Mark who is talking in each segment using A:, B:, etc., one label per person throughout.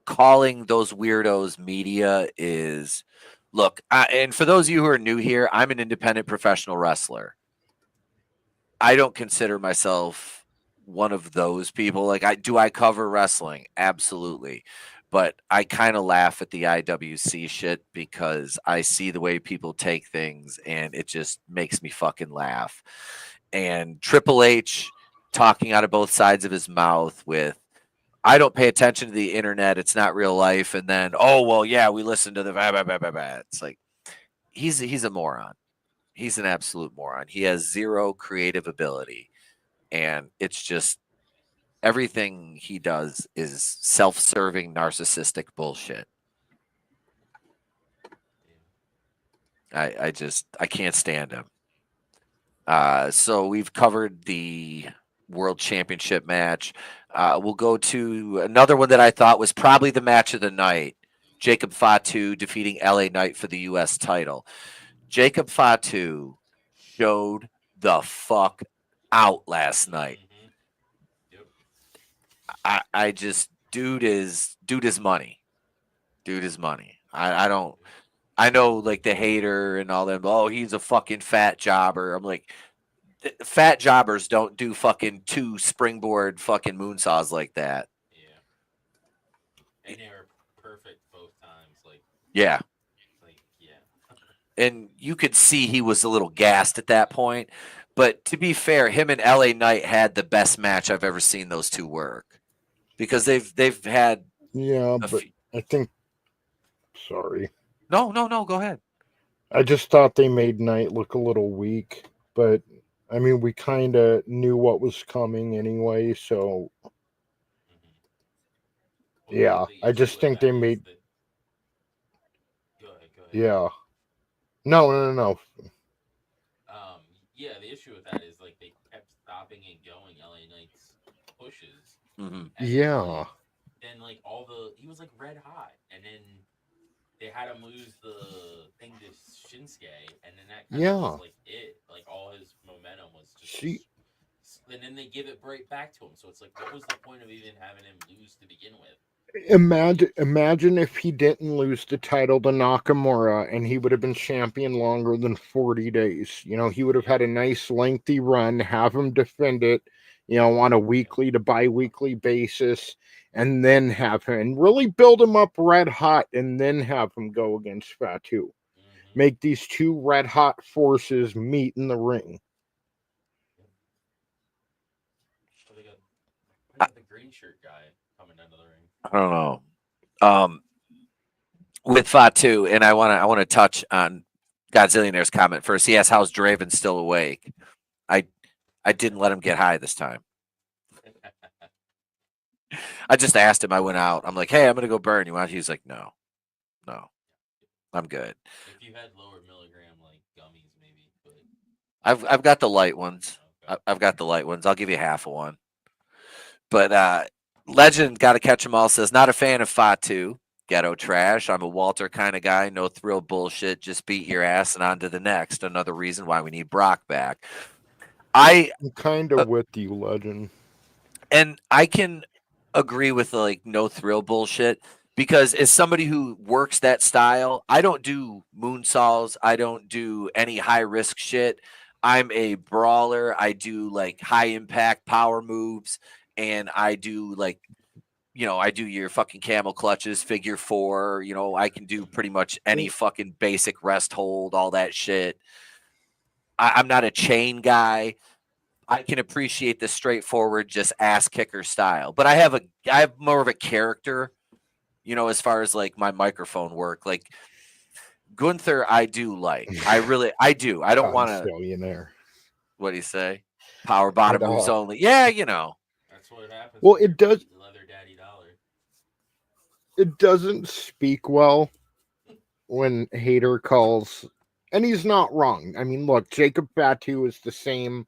A: calling those weirdos media is, look, and for those of you who are new here, I'm an independent professional wrestler. I don't consider myself one of those people. Like, I cover wrestling? Absolutely. But I kind of laugh at the IWC shit because I see the way people take things and it just makes me fucking laugh. And Triple H talking out of both sides of his mouth with, I don't pay attention to the internet. It's not real life. And then, oh, well, yeah, we listen to the blah, blah, blah, blah, blah. It's like, he's a moron. He's an absolute moron. He has zero creative ability. And it's just, everything he does is self-serving, narcissistic bullshit. I can't stand him. So we've covered the World Championship match. We'll go to another one that I thought was probably the match of the night. Jacob Fatu defeating LA Knight for the U.S. title. Jacob Fatu showed the fuck out last night. I just, dude is money. Dude is money. I know like the hater and all them. Oh, he's a fucking fat jobber. I'm like, fat jobbers don't do fucking 2 springboard fucking moonsaws like that.
B: Yeah. And they were perfect both times.
A: Yeah.
B: Yeah.
A: And you could see he was a little gassed at that point. But to be fair, him and LA Knight had the best match I've ever seen those two work. Because they've had
C: but I think, sorry.
A: No, go ahead.
C: I just thought they made Knight look a little weak, but I mean, we kind of knew what was coming anyway, so yeah, I just think they made.
B: Go ahead.
C: Yeah. No.
B: Yeah, the issue with that is like they kept stopping and going LA Knight's pushes.
A: Mm-hmm.
C: Yeah.
B: Then like he was like red hot, and then they had him lose the thing to Shinsuke, and then that kind of was like it. Like all his momentum was just. And then they give it right back to him. So it's like, what was the point of even having him lose to begin with?
C: Imagine if he didn't lose the title to Nakamura and he would have been champion longer than 40 days. You know, he would have had a nice lengthy run, have him defend it, you know, on a weekly to bi-weekly basis, and then have him and really build him up red hot and then have him go against Fatu. Mm-hmm. Make these two red hot forces meet in the ring.
B: The green shirt guy coming out of the ring.
A: I don't know. With Fatu, and I want to touch on Godzillionaire's comment first. He asked, "How's Draven still awake?" I didn't let him get high this time. I just asked him. I went out. I'm like, "Hey, I'm gonna go burn. You want?" He's like, "No, I'm good."
B: If you had lower milligram like gummies, maybe. But
A: I've got the light ones. Okay. I've got the light ones. I'll give you half of one. But Legend got to catch 'em all says, not a fan of Fatu. Ghetto trash. I'm a Walter kind of guy. No thrill bullshit. Just beat your ass and on to the next. Another reason why we need Brock back. I'm
C: kind of with you, Legend.
A: And I can agree with like no thrill bullshit because as somebody who works that style, I don't do moonsaults. I don't do any high risk shit. I'm a brawler. I do like high impact power moves. And I do like, you know, I do your fucking camel clutches, figure 4. You know, I can do pretty much any fucking basic rest hold, all that shit. I'm not a chain guy. I can appreciate the straightforward, just ass kicker style. But I have more of a character, you know, as far as like my microphone work. Like Gunther, I do like. I do. I don't want to.
C: Billionaire.
A: What do you say? Power bottom moves only. Yeah, you know.
B: That's what happens.
C: Well, it does.
B: Leather Daddy Dollar.
C: It doesn't speak well when Hater calls, and he's not wrong. I mean, look, Jacob Fatu is the same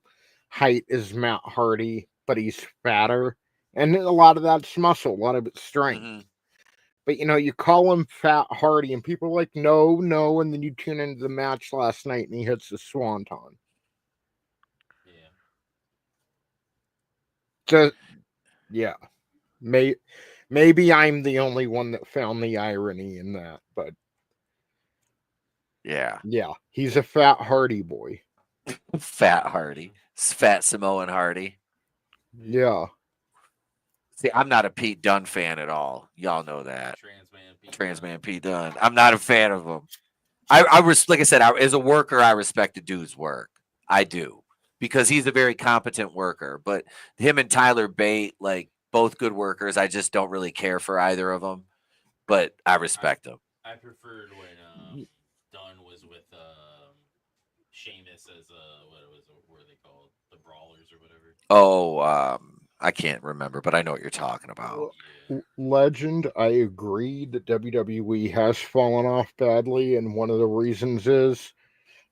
C: height as Matt Hardy, but he's fatter, and a lot of that's muscle, a lot of it's strength. Mm-hmm. But you know, you call him Fat Hardy, and people are like, no, and then you tune into the match last night, and he hits the swanton. Yeah. Maybe I'm the only one that found the irony in that, but
A: yeah,
C: he's a fat Hardy boy.
A: Fat Hardy, fat Samoan Hardy.
C: Yeah.
A: See, I'm not a Pete Dunne fan at all. Y'all know that.
B: Trans man
A: Pete Dunne. I'm not a fan of him. I like I said, as a worker, I respect the dude's work. I do, because he's a very competent worker. But him and Tyler Bate, like both good workers, I just don't really care for either of them. But I respect them.
B: I preferred when Dunn was with Sheamus as what were they called? The Brawlers or whatever.
A: Oh, I can't remember, but I know what you're talking about.
C: Legend, I agree that WWE has fallen off badly, and one of the reasons is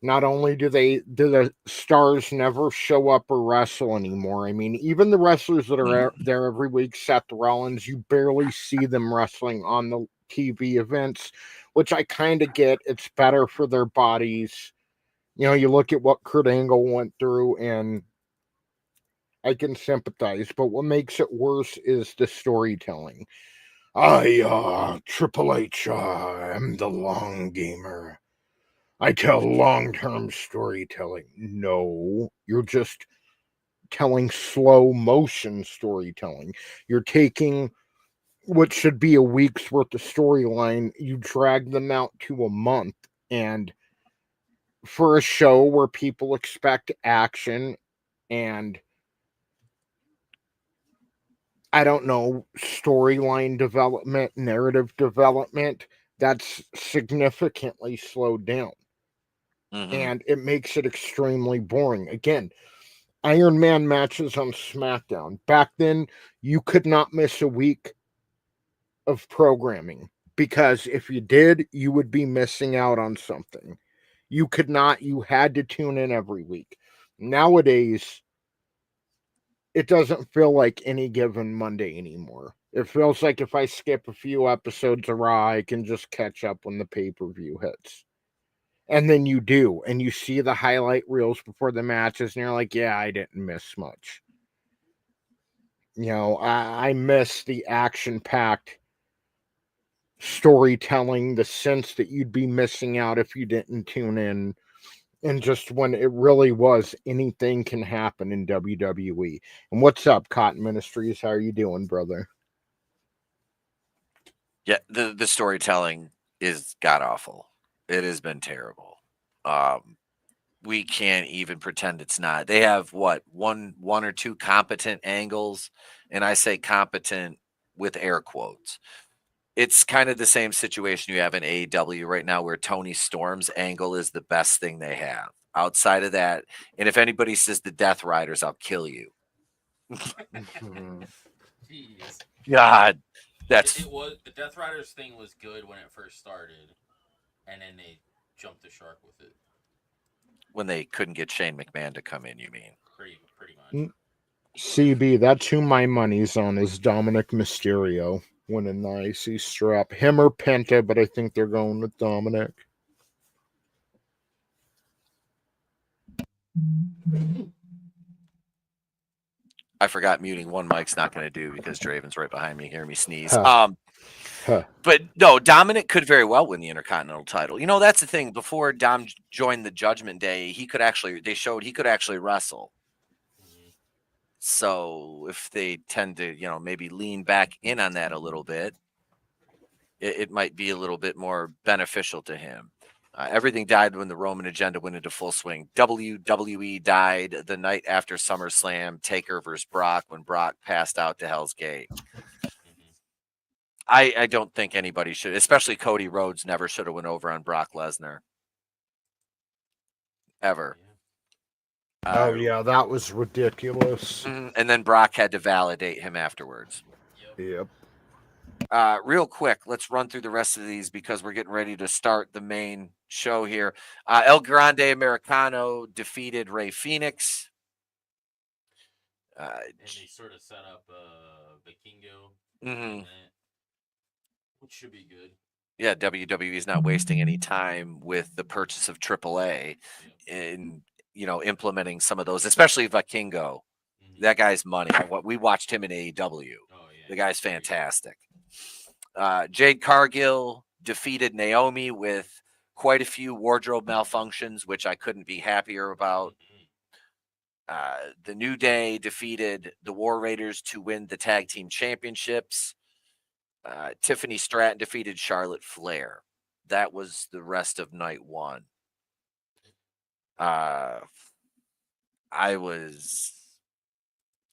C: not only do the stars never show up or wrestle anymore. I mean, even the wrestlers that are there every week, Seth Rollins, you barely see them wrestling on the TV events, which I kind of get. It's better for their bodies. You know, you look at what Kurt Angle went through, and I can sympathize. But what makes it worse is the storytelling. Triple H, I'm the long gamer. I tell long-term storytelling. No, you're just telling slow motion storytelling. You're taking what should be a week's worth of storyline, you drag them out to a month. And for a show where people expect action and, I don't know, storyline development, narrative development, that's significantly slowed down. And it makes it extremely boring. Again, Iron Man matches on SmackDown. Back then, you could not miss a week of programming, because if you did, you would be missing out on something. You could not, you had to tune in every week. Nowadays, it doesn't feel like any given Monday anymore. It feels like if I skip a few episodes of Raw, I can just catch up when the pay-per-view hits. And then you do, and you see the highlight reels before the matches, and you're like, yeah, I didn't miss much. You know, I miss the action-packed storytelling, the sense that you'd be missing out if you didn't tune in, and just when it really was anything can happen in WWE. And what's up, Cotton Ministries? How are you doing, brother?
A: Yeah, the storytelling is god awful. It has been terrible. We can't even pretend it's not. They have what, one or two competent angles, and I say competent with air quotes. It's kind of the same situation you have in AEW right now, where Tony Storm's angle is the best thing they have. Outside of that, and if anybody says the Death Riders, I'll kill you.
B: Jeez.
A: God, that's
B: it was the Death Riders thing was good when it first started, and then they jumped the shark with it.
A: When they couldn't get Shane McMahon to come in, you mean?
B: Pretty much.
C: CB, that's who my money's on, is Dominik Mysterio winning the IC strap. Him or Penta, but I think they're going with Dominik.
A: I forgot muting one mic's not going to do, because Draven's right behind me, hearing me sneeze. But no, Dominik could very well win the Intercontinental title. You know, that's the thing. Before Dom joined the Judgment Day, they showed he could actually wrestle. So if they tend to, you know, maybe lean back in on that a little bit, it might be a little bit more beneficial to him. Everything died when the Roman agenda went into full swing. WWE died the night after SummerSlam, Taker versus Brock, when Brock passed out to Hell's Gate. I don't think anybody should, especially Cody Rhodes, never should have went over on Brock Lesnar. Ever.
C: Oh, yeah, that was ridiculous.
A: And then Brock had to validate him afterwards.
C: Yep.
A: Real quick, let's run through the rest of these, because we're getting ready to start the main show here. El Grande Americano defeated Rey Fenix.
B: And they sort of set up Vikingo, which should be good.
A: Yeah, WWE is not wasting any time with the purchase of AAA in, you know, implementing some of those, especially Vikingo. That guy's money. We watched him in AEW. The guy's fantastic. Jade Cargill defeated Naomi with quite a few wardrobe malfunctions, which I couldn't be happier about. The New Day defeated the War Raiders to win the tag team championships. Tiffany Stratton defeated Charlotte Flair. That was the rest of night one. I was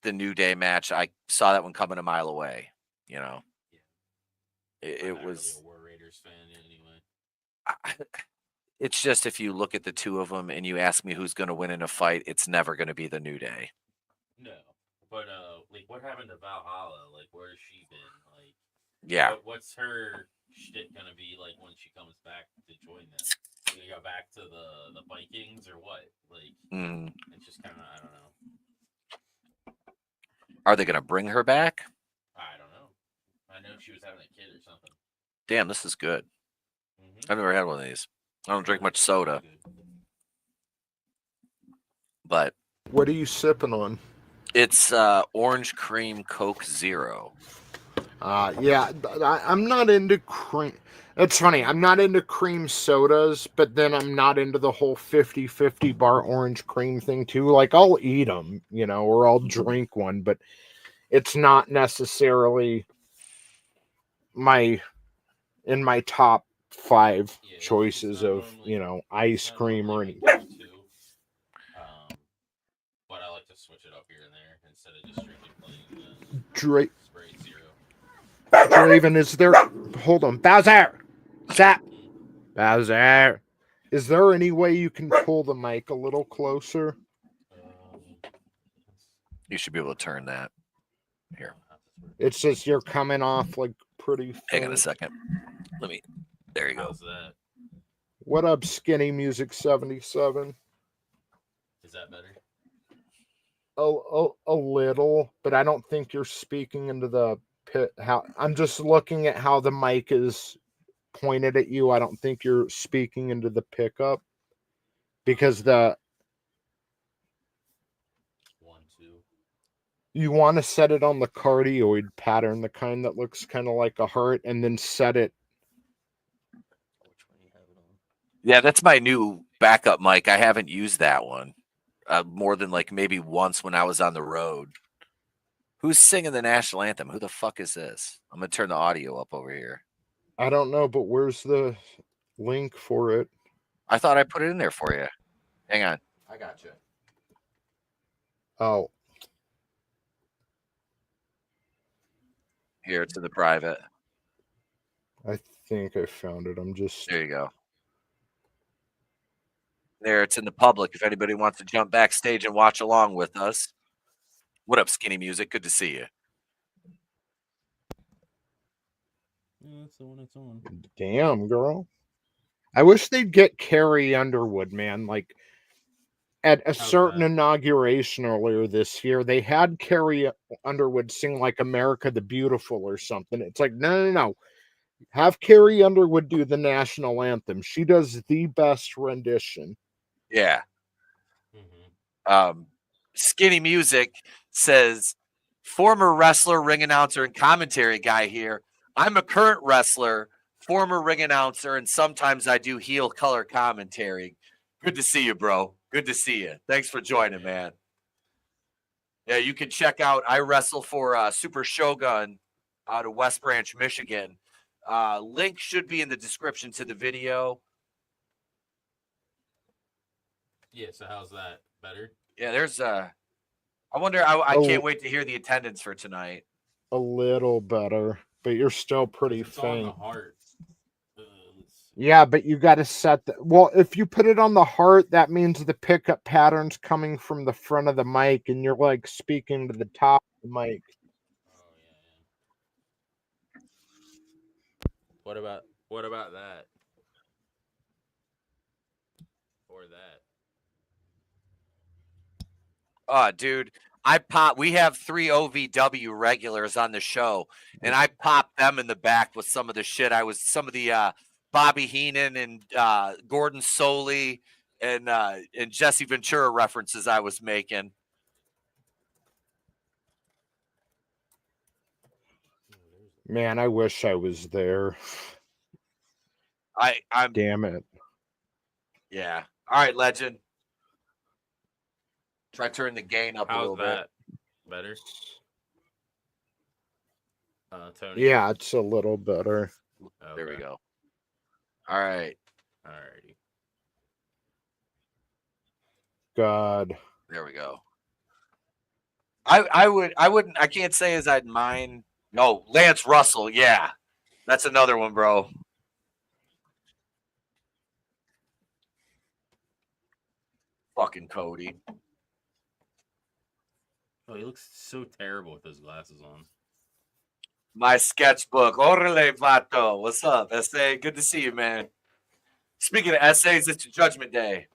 A: the New Day match. I saw that one coming a mile away. You know, it was.
B: Really a War Raiders fan anyway.
A: It's just if you look at the two of them and you ask me who's going to win in a fight, it's never going to be the New Day.
B: No, but like what happened to Valhalla? Like where has she been? Like,
A: yeah,
B: what's her shit gonna be like when she comes back to join them? They go back to the Vikings or what? Like, it's just kind of I don't know.
A: Are they going to bring her back?
B: I don't know. I know she was having a kid or something.
A: Damn, this is good. I've never had one of these. I don't drink much soda. But
C: what are you sipping on?
A: It's orange cream Coke Zero.
C: Yeah, I'm not into cream. It's funny. I'm not into cream sodas, but then I'm not into the whole 50-50 bar orange cream thing too. Like I'll eat them, you know, or I'll drink one, but it's not necessarily in my top 5 choices of, you know, ice cream or anything.
B: But I like to switch it up here and there instead of just strictly playing Sprite Zero.
C: Draven, is there... Hold on. Bowser! Zap! Bowser! Is there any way you can pull the mic a little closer?
A: You should be able to turn that. Here.
C: It's just you're coming off like pretty faint.
A: Hang on a second. There you go.
B: How's that?
C: What up, Skinny Music 77?
B: Is that better?
C: A little, but I don't think you're speaking into the pit. I'm just looking at how the mic is pointed at you. I don't think you're speaking into the pickup because
B: 1, 2.
C: You want to set it on the cardioid pattern, the kind that looks kind of like a heart, and then set it.
A: Yeah, that's my new backup mic. I haven't used that one more than like maybe once when I was on the road. Who's singing the national anthem? Who the fuck is this? I'm going to turn the audio up over here.
C: I don't know, but where's the link for it?
A: I thought I put it in there for you. Hang on. I got you.
C: Oh.
A: Here, it's in the private.
C: I think I found it.
A: There you go. There, it's in the public if anybody wants to jump backstage and watch along with us. What up, Skinny Music? Good to see you.
B: Yeah, that's the one it's on.
C: Damn, girl. I wish they'd get Carrie Underwood, man. Like, at a certain inauguration earlier this year, they had Carrie Underwood sing like America the Beautiful or something. It's like, no. Have Carrie Underwood do the national anthem. She does the best rendition.
A: Yeah. Skinny Music says, former wrestler, ring announcer, and commentary guy here. I'm a current wrestler, former ring announcer, and sometimes I do heel color commentary. Good to see you, bro. Good to see you. Thanks for joining, man. Yeah, you can check out, I wrestle for Super Shogun out of West Branch, Michigan. Link should be in the description to the video.
B: Yeah, so how's that? Better?
A: Yeah, there's I wonder, I can't wait to hear the attendance for tonight.
C: A little better, but you're still pretty faint.
B: On the heart.
C: Yeah, but you got to set the... Well, if you put it on the heart, that means the pickup pattern's coming from the front of the mic, and you're like speaking to the top of the mic.
B: Oh, yeah. What about that? Or that?
A: Oh, dude, we have 3 OVW regulars on the show, and I popped them in the back with some of the shit. Some of the Bobby Heenan and Gordon Soley and Jesse Ventura references I was making.
C: Man, I wish I was there.
A: I'm
C: Damn it.
A: Yeah. All right, legend. Try turning the gain up a little
B: bit. Better? Tony?
C: Yeah, it's a little better.
A: Okay. There we go. All right.
B: Alrighty.
C: God.
A: There we go. I can't say as I'd mind. No, Lance Russell, yeah. That's another one, bro. Fucking Cody.
B: Oh, he looks so terrible with those glasses on.
A: My sketchbook. Orale, vato. What's up, SA? Good to see you, man. Speaking of essays, it's Judgment Day.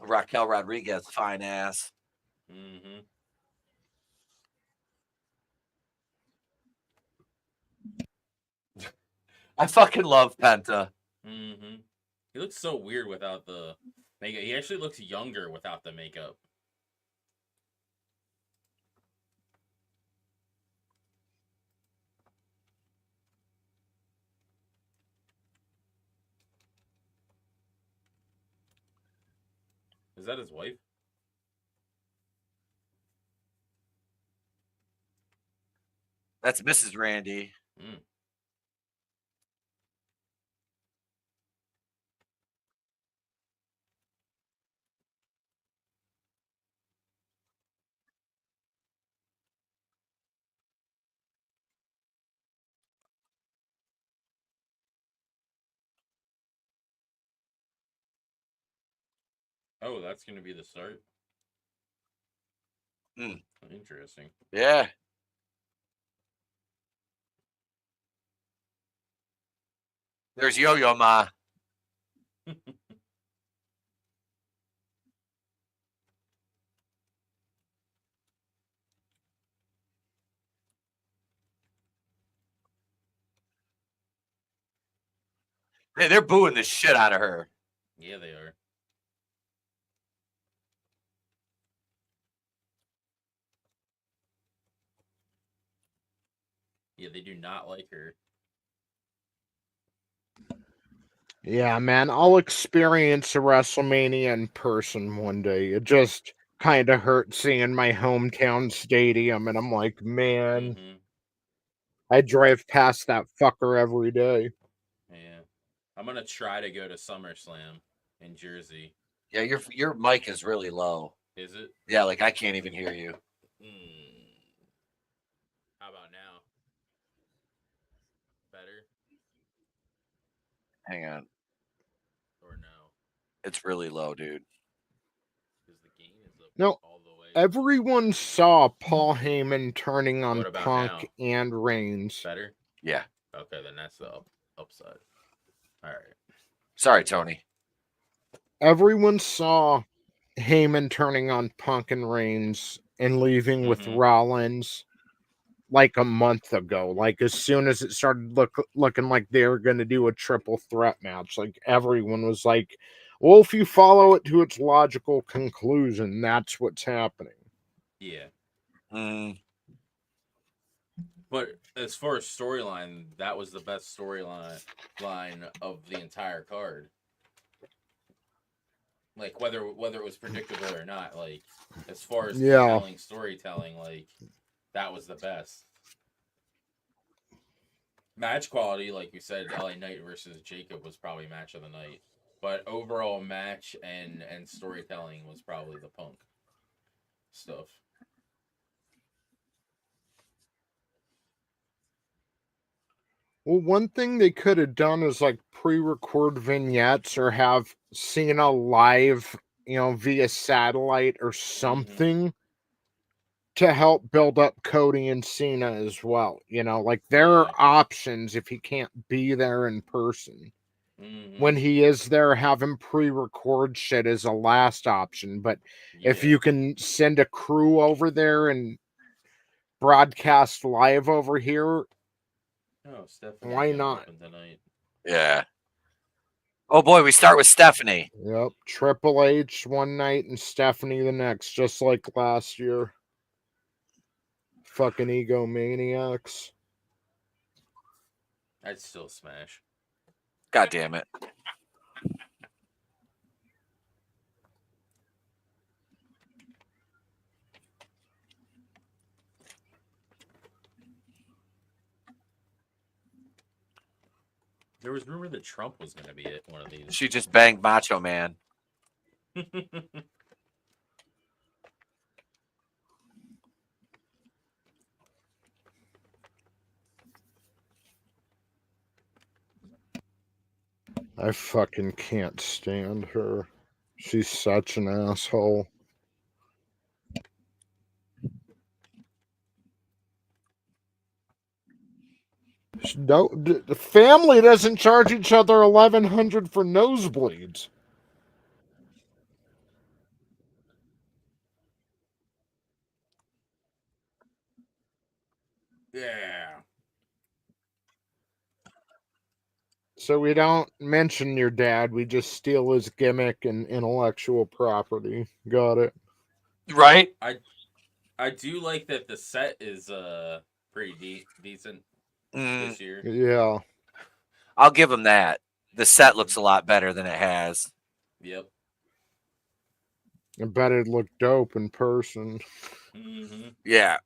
A: Raquel Rodriguez, fine ass.
B: Mm-hmm.
A: I fucking love Penta.
B: Mm-hmm. He looks so weird without the makeup. He actually looks younger without the makeup. Is that his wife?
A: That's Mrs. Randy.
B: Mm. Oh, that's going to be the start? Interesting.
A: Yeah. There's Yo-Yo Ma. Hey, they're booing the shit out of her.
B: Yeah, they are. Yeah, they do not like her.
C: Yeah, man, I'll experience a WrestleMania in person one day. It just kind of hurt seeing my hometown stadium, and I'm like, man, I drive past that fucker every day.
B: Yeah. I'm going to try to go to SummerSlam in Jersey.
A: Yeah, your mic is really low.
B: Is it?
A: Yeah, like I can't even hear you.
B: How about now? Better?
A: Hang on.
B: Or no?
A: It's really low, dude.
B: Because the gain is up
C: No,
B: all the way.
C: everyone saw Paul Heyman turning on Punk
B: now?
C: and Reigns.
B: Better?
A: Yeah.
B: Okay, then that's the upside. All right.
A: Sorry, Tony.
C: Everyone saw Heyman turning on Punk and Reigns and leaving with Rollins like a month ago. Like as soon as it started looking like they were going to do a triple threat match, like everyone was like, well, if you follow it to its logical conclusion, that's what's happening.
B: Yeah. But as far as storyline, that was the best storyline of the entire card. Like whether it was predictable or not, like as far as compelling storytelling, like that was the best. Match quality, like we said, LA Knight versus Jacob was probably match of the night. But overall match and storytelling was probably the Punk stuff.
C: Well, one thing they could have done is like pre-record vignettes or have Cena live, via satellite or something to help build up Cody and Cena as well. Like there are options if he can't be there in person. When he is there, have him pre-record shit as a last option. But if you can send a crew over there and broadcast live over here, why not?
B: Tonight.
A: Yeah. Oh boy, we start with Stephanie.
C: Yep. Triple H one night and Stephanie the next, just like last year. Fucking egomaniacs.
B: I'd still smash.
A: God damn it.
B: There was rumor that Trump was going to be at one of these.
A: She just banged Macho Man.
C: I fucking can't stand her. She's such an asshole. The family doesn't charge each other $1,100 for nosebleeds.
B: Yeah.
C: So we don't mention your dad. We just steal his gimmick and intellectual property. Got it.
A: Right?
B: I do like that the set is pretty decent this year.
C: Yeah.
A: I'll give him that. The set looks a lot better than it has.
B: Yep.
C: I bet it looked dope in person.
B: Mm-hmm.
A: Yeah.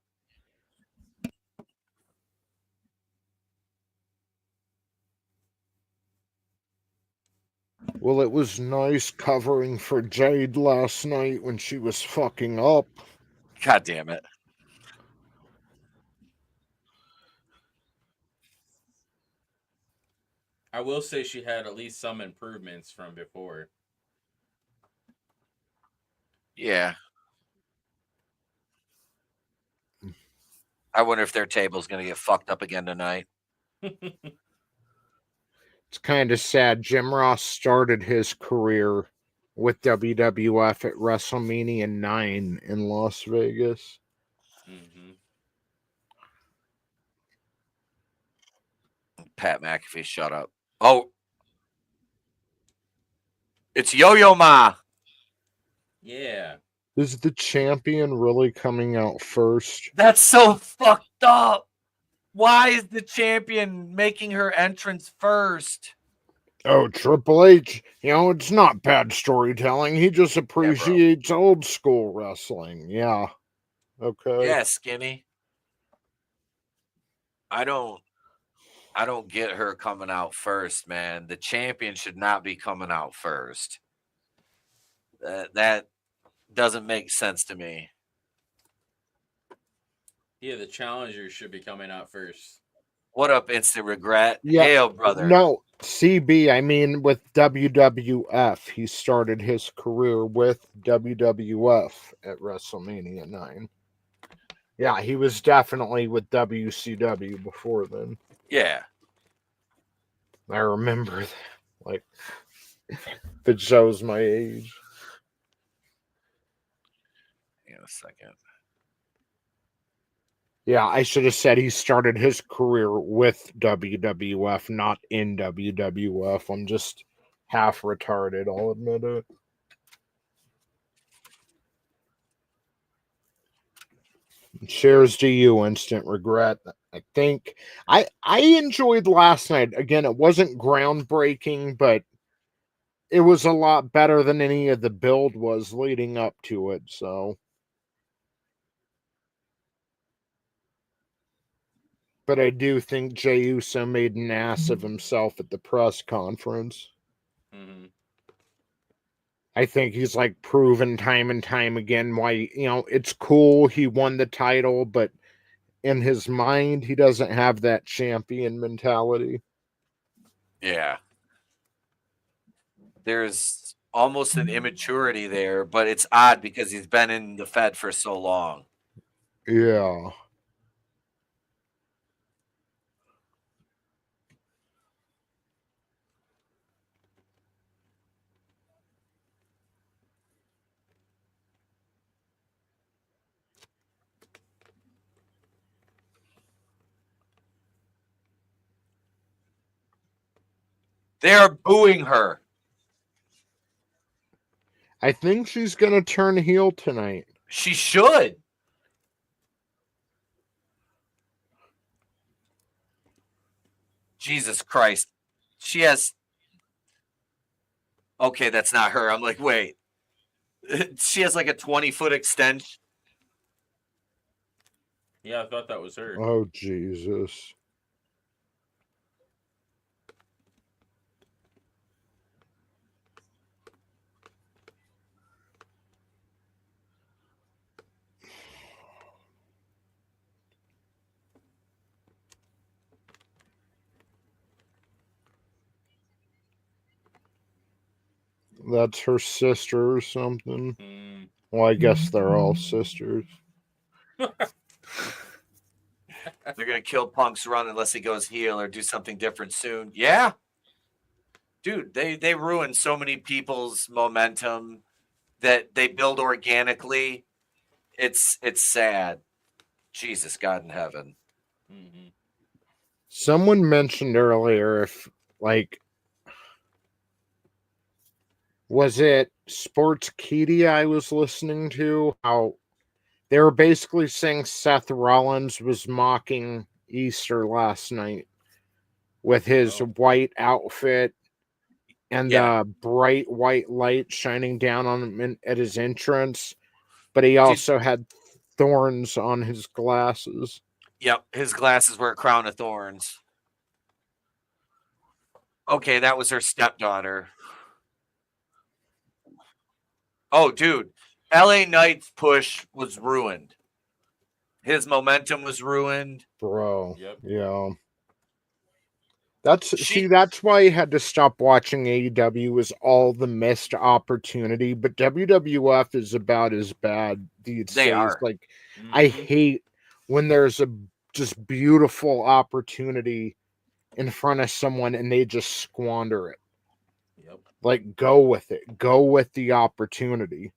C: Well, it was nice covering for Jade last night when she was fucking up.
A: God damn it.
B: I will say she had at least some improvements from before.
A: Yeah. I wonder if their table's going to get fucked up again tonight.
C: It's kind of sad. Jim Ross started his career with WWF at WrestleMania 9 in Las Vegas.
B: Mm-hmm.
A: Pat McAfee, shut up. Oh. It's Yo-Yo Ma.
B: Yeah.
C: Is the champion really coming out first?
A: That's so fucked up. Why is the champion making her entrance first?
C: Oh, Triple H, it's not bad storytelling. He just appreciates old school wrestling. Yeah. Okay.
A: Yeah, Skinny. I don't get her coming out first, man. The champion should not be coming out first. That doesn't make sense to me.
B: Yeah, the challenger should be coming out first.
A: What up, Instant Regret?
C: Yeah.
A: Hail, brother.
C: No, CB, I mean with WWF. He started his career with WWF at WrestleMania 9. Yeah, he was definitely with WCW before then.
A: Yeah.
C: I remember that. Like, it shows my age.
A: In a second.
C: Yeah, I should have said he started his career with WWF, not in WWF. I'm just half retarded, I'll admit it. Cheers to you, Instant Regret. I think I enjoyed last night. Again, it wasn't groundbreaking, but it was a lot better than any of the build was leading up to it, so. But I do think Jey Uso made an ass of himself at the press conference.
B: Mm-hmm.
C: I think he's like proven time and time again why, it's cool he won the title, but in his mind, he doesn't have that champion mentality.
A: Yeah. There's almost an immaturity there, but it's odd because he's been in the Fed for so long.
C: Yeah.
A: They're booing her.
C: I think she's going to turn heel tonight.
A: She should. Jesus Christ. She has. Okay, that's not her. I'm like, wait. She has like a 20-foot extension.
B: Yeah, I thought that was her.
C: Oh, Jesus. That's her sister or something. Well, I guess they're all sisters.
A: They're going to kill Punk's run unless he goes heel or do something different soon. Yeah. Dude, they ruin so many people's momentum that they build organically. It's sad. Jesus, God in heaven.
B: Mm-hmm.
C: Someone mentioned earlier if, like, was it Sportskeeda I was listening to? How they were basically saying Seth Rollins was mocking Easter last night with his white outfit and the bright white light shining down on him at his entrance. But he also had thorns on his glasses.
A: Yep, his glasses were a crown of thorns. Okay, that was her stepdaughter. Oh, dude. LA Knight's push was ruined. His momentum was ruined.
C: Bro.
B: Yep.
C: Yeah. That's why I had to stop watching AEW, was all the missed opportunity. But WWF is about as bad these
A: They
C: days.
A: are.
C: Like,
B: Mm-hmm.
C: I hate when there's a just beautiful opportunity in front of someone and they just squander it.
B: Yep.
C: Like, go with it. Go with the opportunity.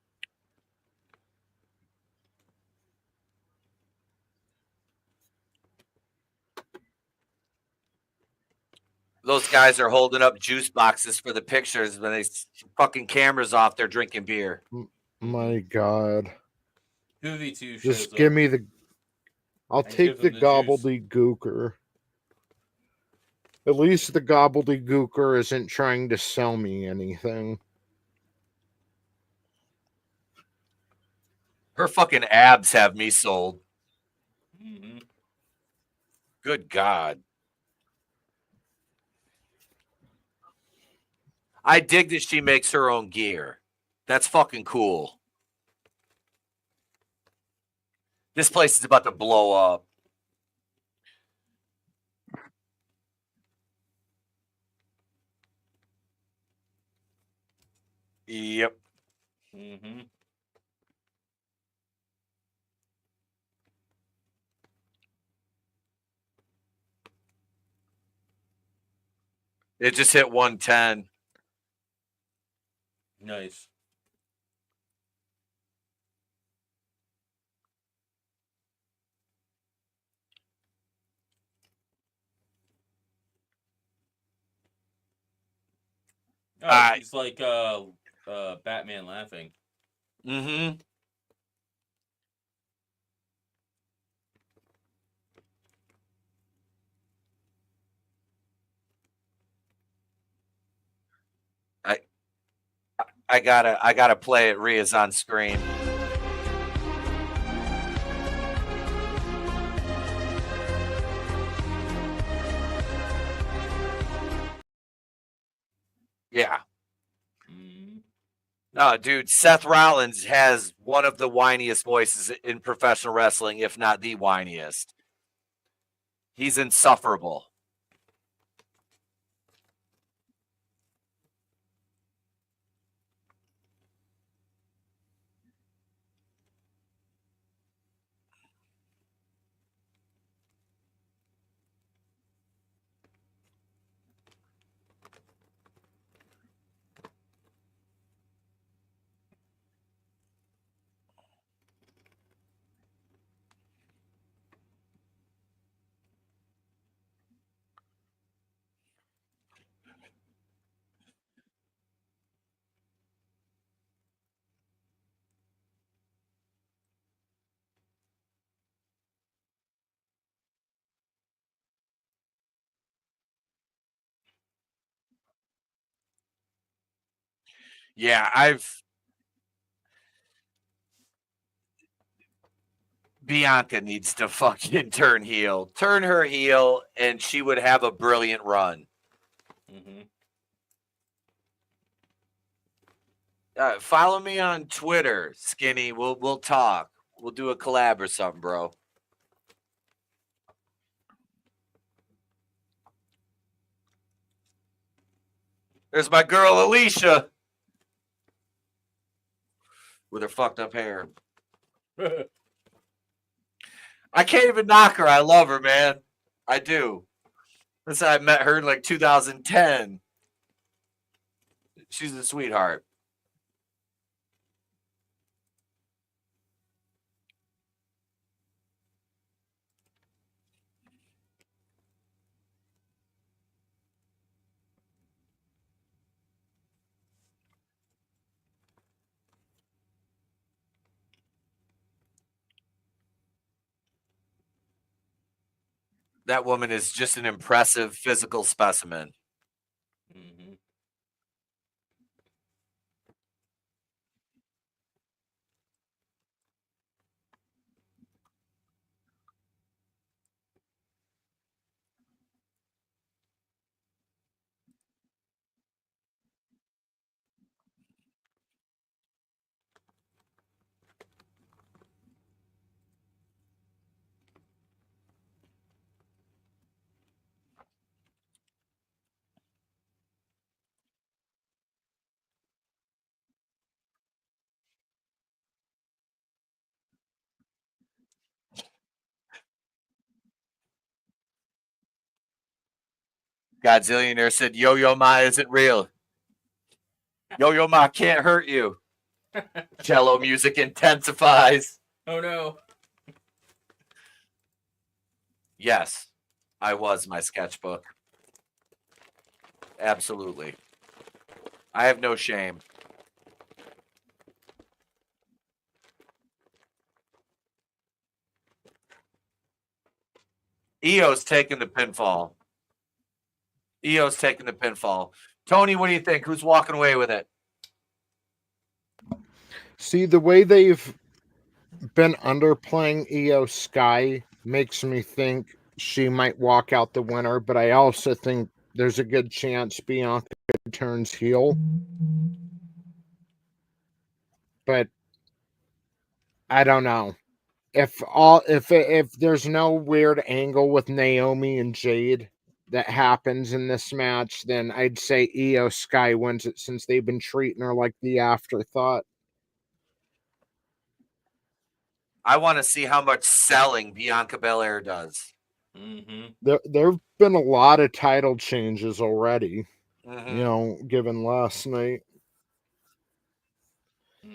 A: Those guys are holding up juice boxes for the pictures when they fucking cameras off. They're drinking beer.
C: My God.
B: Hoovy2
C: Just give me the. I'll take the gobbledygooker. At least the gobbledygooker isn't trying to sell me anything.
A: Her fucking abs have me sold.
B: Mm-hmm.
A: Good God. I dig that she makes her own gear. That's fucking cool. This place is about to blow up. Yep.
B: Mm-hmm.
A: It just hit 110.
B: Nice. Oh, he's like Batman laughing.
A: Mm-hmm. I gotta play it. Rhea's on screen. Yeah. No, dude, Seth Rollins has one of the whiniest voices in professional wrestling, if not the whiniest. He's insufferable. Yeah, Bianca needs to fucking turn heel. Turn her heel, and she would have a brilliant run.
B: Mm-hmm.
A: Follow me on Twitter, Skinny. We'll talk. We'll do a collab or something, bro. There's my girl Alicia with her fucked up hair. I can't even knock her. I love her, man. I do. Since I met her in like 2010. She's a sweetheart. That woman is just an impressive physical specimen.
B: Mm-hmm.
A: Godzillionaire said Yo-Yo Ma isn't real. Yo-Yo Ma can't hurt you. Cello music intensifies.
B: Oh no.
A: Yes, I was my sketchbook. Absolutely. I have no shame. EO's taking the pinfall. EO's taking the pinfall. Tony, what do you think? Who's walking away with it?
C: See, the way they've been underplaying Io Sky makes me think she might walk out the winner, but I also think there's a good chance Bianca turns heel. But I don't know. If there's no weird angle with Naomi and Jade that happens in this match, then I'd say Io Sky wins it since they've been treating her like the afterthought.
A: I want to see how much selling Bianca Belair does.
B: Mm-hmm.
C: There have been a lot of title changes already,
A: Mm-hmm.
C: given last night.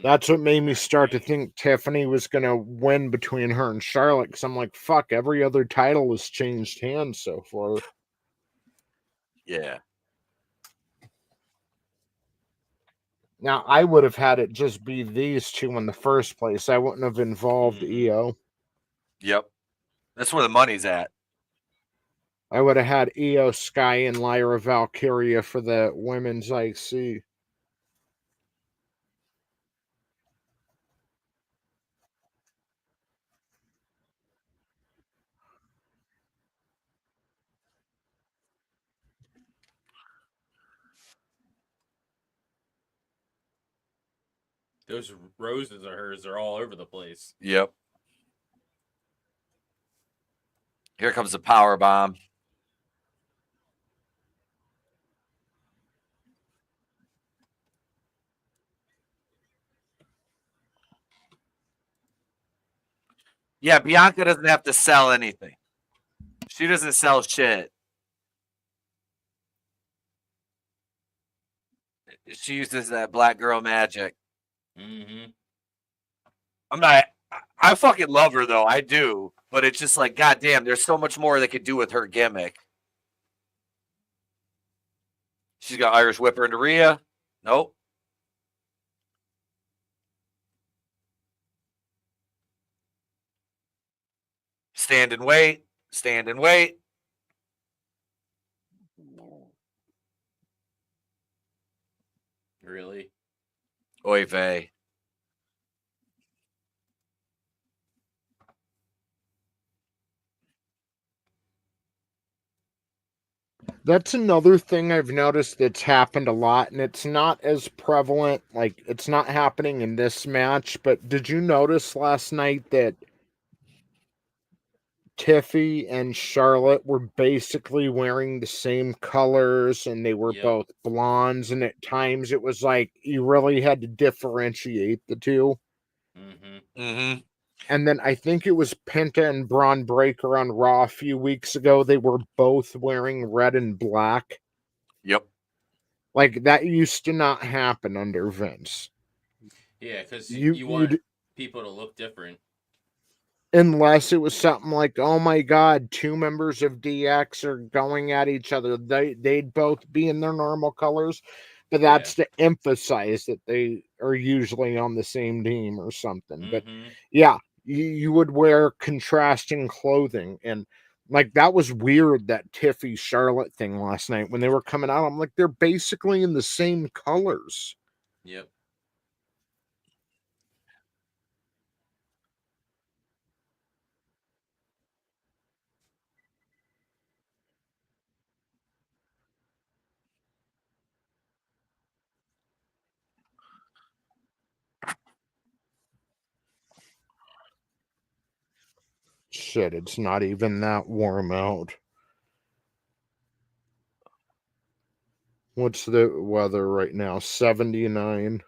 C: That's what made me start to think Tiffany was going to win between her and Charlotte, because I'm like, fuck, every other title has changed hands so far.
A: Yeah.
C: Now, I would have had it just be these two in the first place. I wouldn't have involved Io.
A: Yep. That's where the money's at.
C: I would have had Io Sky and Lyra Valkyria for the women's IC.
B: Those roses of hers are all over the place.
A: Yep. Here comes the power bomb. Yeah, Bianca doesn't have to sell anything. She doesn't sell shit. She uses that black girl magic.
B: Mm-hmm.
A: I fucking love her though. I do. But it's just like, goddamn, there's so much more they could do with her gimmick. She's got Irish whip her into Rhea. Nope. Stand and wait. Stand and wait.
B: Really?
A: Oy vey.
C: That's another thing I've noticed that's happened a lot, and it's not as prevalent, like, it's not happening in this match, but did you notice last night that Tiffy and Charlotte were basically wearing the same colors, and they were both blondes, and at times it was like you really had to differentiate the two.
B: Mm-hmm.
A: Mm-hmm.
C: And then I think it was Penta and Bron Breakker on Raw a few weeks ago. They were both wearing red and black.
A: Yep.
C: Like, that used to not happen under Vince.
B: Yeah, because you want people to look different.
C: Unless it was something like, oh my God, two members of DX are going at each other. They'd both be in their normal colors. But that's to emphasize that they are usually on the same team or something.
B: Mm-hmm.
C: But yeah, you would wear contrasting clothing. And like, that was weird, that Tiffy Charlotte thing last night when they were coming out. I'm like, they're basically in the same colors.
B: Yep.
C: Shit, it's not even that warm out. What's the weather right now? 79.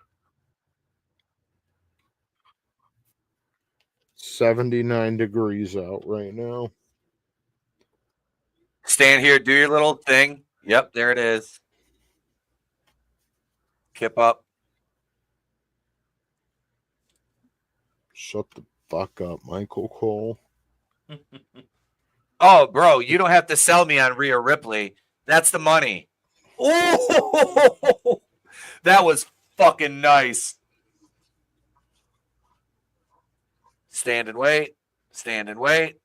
C: 79 degrees out right now.
A: Stand here, do your little thing. Yep, there it is. Kip up.
C: Shut the fuck up, Michael Cole.
A: Oh, bro, you don't have to sell me on Rhea Ripley. That's the money. Oh, that was fucking nice. Stand and wait. Stand and wait.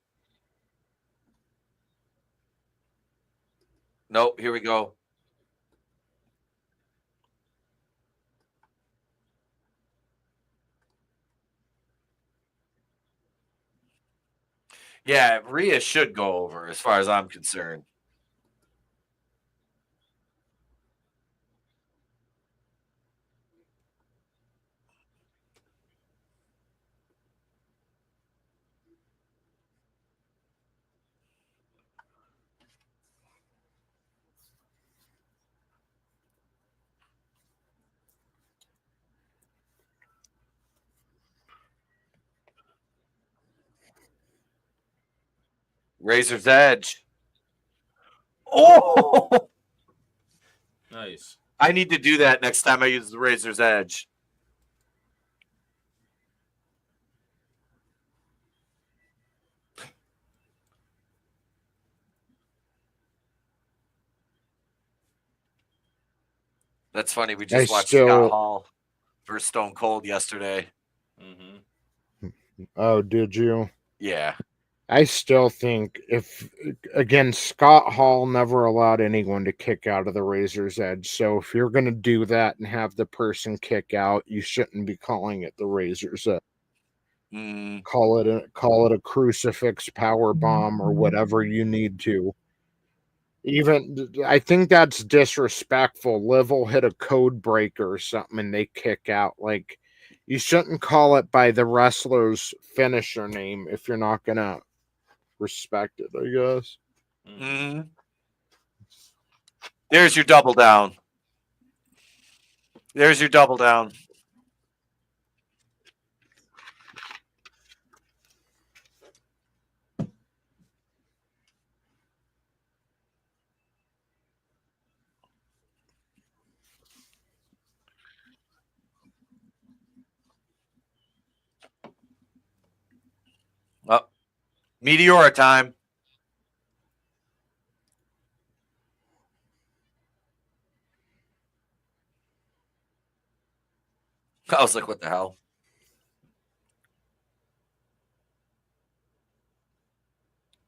A: Nope, here we go. Yeah, Rhea should go over as far as I'm concerned. Razor's Edge. Oh,
B: nice.
A: I need to do that next time I use the Razor's Edge. That's funny. We just watched Scott Hall versus Stone Cold yesterday.
B: Mm-hmm.
C: Oh, did you?
A: Yeah.
C: I still think again, Scott Hall never allowed anyone to kick out of the Razor's Edge. So if you're going to do that and have the person kick out, you shouldn't be calling it the Razor's Edge. Call it a crucifix power bomb or whatever you need to. Even I think that's disrespectful. Liv will hit a code breaker or something and they kick out. Like, you shouldn't call it by the wrestler's finisher name if you're not gonna respect it, I guess.
A: Mm-hmm. There's your double down. There's your double down. Oh, Meteora time. I was like, what the hell?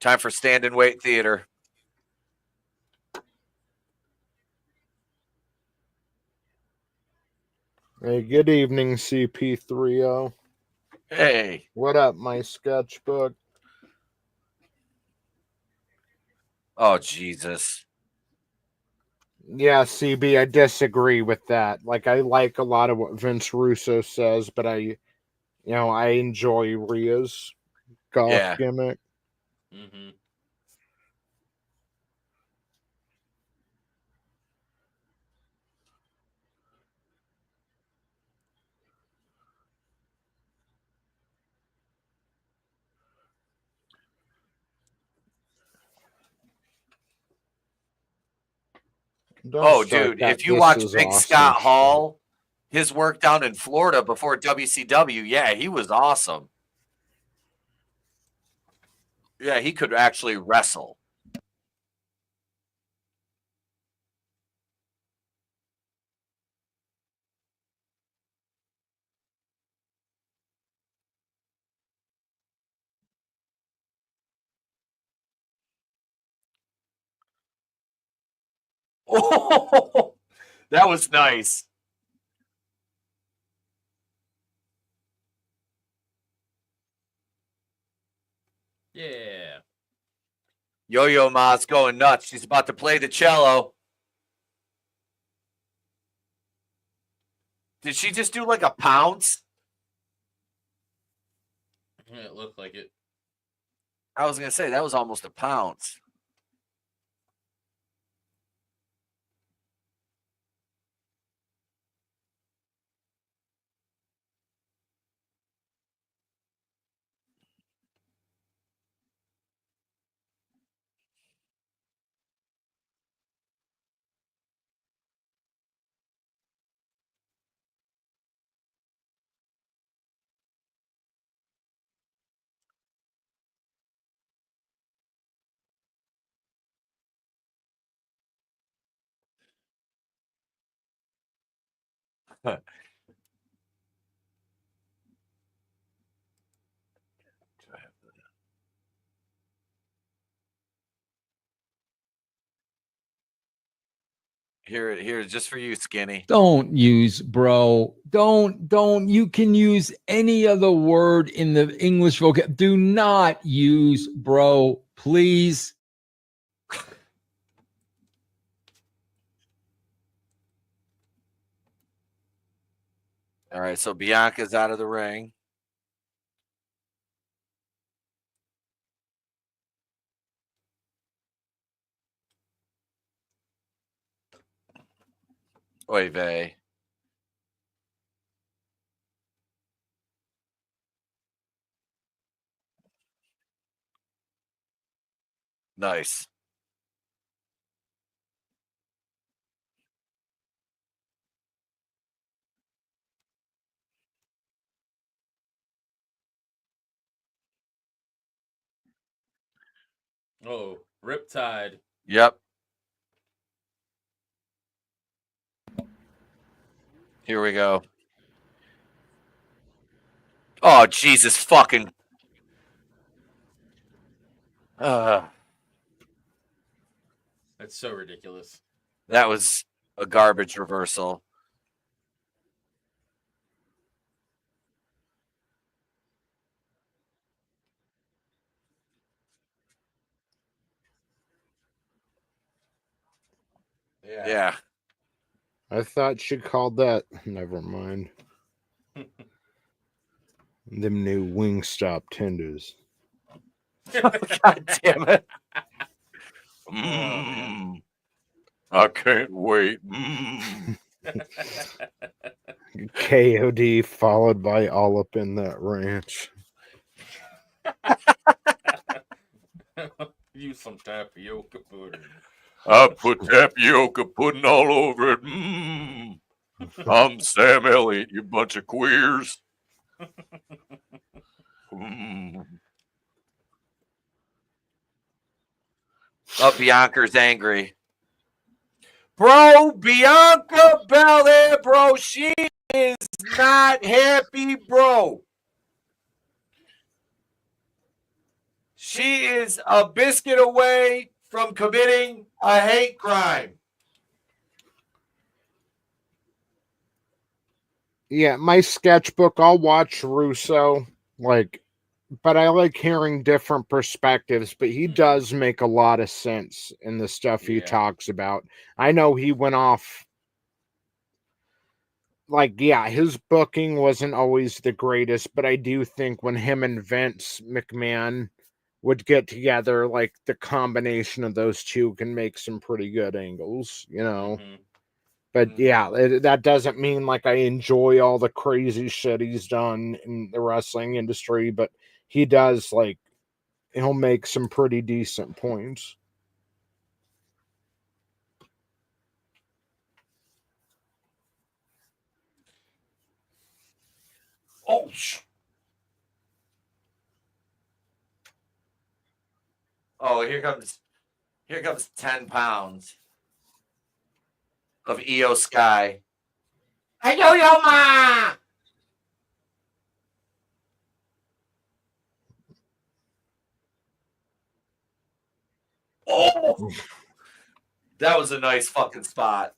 A: Time for stand and wait theater.
C: Hey, good evening, CP30.
A: Hey.
C: What up, my sketchbook?
A: Oh, Jesus.
C: Yeah, CB, I disagree with that. Like, I like a lot of what Vince Russo says, but I enjoy Rhea's goth gimmick.
B: Mm-hmm.
A: Dude, if you watch Big Scott Hall, his work down in Florida before WCW, yeah, he was awesome. Yeah, he could actually wrestle. Oh, that was nice.
B: Yeah.
A: Yo-Yo Ma's going nuts. She's about to play the cello. Did she just do like a pounce?
B: It looked like it.
A: I was going to say, that was almost a pounce. Here, just for you, Skinny.
D: Don't use bro. Don't. You can use any other word in the English vocab. Do not use bro, please.
A: All right, so Bianca's out of the ring. Oy vey. Nice.
B: Oh, Riptide.
A: Yep. Here we go. Oh, Jesus fucking.
B: That's so ridiculous.
A: That was a garbage reversal. Yeah.
C: I thought she called that. Never mind. Them new Wingstop tenders.
A: God damn it.
B: Oh,
A: I can't wait.
C: KOD followed by all up in that ranch.
B: Use some tapioca pudding.
A: I put tapioca pudding all over it. I'm Sam Elliott, you bunch of queers. Oh, Bianca's angry. Bro, Bianca Belair, bro, she is not happy, bro. She is a biscuit away from committing a hate crime.
C: Yeah, my sketchbook, I'll watch Russo, like, but I like hearing different perspectives, but he does make a lot of sense in the stuff he talks about. I know he went off, like, yeah, his booking wasn't always the greatest, but I do think when him and Vince McMahon would get together, like, the combination of those two can make some pretty good angles, you know? But yeah, that doesn't mean like I enjoy all the crazy shit he's done in the wrestling industry, but he does, like, he'll make some pretty decent points.
A: Oh, here comes 10 pounds of EO Sky. Hey, yo, ma! Oh, that was a nice fucking spot.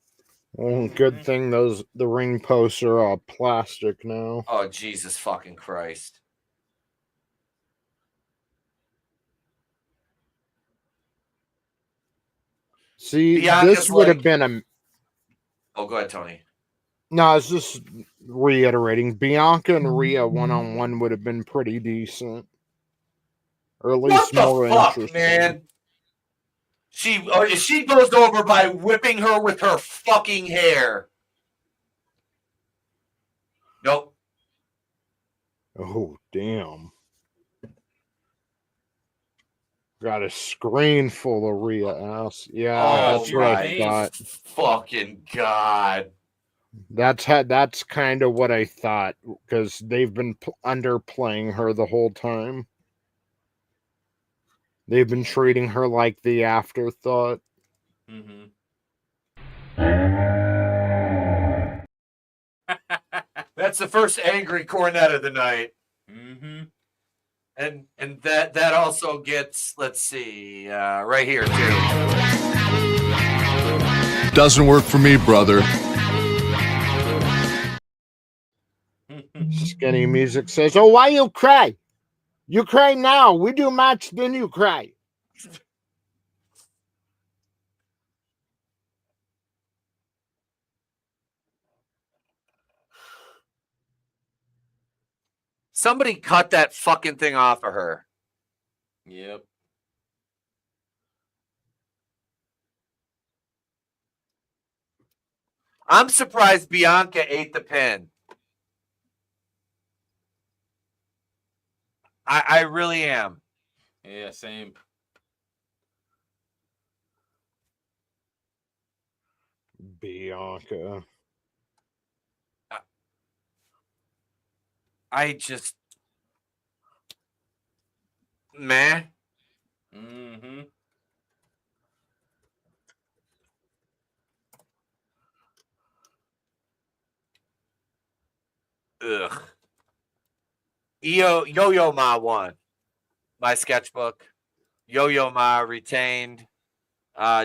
C: Well, good thing the ring posts are all plastic now.
A: Oh, Jesus fucking Christ.
C: See,
A: Bianca's
C: this would have been a...
A: Oh, go ahead, Tony.
C: No, I was just reiterating. Bianca and Rhea one-on-one would have been pretty decent. Or at least more interesting.
A: Man? She goes over by whipping her with her fucking hair. Nope.
C: Oh, damn. Got a screen full of Rhea ass. Yeah, that's what I thought.
A: Fucking God.
C: That's kind of what I thought, because they've been underplaying her the whole time. They've been treating her like the afterthought.
A: That's the first angry cornet of the night. And that also gets, let's see, right here too.
E: Doesn't work for me, brother.
C: Skinny Music says, "Oh, why you cry? You cry now. We do match, then you cry."
A: Somebody cut that fucking thing off of her.
B: Yep.
A: I'm surprised Bianca ate the pin. I really am.
B: Yeah, same.
C: Bianca.
A: I just... Meh. Ugh. Yo-Yo Ma won. My sketchbook. Yo-Yo Ma retained.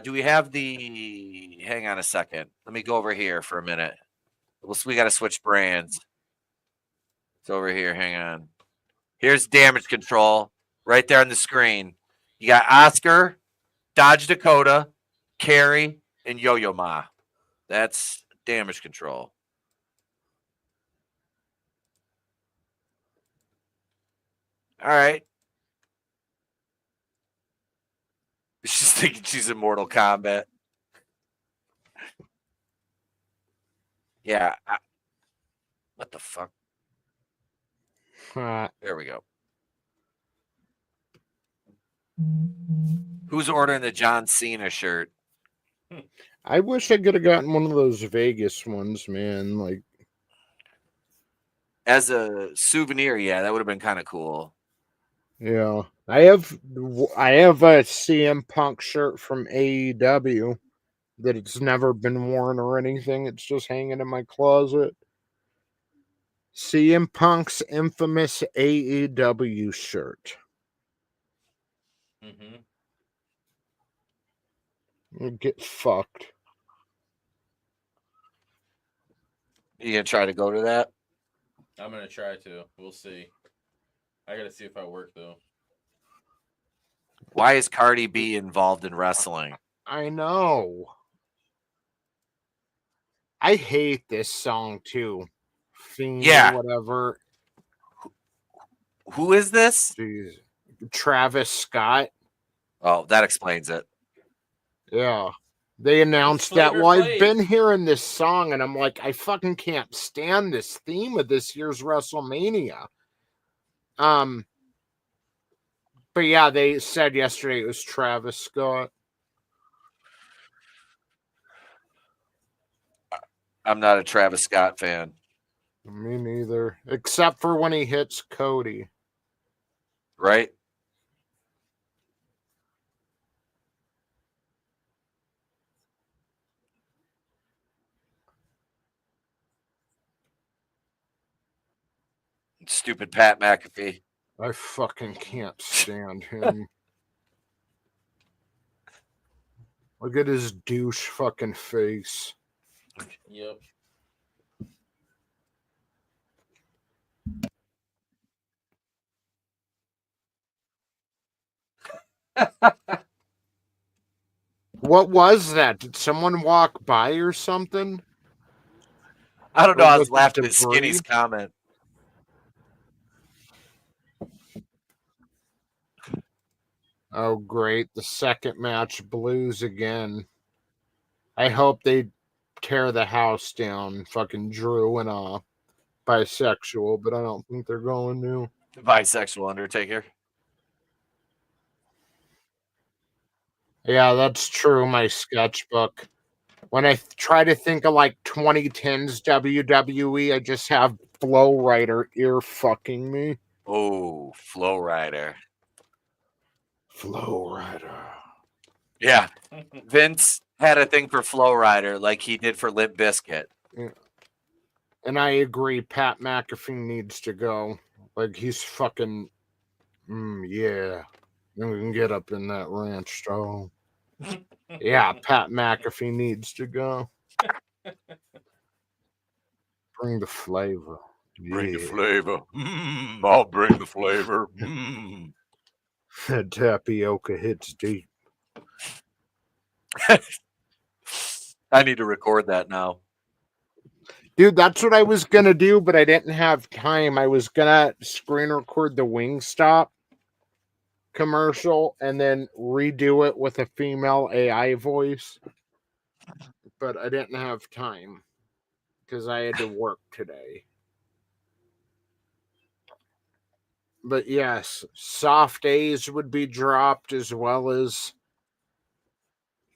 A: Do we have the... Hang on a second. Let me go over here for a minute. We got to switch brands. It's over here. Hang on. Here's Damage Control right there on the screen. You got Oscar, Dodge Dakota, Carrie, and Yo-Yo Ma. That's Damage Control. All right. She's thinking she's in Mortal Kombat. Yeah. What the fuck? There we go. Who's ordering the John Cena shirt?
C: I wish I could have gotten one of those Vegas ones, man. Like,
A: as a souvenir, yeah, that would have been kind of cool.
C: Yeah, I have a CM Punk shirt from AEW that it's never been worn or anything. It's just hanging in my closet. CM Punk's infamous AEW shirt. Get fucked.
A: You gonna try to go to that?
B: I'm gonna try to. We'll see. I gotta see if I work though.
A: Why is Cardi B involved in wrestling?
C: I know. I hate this song too. Fiend
A: Yeah.
C: or whatever.
A: Who is this?
C: Jeez. Travis Scott.
A: Oh, that explains it.
C: Yeah. They announced that.
B: Flavor
C: Well,
B: Flav.
C: I've been hearing this song and I'm like, I fucking can't stand this theme of this year's WrestleMania. But yeah, they said yesterday it was Travis Scott.
A: I'm not a Travis Scott fan.
C: Me neither. Except for when he hits Cody.
A: Right? Stupid Pat McAfee.
C: I fucking can't stand him. Look at his douche fucking face.
B: Yep.
C: What was that? Did someone walk by or something?
A: I don't know.
C: Or
A: I
C: was
A: was
C: it
A: laughing at
C: debris?
A: Skinny's comment.
C: Oh, great. The second match, Blues again. I hope they tear the house down. Fucking Drew and bisexual, but I don't think they're going to.
A: Bisexual Undertaker.
C: Yeah, that's true. My sketchbook. When I try to think of like 2010s WWE, I just have Flow Rider ear fucking me.
A: Oh, Flow Rider.
C: Flow Rider.
A: Yeah. Vince had a thing for Flow Rider like he did for Limp Bizkit.
C: Yeah. And I agree, Pat McAfee needs to go. Like, he's fucking, yeah. Then we can get up in that ranch, though. Yeah, Pat McAfee needs to go. Bring the flavor.
A: Bring the
C: Yeah.
A: flavor. I'll bring the flavor.
C: That tapioca hits deep.
A: I need to record that now.
C: Dude, that's what I was going to do, but I didn't have time. I was going to screen record the Wingstop commercial and then redo it with a female AI voice. But I didn't have time because I had to work today. But yes, soft A's would be dropped as well as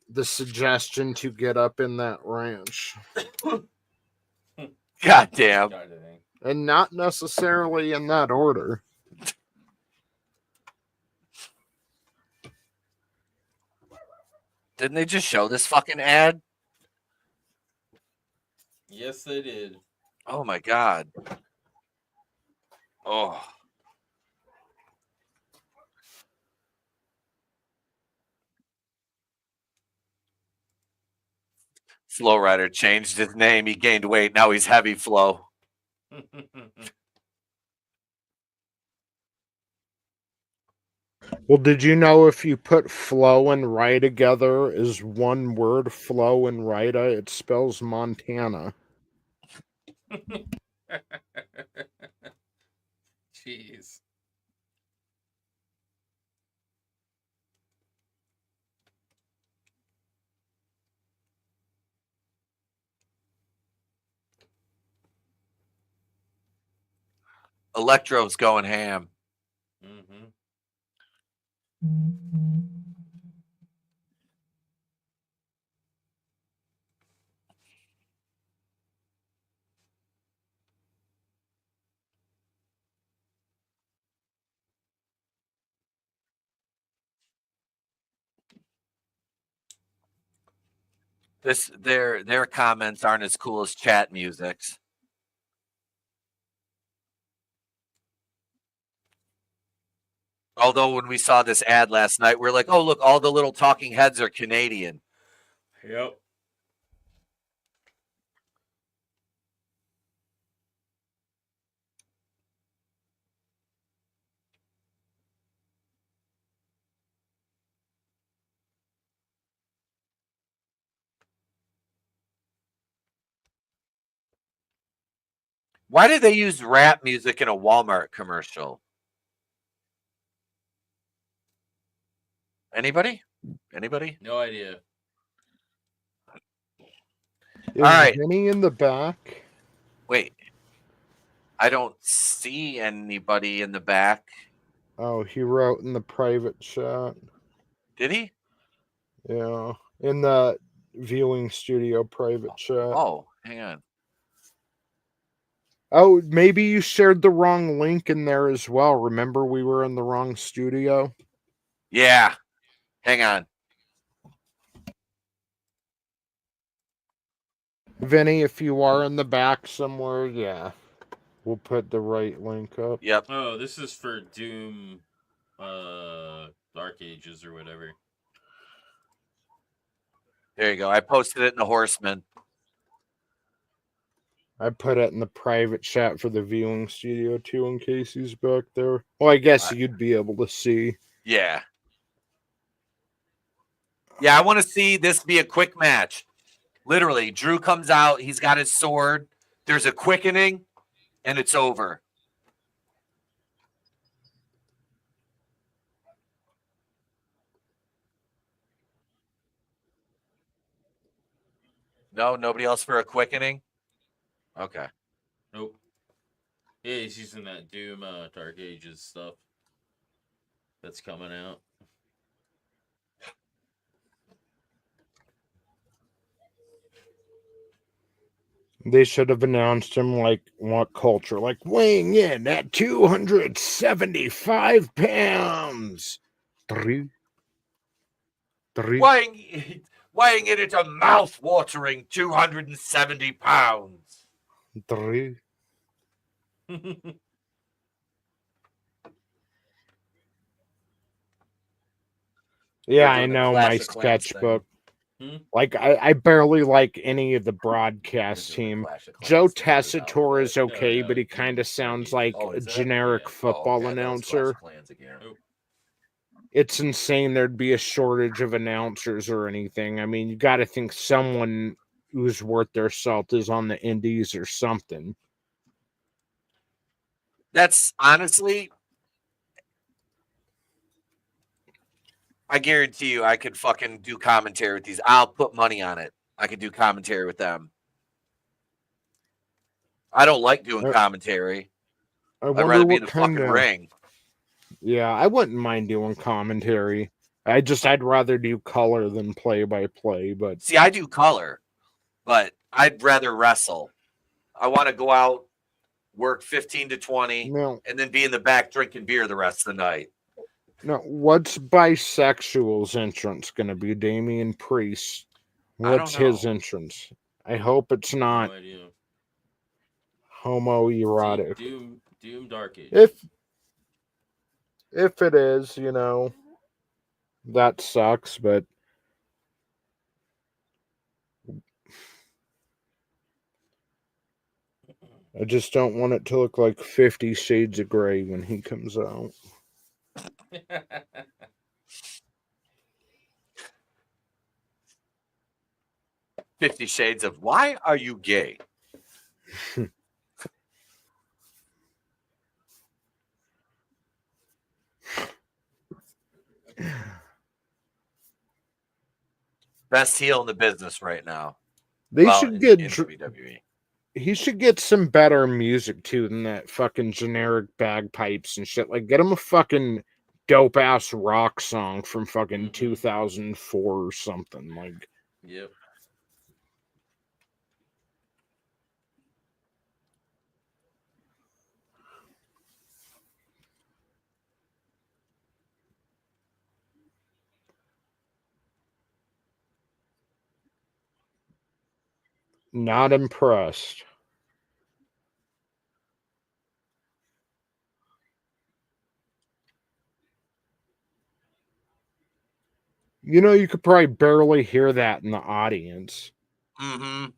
C: the suggestion to get up in that ranch.
A: God damn.
C: And not necessarily in that order.
A: Didn't they just show this fucking ad?
B: Yes, they did.
A: Oh my god. Oh. Flow Rider changed his name. He gained weight. Now he's Heavy Flow.
C: Well, did you know if you put flow and rye together as one word, flow and Rida, it spells Montana?
B: Jeez.
A: Electro's going ham.
B: Mm-hmm.
A: Their comments aren't as cool as chat music's. Although when we saw this ad last night, we're like, oh, look, all the little talking heads are Canadian.
B: Yep.
A: Why did they use rap music in a Walmart commercial? Anybody?
B: No idea.
C: Is
A: All right.
C: Vinny in the back?
A: Wait. I don't see anybody in the back.
C: Oh, he wrote in the private chat.
A: Did he?
C: Yeah. In the viewing studio private chat.
A: Oh, hang on.
C: Oh, maybe you shared the wrong link in there as well. Remember we were in the wrong studio?
A: Yeah. Hang on.
C: Vinny, if you are in the back somewhere, yeah. We'll put the right link up.
A: Yep.
B: Oh, this is for Doom Dark Ages or whatever.
A: There you go. I posted it in the Horseman.
C: I put it in the private chat for the viewing studio too, in case he's back there. Well, I guess you'd be able to see.
A: Yeah. Yeah, I want to see this be a quick match. Literally, Drew comes out. He's got his sword. There's a quickening, and it's over. No, nobody else for a quickening? Okay.
B: Nope. Yeah, he's using that Doom Dark Ages stuff that's coming out.
C: They should have announced him like what culture? Like weighing in at 275 pounds. Three.
A: Weighing it at a mouth-watering 270 pounds.
C: Three. Yeah, I know my sketchbook. Like, I barely like any of the broadcast team. Joe Tessitore is okay, but he kind of sounds like a generic football announcer. It's insane there'd be a shortage of announcers or anything. I mean, you got to think someone who's worth their salt is on the indies or something.
A: That's honestly, I guarantee you I could fucking do commentary with these. I'll put money on it. I could do commentary with them. I don't like doing commentary. I'd rather be in the fucking ring.
C: Yeah, I wouldn't mind doing commentary. I'd rather do color than play-by-play, but...
A: See, I do color, but I'd rather wrestle. I want to go out, work 15 to 20, and then be in the back drinking beer the rest of the night.
C: Now, what's Bisexual's entrance going to be? Damian Priest. What's his entrance? I hope it's not homoerotic.
B: Doom Dark Age.
C: If it is, you know, that sucks, but I just don't want it to look like 50 Shades of Grey when he comes out.
A: 50 Shades of Why Are You Gay? Best heel in the business right now.
C: They should get
A: in WWE.
C: He should get some better music too than that fucking generic bagpipes and shit. Like, get him a fucking dope ass rock song from fucking 2004 or something. Like,
B: yep.
C: not impressed. You know, you could probably barely hear that in the audience.
A: Mm-hmm.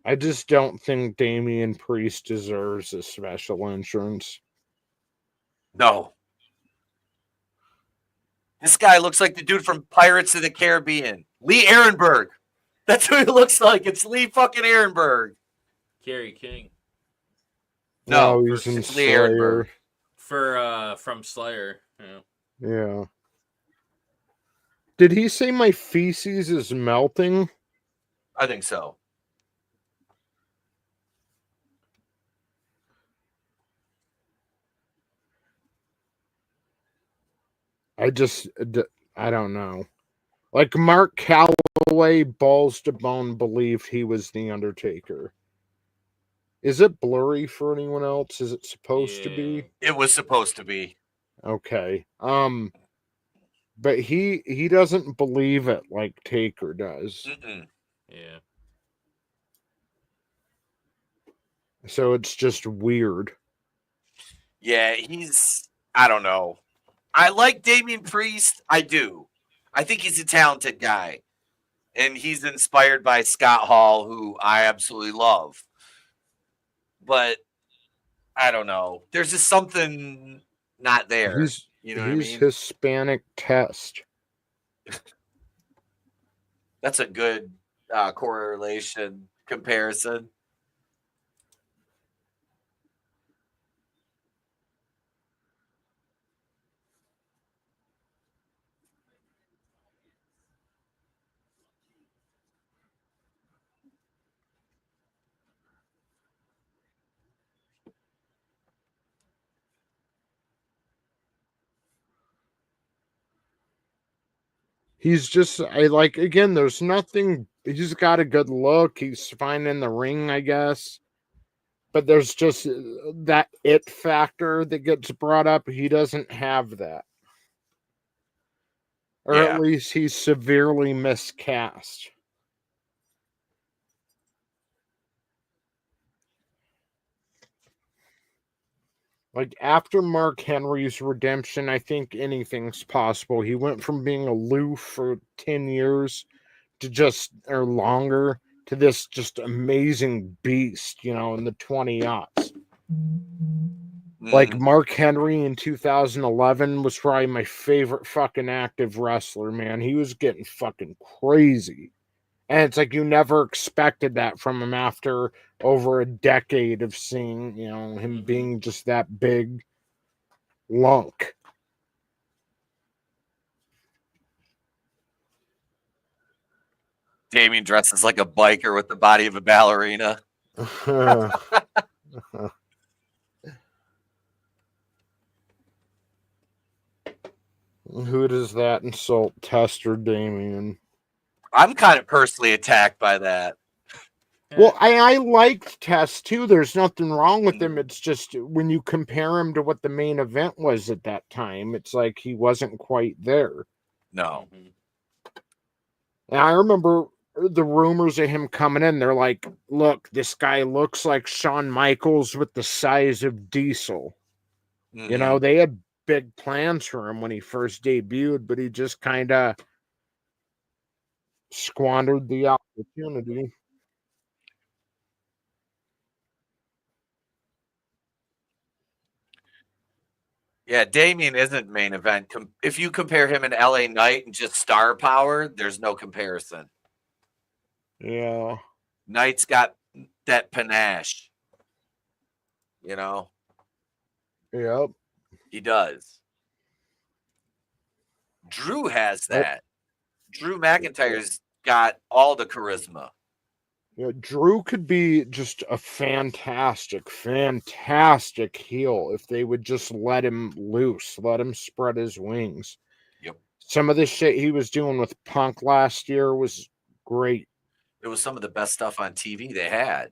C: I just don't think Damian Priest deserves a special entrance.
A: No. This guy looks like the dude from Pirates of the Caribbean. Lee Ehrenberg. That's who he looks like. It's Lee fucking Ehrenberg.
B: Kerry King.
C: No, he's in
A: it's Lee Ehrenberg.
B: From Slayer.
C: Yeah. Did he say my feces is melting?
A: I think so.
C: I don't know. Like Mark Calloway, balls to bone, believed he was the Undertaker. Is it blurry for anyone else? Is it supposed to be?
A: It was supposed to be.
C: Okay. But he doesn't believe it like Taker does.
A: Mm-mm.
B: Yeah.
C: So it's just weird.
A: Yeah, I don't know. I like Damian Priest. I do. I think he's a talented guy. And he's inspired by Scott Hall, who I absolutely love. But I don't know. There's just something not there.
C: He's
A: what I mean?
C: Hispanic test.
A: That's a good correlation comparison.
C: He's just, there's nothing, he's got a good look. He's fine in the ring, I guess. But there's just that it factor that gets brought up. He doesn't have that. Or at least he's severely miscast. Like, after Mark Henry's redemption, I think anything's possible. He went from being aloof for 10 years or longer, to this just amazing beast, in the 20-aughts. Like, Mark Henry in 2011 was probably my favorite fucking active wrestler, man. He was getting fucking crazy. And it's like you never expected that from him after over a decade of seeing, him being just that big lunk.
A: Damian dresses like a biker with the body of a ballerina.
C: Who does that insult, Tester Damian?
A: I'm kind of personally attacked by that.
C: Well, I liked Test too. There's nothing wrong with him. It's just when you compare him to what the main event was at that time, it's like he wasn't quite there.
A: No.
C: And I remember the rumors of him coming in. They're like, look, this guy looks like Shawn Michaels with the size of Diesel.
A: Mm-hmm.
C: They had big plans for him when he first debuted, but he just kind of squandered the opportunity.
A: Yeah, Damian isn't main event. If you compare him and LA Knight and just star power, there's no comparison.
C: Yeah.
A: Knight's got that panache.
C: Yep.
A: He does. Drew has that. Drew McIntyre's got all the charisma.
C: Drew could be just a fantastic heel if they would just let him loose, let him spread his wings.
A: Yep.
C: Some of the shit he was doing with Punk last year was great.
A: It was some of the best stuff on TV they had.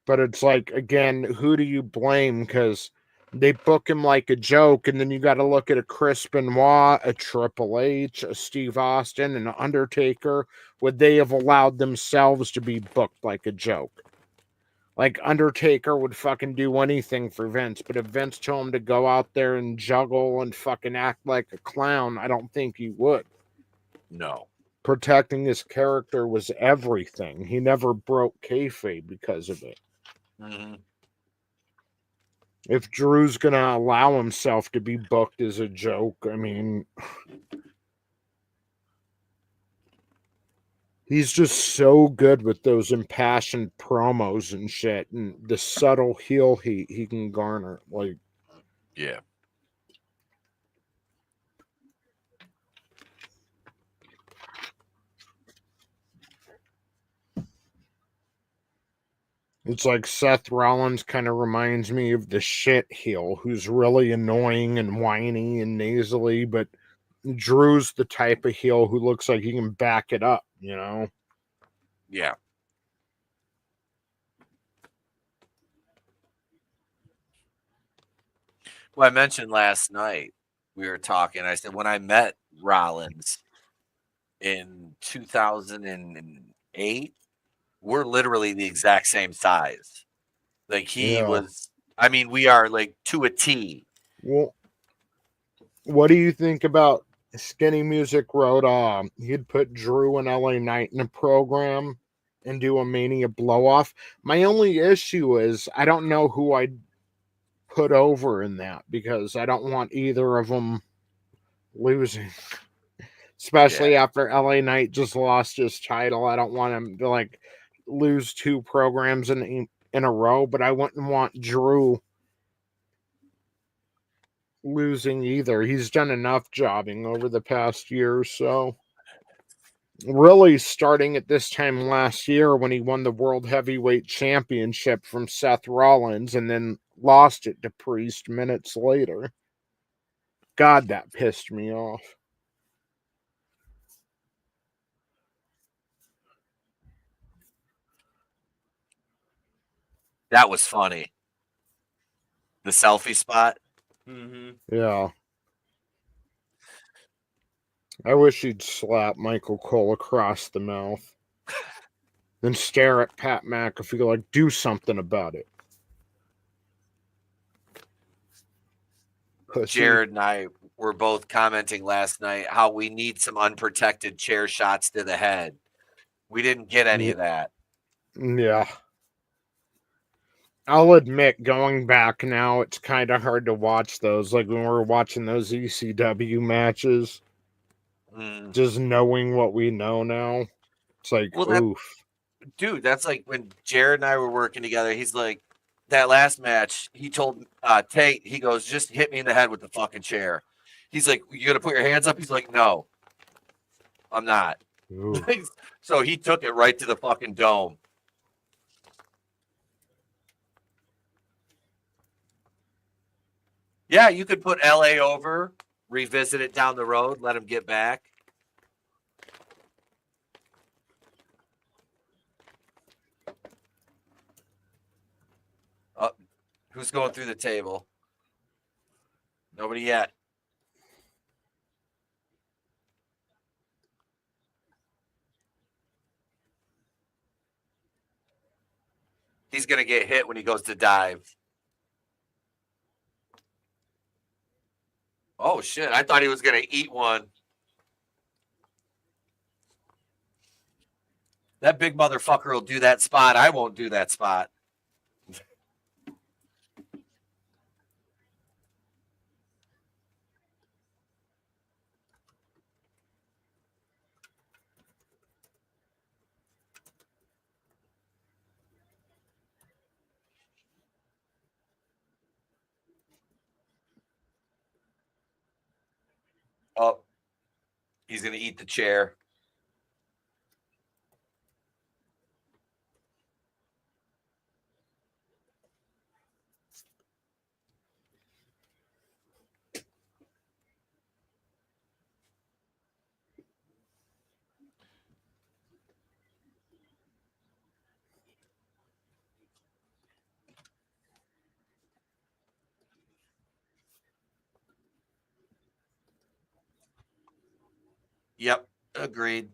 C: But it's like, again, who do you blame? Because they book him like a joke, and then you got to look at a Chris Benoit, a Triple H, a Steve Austin, and an Undertaker. Would they have allowed themselves to be booked like a joke? Like, Undertaker would fucking do anything for Vince, but if Vince told him to go out there and juggle and fucking act like a clown, I don't think he would.
A: No.
C: Protecting his character was everything. He never broke kayfabe because of it.
A: Mm-hmm.
C: If Drew's going to allow himself to be booked as a joke, I mean, he's just so good with those impassioned promos and shit, and the subtle heel heat he can garner. Like,
A: yeah.
C: it's like Seth Rollins kind of reminds me of the shit heel who's really annoying and whiny and nasally, but Drew's the type of heel who looks like he can back it up, you know?
A: Yeah. Well, I mentioned last night, we were talking. I said, when I met Rollins in 2008, we're literally the exact same size. Like he was, I mean, we are like to a T.
C: Well, what do you think about Skinny Music Road? He'd put Drew and LA Knight in a program and do a Mania blow off. My only issue is I don't know who I'd put over in that because I don't want either of them losing. Especially after LA Knight just lost his title. I don't want him to like lose 2 programs in a row, but I wouldn't want Drew losing either. He's done enough jobbing over the past year or so. Really starting at this time last year when he won the World Heavyweight Championship from Seth Rollins and then lost it to Priest minutes later. God, that pissed me off.
A: That was funny. The selfie spot.
B: Mm-hmm.
C: Yeah. I wish he'd slap Michael Cole across the mouth. Then stare at Pat McAfee like, do something about it. Pussy.
A: Jared and I were both commenting last night how we need some unprotected chair shots to the head. We didn't get any of that.
C: Yeah. I'll admit, going back now, it's kind of hard to watch those. Like when we were watching those ECW matches, just knowing what we know now, it's like, oof.
A: Dude, that's like when Jared and I were working together. He's like, that last match, he told Tate, he goes, just hit me in the head with the fucking chair. He's like, you gonna put your hands up? He's like, no, I'm not. So he took it right to the fucking dome. Yeah, you could put LA over, revisit it down the road, let him get back. Who's going through the table? Nobody yet. He's going to get hit when he goes to dive. Oh, shit. I thought he was going to eat one. That big motherfucker will do that spot. I won't do that spot. Oh, he's going to eat the chair. Yep, agreed.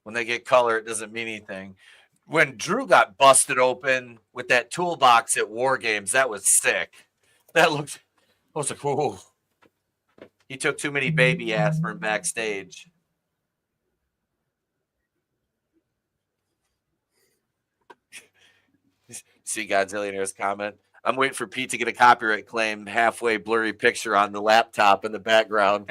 A: When they get color, it doesn't mean anything. When Drew got busted open with that toolbox at War Games, that was sick. That looked, I was like, whoa. He took too many baby aspirin backstage. See Godzillionaire's comment. I'm waiting for Pete to get a copyright claim. Halfway blurry picture on the laptop in the background.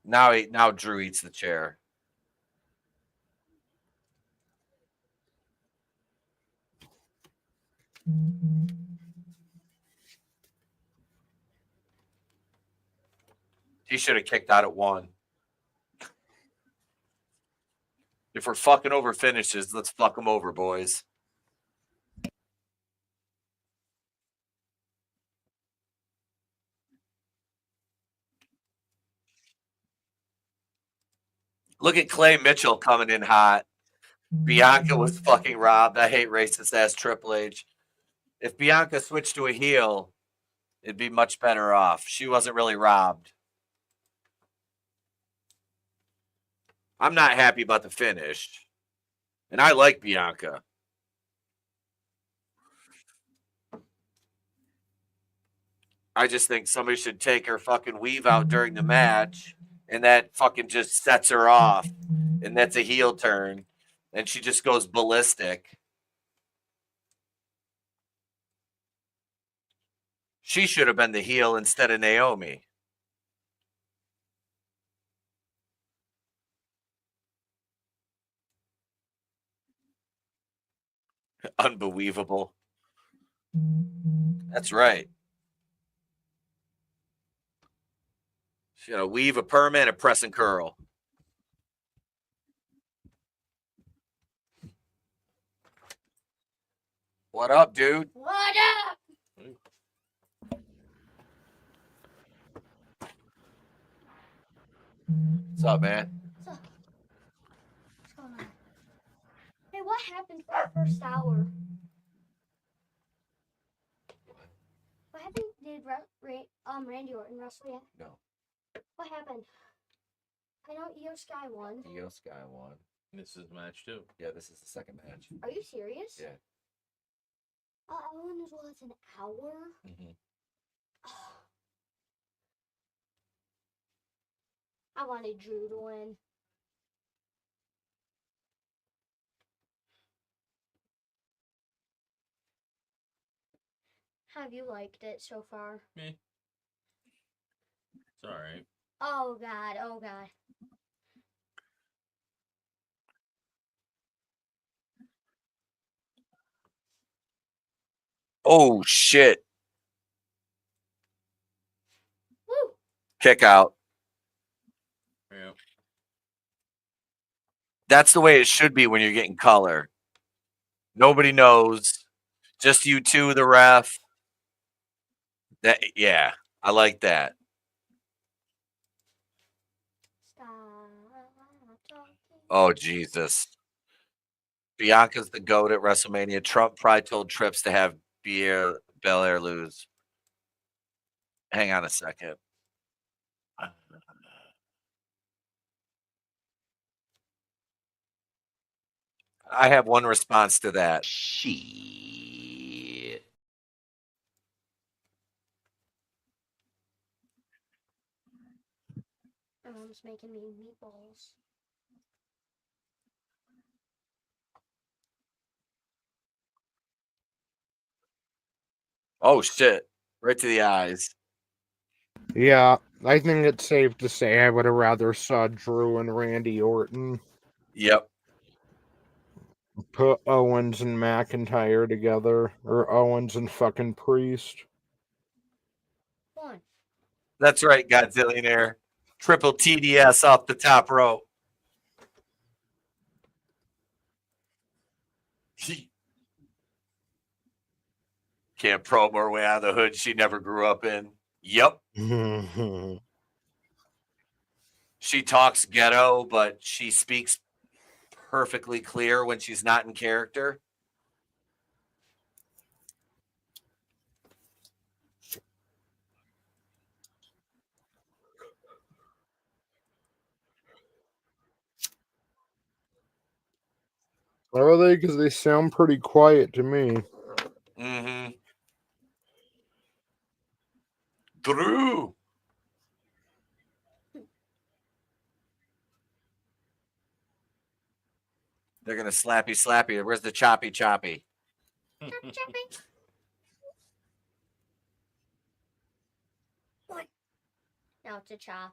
A: Now Drew eats the chair. He should have kicked out at 1. If we're fucking over finishes, let's fuck them over, boys. Look at Clay Mitchell coming in hot. Bianca was fucking robbed. I hate racist ass Triple H. If Bianca switched to a heel, it'd be much better off. She wasn't really robbed. I'm not happy about the finish. And I like Bianca. I just think somebody should take her fucking weave out during the match, and that fucking just sets her off. And that's a heel turn. And she just goes ballistic. She should have been the heel instead of Naomi. Unbelievable. That's right. She got to weave, a perm, and a press and curl. What up, dude?
F: What up?
A: What's up, man?
F: What's up? What's going on? Hey, what happened for the first hour? What happened? Did Randy Orton wrestle yet?
A: No.
F: What happened? I know Io Sky won.
A: Io Sky won.
B: This is match 2.
A: Yeah, this is the second match.
F: Are you serious?
A: Yeah.
F: Oh, I won as well as an hour?
A: Mm-hmm.
F: I wanted Drew to win. How have you liked it so far?
B: Me. It's alright.
F: Oh, God. Oh, God.
A: Oh, shit.
F: Woo!
A: Kick out.
B: Yeah.
A: That's the way it should be when you're getting color. Nobody knows. Just you two, the ref. That, yeah, I like that.
F: Stop talking.
A: Oh, Jesus. Bianca's the GOAT at WrestleMania. Trump probably told Trips to have Belair lose. Hang on a second. I have one response to that. Shit.
F: My mom's making me meatballs.
A: Oh, shit. Right to the eyes.
C: Yeah, I think it's safe to say I would have rather saw Drew and Randy Orton.
A: Yep.
C: Put Owens and McIntyre together, or Owens and fucking Priest.
F: One.
A: That's right, Godzillionaire. Triple TDS off the top rope. Can't probe her way out of the hood she never grew up in. Yep. She talks ghetto, but she speaks perfectly clear when she's not in character.
C: Are they? Because they sound pretty quiet to me.
A: Mm-hmm. Drew. They're gonna slappy. Where's the choppy?
F: Choppy. What? Now it's a chop.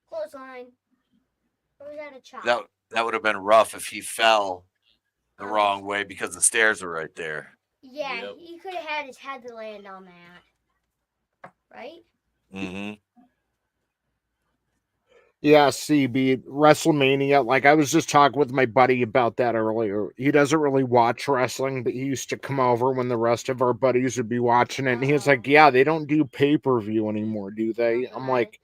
F: Clothesline. Or was that a chop?
A: That would have been rough if he fell the wrong way because the stairs were right there.
F: Yeah,
B: Yep.
F: he could have had his head to land on that. Right?
A: Mm-hmm.
C: Yeah, CB, Wrestlemania. Like, I was just talking with my buddy about that earlier. He doesn't really watch wrestling, but he used to come over when the rest of our buddies would be watching it. And he was like, yeah, they don't do pay-per-view anymore, do they? I'm like,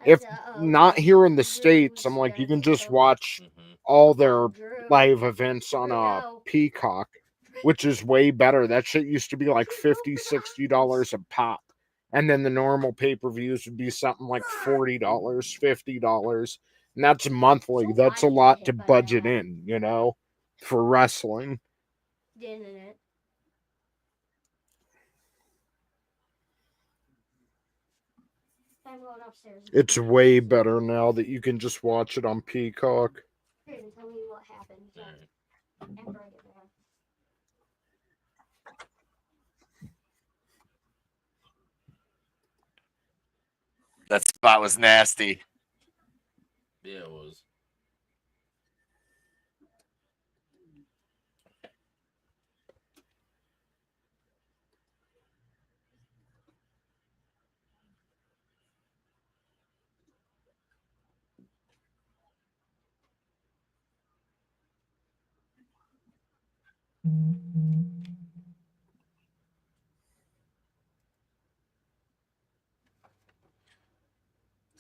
C: if not here in the States, I'm like, you can just watch all their live events on Peacock, which is way better. That shit used to be like $50, $60 a pop. And then the normal pay-per-views would be something like $40, $50. And that's monthly. That's a lot to budget in, you know, for wrestling.
F: Didn't it? I'm going upstairs.
C: It's way better now that you can just watch it on Peacock.
F: Here, tell me what happened. After I get back.
A: That spot was nasty.
B: Yeah, it was.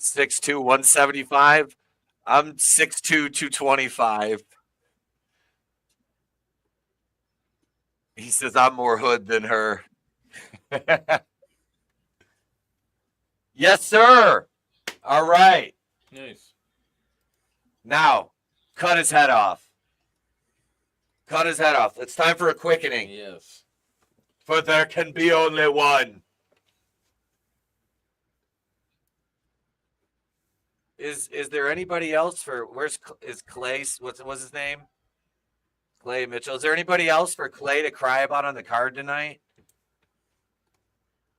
A: Six two 175. I'm 6'2", 225. He says I'm more hood than her. Yes, sir. All right.
B: Nice.
A: Now, cut his head off. Cut his head off. It's time for a quickening.
B: Yes.
A: For there can be only one. Is there anybody else for is Clay? What's his name? Clay Mitchell. Is there anybody else for Clay to cry about on the card tonight?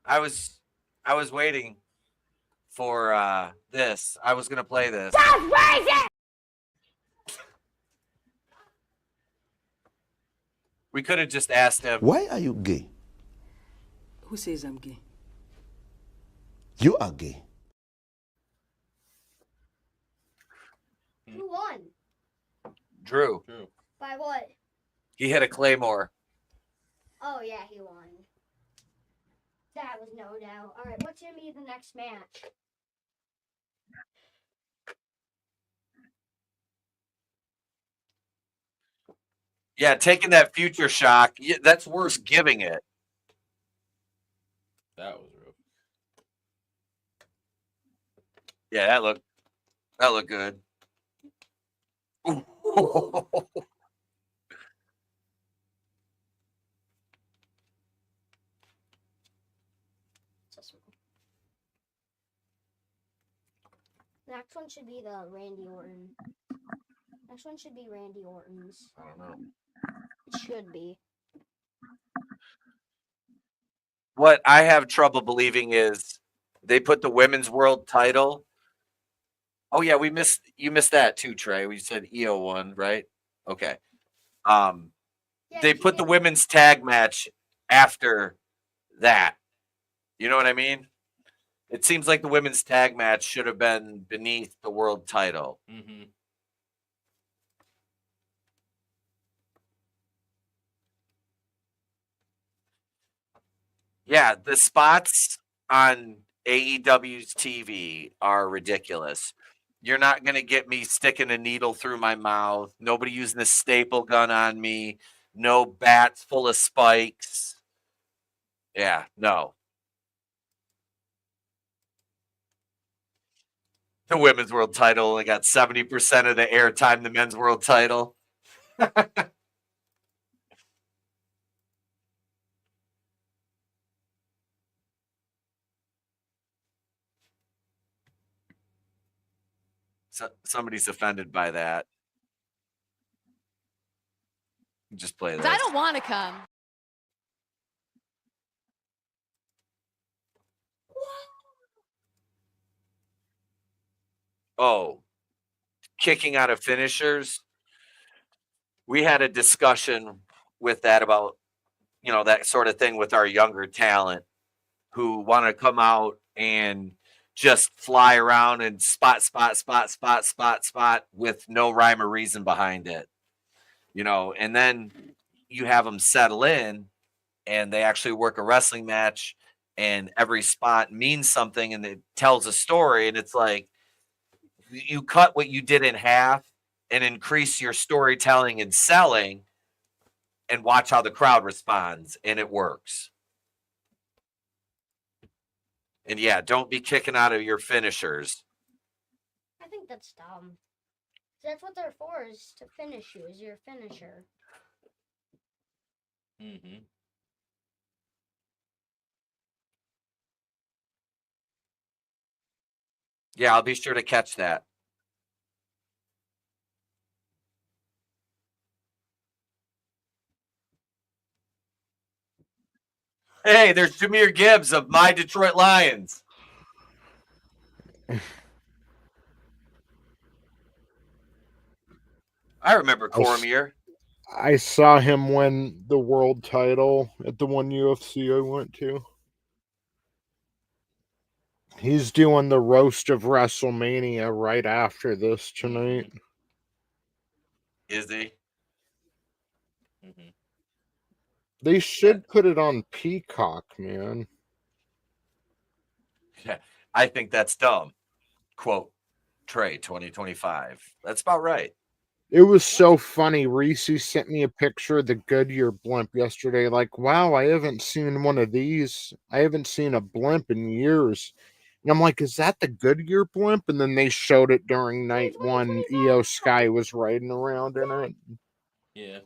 A: I was waiting for this. I was gonna play this. We could have just asked him.
G: Why are you gay?
H: Who says I'm gay?
G: You are gay.
F: Who won?
A: Drew.
F: By what?
A: He hit a Claymore.
F: Oh, yeah, he won. That was no doubt. All right, what's going to be the next match?
A: Yeah, taking that future shock, that's worse giving it.
B: That was rough.
A: Yeah, that looked good.
F: Next one should be the Randy Orton. Next one should be Randy Orton's.
A: I don't know.
F: It should be.
A: What I have trouble believing is they put the women's world title. Oh yeah, you missed that too, Trey. We said EO won, right? Okay.
F: Yeah,
A: They put the women's tag match after that. You know what I mean? It seems like the women's tag match should have been beneath the world title.
B: Mm-hmm.
A: Yeah, the spots on AEW's TV are ridiculous. You're not going to get me sticking a needle through my mouth. Nobody using a staple gun on me. No bats full of spikes. Yeah, no. The women's world title only got 70% of the airtime the men's world title. somebody's offended by that. Just play this.
I: I don't want to come.
A: Oh, kicking out of finishers. We had a discussion with that about, that sort of thing with our younger talent who want to come out and just fly around and spot with no rhyme or reason behind it. And then you have them settle in and they actually work a wrestling match and every spot means something and it tells a story. And it's like, you cut what you did in half and increase your storytelling and selling and watch how the crowd responds. And it works. And yeah, don't be kicking out of your finishers.
F: I think that's dumb. That's what they're for, is to finish you, is your finisher.
B: Mm-hmm.
A: Yeah, I'll be sure to catch that. Hey, there's Jameer Gibbs of my Detroit Lions. I remember Cormier.
C: I saw him win the world title at the one UFC I went to. He's doing the roast of WrestleMania right after this tonight.
A: Is he?
B: Mm-hmm.
C: They should put it on Peacock, man.
A: Yeah, I think that's dumb. Quote, Trey 2025. That's about right.
C: It was so funny. Reese sent me a picture of the Goodyear blimp yesterday. Like, wow, I haven't seen one of these. I haven't seen a blimp in years. And I'm like, is that the Goodyear blimp? And then they showed it during night one. EO Sky was riding around in it.
B: Yeah.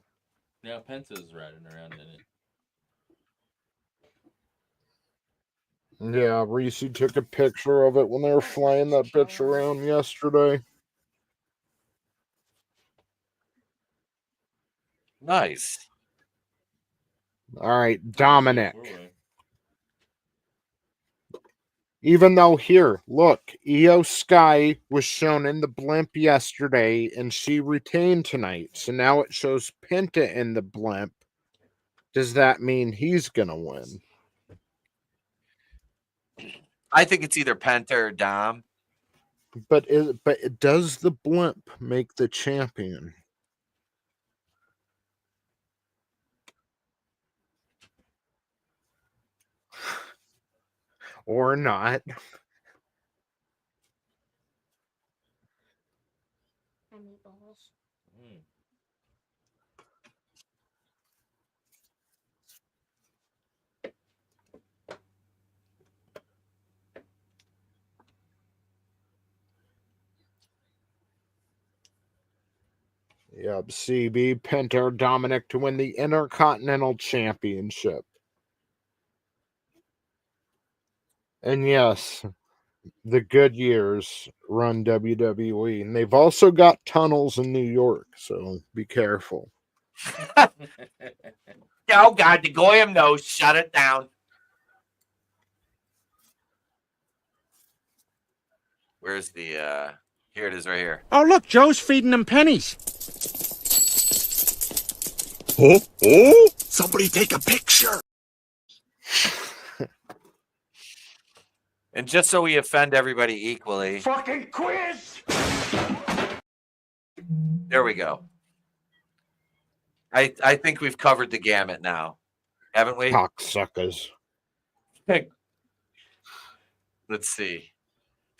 B: Now Penta's riding around in it.
C: Yeah, Reese took a picture of it when they were flying that bitch around yesterday.
A: Nice.
C: All right, Dominik.
B: Forward.
C: Even though here, look, EO Sky was shown in the blimp yesterday and she retained tonight. So now it shows Penta in the blimp. Does that mean he's going to win?
A: I think it's either Penta or Dom.
C: But does the blimp make the champion? Or not?
F: Meatballs.
B: Mm.
C: Yep, CB, Penta, or Dominik to win the Intercontinental Championship. And yes, the good years run WWE. And they've also got tunnels in New York, so be careful.
A: Oh, God, the Goyam knows. Shut it down. Where's the, here it is right here.
J: Oh, look, Joe's feeding them pennies.
E: Oh, somebody take a picture.
A: And just so we offend everybody equally.
J: Fucking quiz!
A: There we go. I think we've covered the gamut now, haven't we?
C: Cocksuckers.
A: Let's see.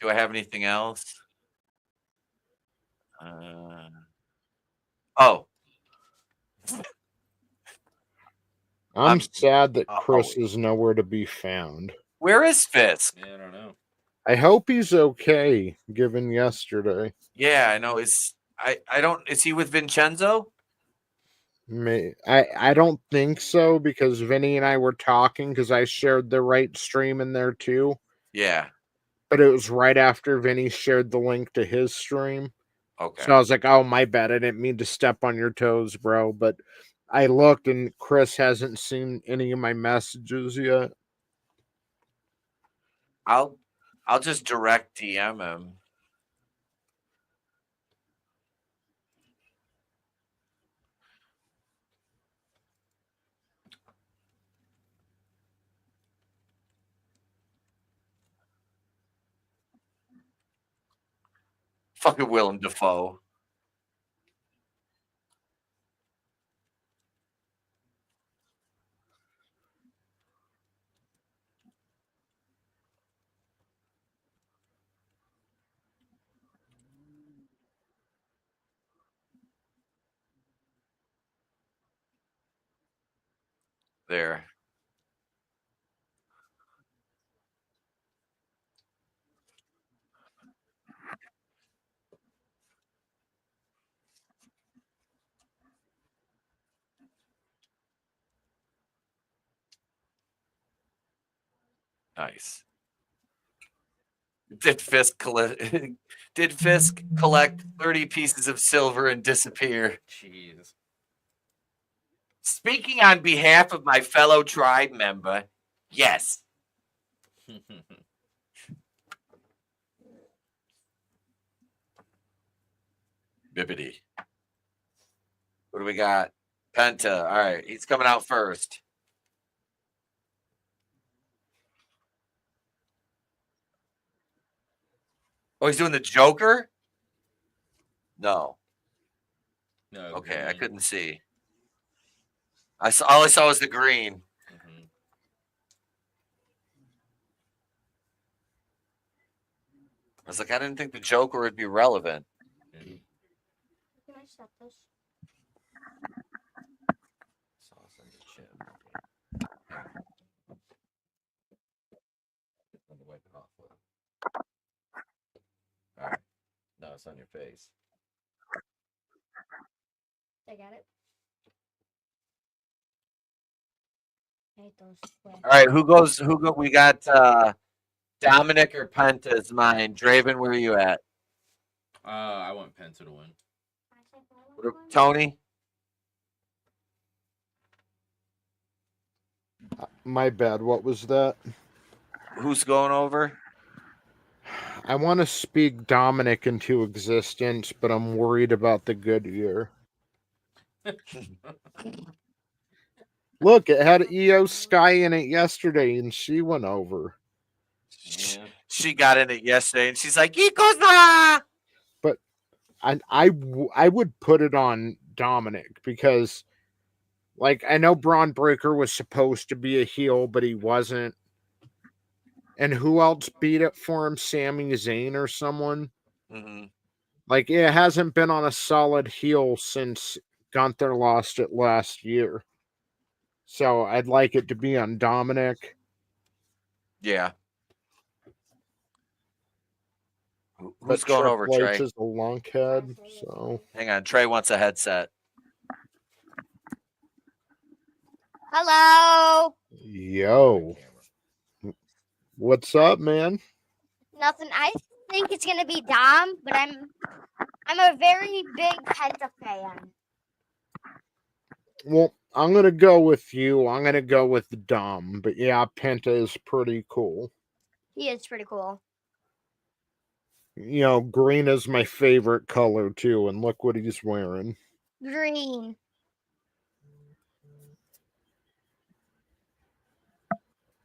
A: Do I have anything else? Oh.
C: I'm sad that Chris is nowhere to be found.
A: Where is Fisk?
B: Yeah, I don't know.
C: I hope he's okay, given yesterday.
A: Yeah, I know. Is he with Vincenzo?
C: I don't think so, because Vinny and I were talking because I shared the right stream in there too.
A: Yeah.
C: but it was right after Vinny shared the link to his stream.
A: Okay.
C: So I was like, oh, my bad. I didn't mean to step on your toes, bro. But I looked and Chris hasn't seen any of my messages yet.
A: I'll just direct DM him. Fucking Willem Dafoe. There. Nice. Did Fisk collect 30 pieces of silver and disappear?
B: Jeez.
A: Speaking on behalf of my fellow tribe member, yes. Bibbidi. What do we got? Penta. All right, he's coming out first. Oh, he's doing the Joker? No.
B: No.
A: Okay,
B: green.
A: I couldn't see. All I saw was the green.
B: Mm-hmm.
A: I was like, I didn't think the Joker would be relevant.
B: Mm-hmm.
F: Can I stop this?
A: Sauce on your chin. Let me wipe it off. All right. No, it's on your face.
F: I got it. I hate those.
A: All right, who goes? We got Dominik or Penta is mine. Draven, where are you at?
B: I want Penta to win.
A: Tony?
C: My bad. What was that?
A: Who's going over?
C: I want to speak Dominik into existence, but I'm worried about the good year. Look, it had Io Sky in it yesterday, and she went over.
B: Yeah.
A: She got in it yesterday, and she's like, "Ikosa!"
C: But I would put it on Dominik because, like, I know Braun Breaker was supposed to be a heel, but he wasn't. And who else beat it for him? Sami Zayn or someone?
A: Mm-hmm.
C: Like, it hasn't been on a solid heel since Gunther lost it last year. So I'd like it to be on Dominik.
A: Yeah. Who's
C: But
A: going over,
C: Triple
A: Trey?
C: H is a lunkhead, so...
A: Hang on. Trey wants a headset.
F: Hello.
C: Yo. What's up, man?
F: Nothing. I think it's gonna be Dom, but I'm a very big Penta fan.
C: Well, I'm going to go with you. I'm going to go with Dom. But yeah, Penta is pretty cool.
F: He is pretty cool.
C: You know, green is my favorite color, too. And look what he's wearing.
F: Green.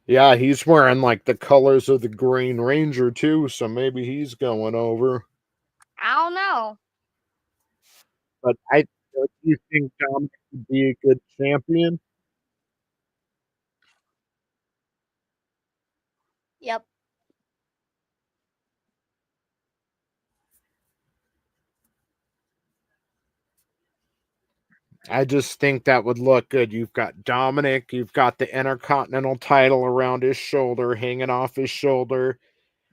C: Yeah, he's wearing, like, the colors of the Green Ranger, too. So maybe he's going over.
F: I don't know.
C: But do you think Dom would be a good champion?
F: Yep.
C: I just think that would look good. You've got Dominik, you've got the Intercontinental title around his shoulder, hanging off his shoulder,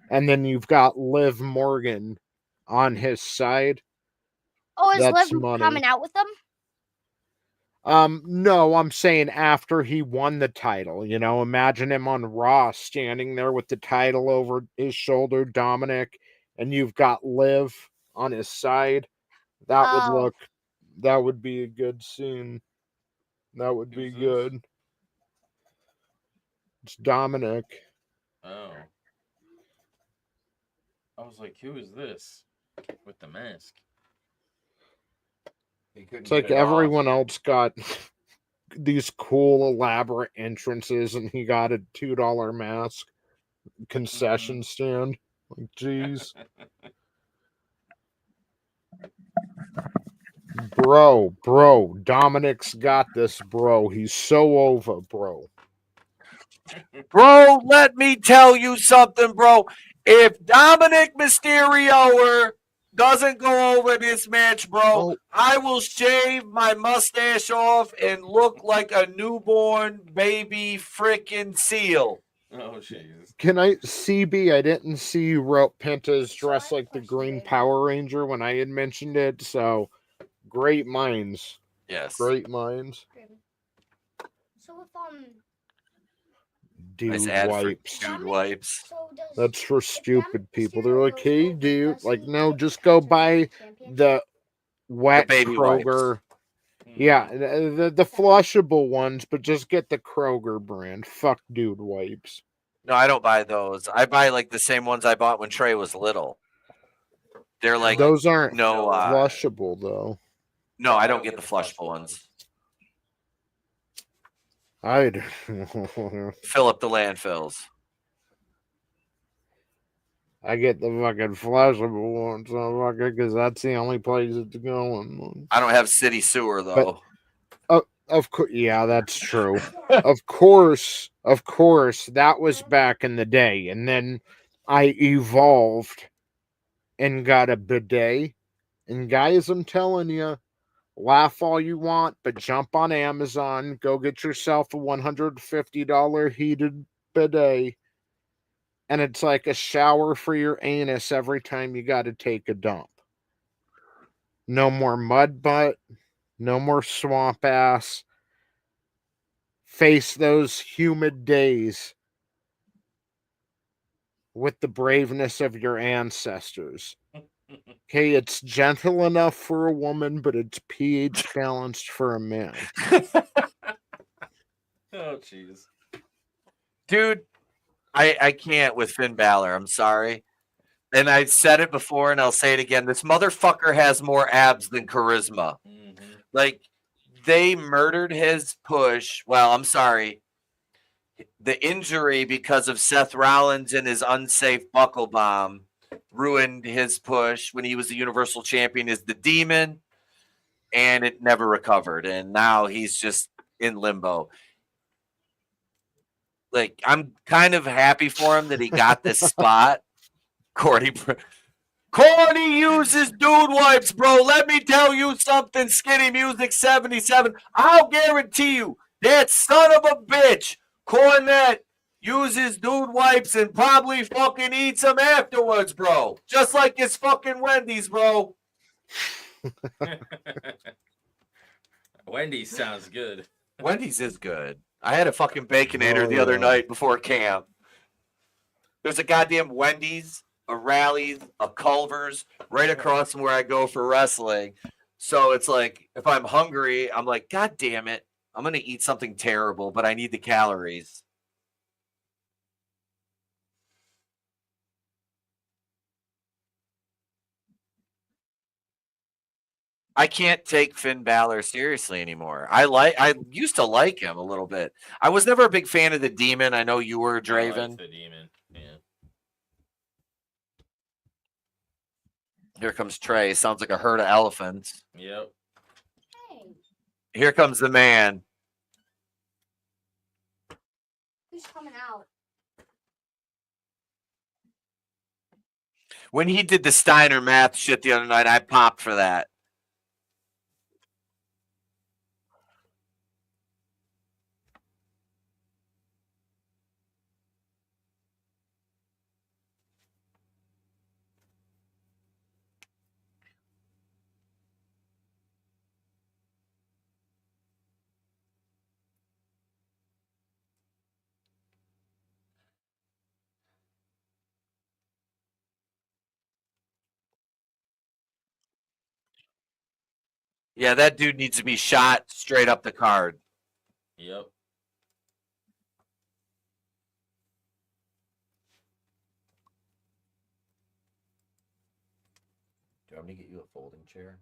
C: and then you've got Liv Morgan on his side.
F: Oh, is
C: That's
F: Liv
C: money.
F: coming out with them?
C: No, I'm saying after he won the title, imagine him on Raw standing there with the title over his shoulder, Dominik, and you've got Liv on his side. That would be a good scene. That would be good. It's Dominik.
B: Oh. I was like, who is this with the mask?
C: It's like everyone else got these cool, elaborate entrances, and he got a $2 mask concession stand. Like, jeez. Bro, Dominik's got this, bro. He's so over, bro.
A: Bro, let me tell you something, bro. If Dominik Mysterio doesn't go over this match, bro, I will shave my mustache off and look like a newborn baby freaking seal.
B: Oh, jeez.
C: Can I, CB, I didn't see you wrote Penta's dressed like the Green Power Ranger when I had mentioned it, so great minds.
A: Yes.
C: Great minds.
F: So if
C: Dude wipes.
A: Dude wipes.
C: That's for stupid people. They're like, hey, dude. Like, no, just go buy the wet Kroger.
A: Wipes.
C: Yeah, the flushable ones, but just get the Kroger brand. Fuck dude wipes.
A: No, I don't buy those. I buy like the same ones I bought when Trey was little. They're like
C: those aren't
A: flushable
C: though.
A: No, I don't get the flushable ones.
C: I'd
A: fill up the landfills.
C: I get the fucking flushable ones, because that's the only place it's going.
A: I don't have city sewer though.
C: Of course, yeah, that's true. Of course, that was back in the day, and then I evolved and got a bidet. And guys, I'm telling you, laugh all you want, but jump on Amazon, go get yourself a $150 heated bidet, and it's like a shower for your anus every time you got to take a dump. No more mud butt, no more swamp ass. Face those humid days with the braveness of your ancestors. Okay, it's gentle enough for a woman, but it's pH balanced for a man.
B: Oh, jeez.
A: Dude, I can't with Finn Balor. I'm sorry. And I said it before and I'll say it again. This motherfucker has more abs than charisma.
B: Mm-hmm.
A: Like, they murdered his push. Well, I'm sorry. The injury because of Seth Rollins and his unsafe buckle bomb ruined his push when he was the Universal Champion as the Demon, and it never recovered. And now he's just in limbo. Like, I'm kind of happy for him that he got this spot. Cordy uses dude wipes, bro. Let me tell you something, Skinny Music 77. I'll guarantee you that son of a bitch, Cornette, uses dude wipes and probably fucking eats them afterwards, bro. Just like his fucking Wendy's, bro.
B: Wendy's sounds good.
A: Wendy's is good. I had a fucking Baconator the other night before camp. There's a goddamn Wendy's, a Rally's, a Culver's right across from where I go for wrestling. So it's like, if I'm hungry, I'm like, God damn it. I'm going to eat something terrible, but I need the calories. I can't take Finn Balor seriously anymore. I used to like him a little bit. I was never a big fan of the Demon. I know you were, Draven.
B: I like the Demon. Yeah.
A: Here comes Trey. Sounds like a herd of elephants.
B: Yep.
F: Hey,
A: Here comes the man.
F: who's coming out?
A: When he did the Steiner math shit the other night, I popped for that. Yeah, that dude needs to be shot straight up the card.
B: Yep.
A: Do you want me to get you a folding chair?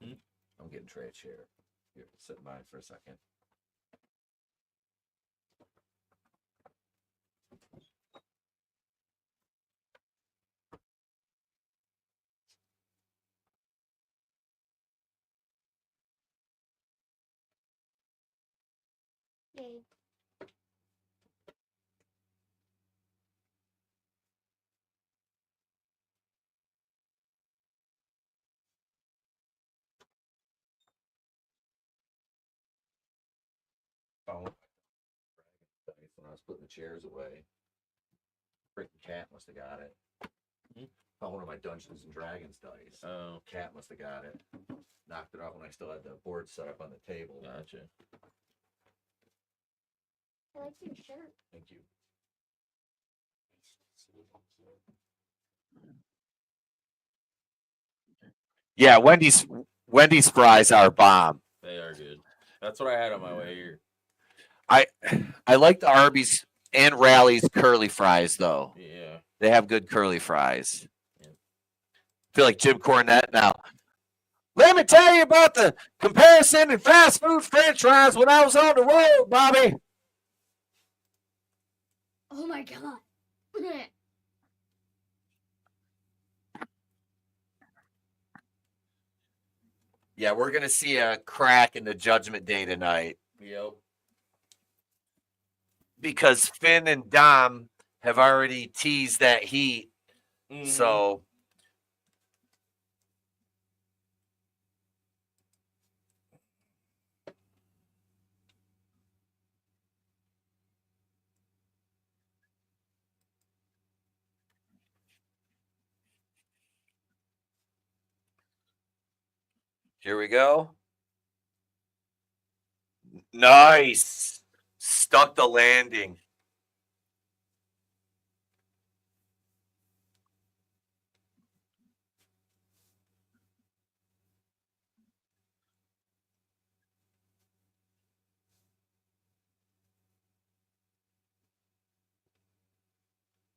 A: I'm getting Trey a chair. Here, sit in mine for a second.
F: Yay.
A: Oh, when I was putting the chairs away, freaking cat must have got it. Oh, one of my Dungeons and Dragons dice.
B: Oh,
A: Cat must have got it. Knocked it off when I still had the board set up on the table.
B: gotcha.
F: I like your shirt.
A: Thank you. Yeah, Wendy's fries are bomb.
B: They are good. That's what I had on my way here.
A: I like the Arby's and Rally's curly fries though.
B: Yeah.
A: They have good curly fries.
B: Yeah.
A: Feel like Jim Cornette now. Let me tell you about the comparison in fast food french fries when I was on the road, Bobby.
F: Oh my god.
A: Yeah, we're going to see a crack in the Judgment Day tonight.
B: Yep.
A: Because Finn and Dom have already teased that heat.
B: Mhm.
A: So here we go. Nice. Stuck the landing.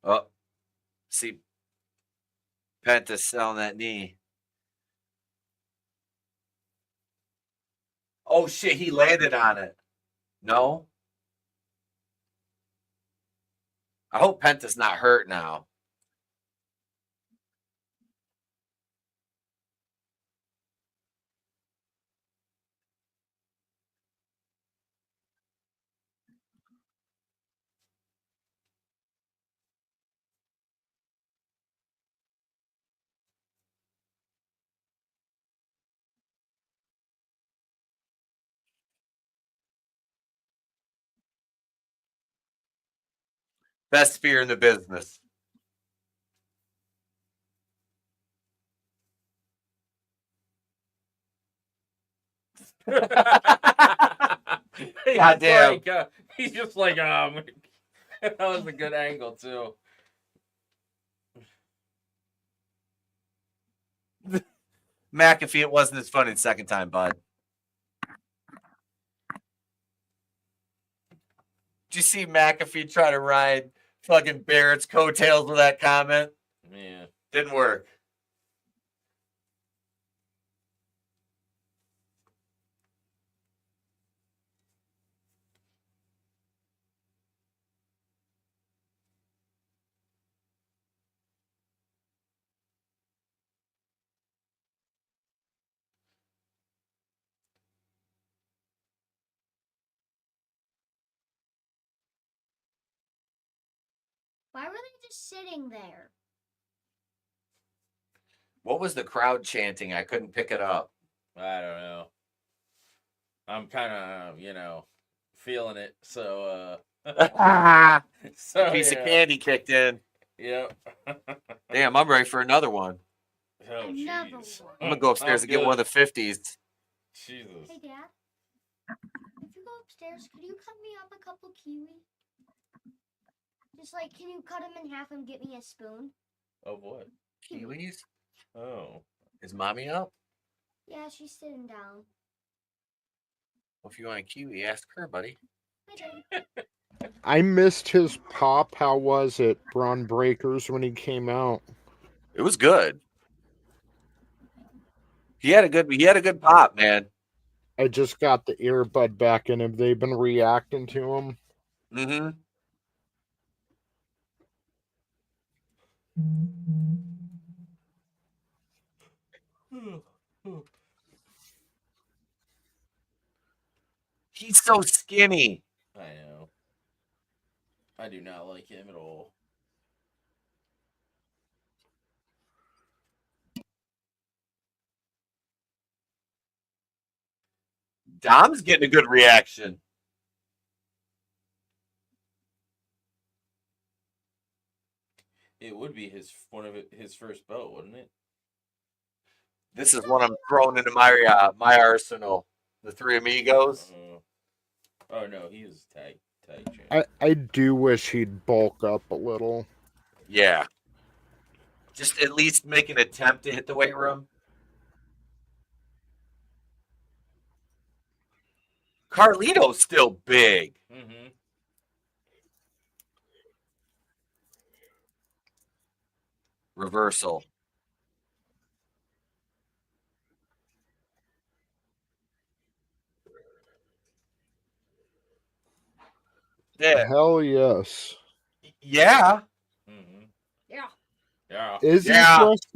A: Oh, see, Penta selling that knee. Oh, shit, he landed on it. No? I hope Penta's not hurt now. Best spear in the business. God damn.
B: Like, he's just like, that was a good angle, too.
A: McAfee, it wasn't as funny the second time, bud. Did you see McAfee try to ride fucking Barrett's coattails with that comment?
B: Yeah.
A: Didn't work.
F: Why were they just sitting there?
A: What was the crowd chanting? I couldn't pick it up.
B: I don't know. I'm kind of, feeling it. So, so
A: Piece of candy kicked in.
B: Yep.
A: Damn, I'm ready for another one.
B: Oh,
F: Another
B: jeez.
F: one.
A: I'm gonna go upstairs and get one of the 50s.
B: Jesus.
F: Hey, Dad. If you go upstairs, could you cut me up a couple kiwi? Just like, can you cut them in half and get me a spoon?
B: Of what?
A: Kiwis?
B: Oh.
A: Is mommy up?
F: Yeah, she's sitting down.
A: Well, if you want a kiwi, ask her, buddy.
C: I missed his pop. How was it, Braun Breakers, when he came out?
A: It was good. He had a good pop, man.
C: I just got the earbud back in. Have they been reacting to him?
A: Mm-hmm. He's so skinny.
B: I know. I do not like him at all.
A: Dom's getting a good reaction.
B: It would be his first belt, wouldn't it?
A: This is what I'm throwing into my arsenal. The Three Amigos.
B: Oh no, he is tag champ.
C: I do wish he'd bulk up a little.
A: Yeah. Just at least make an attempt to hit the weight room. Carlito's still big.
B: Mm-hmm.
A: Reversal. Yeah.
C: Hell yes.
A: Yeah.
B: Mm-hmm.
F: Yeah.
B: Yeah.
C: Is
A: Yeah.
C: he dressed?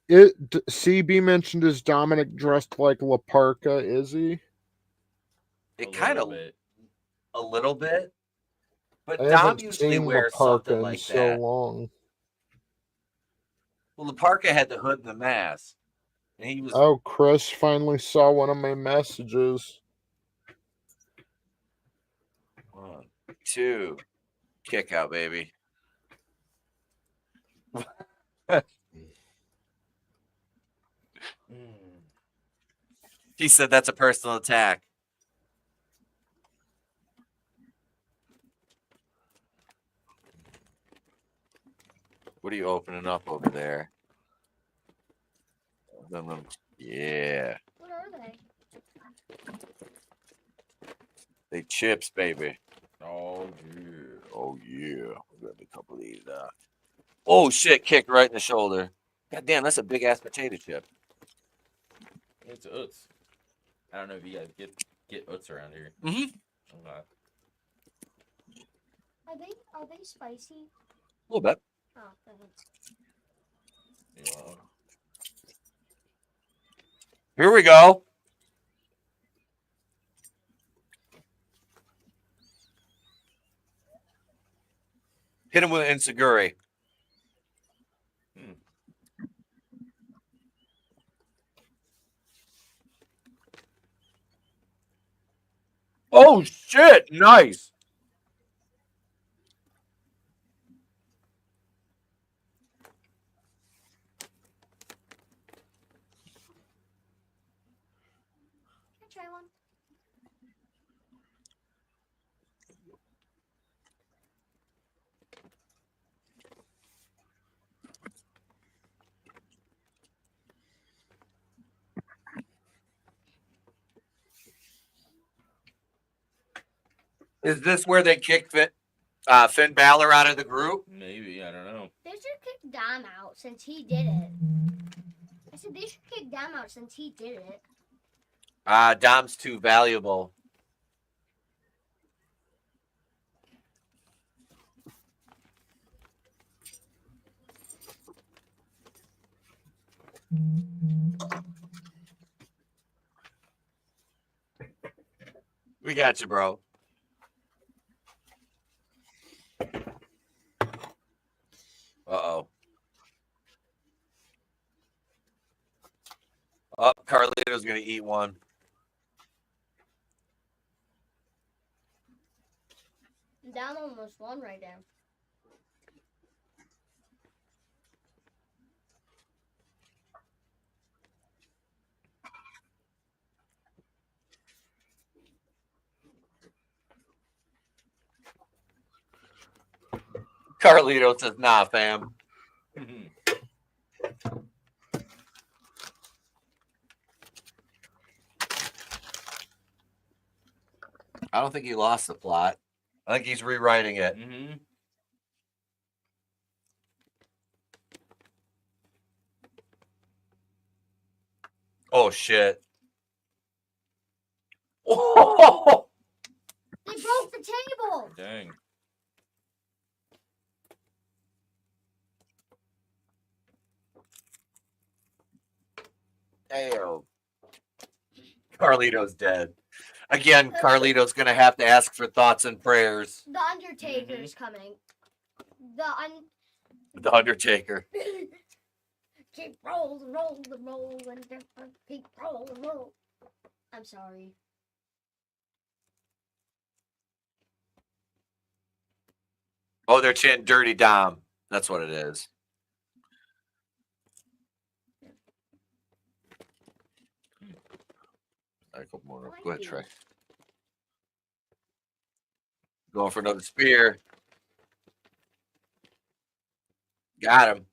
F: Yeah.
C: CB mentioned is Dominik dressed like La Parka, is he?
A: It kind of a little bit. But
C: I
A: Dom
C: haven't
A: usually
C: seen La
A: wears
C: Parka
A: something
C: in
A: like
C: so
A: that.
C: long.
A: Well, the Parka had the hood and the mask. And he was
C: Oh, Chris finally saw one of my messages.
A: 1, 2. Kick out, baby. He said that's a personal attack. What are you opening up over there? Yeah.
F: What are they?
A: They chips, baby.
B: Oh yeah.
A: Oh yeah. Grab a couple of these out. Oh shit, kicked right in the shoulder. God damn, that's a big ass potato chip.
B: It's Utz. I don't know if you guys get Utz around here.
A: Mm-hmm.
B: Okay.
F: Are they spicy?
A: A little bit.
F: Oh, thanks.
B: Yeah.
A: Here we go. Hit him with an Insaguri. Oh shit! Nice.
F: Can I try one?
A: Is this where they kicked Finn Balor out of the group?
B: Maybe, I don't know.
F: They should kick Dom out since he did it. I said they should kick Dom out since he did it.
A: Dom's too valuable. We got you, bro. Uh-oh. Oh, Carlito's going to eat one.
F: Dom almost won right there.
A: Carlito says, nah, fam. I don't think he lost the plot. I think he's rewriting it.
B: Mm-hmm.
A: Oh shit! Oh!
F: They broke the table.
B: Dang.
A: Damn. Carlito's dead. Again, Carlito's gonna have to ask for thoughts and prayers.
F: The Undertaker's coming.
A: The Undertaker.
F: Keep rolling, rolling, rolling, keep rolling, rolling. I'm sorry.
A: Oh, they're chanting Dirty Dom. That's what it is. All right, go ahead, Trey. Going for another spear. Got him.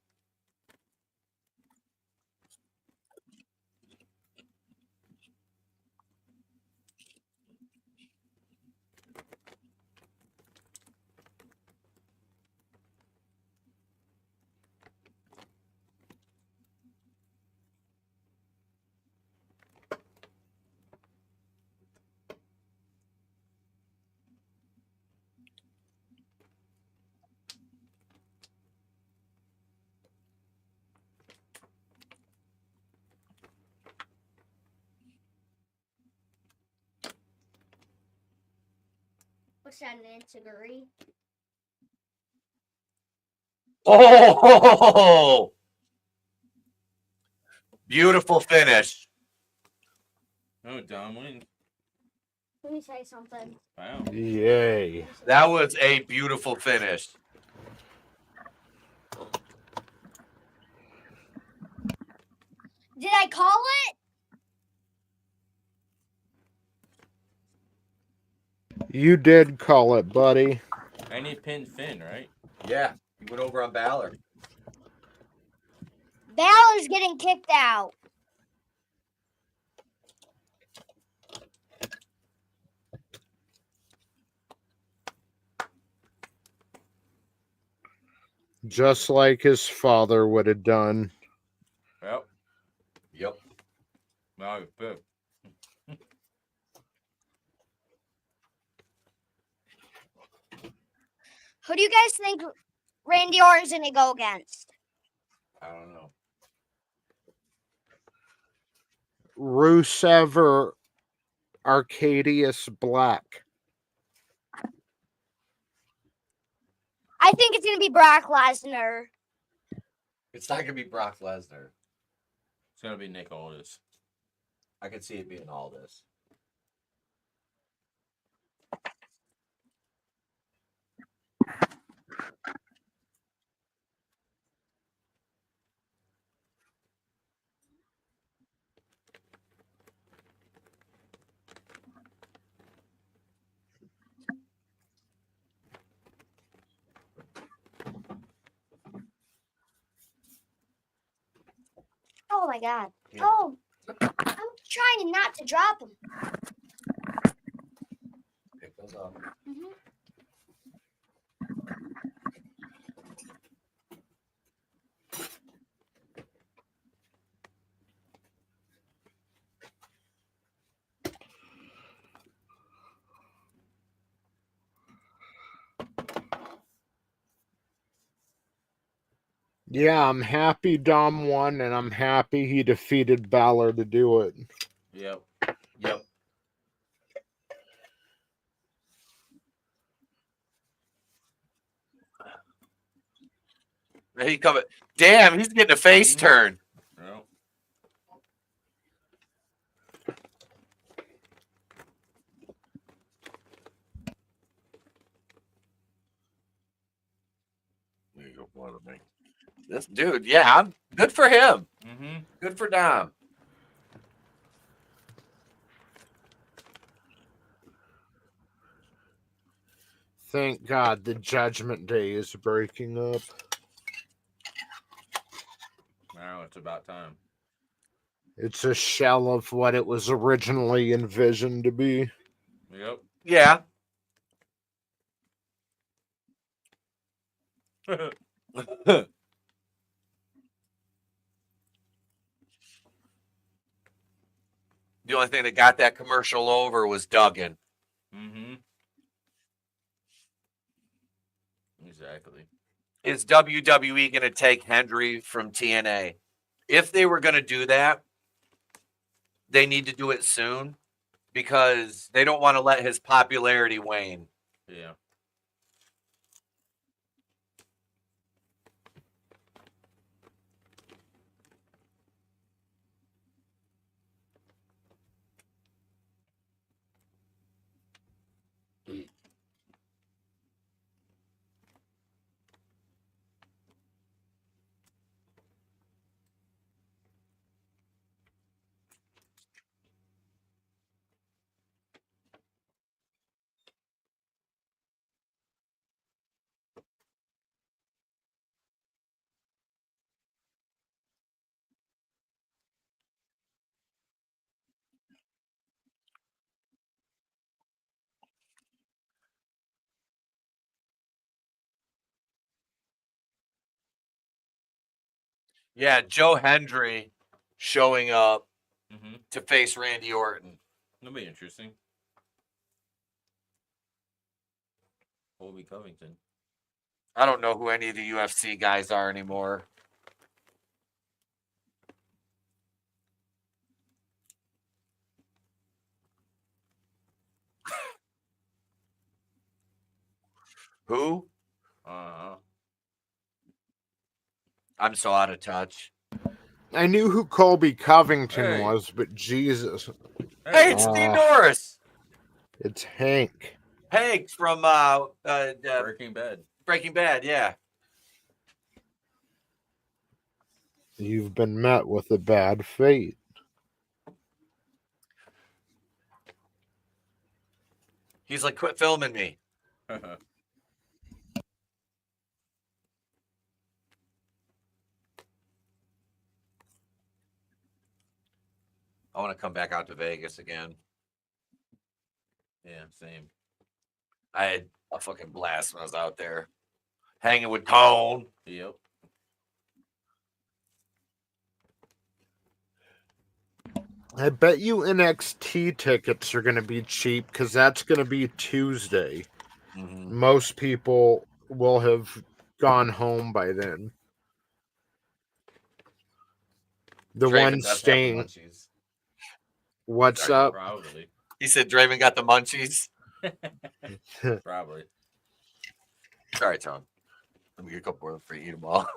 F: What's that, an Antiguri?
A: Oh! Beautiful finish.
B: Oh, Dom wins.
F: Let me say something.
B: Wow.
C: Yay.
A: That was a beautiful finish.
F: Did I call it? You
C: did call it, buddy.
B: And he pinned Finn, right?
A: Yeah, he went over on Bálor.
F: Balor's getting kicked out.
C: Just like his father would have done.
B: Yep.
A: Yep.
B: Wow, good.
F: Who do you guys think Randy Orton's going to go against?
A: I don't know.
C: Rusev or Arcadius Black?
F: I think it's going to be Brock Lesnar.
A: It's not going to be Brock Lesnar.
B: It's going to be Nick Aldis.
A: I could see it being all this.
F: Oh my God.
A: Yeah.
F: Oh, I'm trying not to drop him.
A: Pick those up.
F: Mm-hmm.
C: Yeah, I'm happy Dom won, and I'm happy he defeated Bálor to do it.
B: Yep.
A: Yep. He coming. Damn, he's getting a face turn.
B: Yep.
A: There you go, one of me. This dude, yeah, I'm good for him.
B: Mm-hmm.
A: Good for Dom.
C: Thank God the Judgment Day is breaking up.
B: Now it's about time.
C: It's a shell of what it was originally envisioned to be.
B: Yep.
A: Yeah. The only thing that got that commercial over was Duggan.
B: Mm-hmm. Exactly.
A: Is WWE going to take Hendry from TNA? If they were going to do that, they need to do it soon because they don't want to let his popularity wane.
B: Yeah.
A: Yeah, Joe Hendry showing up
B: Mm-hmm.
A: to face Randy Orton.
B: That'll be interesting. Colby Covington.
A: I don't know who any of the UFC guys are anymore. Who?
B: Uh-huh.
A: I'm so out of touch.
C: I knew who Colby Covington
B: Hey.
C: was, but Jesus.
A: Hey, it's Dean Norris.
C: It's Hank.
A: Hank from
B: Breaking Bad.
A: Breaking Bad, yeah.
C: You've been met with a bad fate.
A: He's like, quit filming me. I want to come back out to Vegas again.
B: Yeah, same.
A: I had a fucking blast when I was out there. Hanging with Cone.
B: Yep.
C: I bet you NXT tickets are going to be cheap because that's going to be Tuesday.
A: Mm-hmm.
C: Most people will have gone home by then. The
A: Draven
C: one
A: does have the
C: staying.
A: munchies.
C: What's up?
B: Probably.
A: He said Draven got the munchies.
B: Probably.
A: Sorry, Tom. Let me get a couple more for you to eat them all.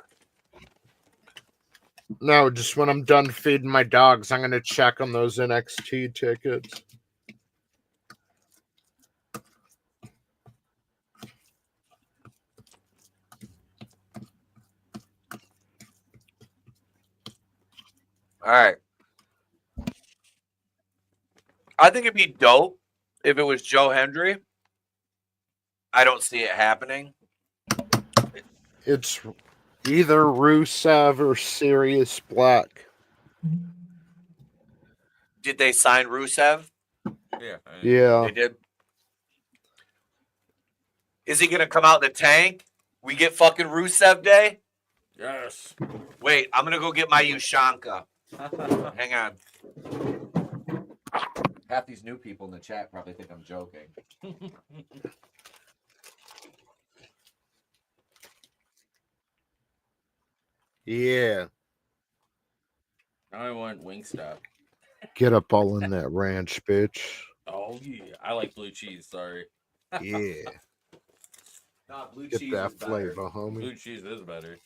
C: No, just when I'm done feeding my dogs, I'm going to check on those NXT tickets.
A: All right. I think it'd be dope if it was Joe Hendry. I don't see it happening.
C: It's either Rusev or Sirius Black.
A: Did they sign Rusev?
B: Yeah.
C: Yeah.
A: They did. Is he going to come out in the tank? We get fucking Rusev Day?
B: Yes.
A: Wait, I'm going to go get my Ushanka. Hang on. Half these new people in the chat probably think I'm joking.
C: Yeah.
B: I want Wingstop.
C: Get up all in that ranch, bitch.
B: Oh yeah, I like blue cheese. Sorry.
C: Yeah.
A: Nah, blue
C: Get
A: cheese
C: that
A: is better.
C: flavor, homie.
B: Blue cheese is better.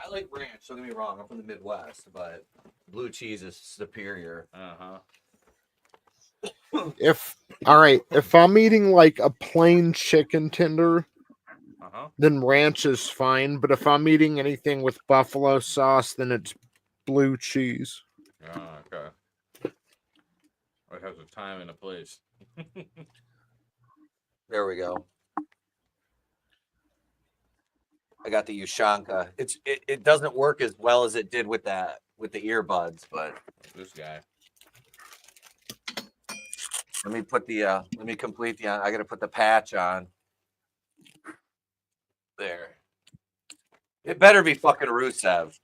A: I like ranch. Don't get me wrong. I'm from the Midwest, but blue cheese is superior.
B: Uh-huh.
C: If I'm eating like a plain chicken tender, then ranch is fine. But if I'm eating anything with buffalo sauce, then it's blue cheese.
B: Oh, okay. It has a time and a place.
A: There we go. I got the Ushanka. It doesn't work as well as it did with the earbuds, but
B: This guy.
A: Let me put the let me complete the I gotta put the patch on. There. It better be fucking Rusev.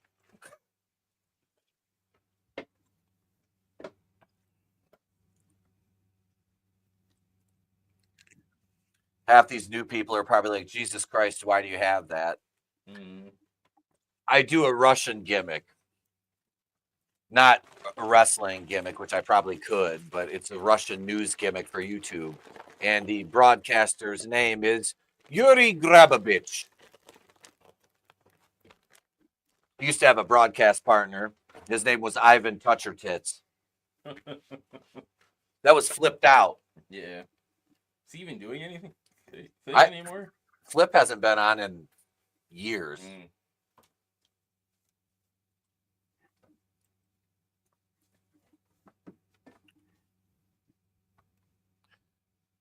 A: Half these new people are probably like, Jesus Christ, why do you have that? I do a Russian gimmick. Not a wrestling gimmick, which I probably could, but it's a Russian news gimmick for YouTube. And the broadcaster's name is Yuri Grabovich. He used to have a broadcast partner. His name was Ivan Toucher Tits. That was flipped out.
B: Yeah. Is he even doing anything anymore?
A: Flip hasn't been on in years.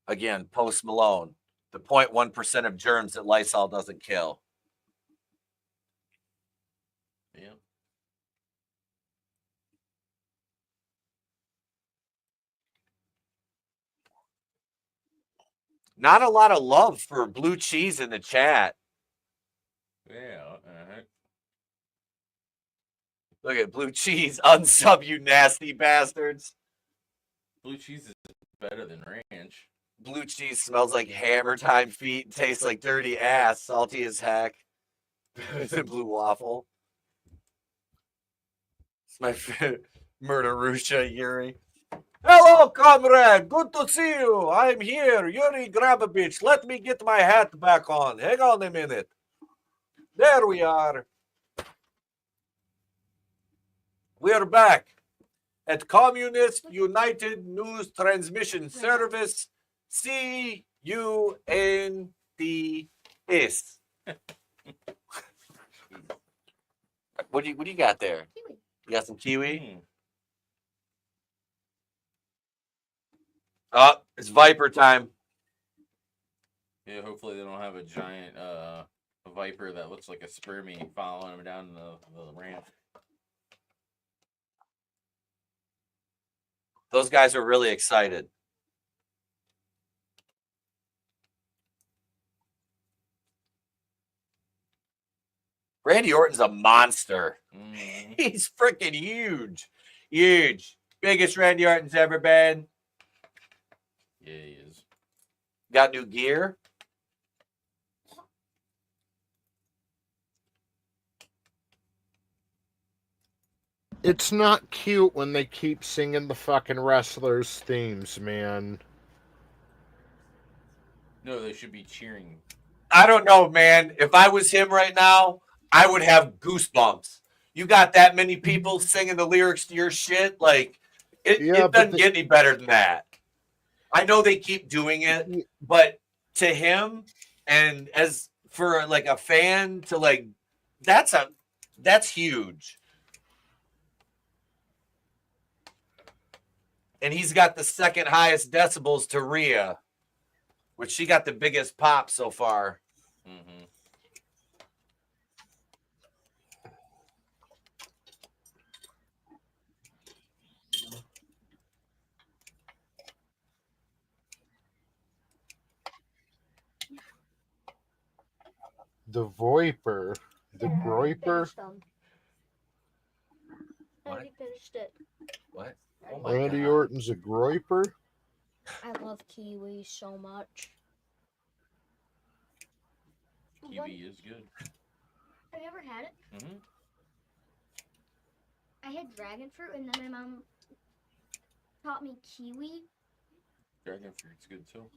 A: Again, Post Malone, the 0.1% of germs that Lysol doesn't kill.
B: Yeah.
A: Not a lot of love for blue cheese in the chat.
B: Yeah.
A: Look at blue cheese. Unsub, you nasty bastards.
B: Blue cheese is better than ranch.
A: Blue cheese smells like hammer time feet and tastes like dirty ass. Salty as heck. It's a blue waffle. It's my favorite. Murderusha Yuri. Hello, comrade. Good to see you. I'm here. Yuri Grabovich. Let me get my hat back on. Hang on a minute. There we are. We're back at Communist United News Transmission Service. CUNTS. What do you got there?
F: Kiwi.
A: You got some kiwi? Oh, it's Viper time.
B: Yeah, hopefully they don't have a giant viper that looks like a spermie following him down the ramp.
A: Those guys are really excited. Randy Orton's a monster. He's freaking huge. Huge. Biggest Randy Orton's ever been.
B: Yeah, he is.
A: Got new gear.
C: It's not cute when they keep singing the fucking wrestlers' themes, man.
B: No, they should be cheering.
A: I don't know, man. If I was him right now, I would have goosebumps. You got that many people singing the lyrics to your shit? Like, it doesn't get any better than that. I know they keep doing it, but to him, and as for like a fan to like, that's huge. And he's got the second highest decibels to Rhea, which she got the biggest pop so far.
B: Mm-hmm.
C: The Viper. The Groiper.
F: I finished it.
A: What?
F: Oh
C: Randy Orton's a Groiper?
F: I love kiwi so much.
B: Kiwi is good.
F: Have you ever had it?
B: Mm-hmm.
F: I had dragon fruit, and then my mom taught me kiwi.
B: Dragon fruit's good too.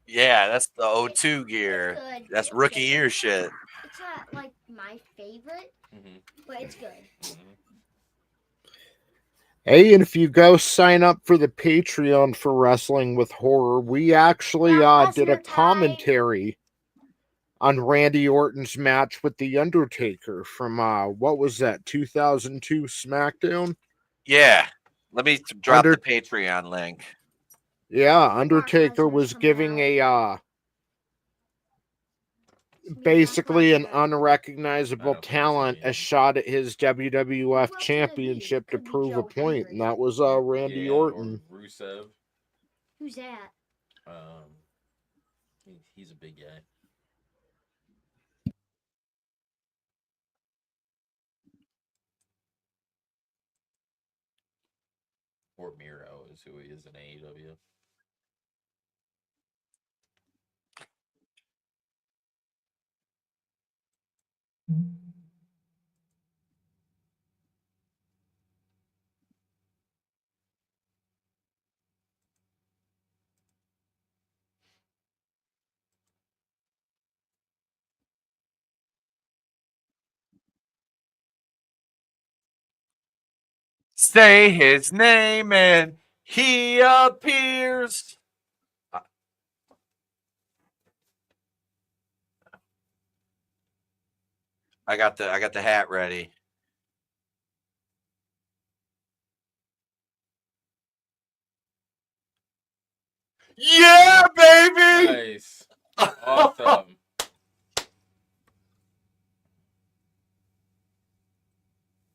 A: Yeah, that's the O2 gear.
F: Good.
A: That's
F: It's
A: rookie
F: good.
A: year shit.
F: It's not like my favorite, but it's good.
C: Hey, and if you go sign up for the Patreon for Wrestling with Horror, we actually did a commentary on Randy Orton's match with The Undertaker from, what was that, 2002 SmackDown?
A: Yeah. Let me drop the Patreon link.
C: Yeah, Undertaker was giving a basically an unrecognizable talent a shot at his WWF championship to prove a point, and that was Randy Orton.
B: Or Rusev.
F: Who's that?
B: He's a big guy. Or Miro is who he is in AEW.
A: Say his name and he appears. I got the hat ready. Yeah, baby.
B: Nice. Awesome.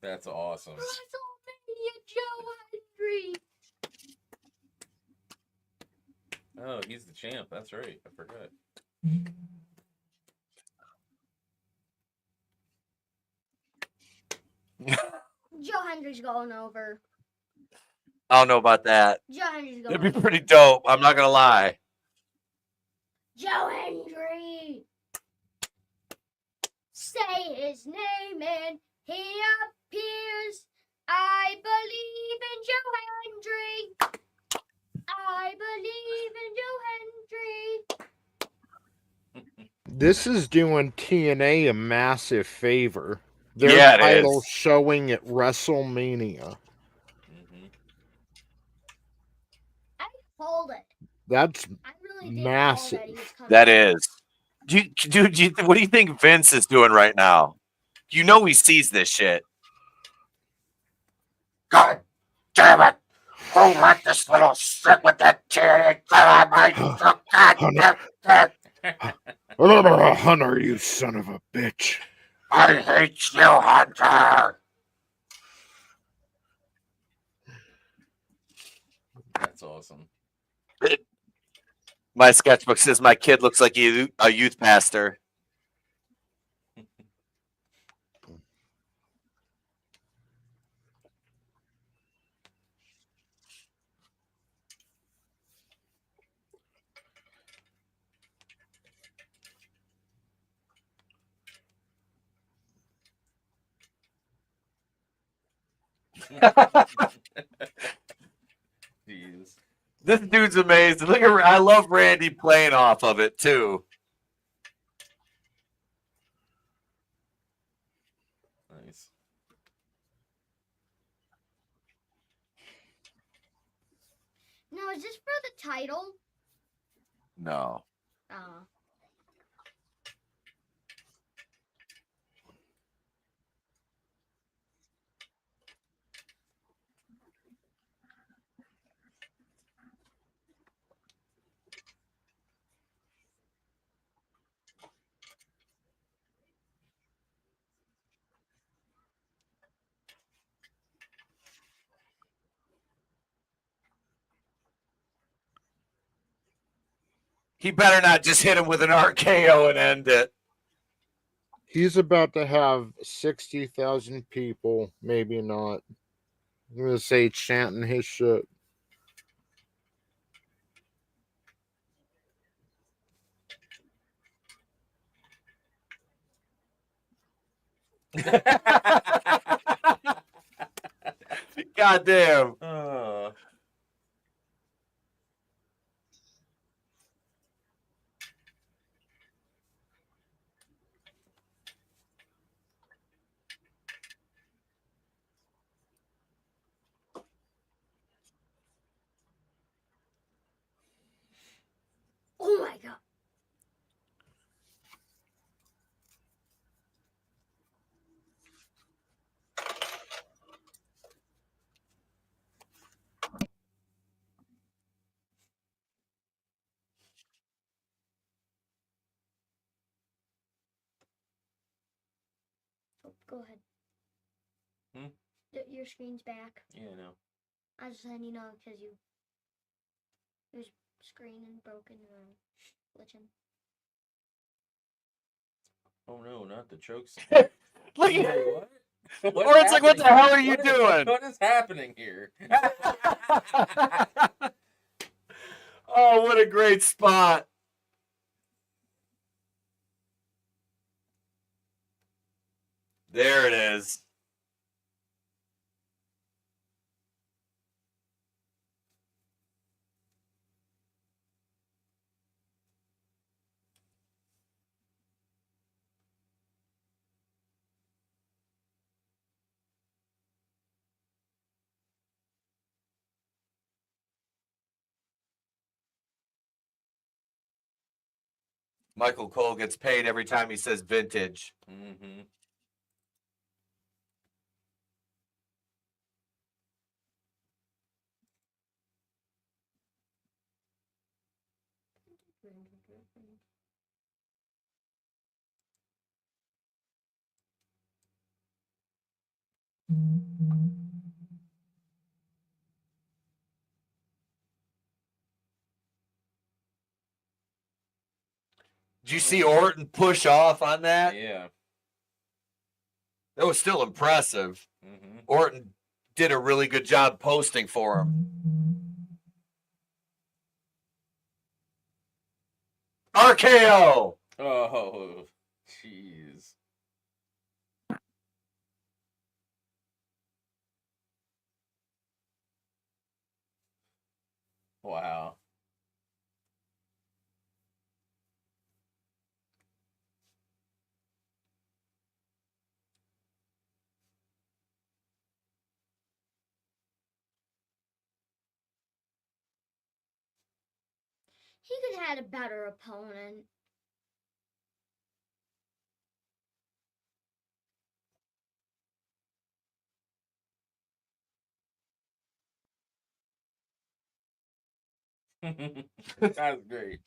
B: That's awesome.
F: WrestleMania Joe Hendry.
B: Oh, he's the champ. That's right. I forgot.
F: Joe Hendry's going over.
A: I don't know about that.
F: Joe Hendry's going
A: It'd be
F: over.
A: pretty dope. I'm not gonna lie.
F: Joe Hendry. Say his name and he appears. I believe in Joe Hendry. I believe in Joe Hendry.
C: This is doing TNA a massive favor. Their
A: Yeah, it
C: title
A: is.
C: showing at WrestleMania.
F: I called it.
C: That's
F: I really did
C: massive.
F: call that he was coming.
A: That is. Dude, what do you think Vince is doing right now? You know he sees this shit.
J: God damn it! Who let this little shit with that TNA on my God damn it!
C: Hunter, you son of a bitch.
J: I hate you, Hunter!
B: That's awesome.
A: My sketchbook says my kid looks like a youth pastor.
B: Jeez.
A: This dude's amazing. Look at I love Randy playing off of it too.
B: Nice.
F: No, is this for the title?
A: No. He better not just hit him with an RKO and end it.
C: He's about to have 60,000 people, maybe not. I'm going to say chanting his shit.
A: God damn.
F: Oh my god. Go ahead. Your screen's back.
B: Yeah, no.
F: I was just letting you know because you It was screen and broken and glitching.
B: Oh no, not the chokes.
A: Look
B: Wait,
A: at
B: what?
A: Or it's like, what the hell are you
B: What
A: doing?
B: What is happening here?
A: Oh, what a great spot. There it is. Michael Cole gets paid every time he says vintage.
B: Mm-hmm.
A: Did you see Orton push off on that?
B: Yeah.
A: That was still impressive.
B: Mm-hmm.
A: Orton did a really good job posting for him. RKO!
B: Oh, jeez. Wow.
F: He could have had a better opponent.
B: That's great.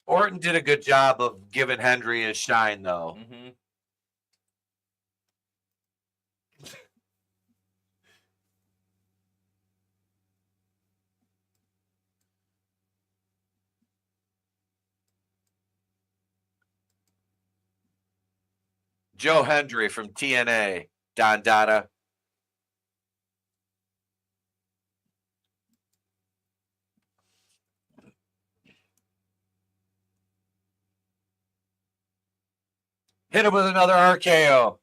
A: Orton did a good job of giving Hendry his shine, though.
B: Mm-hmm.
A: Joe Hendry from TNA. Don Dada. Hit him with another RKO.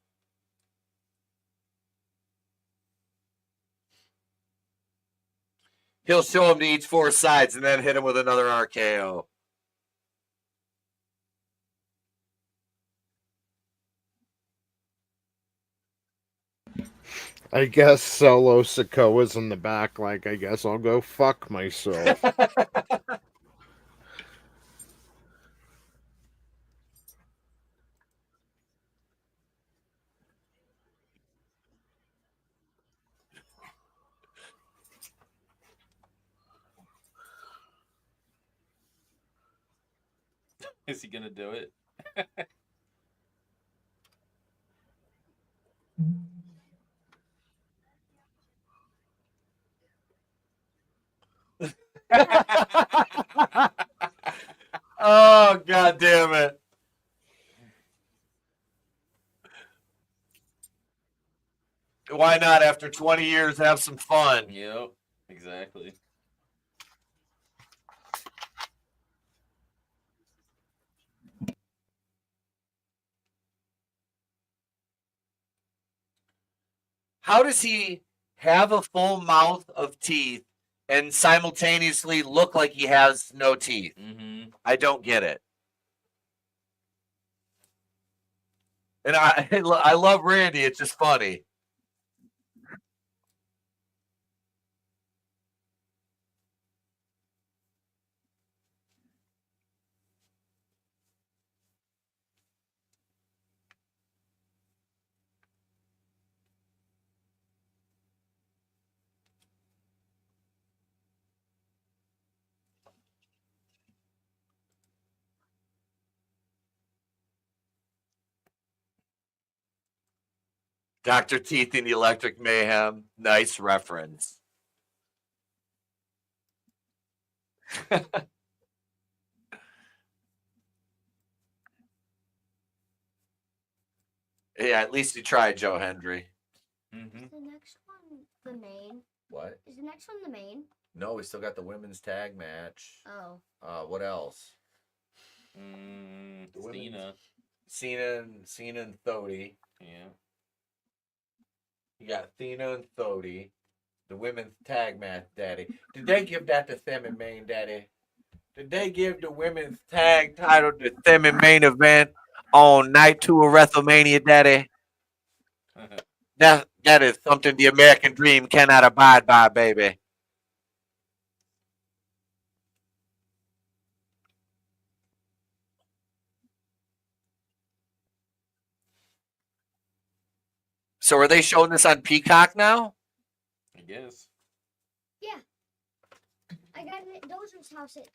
A: He'll show him to each four sides and then hit him with another RKO.
C: I guess Solo Sikoa's in the back, like, I guess I'll go fuck myself.
B: Is he gonna do it?
A: Oh, God damn it. Why not, after 20 years, have some fun?
B: Yep, exactly.
A: How does he have a full mouth of teeth and simultaneously look like he has no teeth?
B: Mm-hmm.
A: I don't get it. And I love Randy. It's just funny. Dr. Teeth in the Electric Mayhem. Nice reference. Yeah, at least you tried, Joe Hendry.
B: Mm-hmm.
F: Is the next one the main?
A: What?
F: Is the next one the main?
A: No, we still got the women's tag match.
F: Oh.
A: What else? Cena and Cody.
B: Yeah.
A: You got Cena and Cody. The women's tag match, Daddy. Did they give that to them in main, Daddy? Did they give the women's tag title to them in main event on night 2 of Wrestlemania, Daddy? That is something the American dream cannot abide by, baby. So are they showing this on Peacock now?
B: I guess.
F: Yeah. I got it at Dozer's house at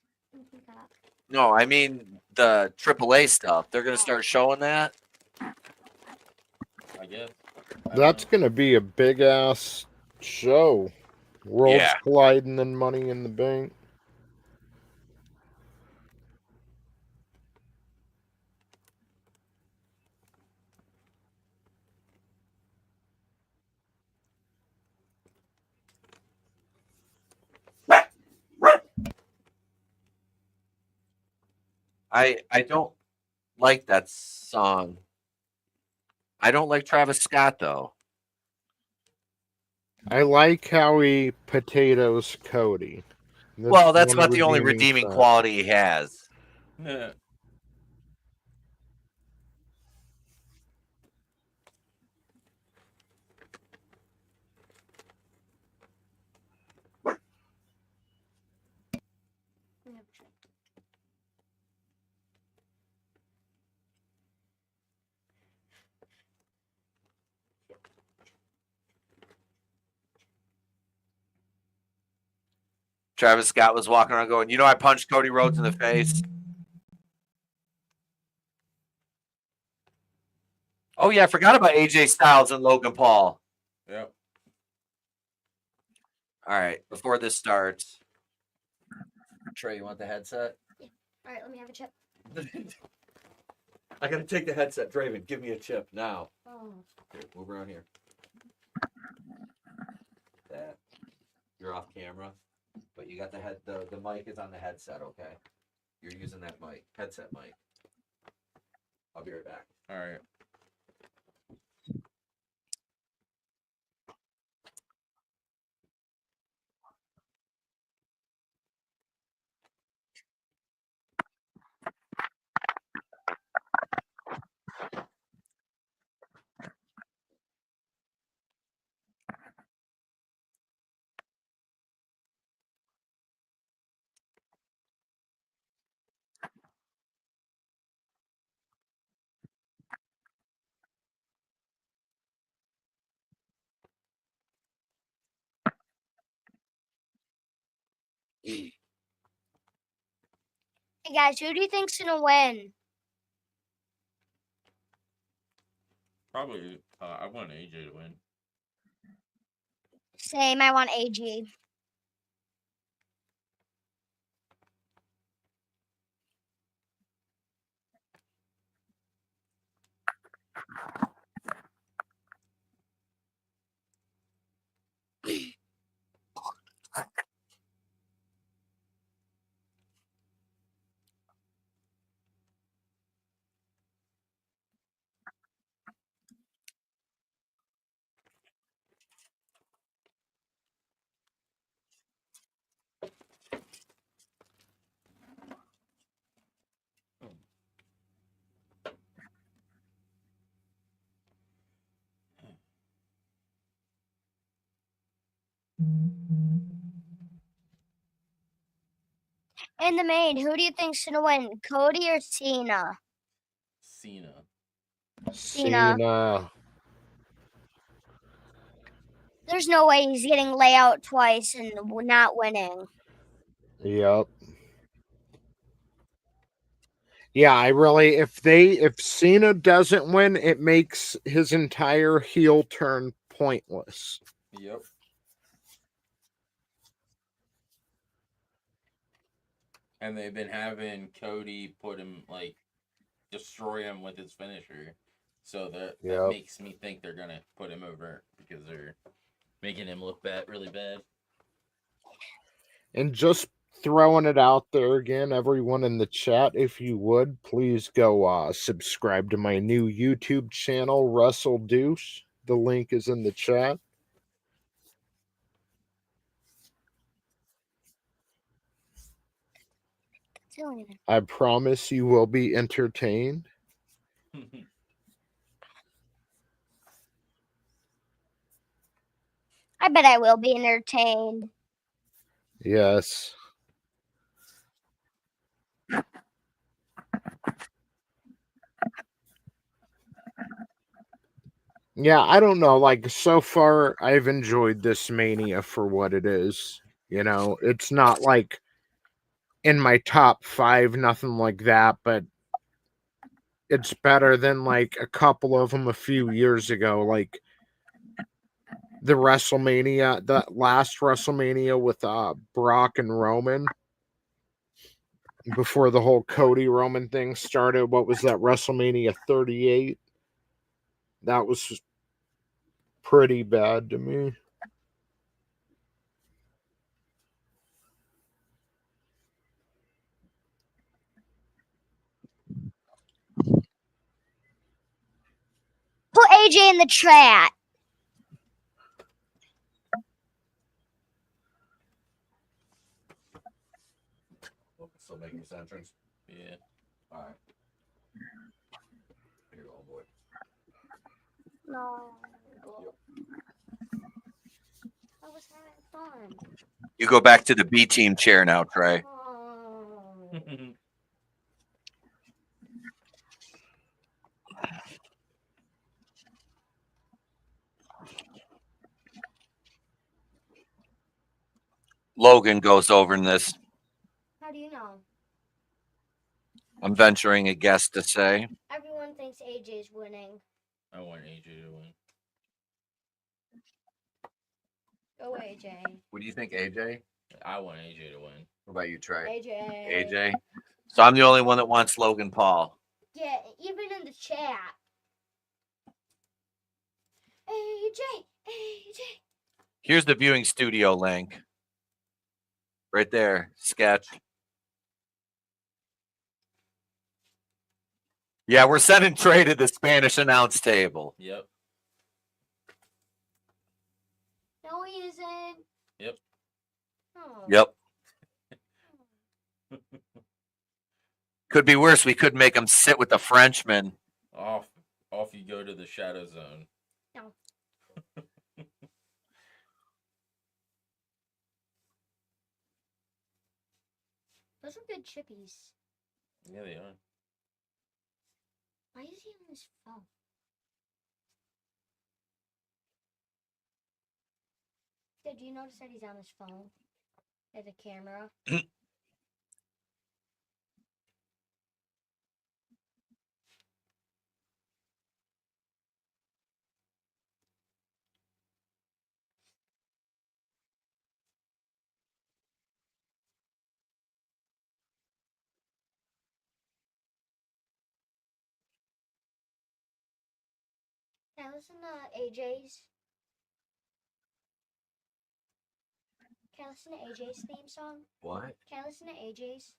F: Peacock.
A: No, I mean the AAA stuff. They're going to start showing that?
B: I guess.
C: That's going to be a big ass show. Worlds colliding and Money in the Bank.
A: I don't like that song. I don't like Travis Scott, though.
C: I like how he potatoes Cody.
A: Well, that's about the only redeeming quality he has.
B: Yeah.
A: Travis Scott was walking around going, I punched Cody Rhodes in the face. Oh, yeah, I forgot about AJ Styles and Logan Paul.
B: Yep.
A: All right, before this starts. Trey, you want the headset?
F: Yeah. All right, let me have a chip.
A: I got to take the headset. Draven, give me a chip now.
F: Oh.
A: Here, move around here. That. You're off camera. But you got the mic is on the headset, okay? You're using that mic, headset mic. I'll be right back.
B: All right.
F: Hey guys, who do you think's gonna win?
B: Probably, I want AJ to win.
F: Same, I want AJ. In the main, who do you think's gonna win, Cody or Cena?
C: Cena.
F: There's no way he's getting layout twice and not winning.
C: Yep. Yeah, I really if Cena doesn't win, it makes his entire heel turn pointless.
B: Yep. And they've been having Cody put him destroy him with his finisher. So that makes me think they're gonna put him over because they're making him look really bad.
C: And just throwing it out there again, everyone in the chat, if you would, please go subscribe to my new YouTube channel, Russell Deuce. The link is in the chat. I promise you will be entertained.
F: I bet I will be entertained.
C: Yes. Yeah, I don't know. Like, so far, I've enjoyed this Mania for what it is. You know, it's not like in my top 5, nothing like that, but it's better than like a couple of them a few years ago. Like the WrestleMania, the last WrestleMania with Brock and Roman before the whole Cody Roman thing started. What was that, WrestleMania 38? That was pretty bad to me.
F: Put AJ in the chat.
A: Still making his entrance.
B: Yeah.
A: All right. Here, old boy.
F: No. I was having fun.
A: You go back to the B team chair now, Trey.
F: Oh.
A: Logan goes over in this.
F: How do you know?
A: I'm venturing a guess to say.
F: Everyone thinks AJ's winning.
B: I want AJ to win.
F: Go AJ.
A: What do you think, AJ?
B: I want AJ to win.
A: What about you, Trey?
F: AJ.
A: AJ? So I'm the only one that wants Logan Paul.
F: Yeah, even in the chat. AJ.
A: Here's the viewing studio link. Right there. Sketch. Yeah, we're sending Trey to the Spanish announce table.
B: Yep.
F: No, he isn't.
B: Yep.
F: Oh.
A: Yep. Could be worse. We could make him sit with the Frenchman.
B: Off you go to the shadow zone.
F: No. Those are good chippies.
B: Yeah, they are.
F: Why is he on his phone? Did you notice that he's on his phone? There's a camera. Can I listen to AJ's? Can I listen to AJ's theme song?
A: What?
F: Can I listen to AJ's?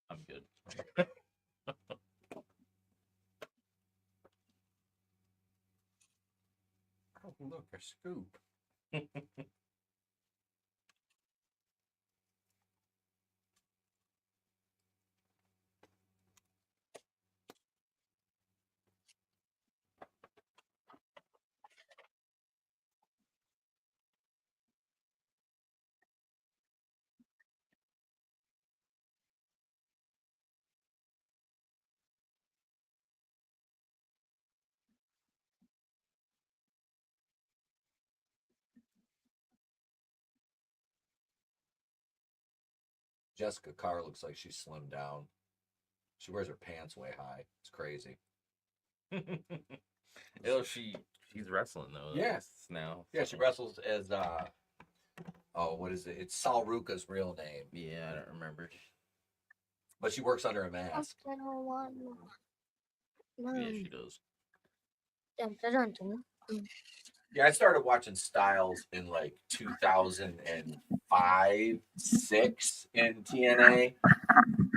B: I'm good.
A: Oh, look, a scoop. Jessica Carr looks like she's slimmed down. She wears her pants way high. It's crazy.
B: She's wrestling though.
A: Yes.
B: Now.
A: Yeah, she wrestles as what is it? It's Sal Ruka's real name.
B: Yeah, I don't remember.
A: But she works under a mask.
B: Yeah, she does.
A: Yeah, I started watching Styles in like 2005, 6 in TNA,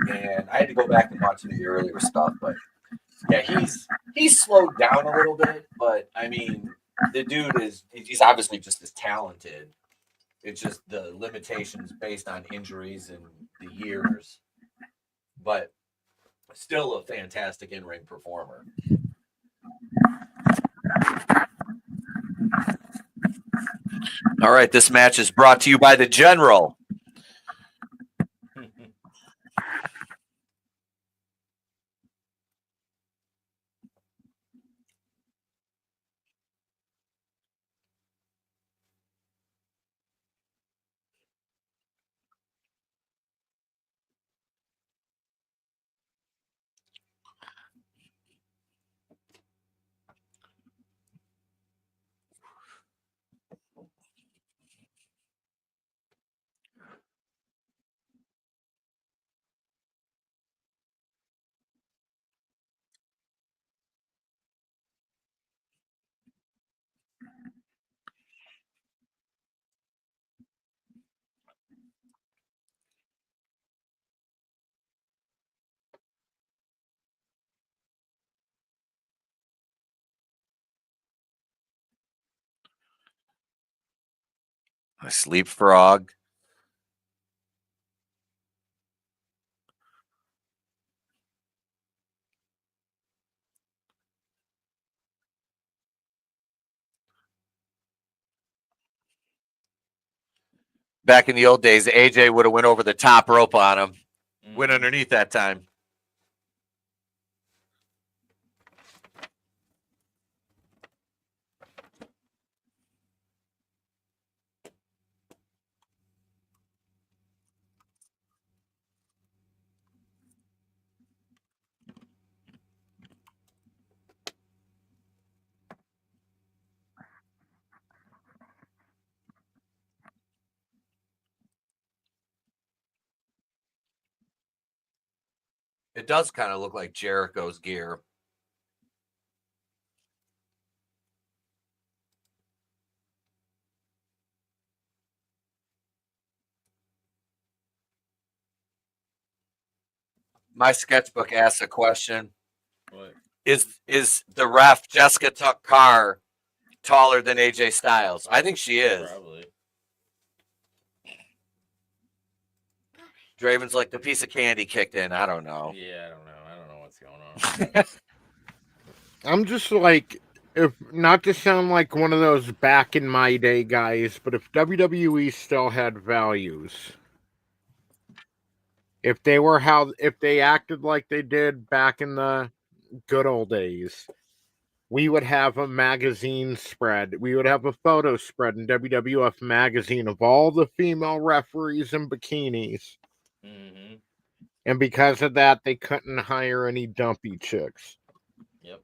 A: and I had to go back and watch some of the earlier stuff. But yeah, he's slowed down a little bit. But I mean, the dude he's obviously just as talented. It's just the limitations based on injuries and the years. But still a fantastic in-ring performer. All right, this match is brought to you by the General. A sleep frog. Back in the old days, AJ would have went over the top rope on him. Went underneath that time. It does kind of look like Jericho's gear. My sketchbook asks a question.
B: What?
A: Is the ref Jessica Carr taller than AJ Styles? I think she is.
B: Probably.
A: Draven's like the piece of candy kicked in. I don't know.
B: Yeah, I don't know. I don't know what's going on.
C: I'm just like, if not to sound like one of those back in my day guys, but if WWE still had values, if they acted like they did back in the good old days, we would have a magazine spread. We would have a photo spread in WWF magazine of all the female referees in bikinis.
B: Mm-hmm.
C: And because of that, they couldn't hire any dumpy chicks.
B: Yep.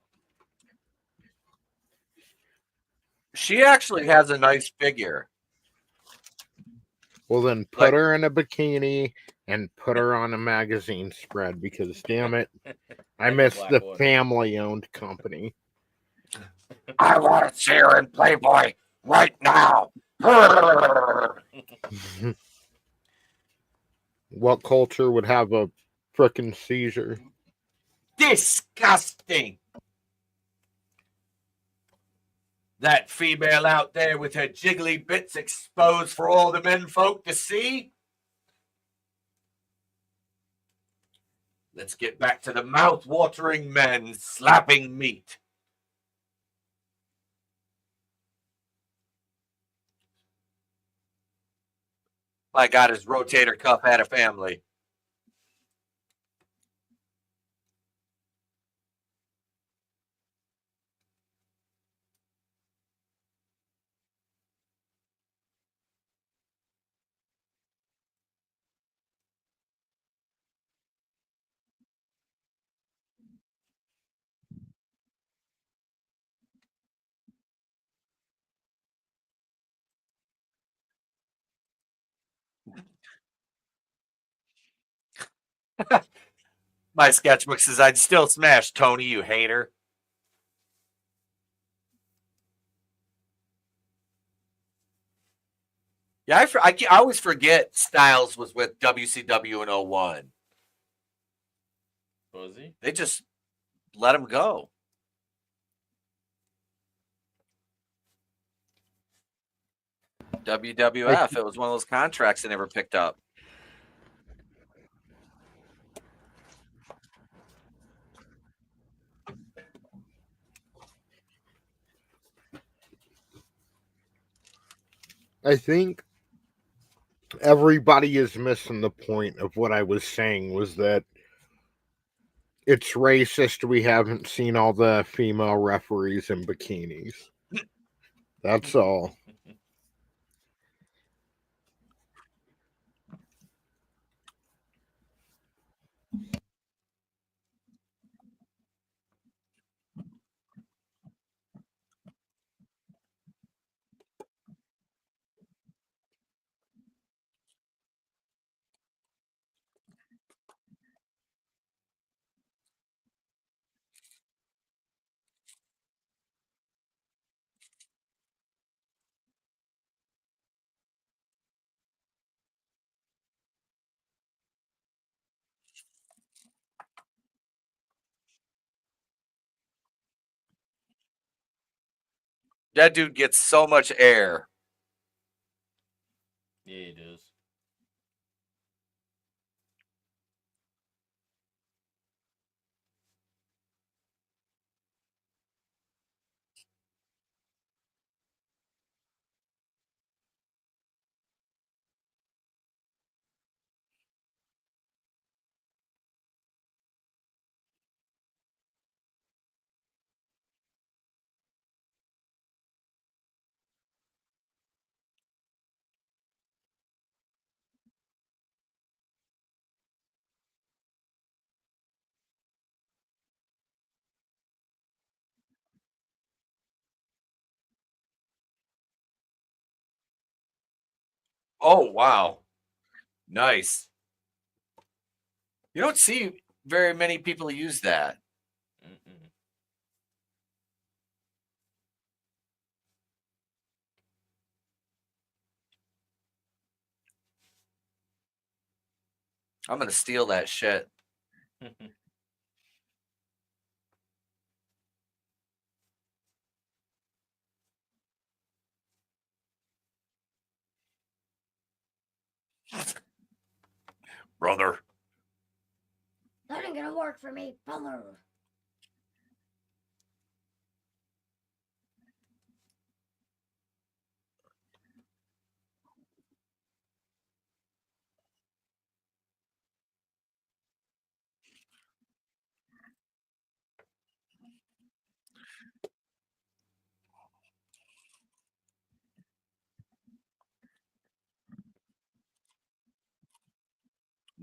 A: She actually has a nice figure.
C: Well, then put her in a bikini and put her on a magazine spread because, damn it, I miss the family-owned company.
J: I want to see her in Playboy right now.
C: What culture would have a frickin' seizure?
A: Disgusting. That female out there with her jiggly bits exposed for all the men folk to see. Let's get back to the mouth-watering men slapping meat. My God, his rotator cuff had a family. My sketchbook says, I'd still smash Tony, you hater. Yeah, I always forget Styles was with WCW in 01.
B: Was he?
A: They just let him go. WWF. It was one of those contracts they never picked up.
C: I think everybody is missing the point of what I was saying, was that it's racist we haven't seen all the female referees in bikinis. That's all.
A: That dude gets so much air.
B: Yeah, he does.
A: Oh, wow. Nice. You don't see very many people use that.
B: Mm-mm.
A: I'm going to steal that shit. Brother.
F: That ain't gonna work for me, brother.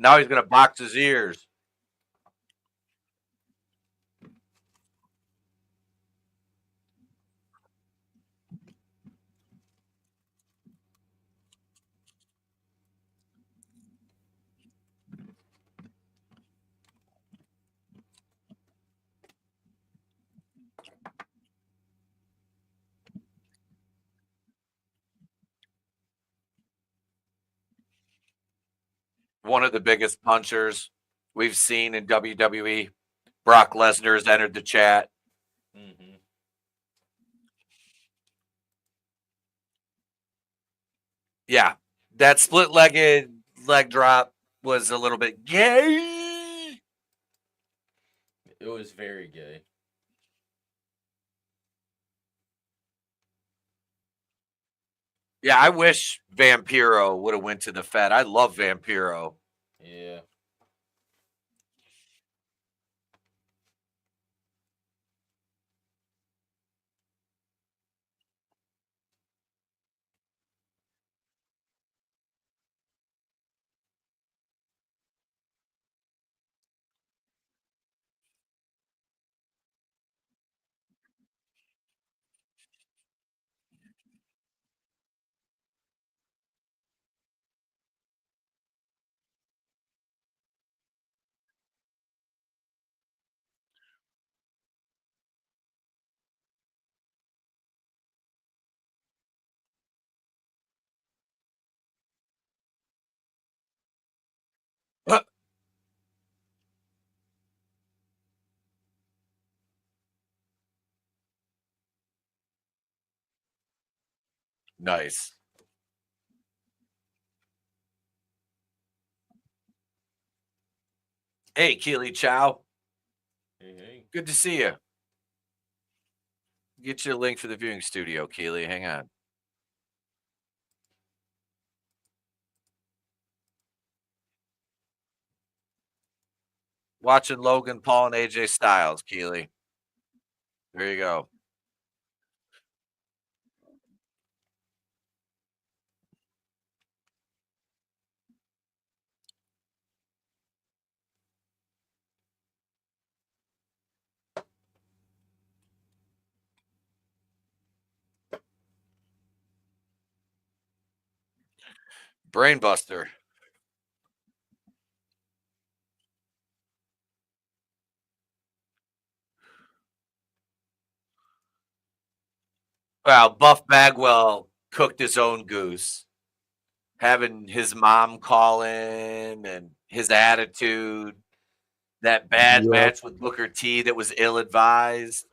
A: Now he's going to box his ears. one of the biggest punchers we've seen in WWE. Brock Lesnar has entered the chat.
B: Mm-hmm.
A: Yeah, that split-legged leg drop was a little bit gay.
B: It was very gay.
A: Yeah, I wish Vampiro would have went to the Fed. I love Vampiro.
B: Yeah.
A: Nice. Hey, Keely Chow.
B: Hey.
A: Good to see you. Get you a link for the viewing studio, Keely. Hang on. Watching Logan Paul and AJ Styles, Keely. There you go. Brainbuster. Well, Buff Bagwell cooked his own goose. Having his mom call in and his attitude, that bad match with Booker T that was ill-advised.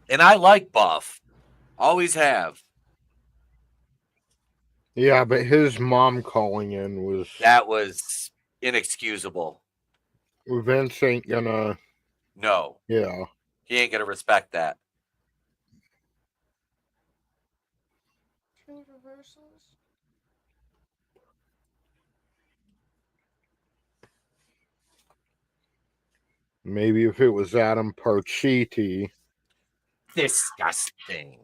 A: And I like Buff. Always have.
C: Yeah, but his mom calling in was...
A: That was inexcusable.
C: Vince ain't gonna...
A: No.
C: Yeah.
A: He ain't gonna respect that.
F: Two reversals.
C: Maybe if it was Adam Parchetti.
A: Disgusting.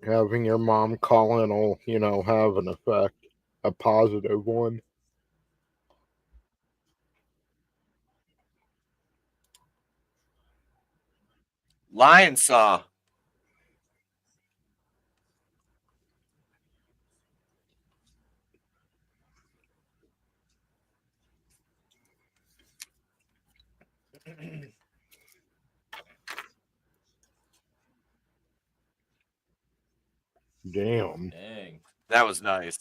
C: Having your mom call in will, have an effect. A positive one.
A: Lion Saw.
C: Damn.
B: Dang.
A: That was nice.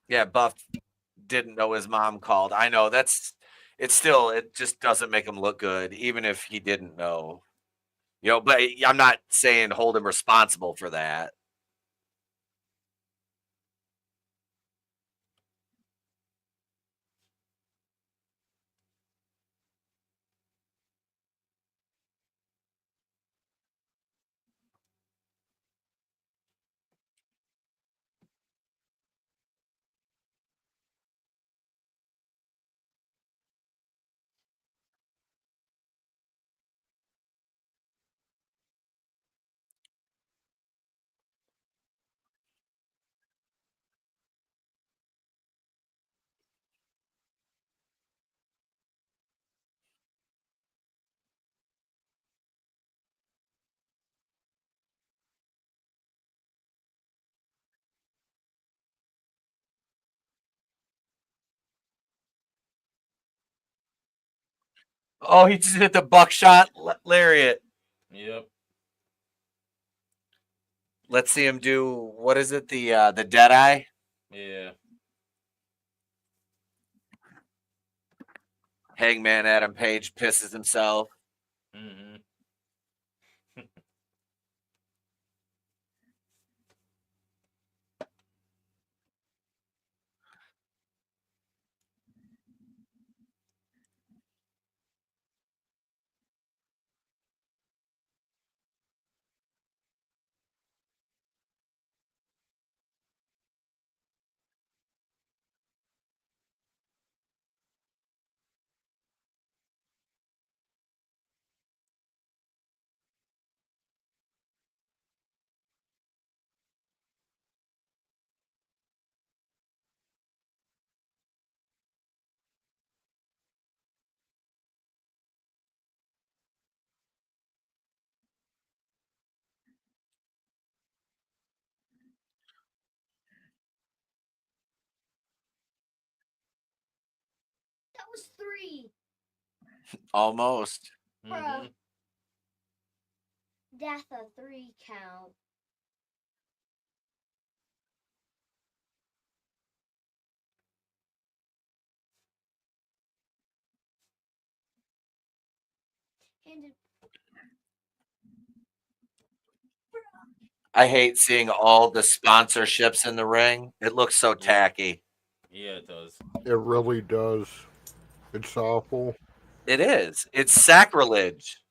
A: Yeah, Buff didn't know his mom called. I know it just doesn't make him look good, even if he didn't know. But I'm not saying hold him responsible for that. Oh, he just hit the buckshot lariat.
B: Yep.
A: Let's see him do, what is it? The dead eye?
B: Yeah.
A: Hangman Adam Page pisses himself.
B: Mm-hmm.
F: That was 3.
A: Almost.
F: Bruh.
B: Mm-hmm.
F: Death a 3 count. And
A: I hate seeing all the sponsorships in the ring. It looks so tacky.
B: Yeah, it does.
C: It really does. It's awful.
A: It is. It's sacrilege.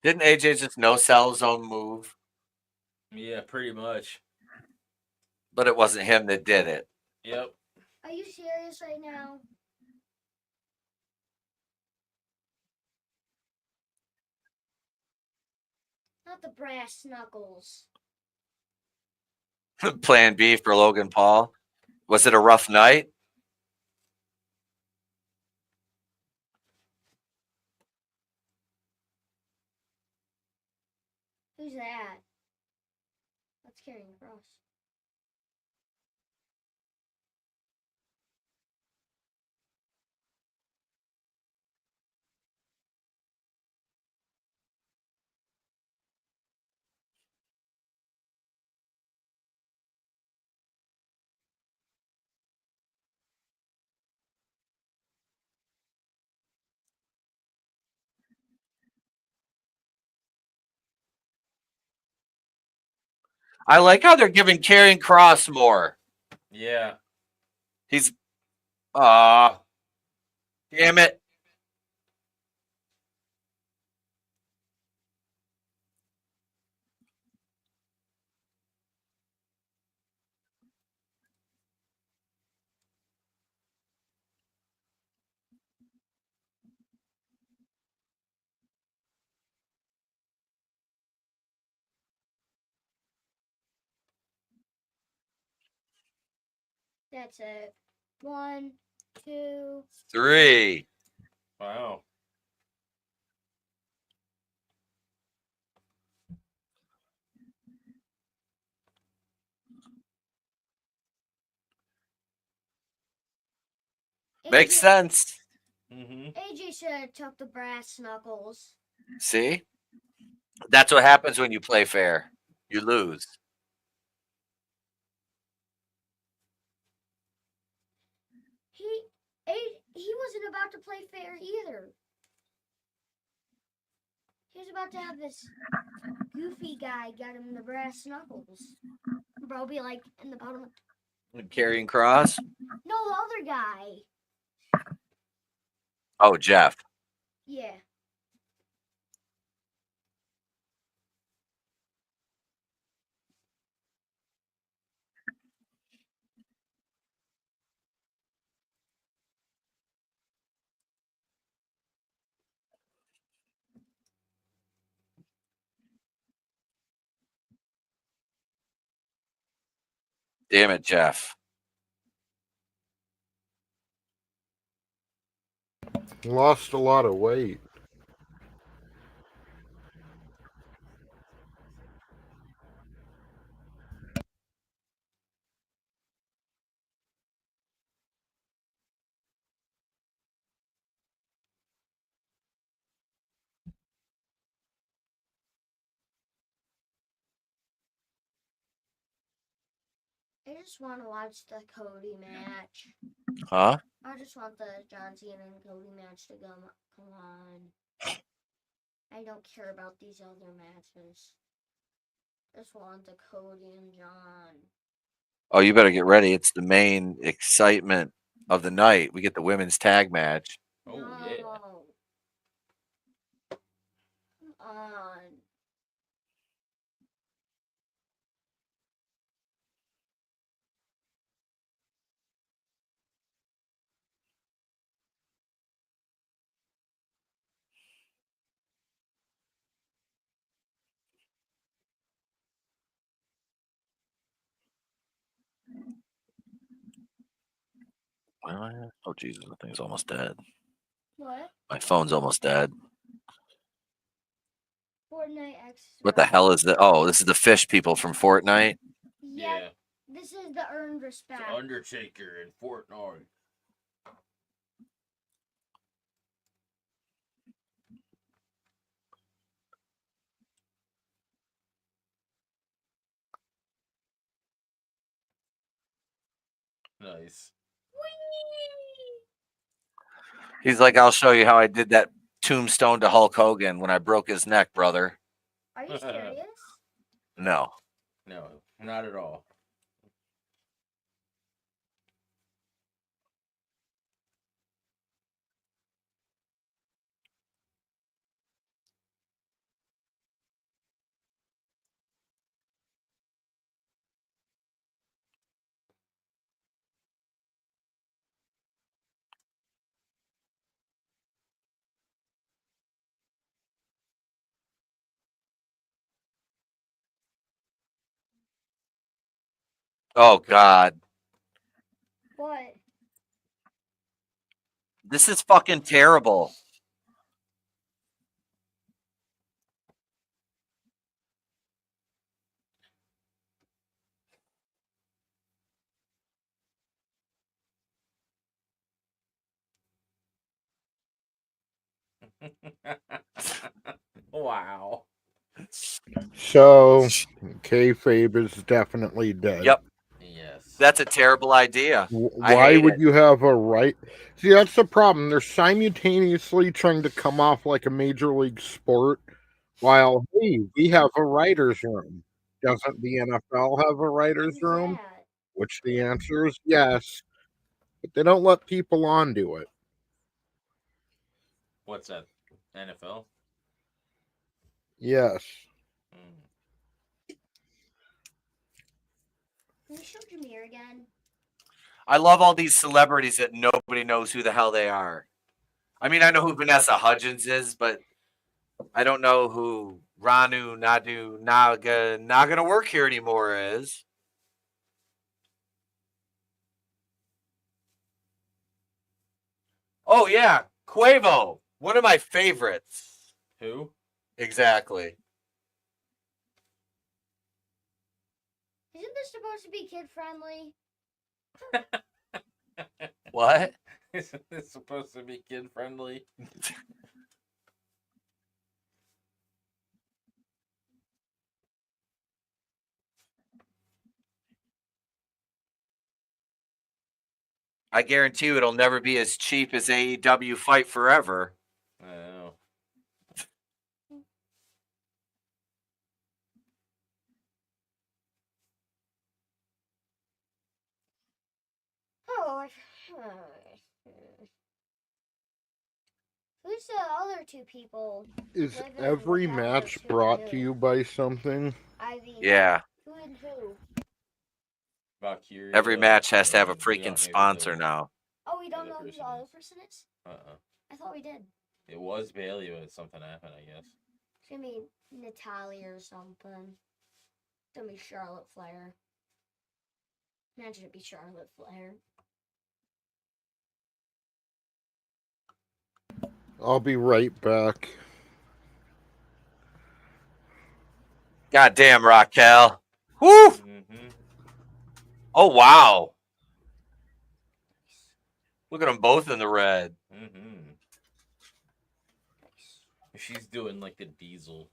A: Didn't AJ just no-sell his own move?
B: Yeah, pretty much.
A: But it wasn't him that did it.
B: Yep.
F: are you serious right now? Not the brass knuckles.
A: Plan B for Logan Paul. Was it a rough night?
F: Who's that? That's carrying cross.
A: I like how they're giving Karrion Kross more.
B: Yeah.
A: He's damn it.
F: That's it. 1, 2,
A: 3.
B: Wow.
A: Makes sense.
B: Mm-hmm.
F: AJ should have took the brass knuckles.
A: See? That's what happens when you play fair. You lose.
F: He wasn't about to play fair either. He was about to have this goofy guy get him the brass knuckles. Bro be like in the bottom.
A: Karrion Kross.
F: No, the other guy.
A: Oh, Jeff.
F: Yeah.
A: Damn it, Jeff.
C: Lost a lot of weight.
F: I just want to watch the Cody match.
A: Huh?
F: I just want the John Cena and Cody match to come on. I don't care about these other matches. I just want the Cody and John.
A: Oh, you better get ready. It's the main excitement of the night. We get the women's tag match.
B: Oh,
F: No.
B: yeah.
F: Come on.
A: Oh, Jesus, the thing's almost dead.
F: What?
A: My phone's almost dead.
F: Fortnite X.
A: What the hell is that? Oh, this is the fish people from Fortnite.
F: Yeah. This is the earned respect.
B: It's Undertaker and Fortnite. Nice.
A: He's like, I'll show you how I did that tombstone to Hulk Hogan when I broke his neck, brother.
F: Are you serious?
A: No.
B: No, not at all.
A: Oh, God.
F: What?
A: This is fucking terrible.
B: Wow.
C: So, kayfabe is definitely dead.
A: Yep.
B: Yes.
A: That's a terrible idea. I
C: Why
A: hate
C: would
A: it.
C: you have a right? See, that's the problem. They're simultaneously trying to come off like a major league sport, while hey, we have a writer's room. Doesn't the NFL have a writer's
F: Who's
C: room?
F: that?
C: Which the answer is yes, but they don't let people on do it.
B: What's that? NFL?
C: Yes.
F: Can we show Jameer again?
A: I love all these celebrities that nobody knows who the hell they are. I mean, I know who Vanessa Hudgens is, but I don't know who Ranu Nadu Naga not gonna work here anymore is. Oh yeah, Quavo, one of my favorites.
B: Who?
A: Exactly.
F: Isn't this supposed to be kid friendly?
A: What?
B: Isn't this supposed to be kid friendly?
A: I guarantee you it'll never be as cheap as AEW Fight Forever.
B: I know.
F: Oh, who's the other two people?
C: Is
F: living
C: every
F: without
C: match
F: us who
C: brought
F: knew?
C: to you by something?
F: Ivy.
A: Yeah.
F: Who and who?
B: Valkyria.
A: Every match has to have a
B: and we
A: freaking
B: don't know who
A: sponsor
B: the
A: now.
F: Oh, we don't
B: other
F: know who the
B: person
F: other
B: is.
F: person is?
B: I
F: thought we did.
B: It was Bailey, but something happened, I guess.
F: It's gonna be Natalia or something. It's gonna be Charlotte Flair. Imagine it be Charlotte Flair.
C: I'll be right back.
A: Goddamn, Raquel. Woo!
B: Mm-hmm.
A: Oh, wow. Look at them both in the red.
B: Mm-hmm. She's doing like the Diesel.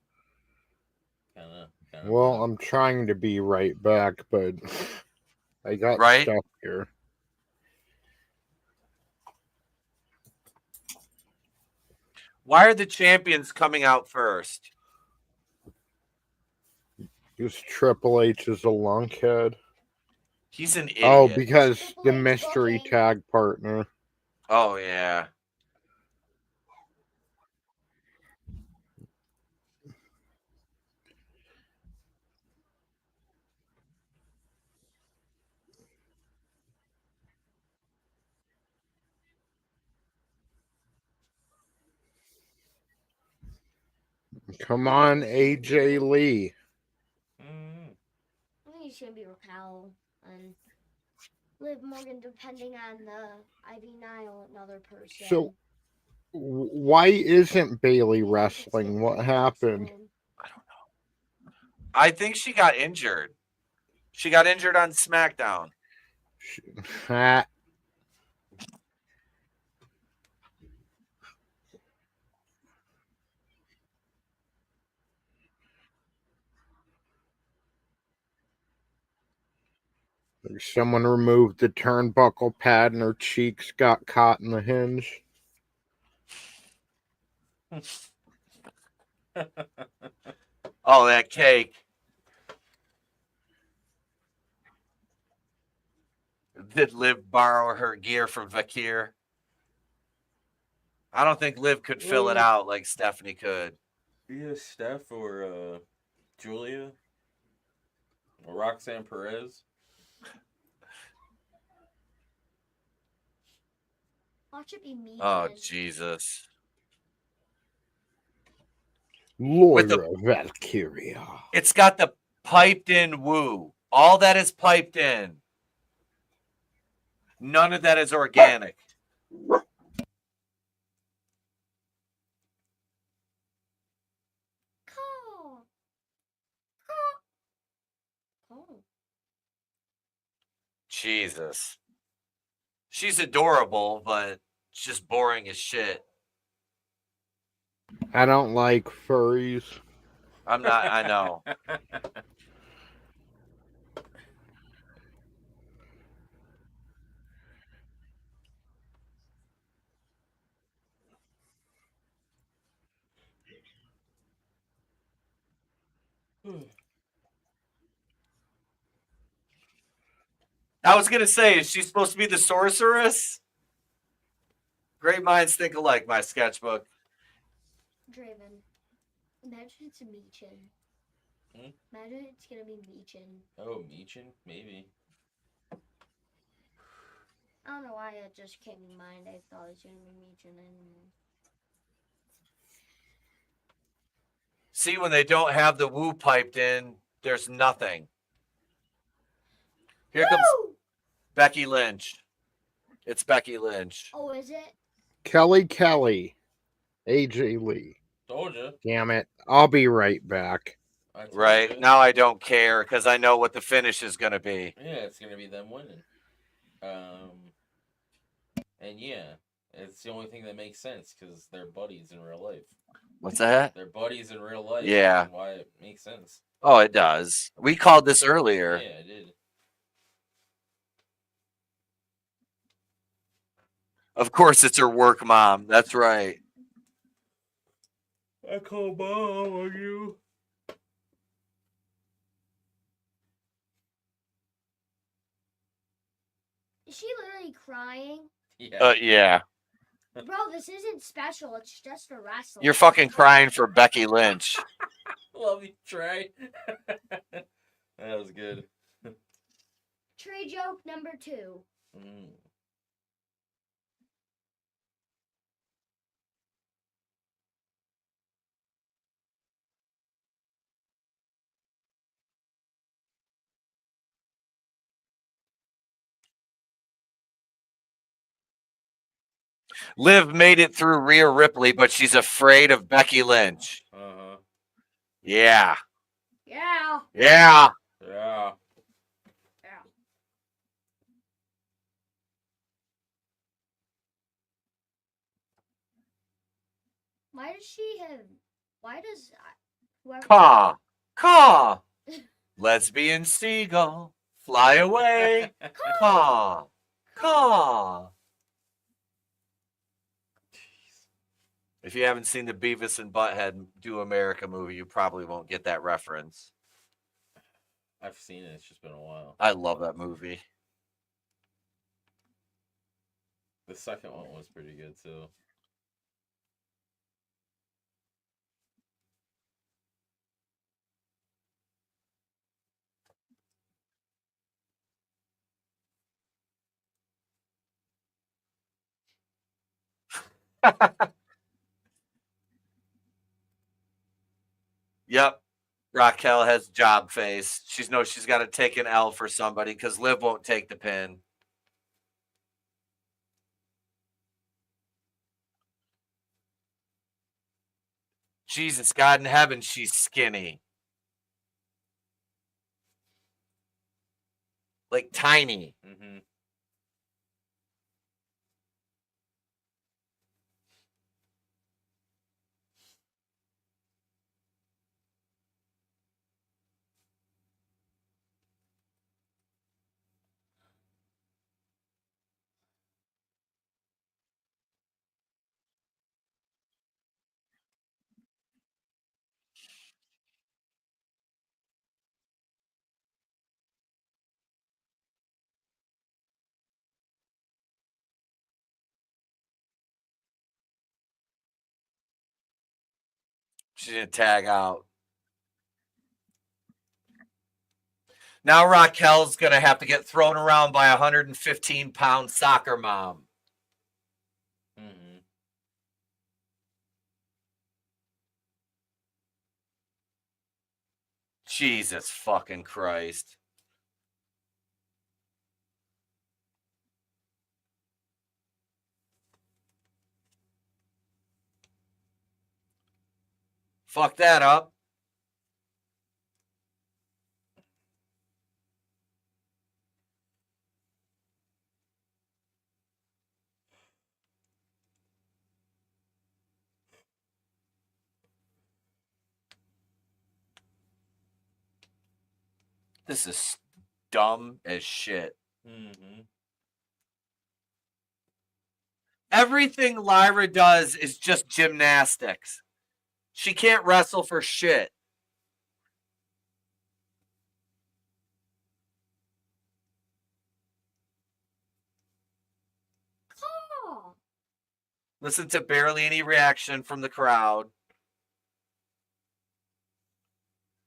B: Kind of.
C: Well, I'm trying to be right back, but I got
A: Right?
C: stuck here.
A: Why are the champions coming out first?
C: Because Triple H is a lunkhead.
A: He's an idiot.
C: Oh, because
F: Triple
C: the
F: H
C: mystery
F: booking.
C: tag partner.
A: Oh, yeah.
C: Come on, AJ Lee.
B: Mm-hmm.
F: I think it's gonna be Raquel and Liv Morgan, depending on the Ivy Nile, another person.
C: So, why isn't Bailey wrestling? What happened?
A: I don't know. I think she got injured. She got injured on SmackDown.
C: Someone removed the turnbuckle pad and her cheeks got caught in the hinge.
A: Oh, that cake. Did Liv borrow her gear from Valkyria? I don't think Liv could fill it out like Stephanie could.
B: Yeah, Steph or Julia or Roxanne Perez.
F: Watch it be me.
A: Oh, Jesus.
C: Lyra Valkyria.
A: It's got the piped in woo. All that is piped in. None of that is organic. Jesus. She's adorable, but just boring as shit.
C: I don't like furries.
A: I'm not, I know. I was going to say, is she supposed to be the sorceress? Great minds think alike, my sketchbook.
F: Draven. Imagine it's a Meechin. Imagine it's gonna be Meechin.
B: Oh, Meechin? Maybe.
F: I don't know why it just came to mind. I thought it was gonna be Meechin.
A: See, when they don't have the woo piped in, there's nothing. Here comes Becky Lynch. It's Becky Lynch.
F: Oh, is it?
C: Kelly, AJ Lee.
B: Told you.
C: Damn it. I'll be right back.
A: Right? Now I don't care because I know what the finish is going to be.
B: Yeah, it's going to be them winning. And yeah, it's the only thing that makes sense because they're buddies in real life.
A: What's that?
B: They're buddies in real life.
A: Yeah.
B: That's why it makes sense.
A: Oh, it does. We called this earlier.
B: Yeah, it did.
A: Of course, it's her work mom. That's right.
B: I call mom on you.
F: Is she literally crying?
B: Yeah.
A: Yeah.
F: Bro, this isn't special. It's just a wrestling.
A: You're fucking crying for Becky Lynch.
B: Love you, Trey. That was good.
F: Trey joke number 2.
A: Liv made it through Rhea Ripley, but she's afraid of Becky Lynch.
B: Uh-huh.
A: Yeah.
F: Yeah.
A: Yeah.
B: Yeah.
F: Yeah. Why does she have? Why does whoever?
A: Caw. Caw. Lesbian seagull. Fly away. Caw. Caw. If you haven't seen the Beavis and Butthead Do America movie, you probably won't get that reference.
B: I've seen it. It's just been a while.
A: I love that movie.
B: The second one was pretty good too.
A: Yep. Raquel has job face. She's got to take an L for somebody because Liv won't take the pin. Jesus, God in heaven, she's skinny. Like tiny.
B: Mm-hmm.
A: She didn't tag out. Now Raquel's going to have to get thrown around by a 115-pound soccer mom.
B: Mm-hmm.
A: Jesus fucking Christ. Fuck that up. This is dumb as shit.
B: Mm-hmm.
A: Everything Lyra does is just gymnastics. She can't wrestle for shit.
F: Oh.
A: Listen to barely any reaction from the crowd.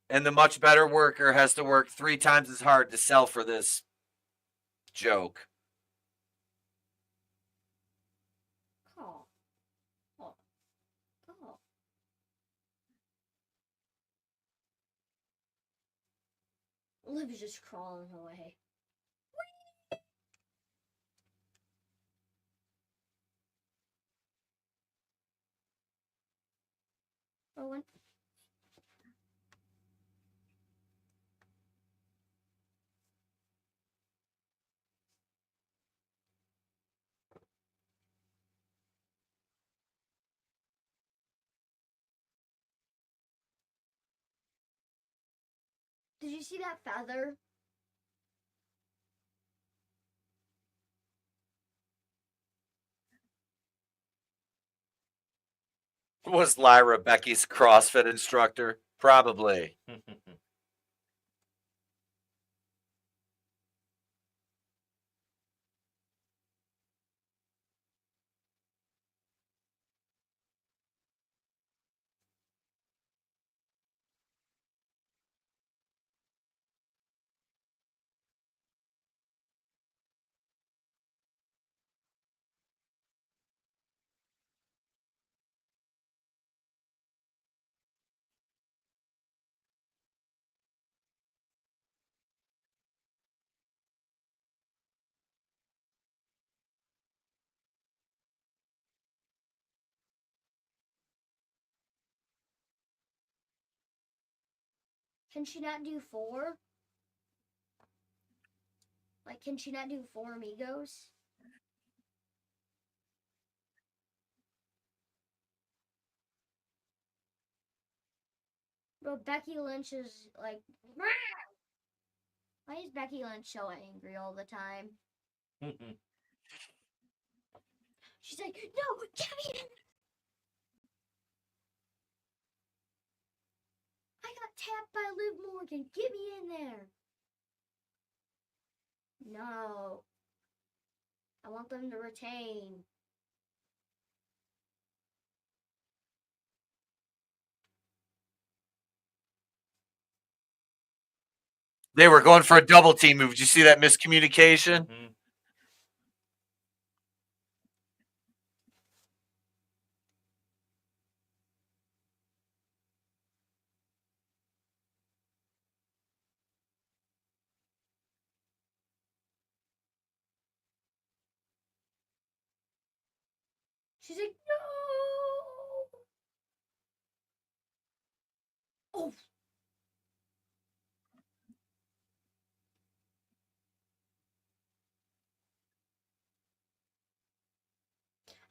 A: And the much better worker has to work 3 times as hard to sell for this joke.
F: Oh. Oh. Oh. Liv's just crawling away. Owen. Did you see that feather?
A: Was Lyra Becky's CrossFit instructor? Probably.
F: Can she not do 4? Like, can she not do 4 amigos? Bro, Becky Lynch is like, why is Becky Lynch so angry all the time? She's like, no, get me in. I got tapped by Liv Morgan. Get me in there. No. I want them to retain.
A: They were going for a double team move. Did you see that miscommunication?
B: Mm-hmm.
F: She's like, no. Oh.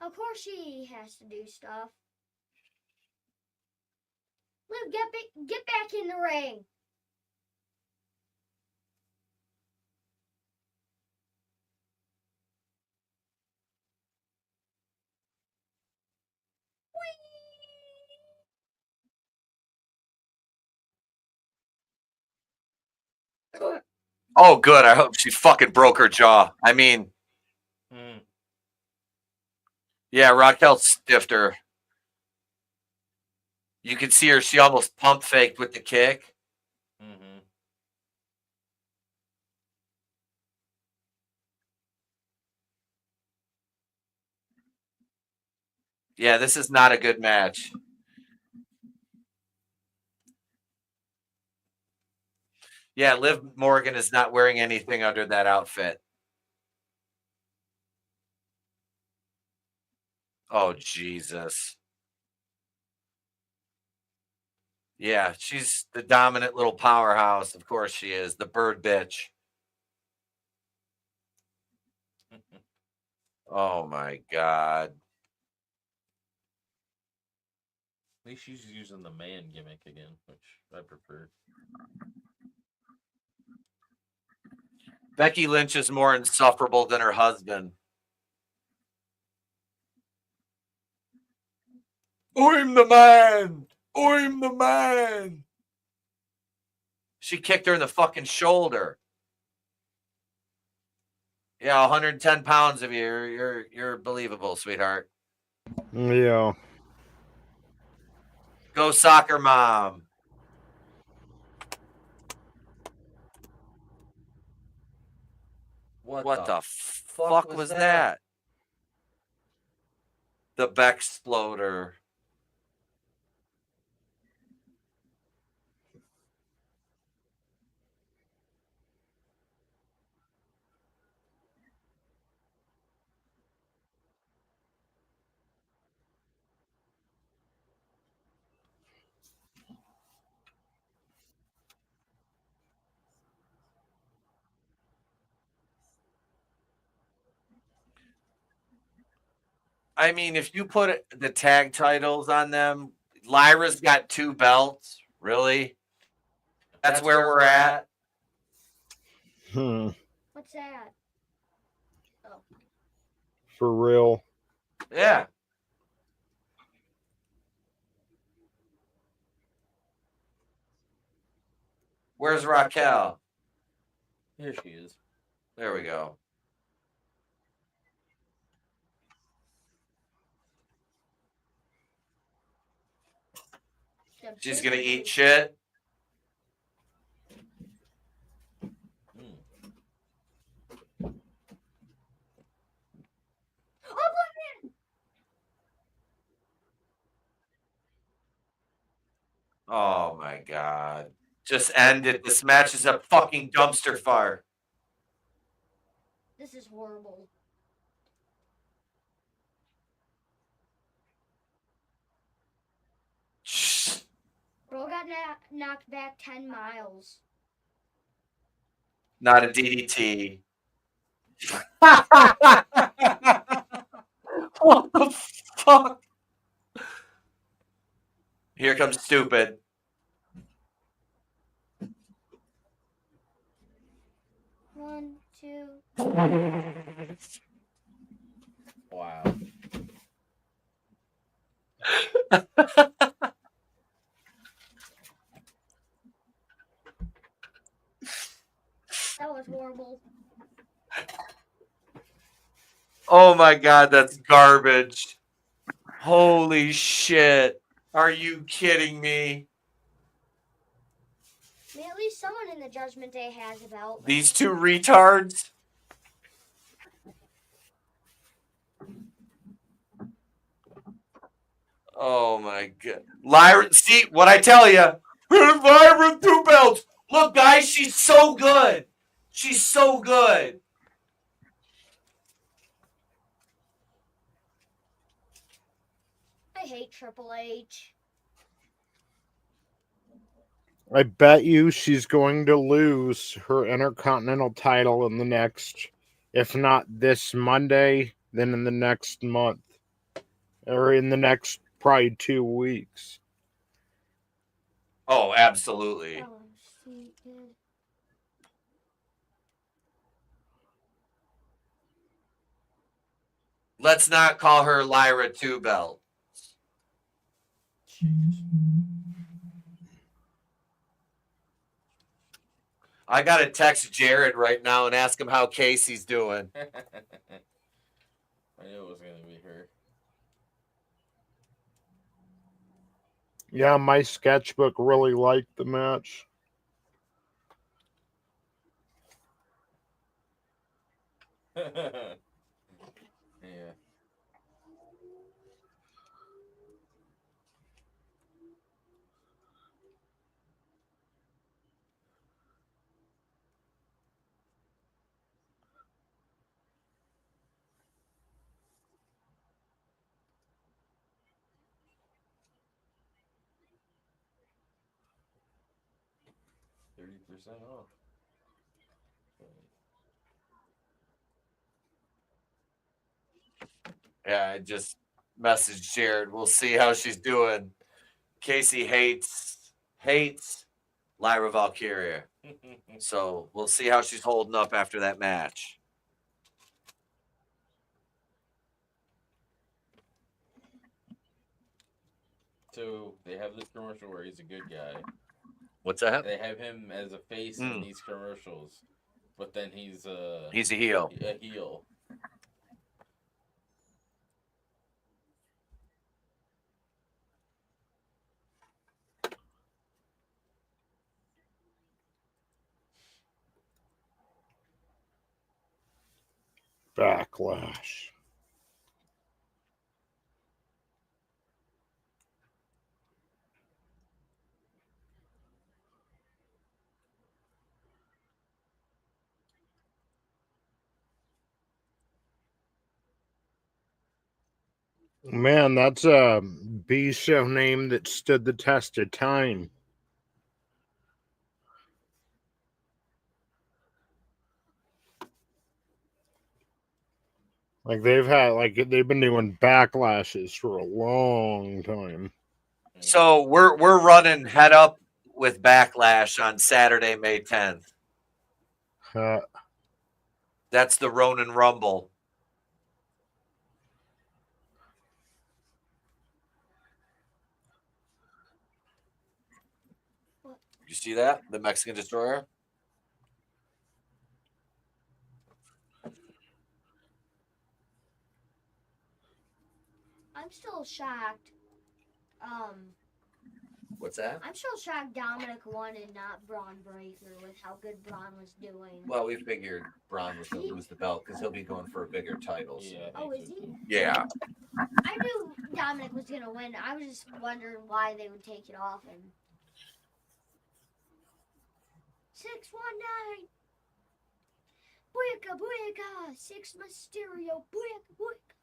F: Of course she has to do stuff. Liv, get back in the ring.
A: Oh, good. I hope she fucking broke her jaw. I mean, yeah, Raquel stiffed her. You can see her. She almost pump faked with the kick.
B: Mm-hmm.
A: Yeah, this is not a good match. Yeah, Liv Morgan is not wearing anything under that outfit. Oh, Jesus. Yeah, she's the dominant little powerhouse. Of course she is. The bird bitch. Oh, my God.
B: At least she's using the man gimmick again, which I prefer.
A: Becky Lynch is more insufferable than her husband. I'm the man. I'm the man. She kicked her in the fucking shoulder. Yeah, 110 pounds of you. You're believable, sweetheart.
C: Yeah.
A: Go soccer mom. What the fuck was that? The Bexploder. I mean, if you put the tag titles on them, Lyra's got 2 belts. Really? That's where we're at.
F: What's that? Oh.
C: For real.
A: Yeah. Where's Raquel?
B: Here she is.
A: There we go. She's going to eat shit. Oh my God. Just end it. This match is a fucking dumpster fire.
F: This is horrible. Bro got knocked back 10 miles.
A: Not a DDT. What the fuck? Here comes stupid.
F: One, two.
B: Wow.
F: That was horrible.
A: Oh my god, that's garbage. Holy shit. Are you kidding me?
F: I mean, at least someone in the Judgment Day has a belt.
A: These two retards? Oh my god. Lyra, see what I tell you. Lyra 2 belts. Look, guys, she's so good. She's so good.
F: I hate Triple H.
C: I bet you she's going to lose her Intercontinental title in the next, if not this Monday, then in the next month. Or in the next probably 2 weeks.
A: Oh, absolutely.
F: Oh, she did.
A: Let's not call her Lyra 2 belt. I got to text Jared right now and ask him how Casey's doing.
B: I knew it was going to be her.
C: Yeah, my sketchbook really liked the match.
B: Yeah. 30% off.
A: Yeah, I just messaged Jared. We'll see how she's doing. Casey hates Lyra Valkyria. So we'll see how she's holding up after that match.
B: So they have this commercial where he's a good guy.
A: What's that?
B: They have him as a face in these commercials, but then he's a
A: heel.
B: A heel.
C: Backlash. Man, that's a B-show name that stood the test of time. Like they've been doing backlashes for a long time.
A: So we're running head up with Backlash on Saturday, May 10th. That's the Ronin Rumble. You see that? The Mexican Destroyer?
F: I'm still shocked.
A: What's that?
F: I'm still shocked Dominik won and not Braun Breaker with how good Braun was doing.
A: Well, we figured Bron was going to lose the belt because he'll be going for a bigger title. So.
B: Yeah,
F: Oh, is he?
A: Yeah.
F: I knew Dominik was going to win. I was just wondering why they would take it off him. 619. Booyaka, booyaka. 6 Mysterio. Booyaka, booyaka.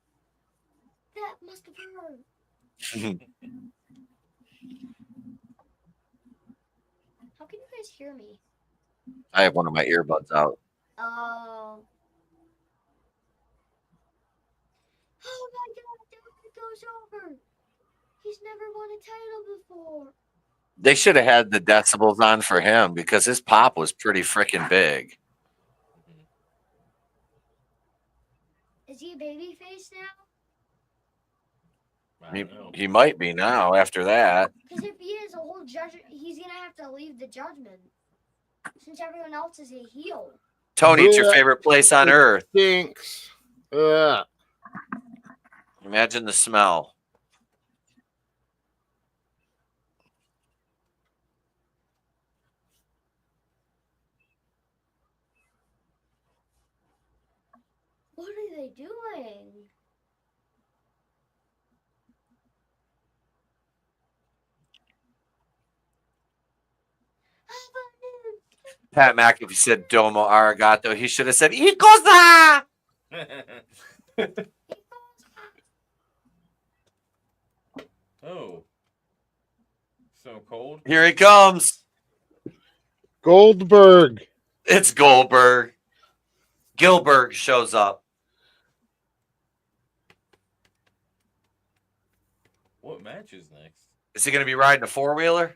F: That must have hurt. How can you guys hear me?
A: I have one of my earbuds out.
F: Oh. Oh my god, Dominik goes over. He's never won a title before.
A: They should have had the decibels on for him because his pop was pretty freaking big.
F: Is he a baby face now?
A: He might be now after that.
F: Because if he is a whole judge, he's going to have to leave the judgment. Since everyone else is a heel.
A: Tony, it's your favorite place on earth.
C: Stinks. Ugh.
A: Imagine the smell.
F: What are they doing?
A: Pat McAfee said Domo Arigato. He should have said Ikosa.
B: Oh. So cold.
A: Here he comes.
C: Goldberg.
A: It's Goldberg. Gilbert shows up.
B: What match is next?
A: Is he going to be riding a four-wheeler?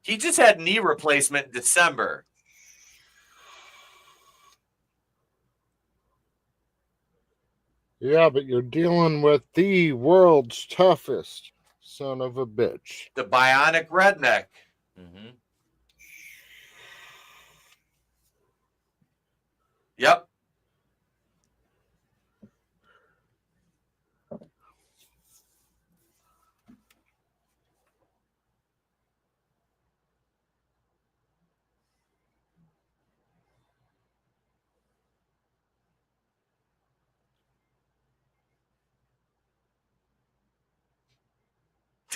A: He just had knee replacement in December.
C: Yeah, but you're dealing with the world's toughest son of a bitch.
A: The bionic redneck.
B: Mm-hmm.
A: Yep.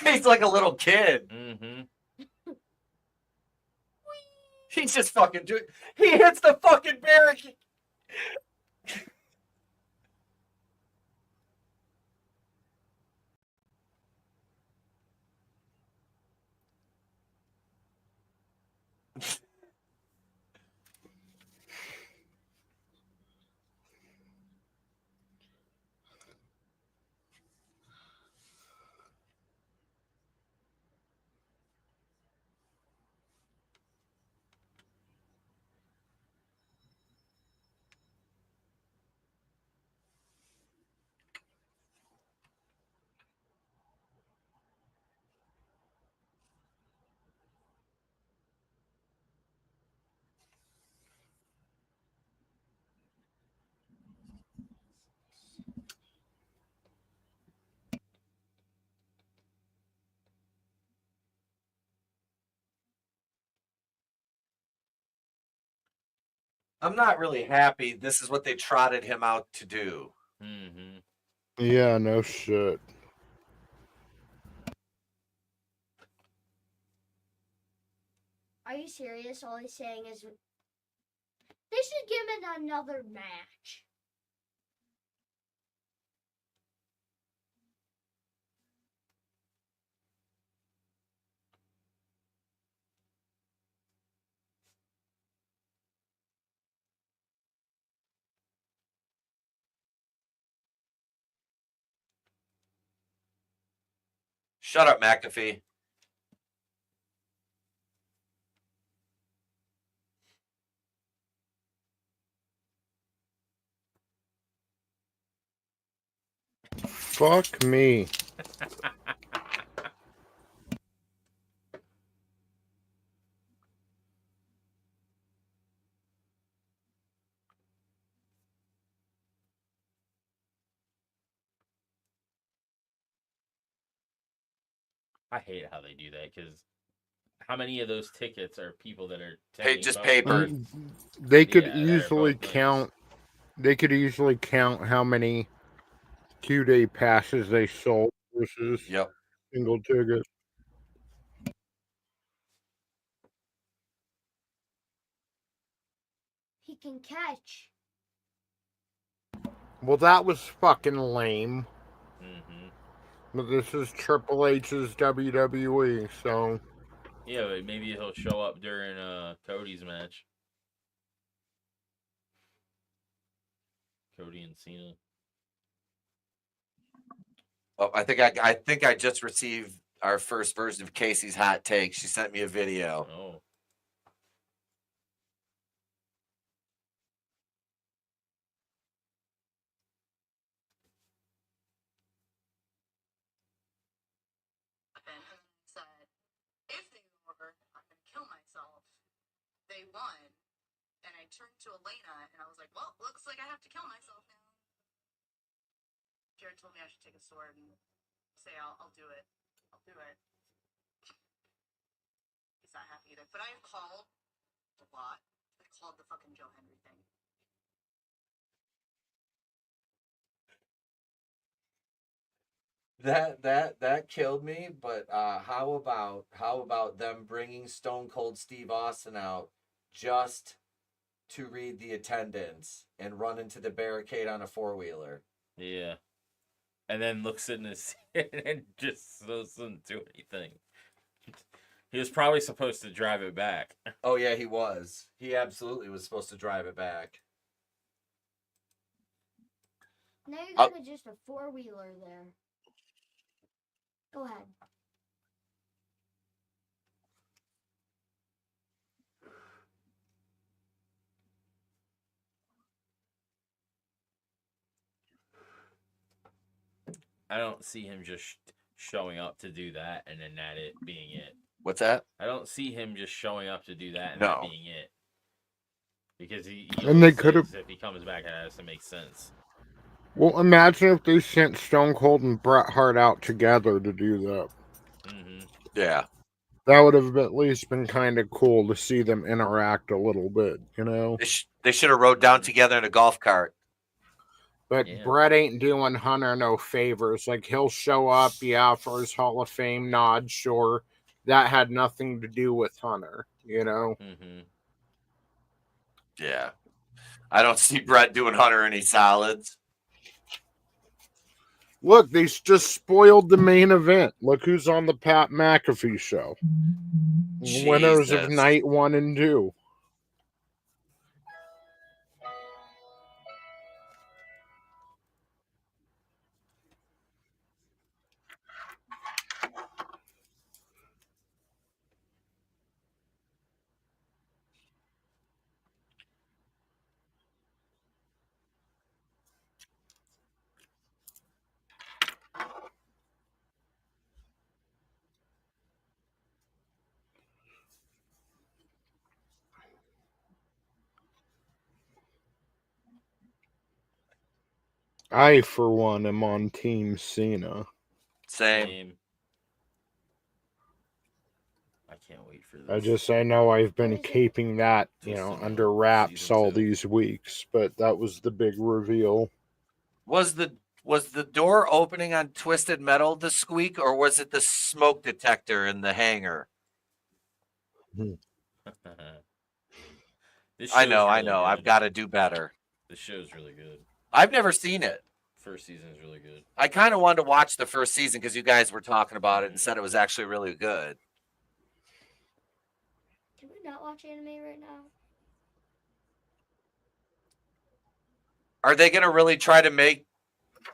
A: He's like a little kid.
B: Mm-hmm.
A: He's just fucking doing. He hits the fucking barricade. I'm not really happy. This is what they trotted him out to do.
B: Mm-hmm.
C: Yeah, no shit.
F: Are you serious? All he's saying is they should give him another match.
A: Shut up, McAfee.
C: Fuck me.
B: I hate how they do that because how many of those tickets are people that are
A: Just
B: both
A: paper.
B: nights?
C: They could
B: Yeah, that are
C: easily
B: both nights.
C: count. They could easily count how many 2-day passes they sold versus
A: Yep.
C: single tickets.
F: He can catch.
C: Well, that was fucking lame.
B: Mm-hmm.
C: But this is Triple H's WWE, so
B: Yeah, but maybe he'll show up during Cody's match. Cody and Cena.
A: Oh, I think I just received our first version of Casey's hot take. She sent me a video.
B: Oh.
I: Said, if they were, I'm gonna kill myself. They won, and I turned to Elena, and I was like, well, looks like I have to kill myself now. Jared told me I should take a sword and say, I'll do it. I'll do it. He's not happy either. But I have called a lot. I called the fucking Joe Henry thing.
A: That killed me. But how about them bringing Stone Cold Steve Austin out just to read the attendance and run into the barricade on a 4-wheeler?
B: Yeah. And then looks in his and just doesn't do anything. He was probably supposed to drive it back.
A: Oh yeah, he was. He absolutely was supposed to drive it back.
F: Now you got just a 4-wheeler there. Go ahead.
B: I don't see him just showing up to do that and then that it being it.
A: What's that?
B: I don't see him just showing up to do that and
A: No.
B: that being it. Because he
C: And they could have.
B: if he comes back, it has to make sense.
C: Well, imagine if they sent Stone Cold and Bret Hart out together to do that.
B: Mm-hmm.
A: Yeah.
C: That would have at least been kind of cool to see them interact a little bit, you know?
A: They should have rode down together in a golf cart.
C: But
B: Yeah.
C: Bret ain't doing Hunter no favors. Like, he'll show up, yeah, for his Hall of Fame nod, sure. That had nothing to do with Hunter, you know?
B: Mm-hmm.
A: Yeah. I don't see Bret doing Hunter any solids.
C: Look, they just spoiled the main event. Look who's on the Pat McAfee show. Winners of
A: Jesus.
C: night 1 and 2. I, for one, am on Team Cena.
A: Same.
B: I can't wait for this.
C: I know I've been keeping that, you know, under wraps all these weeks, but that was the big reveal.
A: Was the door opening on Twisted Metal the squeak, or was it the smoke detector in the hangar? I know. I've got to do better.
B: This show's really good.
A: I've never seen it.
B: First season's really good.
A: I kind of wanted to watch the first season because you guys were talking about it and said it was actually really good.
F: Can we not watch anime right now?
A: Are they going to really try to make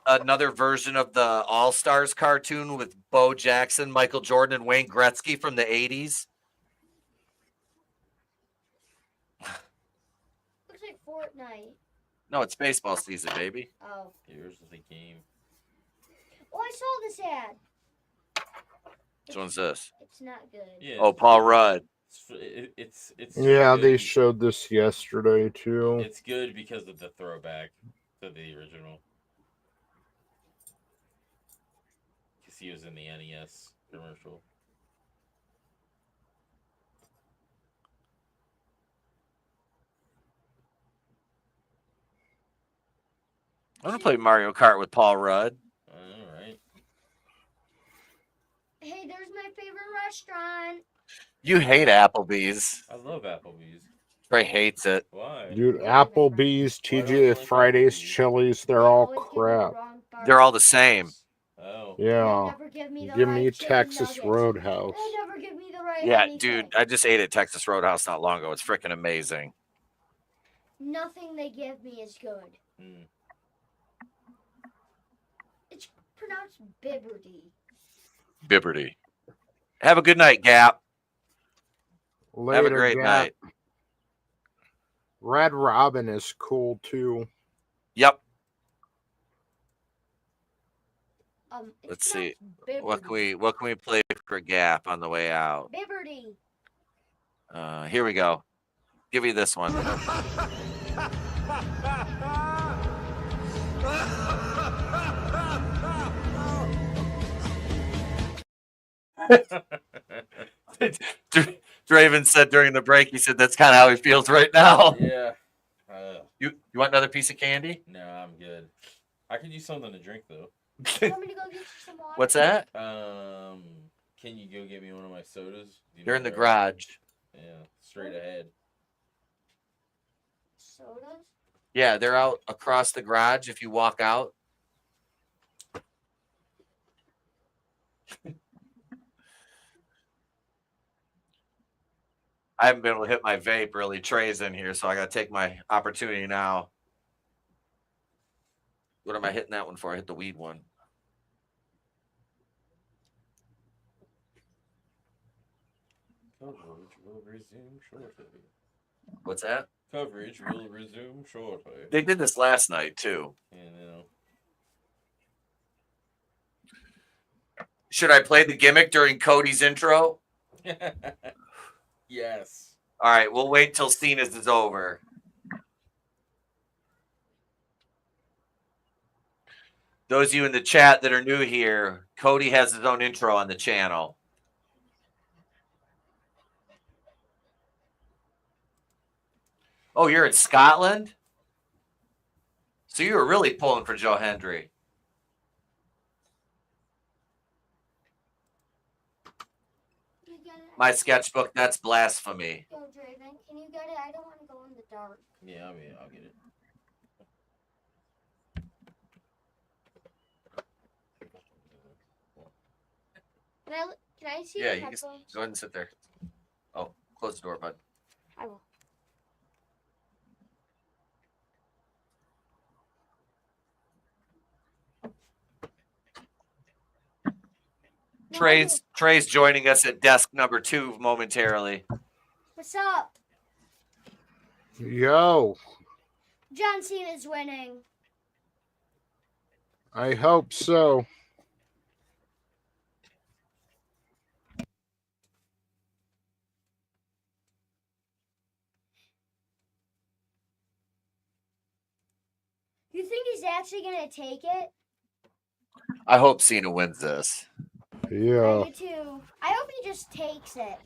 A: another version of the All-Stars cartoon with Bo Jackson, Michael Jordan, and Wayne Gretzky from the 80s?
F: Looks like Fortnite.
A: No, it's baseball season, baby.
F: Oh.
B: Here's the game.
F: Oh, I saw this ad.
A: Which one's this?
F: It's not good.
B: Yeah,
A: oh, Paul Rudd.
B: It's
C: yeah,
B: good.
C: they showed this yesterday too.
B: It's good because of the throwback to the original. Because he was in the NES commercial.
A: I'm going to play Mario Kart with Paul Rudd.
B: All right.
F: Hey, there's my favorite restaurant.
A: You hate Applebee's.
B: I love Applebee's.
A: Trey hates it.
B: Why?
C: Dude, Applebee's, TGI Fridays, Chili's, they're all crap.
A: They're all the same.
B: Oh.
C: Yeah.
F: They never give me the
C: Give
F: right
C: me
F: chicken
C: Texas
F: nuggets.
C: Roadhouse.
F: They never give me the right
A: Yeah,
F: anything.
A: dude, I just ate at Texas Roadhouse not long ago. It's freaking amazing.
F: Nothing they give me is good.
B: Mm.
F: It's pronounced Bibberty.
A: Bibberty. Have a good night, Gap.
C: Later,
A: Have a great
C: Gap.
A: night.
C: Red Robin is cool too.
A: Yep.
F: It's
A: Let's see.
F: Bibberty.
A: What can we play for Gap on the way out?
F: Bibberty.
A: Here we go. Give you this one. Draven said during the break, he said that's kind of how he feels right now.
B: Yeah.
A: You want another piece of candy?
B: No, I'm good. I could use something to drink though.
F: You want me to go get you some water?
A: What's that?
B: Can you go get me one of my sodas?
A: They're in the garage.
B: Yeah, straight ahead.
F: Sodas?
A: Yeah, they're out across the garage if you walk out. I haven't been able to hit my vape really. Trey's in here, so I got to take my opportunity now. What am I hitting that one for? I hit the weed one.
B: Coverage will resume shortly.
A: What's that?
B: Coverage will resume shortly.
A: They did this last night, too.
B: You know.
A: Should I play the gimmick during Cody's intro?
B: Yes.
A: All right, we'll wait till Cena's is over. Those of you in the chat that are new here, Cody has his own intro on the channel. Oh, you're in Scotland? So you were really pulling for Joe Hendry. My sketchbook, that's blasphemy.
F: Yo, Draven, can you get it? I don't want to go in the dark.
B: Yeah, I'll get it.
F: Can I see
A: Yeah,
F: the
A: you can
F: headphones?
A: go ahead and sit there. Oh, close the door, bud.
F: I will.
A: Trey's joining us at desk number 2 momentarily.
F: What's up?
C: Yo,
F: John Cena's winning.
C: I hope so.
F: You think he's actually going to take it?
A: I hope Cena wins this.
C: Yeah.
F: I do too. I hope he just takes it.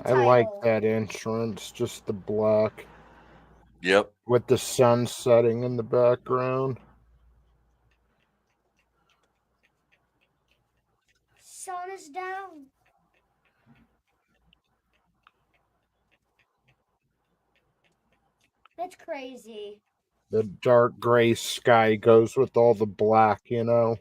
C: I like that entrance, just the black.
A: Yep.
C: With the sun setting in the background.
F: Sun is down. That's crazy.
C: The dark gray sky goes with all the black, you know?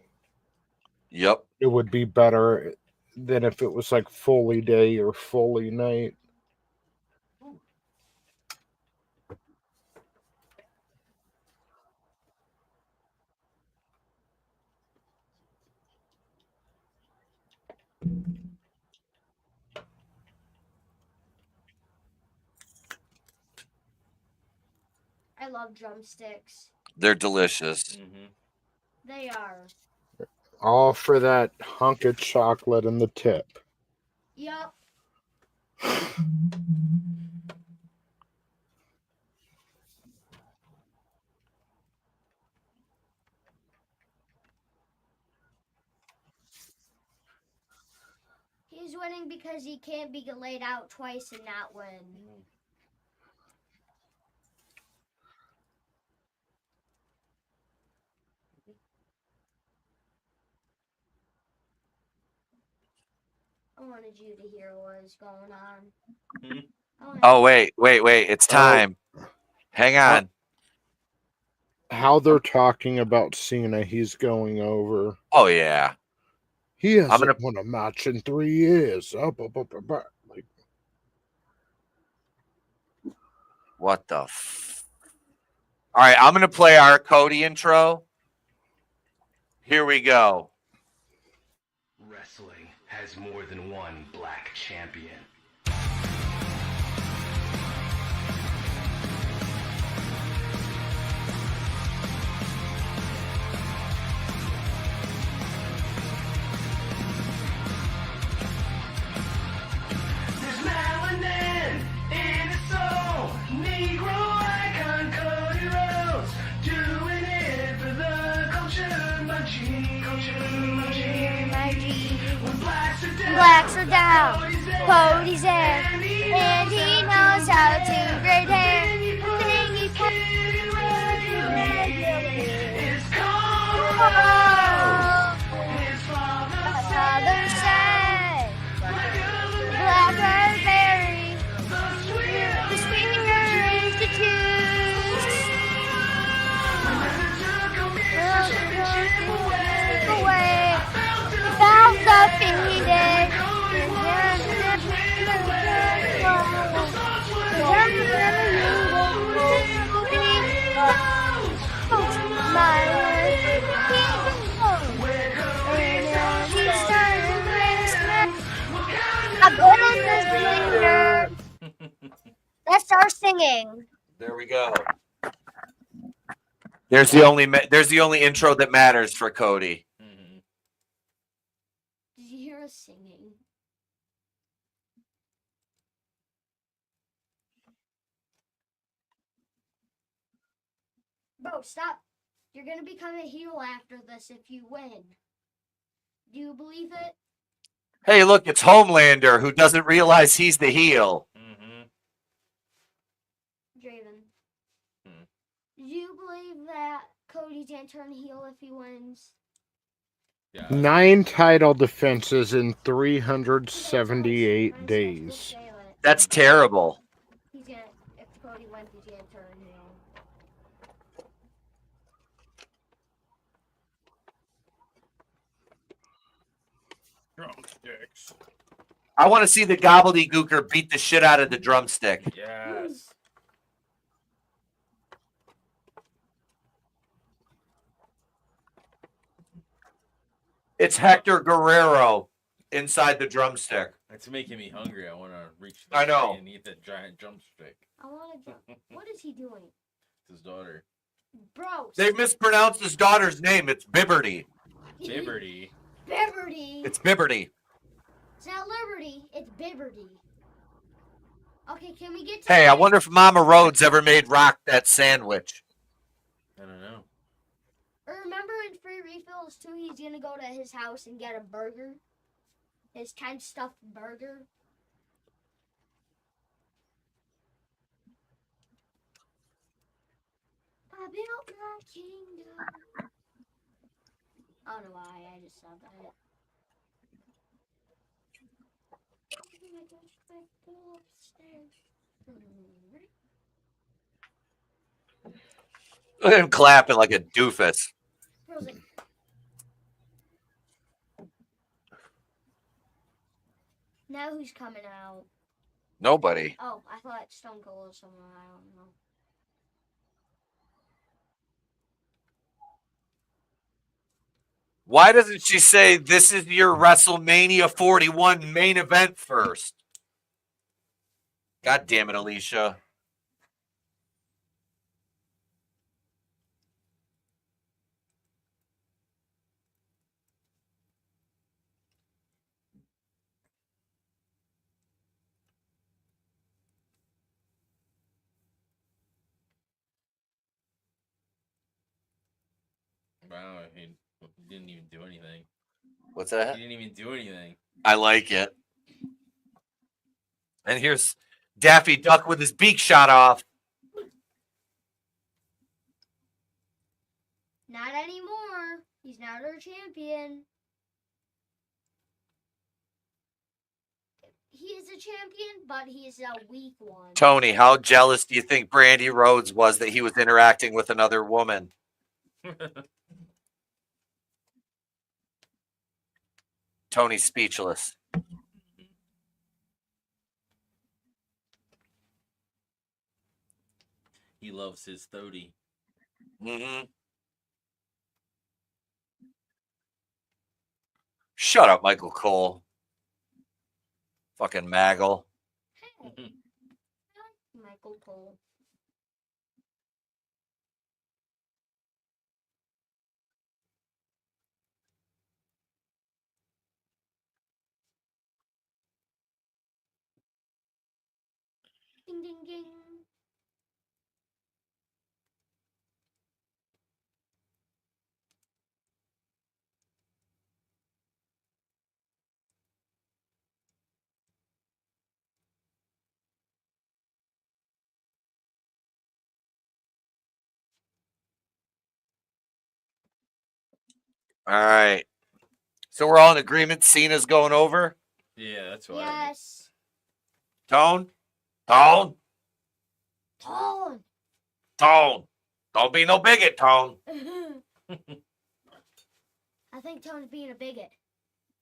A: Yep.
C: It would be better than if it was like fully day or fully night.
F: I love drumsticks.
A: They're delicious.
B: Mm-hmm.
F: They are.
C: All for that hunk of chocolate in the tip.
F: Yup. He's winning because he can't be laid out twice and not win. I wanted you to hear what was going on.
A: Oh, wait. It's time. Hang on.
C: how they're talking about Cena, he's going over.
A: Oh yeah.
C: He hasn't won a match in 3 years. Like,
A: what the All right, I'm going to play our Cody intro. Here we go.
K: Wrestling has more than one black champion. There's melanin in his soul. Negro icon Cody Rhodes, doing it for the culture, my G, When blacks are down,
F: Cody's there, and he knows how to braid hair. The thing he can
K: is called
F: his father said, Blackberry, the sweeter is the juice. Away, found something he did. Let's start singing.
A: There we go. There's the only intro that matters for Cody.
F: Did you hear us singing? Bro, stop. You're gonna become a heel after this if you win. Do you believe it?
A: Hey, look, it's Homelander who doesn't realize he's the heel.
F: Draven. Do you believe that Cody's gonna turn heel if he wins?
B: Yeah.
C: 9 title defenses in 378 days.
A: That's terrible.
F: He's gonna, if Cody wins, he's gonna turn heel.
B: Drumsticks.
A: I want to see the gobbledygooker beat the shit out of the drumstick.
B: Yes.
A: It's Hector Guerrero inside the drumstick.
B: It's making me hungry. I want to reach
A: I know.
B: and eat that giant drumstick.
F: I want to. What is he doing?
B: It's his daughter.
F: Bro.
A: They mispronounced his daughter's name. It's Bibberty.
B: Liberty.
F: Bibberty.
A: It's Bibberty.
F: It's not Liberty. It's Bibberty. Okay, can we get to
A: Hey, I wonder if Mama Rhodes ever made Rock that sandwich.
B: I don't know.
F: Remember in Free Refills too, he's gonna go to his house and get a burger? His 10 stuffed burger? I built my kingdom. I don't know why, I just saw that.
A: Look at him clapping like a doofus.
F: Now who's coming out?
A: Nobody.
F: Oh, I thought Stone Cold or someone. I don't know.
A: Why doesn't she say this is your WrestleMania 41 main event first? God damn it, Alicia.
B: Wow, he didn't even do anything.
A: What's that?
B: He didn't even do anything.
A: I like it. And here's Daffy Duck with his beak shot off.
F: Not anymore. He's not our champion. He is a champion, but he is a weak one.
A: Tony, how jealous do you think Brandy Rhodes was that he was interacting with another woman? Tony's speechless.
B: He loves his 30.
A: Mm-hmm. Shut up, Michael Cole. Fucking Maggle.
F: Hey, Michael Cole. Ding ding ding.
A: All right. So we're all in agreement. Cena's going over.
B: Yeah, that's what
F: Yes.
A: Tone. Tone.
F: Tone.
A: Tone. Don't be no bigot, Tone.
F: I think Tone's being a bigot.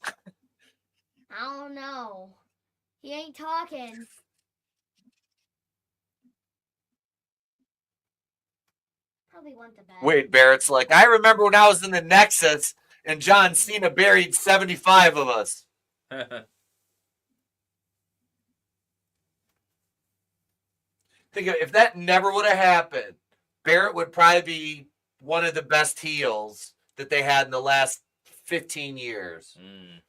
F: I don't know. He ain't talking. Probably want the best.
A: Wade Barrett's like, I remember when I was in the Nexus and John Cena buried 75 of us. Think of if that never would have happened, Barrett would probably be one of the best heels that they had in the last 15 years.
B: Mm.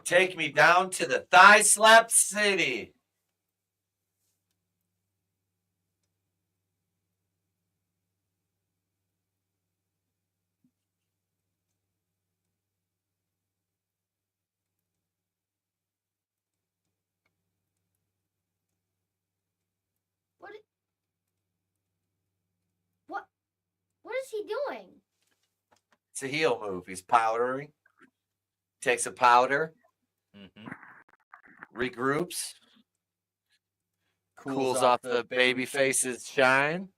A: Take me down to the Thigh Slap City.
F: What is he doing?
A: It's a heel move. He's powdering. Takes a powder.
B: Mm-hmm.
A: Regroups. Cools off the baby face's shine.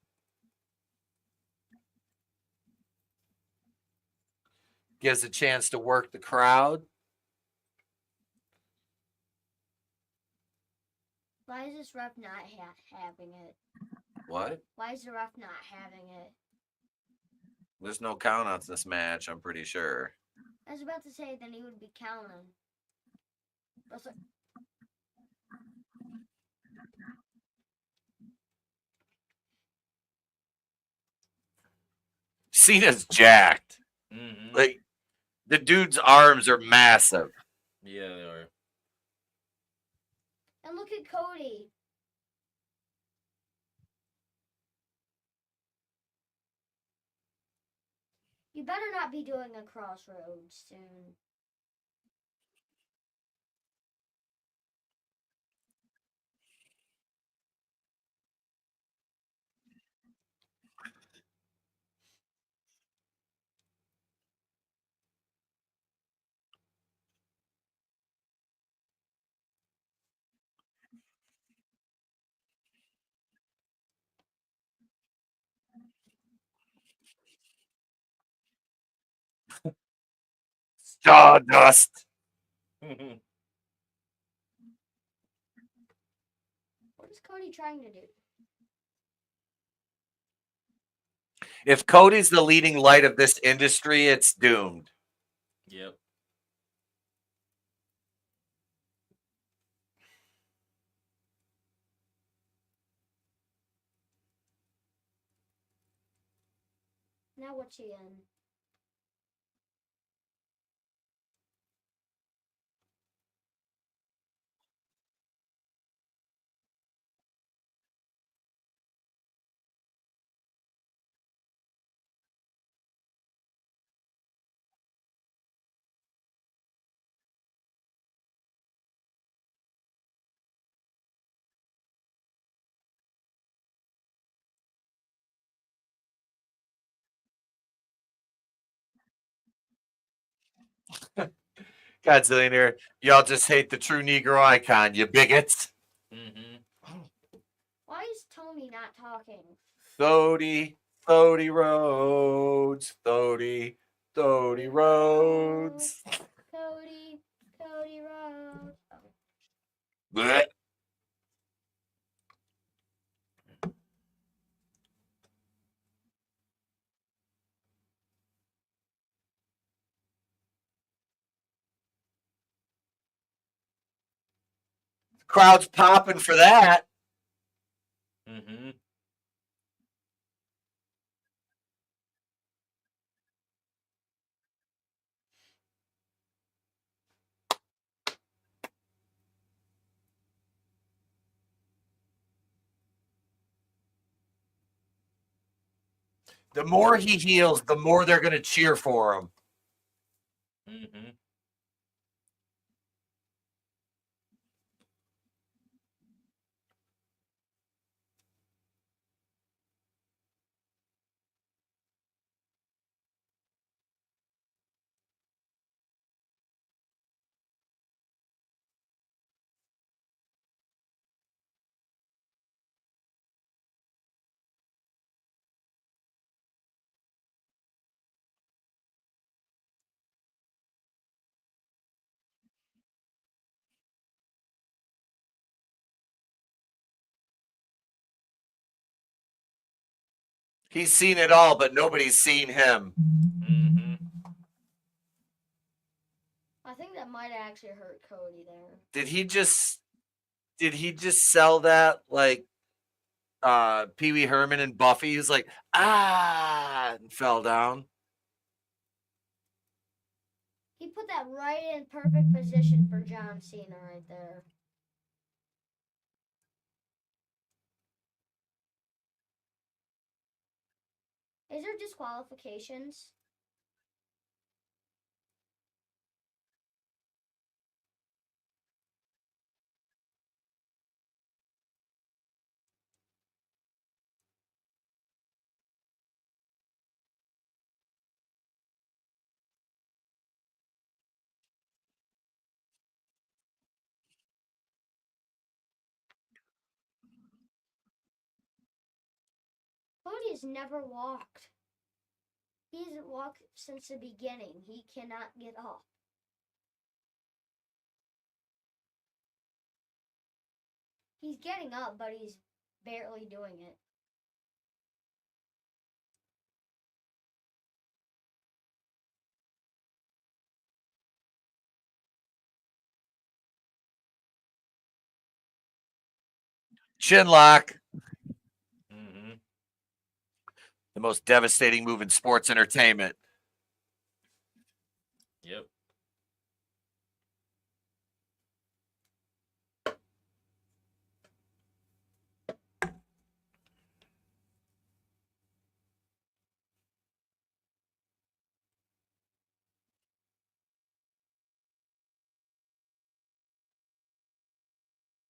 A: Gives a chance to work the crowd.
F: Why is this ref not having it?
A: What?
F: Why is the ref not having it?
A: There's no countouts in this match, I'm pretty sure.
F: I was about to say then he would be counting. But so,
A: Cena's jacked.
B: Mm-hmm.
A: Like, the dude's arms are massive.
B: Yeah, they are.
F: and look at Cody. You better not be doing a crossroads soon.
A: Stardust.
F: What is Cody trying to do?
A: If Cody's the leading light of this industry, it's doomed.
B: Yep.
F: Now what's he in?
A: Godzillionaire, y'all just hate the true Negro icon, you bigots.
F: Why is Tony not talking?
A: Cody Rhodes. Cody Rhodes.
F: Cody Rhodes. Oh.
A: Blech. Crowd's popping for that. The more he heals, the more they're going to cheer for him. He's seen it all, but nobody's seen him.
F: I think that might actually hurt Cody there.
A: Did he just sell that like Pee Wee Herman and Buffy? He was like, and fell down.
F: He put that right in perfect position for John Cena right there. Is there disqualifications? Cody has never walked. He hasn't walked since the beginning. He cannot get up. He's getting up, but he's barely doing it.
A: Chin lock. The most devastating move in sports entertainment.
B: Yep.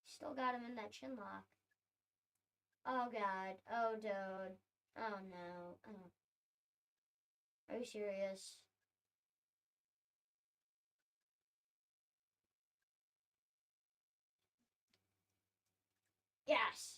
F: Still got him in that chin lock. Oh, God. Oh, dude. Oh, no. Oh. Are you serious? Yes.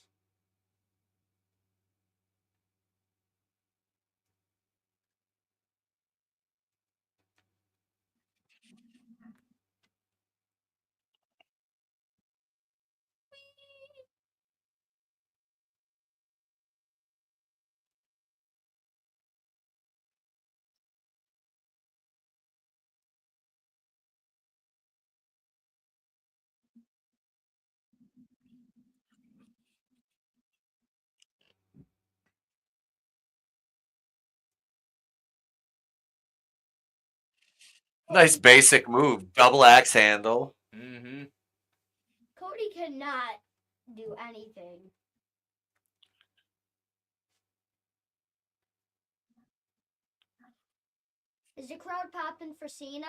A: Nice basic move. Double axe handle.
F: Cody cannot do anything. Is the crowd popping for Cena?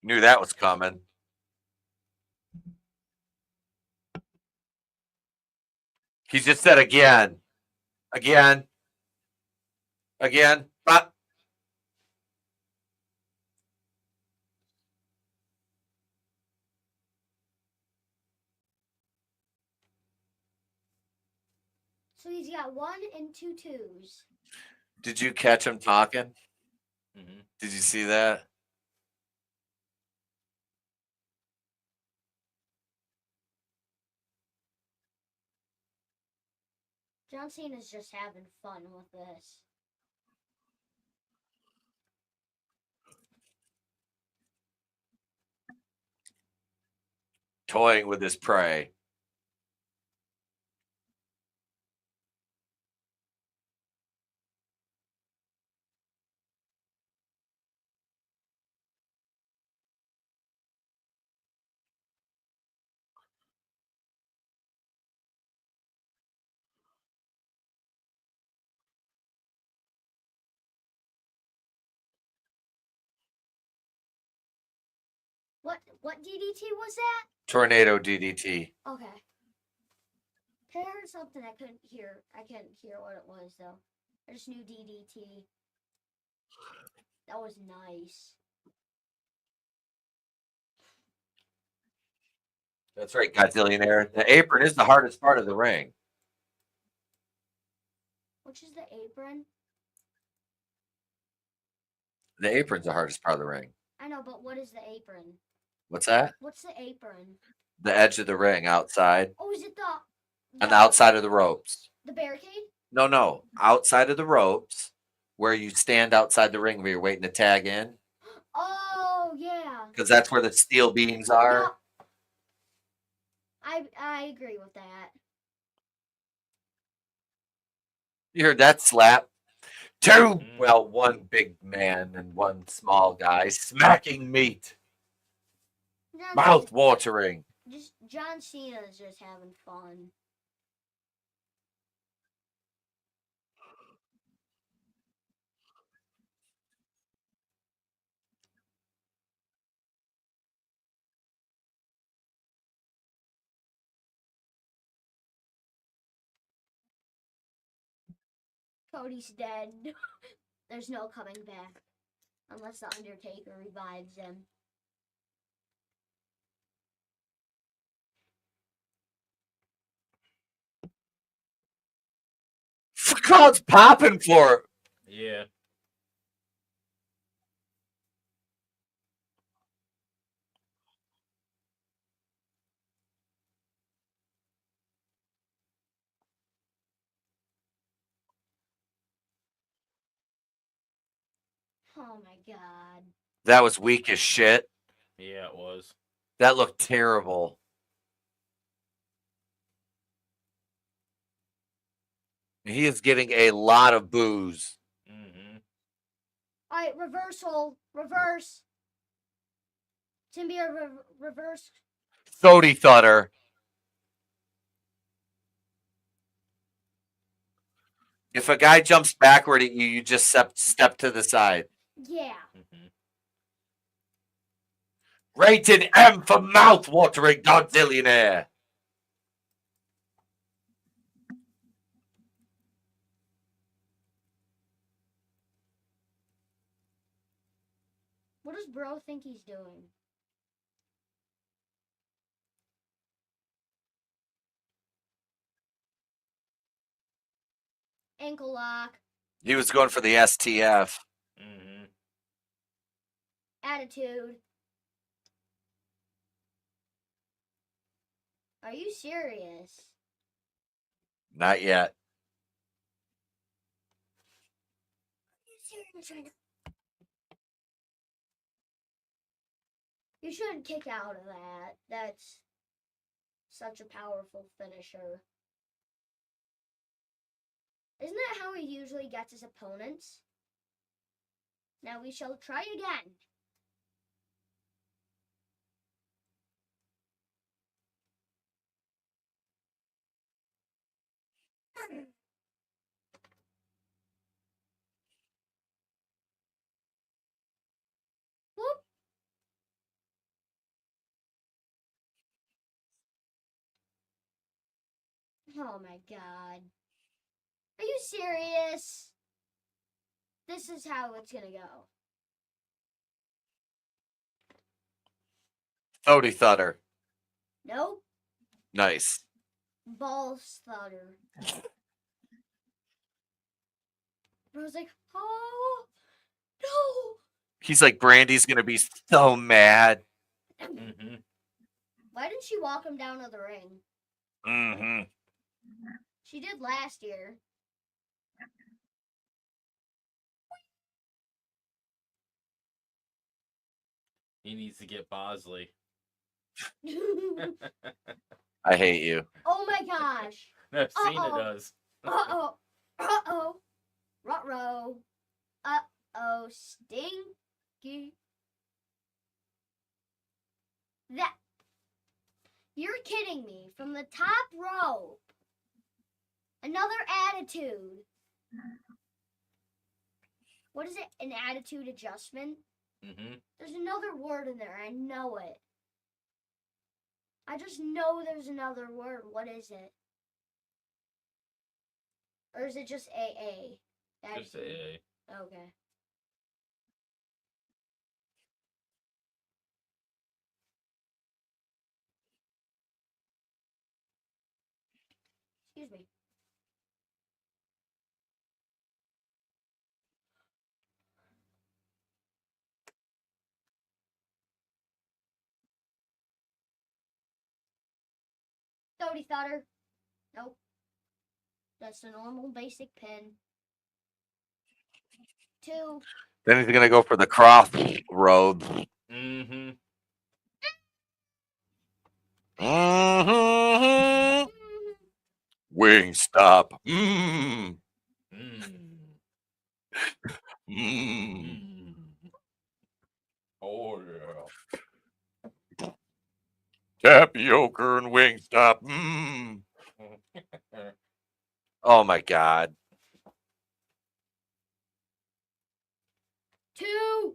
A: Knew that was coming. He just said again. Again. But
F: So he's got 1 and 2 twos.
A: did you catch him talking?
B: Mm-hmm.
A: Did you see that?
F: John Cena's just having fun with this.
A: Toying with his prey.
F: What DDT was that?
A: Tornado DDT.
F: Okay. I heard something I couldn't hear. I couldn't hear what it was though. I just knew DDT. That was nice.
A: That's right, Godzillionaire. The apron is the hardest part of the ring.
F: Which is the apron?
A: The apron's the hardest part of the ring.
F: I know, but what is the apron?
A: What's that?
F: What's the apron?
A: The edge of the ring outside.
F: Oh, is it
A: On the outside of the ropes.
F: the barricade?
A: No. Outside of the ropes, where you stand outside the ring where you're waiting to tag in.
F: Oh, yeah.
A: Because that's where the steel beams are.
F: Yep. I agree with that.
A: You heard that slap. One big man and one small guy smacking meat. Mouth watering.
F: Just John Cena is just having fun. Cody's dead. There's no coming back. Unless the Undertaker revives him.
A: The crowd's popping for it.
B: Yeah.
F: Oh my god.
A: That was weak as shit.
B: Yeah, it was.
A: That looked terrible. He is getting a lot of boos.
B: Mm-hmm.
F: Alright, reversal. Reverse. It's gonna be a reverse.
A: Cody Thutter. If a guy jumps backward at you, you just step to the side.
F: Yeah.
B: Mm-hmm.
A: Rated M for mouth-watering Godzillionaire.
F: What does bro think he's doing? Ankle lock.
A: He was going for the STF.
B: Mm-hmm.
F: Attitude. Are you serious?
A: Not yet.
F: Are you serious right now? You shouldn't kick out of that. That's such a powerful finisher. Isn't that how he usually gets his opponents? Now we shall try again. Whoop. Oh my god. Are you serious? This is how it's gonna go.
A: Cody Thunder.
F: Nope.
A: Nice.
F: Ball stutter. I was like, oh no.
A: He's like, Brandy's gonna be so mad.
B: Mm-hmm.
F: Why didn't she walk him down to the ring?
A: Mm-hmm.
F: She did last year.
B: He needs to get Bosley.
A: I hate you.
F: Oh my gosh.
B: No, Cena
F: Uh-oh.
B: does.
F: Uh-oh. Uh-oh. Ruh-roh. Uh-oh. Stinky. That. You're kidding me. From the top rope. Another attitude. What is it? An attitude adjustment?
B: Mm-hmm.
F: There's another word in there. I know it. I just know there's another word. What is it? Or is it just AA?
B: Just AA.
F: Okay. Excuse me. Cody Thunder. Nope. That's the normal basic pin. 2.
A: Then he's gonna go for the crossroads.
B: Mm-hmm.
A: Mm-hmm. Wing stop. Mm.
B: Mm.
A: Mm.
B: Mm. Oh yeah.
A: Tapioca and wing stop. Mm. Oh my god.
F: 2.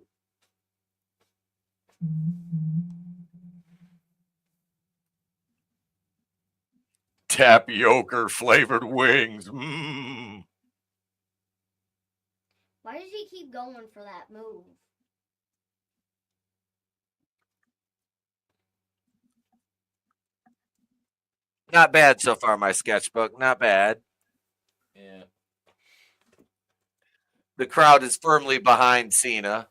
A: Tapioca flavored wings. Mm.
F: Why does he keep going for that move?
A: Not bad so far, my sketchbook. Not bad.
B: Yeah.
A: The crowd is firmly behind Cena.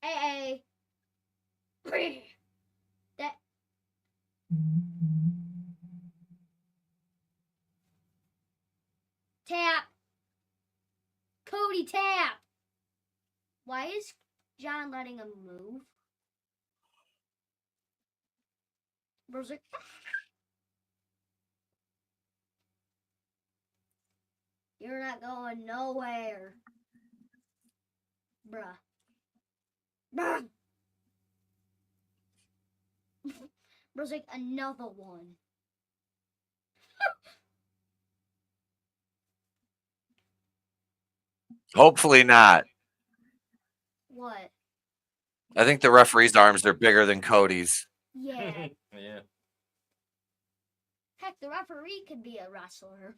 F: AA. That. Tap. Cody tap. Why is John letting him move? Bro's like, you're not going nowhere. Bruh. Bruh. Bro's like, another one.
A: Hopefully not.
F: What?
A: I think the referee's arms are bigger than Cody's.
F: Yeah.
B: Yeah.
F: Heck, the referee could be a wrestler.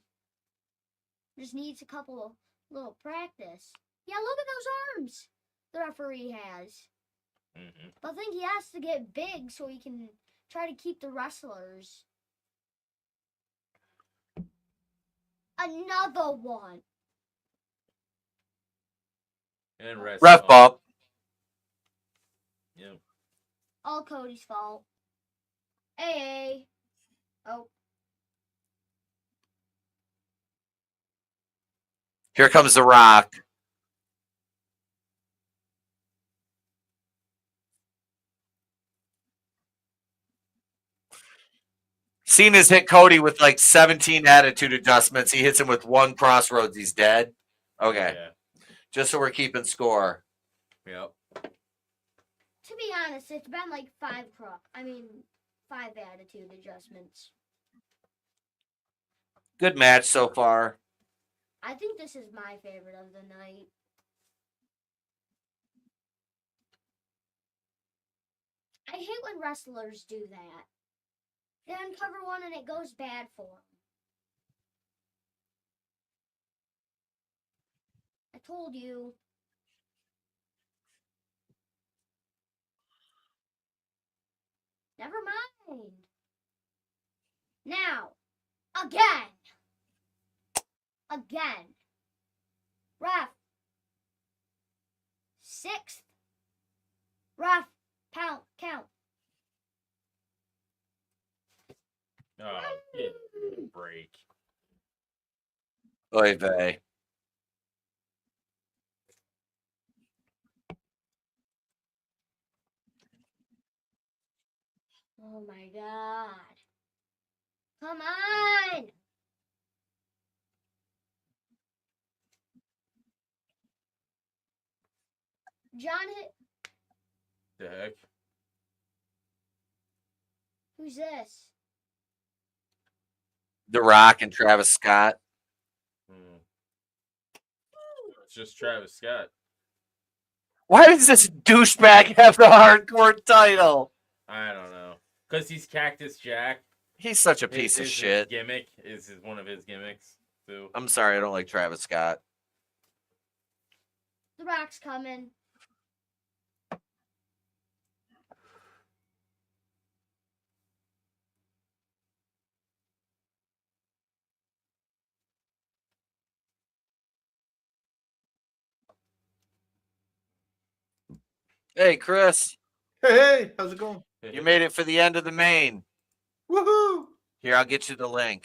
F: Just needs a couple of little practice. Yeah, look at those arms the referee has.
B: Mm-hmm.
F: But I think he has to get big so he can try to keep the wrestlers. Another one.
B: And
A: Ref bump.
B: Yep.
F: All Cody's fault. AA. Oh.
A: Here comes The Rock. Cena's hit Cody with like 17 attitude adjustments. He hits him with one crossroads. He's dead. Okay.
B: Yeah.
A: Just so we're keeping score.
B: Yep.
F: To be honest, it's been like 5 attitude adjustments.
A: Good match so far.
F: I think this is my favorite of the night. I hate when wrestlers do that. They uncover one and it goes bad for them. I told you. Never mind. Now, again. Ref. 6th. Ref. Count.
B: Oh, give me a break.
A: Oy vey.
F: Oh my god. Come on. John hit.
B: The heck?
F: Who's this?
A: The Rock and Travis Scott.
B: It's just Travis Scott.
A: Why does this douchebag have the hardcore title?
B: I don't know. Because he's Cactus Jack.
A: He's such a piece of
B: His
A: shit.
B: Gimmick is one of his gimmicks too.
A: I'm sorry, I don't like Travis Scott.
F: The Rock's coming.
A: Hey, Chris.
L: Hey, how's it going?
A: You made it for the end of the main.
L: Woohoo!
A: Here, I'll get you the link.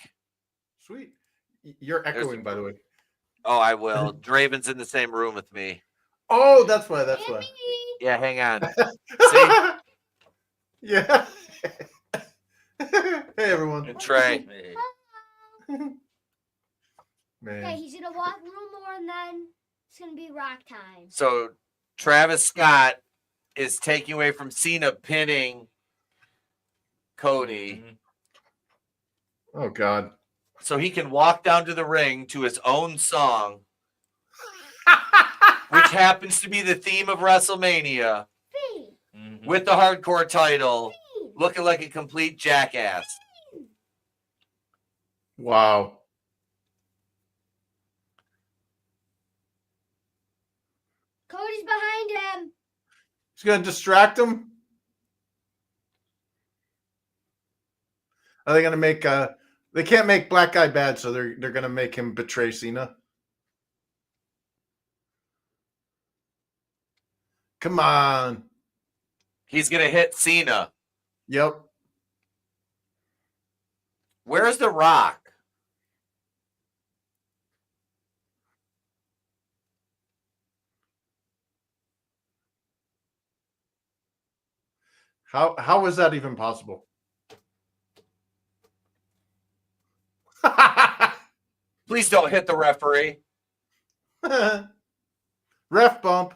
L: Sweet. You're echoing, by the way.
A: Oh, I will. Draven's in the same room with me.
L: Oh, that's why. That's why.
A: Yeah, hang on. See?
L: Yeah. Hey, everyone.
A: And Trey.
L: Man.
F: Okay, he's gonna walk a little more and then it's gonna be Rock time.
A: So Travis Scott is taking away from Cena pinning Cody.
L: Oh, God.
A: So he can walk down to the ring to his own song, which happens to be the theme of WrestleMania, with the hardcore title, looking like a complete jackass.
L: Wow.
F: Cody's behind him.
L: He's going to distract him. Are they going to make they can't make Black Guy bad, so they're going to make him betray Cena. Come on.
A: He's going to hit Cena.
L: Yep.
A: Where's The Rock?
L: How is that even possible?
A: Please don't hit the referee.
L: Ref bump.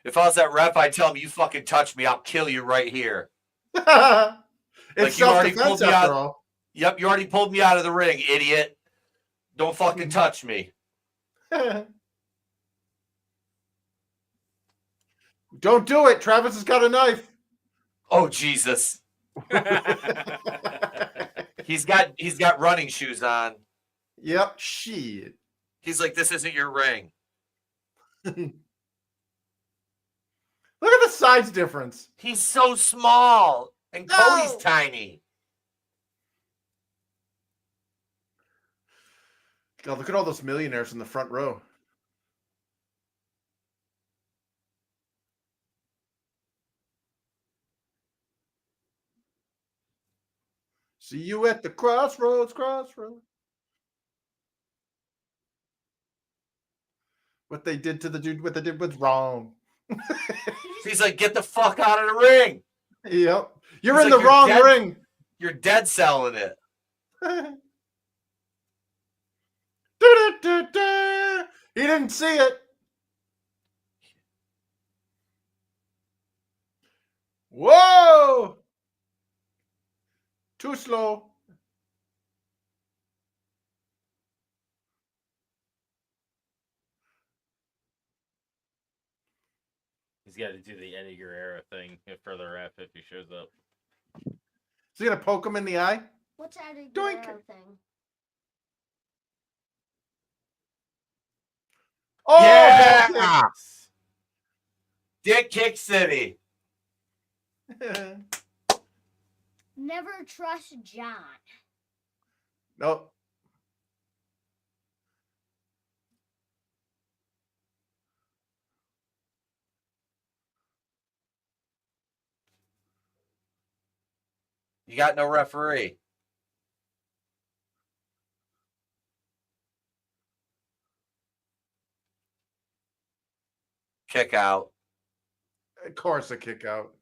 A: If I was that ref, I'd tell him, you fucking touch me, I'll kill you right here.
L: It's
A: Like, you already pulled
L: self-defense
A: me
L: after
A: out.
L: all.
A: Yep, you already pulled me out of the ring, idiot. Don't fucking touch me.
L: Don't do it. Travis has got a knife.
A: Oh, Jesus. He's got running shoes on.
L: Yep. Shit.
A: He's like, this isn't your ring.
L: Look at the size difference.
A: He's so small. And
L: No.
A: Cody's tiny.
L: God, look at all those millionaires in the front row. See you at the crossroads. What they did to the dude, what they did was wrong.
A: He's like, get the fuck out of the ring.
L: Yep. You're
A: He's
L: in
A: like,
L: the wrong
A: dead.
L: ring.
A: You're dead selling it.
L: He didn't see it. Whoa! Too slow.
B: He's got to do the Eddie Guerrero thing for the ref if he shows up.
L: Is he gonna poke him in the eye?
F: What's that a
L: Doink.
F: Guerrero thing?
L: Oh,
A: Yeah! Dick Kick City.
F: Never trust John.
L: No.
A: You got no referee. Kick out.
L: Of course, a kick out.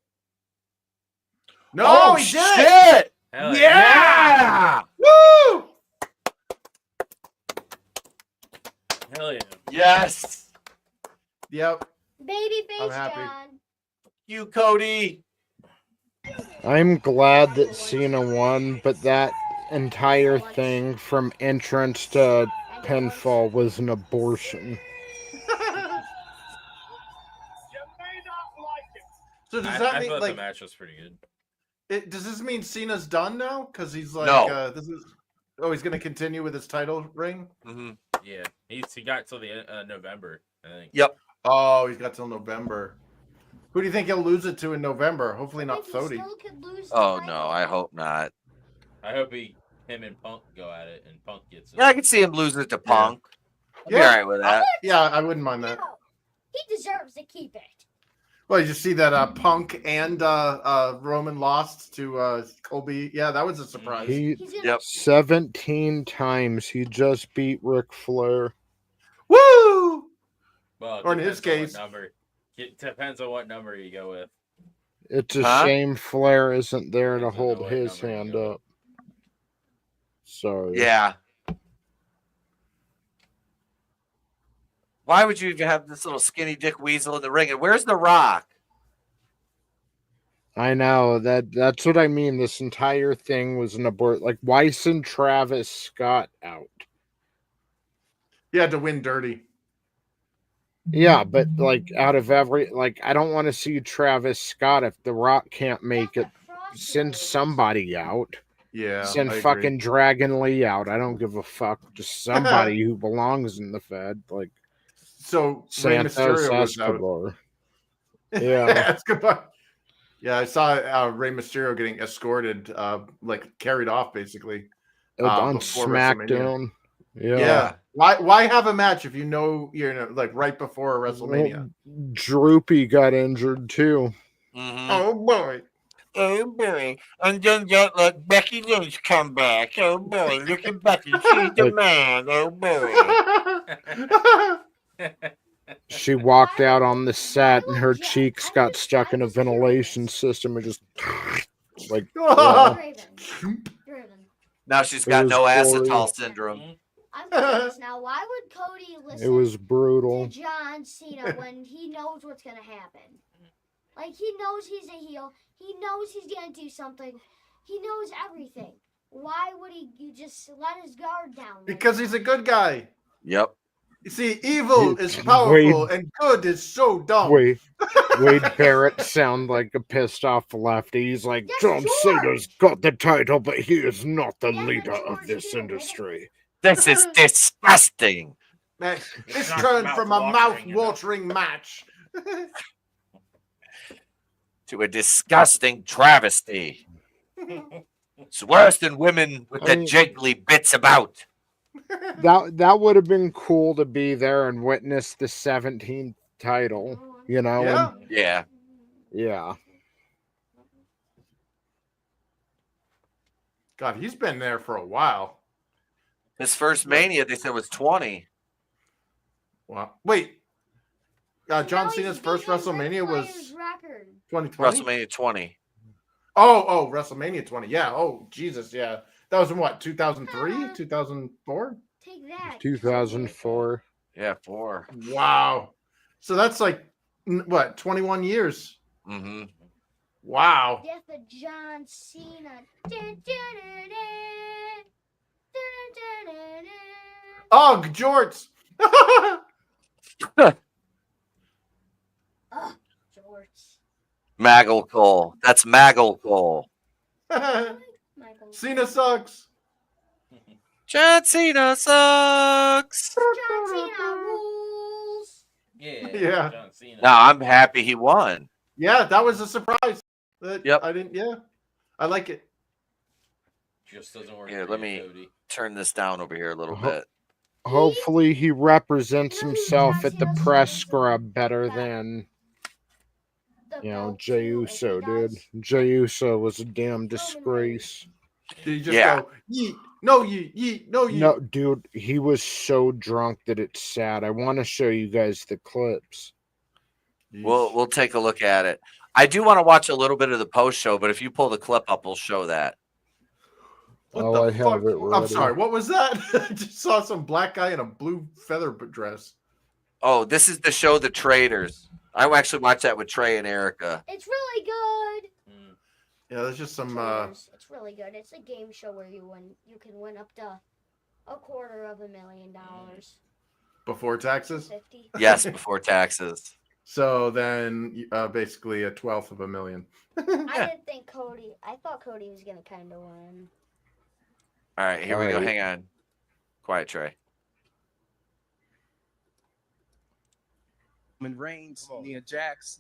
L: No,
A: Oh,
L: he did it!
A: shit!
B: Hell
A: Yeah!
L: Woo!
B: Hell yeah.
A: Yes!
L: Yep.
F: Baby
L: I'm
F: face
L: happy.
F: John.
A: You, Cody.
C: I'm glad that Cena won, but that entire thing from entrance to pinfall was an abortion.
L: So does
B: I
L: that mean
B: thought
L: like
B: the match was pretty good.
L: does this mean Cena's done now? Because he's like,
A: No.
L: He's going to continue with his title ring.
A: Mm-hmm.
B: Yeah, he got till the November, I think.
A: Yep.
L: Oh, he's got till November. Who do you think he'll lose it to in November? Hopefully not
F: I think he
L: Cody.
F: still could lose the
A: Oh,
F: title.
A: no, I hope not.
B: I hope him and Punk go at it, and Punk gets it.
A: Yeah, I can see him losing it to Punk. I'd be
L: Yeah.
A: all right with that.
L: Yeah, I wouldn't mind that.
F: No, he deserves to keep it.
L: Well, you see that Punk and Roman lost to Colby. Yeah, that was a surprise.
C: He
F: He's gonna,
A: Yep.
C: 17 times he just beat Ric Flair.
L: Woo!
B: Well,
L: Or in his
B: depends
L: case.
B: on what number. It depends on what number you go with.
C: It's a
A: Huh?
C: shame Flair isn't there to
B: Depends on
C: hold
B: what
C: his
B: number you
C: hand
B: go
C: up. Sorry.
A: Yeah. Why would you even have this little skinny dick weasel in the ring? And where's The Rock?
C: I know that's what I mean. This entire thing was an abort. Like, why send Travis Scott out?
L: You had to win dirty.
C: Yeah, but like out of I don't want to see Travis Scott if The Rock can't make it. Send somebody out.
L: Yeah.
C: Send
L: I agree.
C: fucking Dragon Lee out. I don't give a fuck. Just somebody who belongs in the Fed, like
L: So Rey
C: Santos
L: Mysterio was out.
C: Escobar. Yeah.
L: Escobar. Yeah, I saw Rey Mysterio getting escorted, carried off basically
C: On
L: before WrestleMania.
C: SmackDown.
L: Yeah. Why have a match if you know you're like right before a WrestleMania?
C: Well, Droopy got injured too.
A: Mm-hmm.
L: Oh boy.
J: Oh boy. And then that let Becky Lynch come back. Oh boy. Look at Becky. She's the man. Oh boy.
C: She walked out on the set and her cheeks got stuck in a ventilation system and just like yeah.
F: Driven.
A: Now she's
C: It
A: got
C: was
A: no
C: gory.
A: acetol syndrome.
F: I'm curious now. Why would Cody listen
C: It was brutal.
F: to John Cena when he knows what's gonna happen? Like, he knows he's a heel. He knows he's gonna do something. He knows everything. Why would he just let his guard down?
L: Because he's a good guy.
A: Yep.
L: You see, evil is
C: Wade-
L: powerful and good is so dumb.
C: Wade Barrett sound like a pissed off lefty. He's like,
F: That's
C: John
F: George.
C: Cena's got the title, but he is not the
F: Yeah, but
C: leader of
F: George
C: this
F: too.
C: industry.
A: This is disgusting.
L: Man, this
B: Not
L: turned from a
B: mouth-watering
L: mouth-watering match.
A: To a disgusting travesty. It's worse than women with the
C: mean-
A: jiggly bits about.
C: That would have been cool to be there and witness the 17th title, you know?
L: Yeah.
C: And-
A: Yeah.
C: yeah.
L: God, he's been there for a while.
A: His first Mania, they said, was 20.
L: Wow. Wait.
F: Now
L: John
F: he's
L: Cena's first
F: beating Ric
L: WrestleMania was
F: Flair's record.
L: 2020.
A: WrestleMania 20.
L: Oh, WrestleMania 20. Yeah. Oh, Jesus. Yeah. That was in what? 2003? 2004?
F: Take that.
C: 2004.
A: Yeah, 4.
L: Wow. So that's like, what, 21 years?
A: Mm-hmm.
L: Wow.
F: Death of John Cena. Dun, dun, dun, dun. Dun, dun, dun, dun.
L: Ugh, jorts.
F: Ugh,
A: Maggle Cole. That's Maggle Cole.
L: Cena sucks.
A: John Cena sucks.
F: John Cena rules.
L: Yeah.
B: John Cena.
A: No, I'm happy he won.
L: Yeah, that was a surprise.
A: Yep.
L: I didn't. Yeah, I like it.
B: Just doesn't work.
A: Here,
B: for
A: let
B: you,
A: me
B: Cody.
A: turn this down over here a little bit.
C: Hopefully he represents
F: You know,
C: himself
F: John
C: at the
F: Cena's
C: press
F: supposed to
C: scrub better
F: got
C: than,
F: the
C: you know,
F: belt
C: Jey
F: too, if
C: Uso
F: he
C: did.
F: does.
C: Jey Uso was a damn
F: Roman
C: disgrace.
L: Did he just
A: Yeah.
L: go yeet? No yeet, yeet, no yeet.
C: No, dude, he was so drunk that it's sad. I want to show you guys the clips.
A: We'll take a look at it. I do want to watch a little bit of the post show, but if you pull the clip up, we'll show that.
L: What
C: Oh,
L: the
C: I
L: fuck?
C: have it
L: I'm
C: ready.
L: sorry. What was that? I just saw some black guy in a blue feather dress.
A: Oh, this is the show The Traders. I actually watched that with Trey and Erica.
F: It's really good.
L: Yeah, there's just some.
F: Traders. It's really good. It's a game show where you can win up to $250,000.
L: Before taxes.
F: 50.
A: Yes, before taxes.
L: So then, basically a 1/12 of a million.
F: I didn't think Cody. I thought Cody was gonna kind of win.
A: All right, here we go.
C: All right.
A: Hang on. Quiet, Trey.
M: Reigns, Nia Jax,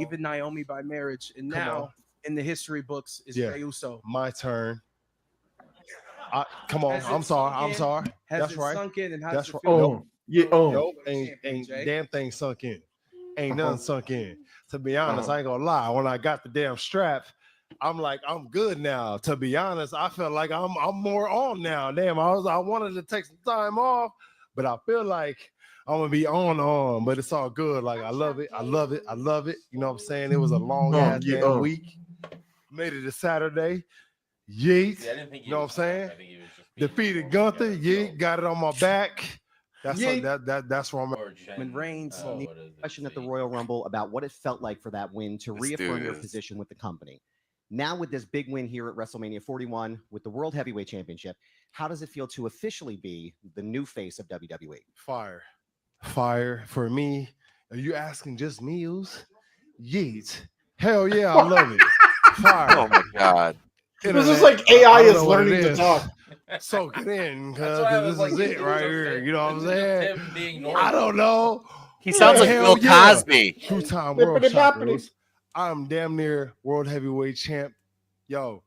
M: even Naomi by marriage, and now in the history books is Jey Uso.
N: My turn. Come on, I'm sorry.
M: Has
N: That's
M: it
N: right.
M: sunk in, and how's
N: That's
M: it
N: right.
M: feel?
N: Nope.
L: Yeah.
N: Nope. Ain't damn thing sunk in. Ain't nothing sunk in. To be honest, I ain't gonna lie. When I got the damn strap, I'm like, I'm good now. To be honest, I felt like I'm more on now. Damn, I wanted to take some time off, but I feel like I'm gonna be on. But it's all good. Like I love it. You know what I'm saying? It was a long ass damn week. Made it to Saturday. Yeet.
B: See, I didn't think he
N: You know what
B: was
N: I'm
B: drunk.
N: saying?
B: I think he was just being
N: Defeated
B: normal
N: Gunther.
B: guy,
N: Yeet.
B: so-
N: Got it on my back. That's that's where I'm at.
B: Or Jen-
M: When Reigns,
B: what is it?
O: Question at the Royal Rumble about what it felt like for that win to
A: Let's
O: reaffirm
A: do
O: your
A: this.
O: position with the company. Now, with this big win here at WrestleMania 41 with the World Heavyweight Championship, how does it feel to officially be the new face of WWE?
N: Fire for me. Are you asking just me, Oos? Yeet. Hell yeah, I love it. Fire.
A: Oh my God.
L: This is like AI
N: I don't
L: is
N: know what
L: learning
N: it
L: to
N: is.
L: talk.
N: Soak it in,
B: That's why I
N: cuz
B: was
N: this
B: like,
N: is it right
B: just
N: here.
B: him-
N: You know what I'm
B: this is
N: saying?
B: him being normal.
N: I don't know.
A: He sounds like
N: Hell
A: Bill
N: yeah.
A: Cosby.
N: Two-time world
L: Bippity
N: champion.
L: boppity.
N: I'm damn near world heavyweight champ. Yo.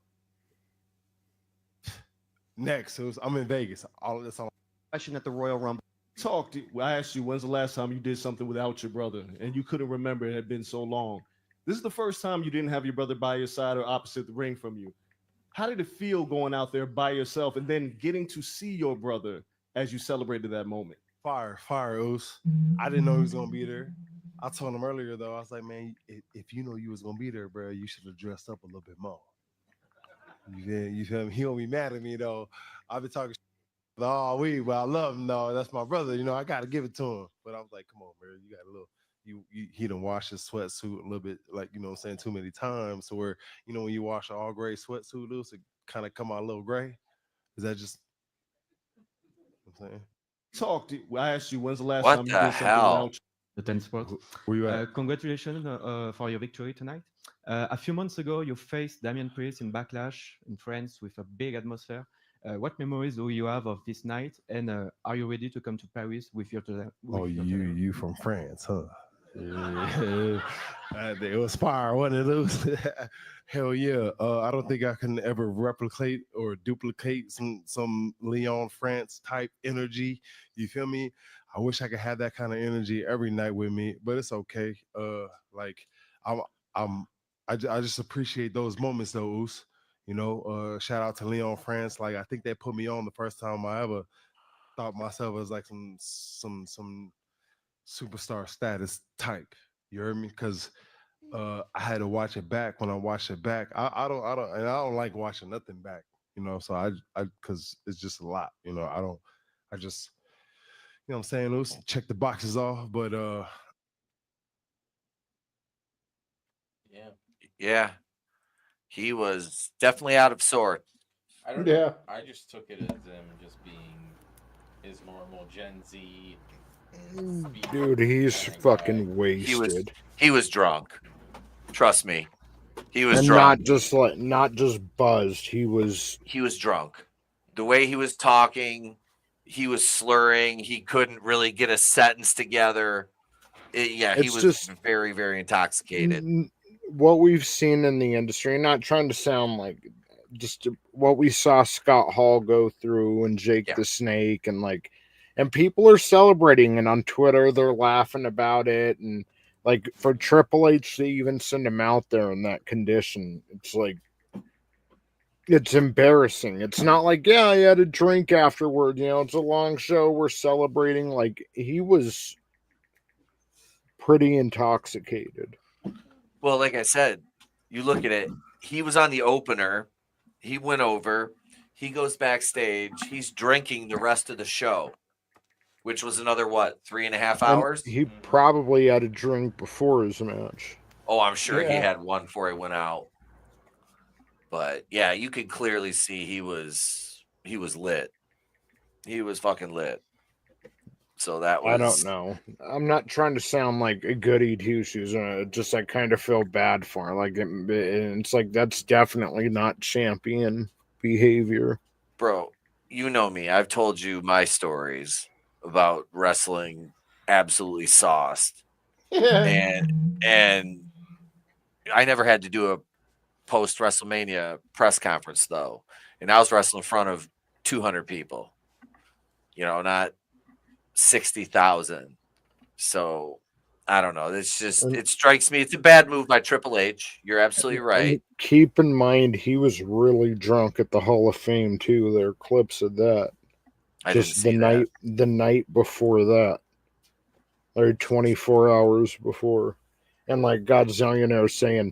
N: Next, I'm in Vegas. All that's all.
O: Question at the Royal Rumble.
P: I asked you, when's the last time you did something without your brother? And you couldn't remember. It had been so long. This is the first time you didn't have your brother by your side or opposite the ring from you. How did it feel going out there by yourself and then getting to see your brother as you celebrated that moment?
N: Fire, Oos. I didn't know he was gonna be there. I told him earlier though, I was like, man, if you know you was gonna be there, bro, you should have dressed up a little bit more. You feel me? He don't be mad at me though. I've been talking all week, but I love him though. That's my brother. You know, I gotta give it to him. But I was like, come on, bro, you got a little. He done washed his sweatsuit a little bit, like, you know what I'm saying, too many times. So where, you know, when you wash an all gray sweatsuit loose, it kind of come out a little gray. Is that just what I'm saying?
P: I asked you, when's the last
A: What
P: time you
A: the
P: did something
A: hell?
P: without
Q: The 10 spot.
N: Where you at?
Q: Congratulations for your victory tonight. A few months ago, you faced Damian Priest in Backlash in France with a big atmosphere. What memories do you have of this night? And are you ready to come to Paris with your
N: You from France, huh? Yeah. It was fire, wasn't it, Luce? Hell yeah. I don't think I can ever replicate or duplicate some Lyon, France type energy. You feel me? I wish I could have that kind of energy every night with me, but it's okay. Like I just appreciate those moments though, Oos. You know, shout out to Lyon, France. Like I think they put me on the first time I ever thought myself as like some superstar status type. You heard me? Because I had to watch it back. When I watched it back, I don't like watching nothing back. You know, so I because it's just a lot. You know, I just you know what I'm saying, Luce, check the boxes off, but
A: Yeah. He was definitely out of sorts.
B: I don't know. I just took it as him just being his normal Gen Z.
C: Dude, he's fucking wasted.
A: He was drunk. Trust me, he was
C: and
A: drunk.
C: not just buzzed. He was
A: drunk. The way he was talking, he was slurring. He couldn't really get a sentence together. He
C: It's
A: was
C: just-
A: very, very intoxicated.
C: what we've seen in the industry. Not trying to sound like just what we saw Scott Hall go through and Jake the Snake and people are celebrating, and on Twitter they're laughing about it, and like for Triple H to even send him out there in that condition, it's embarrassing. It's not like, yeah, he had a drink afterward, it's a long show, we're celebrating. Like, he was pretty intoxicated.
A: Well, like I said, you look at it, he was on the opener, he went over, he goes backstage, he's drinking the rest of the show, which was another 3.5 hours.
C: And he probably had a drink before his match.
A: Oh, I'm sure he
C: Yeah.
A: had one before he went out. But yeah, you could clearly see he was lit. He was fucking lit. So that was,
C: I don't know. I'm not trying to sound like a goody two shoes. Just I kind of feel bad for him. Like it's like that's definitely not champion behavior.
A: Bro, you know me. I've told you my stories about wrestling absolutely sauced. And I never had to do a post WrestleMania press conference though. And I was wrestling in front of 200 people. Not 60,000. So I don't know. It's just, it strikes me. It's a bad move by Triple H. You're absolutely right.
C: And keep in mind, he was really drunk at the Hall of Fame too. There are clips of that.
A: I
C: Just
A: didn't see
C: the night before that, or 24 hours before, and like Godzilla, saying,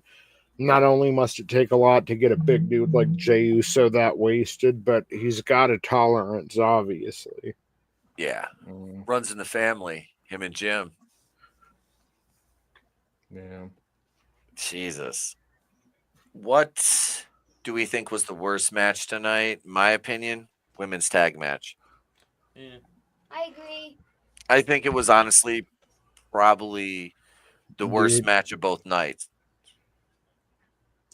C: not only must it take a lot to get a big dude like Jey Uso that wasted, but he's got a tolerance, obviously.
A: Yeah. Runs in the family, him and Jim.
D: Yeah.
A: Jesus. What do we think was the worst match tonight? In my opinion, women's tag match.
F: I agree.
A: I think it was honestly probably the worst
C: Dude.
A: match of both nights.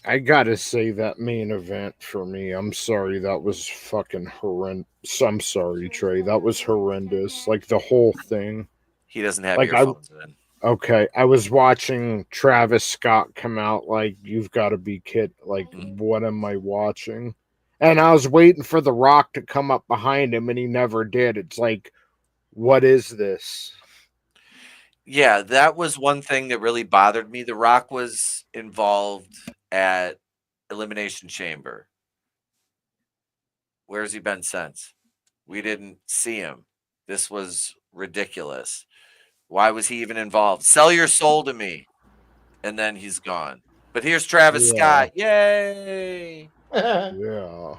C: I gotta say that main event for me, I'm sorry, that was fucking horrendous. I'm sorry, Trey, that was horrendous. Like the whole thing.
A: He doesn't have
C: Like,
A: earphones in.
C: Okay, I was watching Travis Scott come out like, you've got to be kidding. Like, what am I watching? And I was waiting for The Rock to come up behind him, and he never did. It's like, what is this?
A: Yeah, that was one thing that really bothered me. The Rock was involved at Elimination Chamber. Where's he been since? We didn't see him. This was ridiculous. Why was he even involved? Sell your soul to me. And then he's gone. But here's Travis Scott. Yay!
C: Yeah.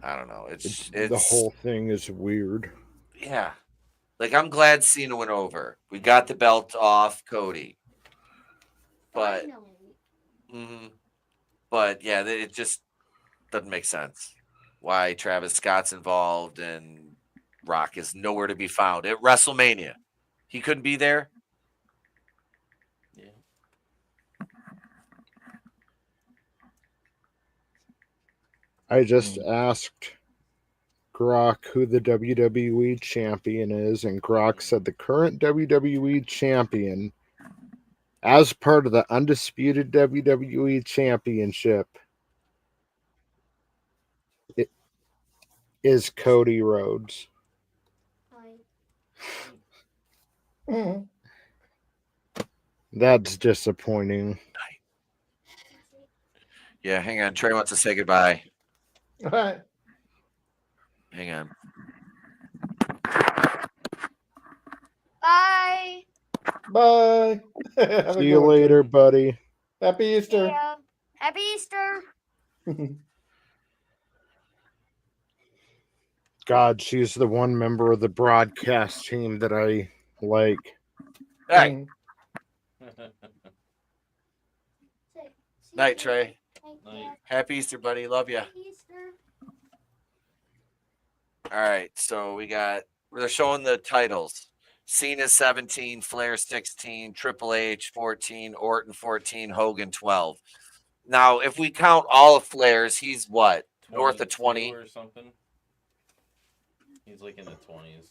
A: I don't know. It's
C: the whole thing is weird.
A: Yeah. Like, I'm glad Cena went over. We got the belt off Cody. But but yeah, it just doesn't make sense why Travis Scott's involved and Rock is nowhere to be found at WrestleMania. He couldn't be there.
C: I just asked Grok who the WWE champion is, and Grok said the current WWE champion, as part of the Undisputed WWE Championship, it is Cody Rhodes. That's disappointing.
A: Yeah, hang on. Trey wants to say goodbye.
L: All right.
A: Hang on.
F: Bye.
L: Bye.
C: See you later, buddy.
L: Happy Easter.
F: Yeah. Happy Easter.
C: God, she's the one member of the broadcast team that I like.
A: Hey. Night, Trey. Happy Easter, buddy. Love you. All right, so they're showing the titles. Cena 17, Flair 16, Triple H 14, Orton 14, Hogan 12. Now, if we count all of Flair's, he's what? North of 20
B: or something. He's like in the 20s.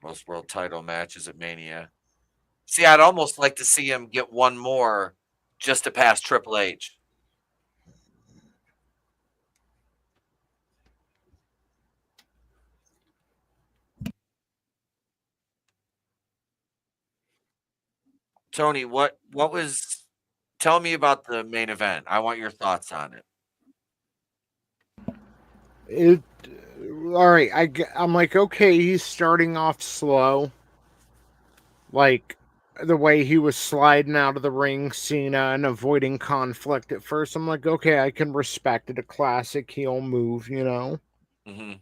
A: Most world title matches at Mania. See, I'd almost like to see him get one more just to pass Triple H. Tony, what was? Tell me about the main event. I want your thoughts on it.
C: All right. I'm like, okay, he's starting off slow. Like the way he was sliding out of the ring, Cena, and avoiding conflict at first. I'm like, okay, I can respect it. A classic heel move, you know?
A: Mm-hmm.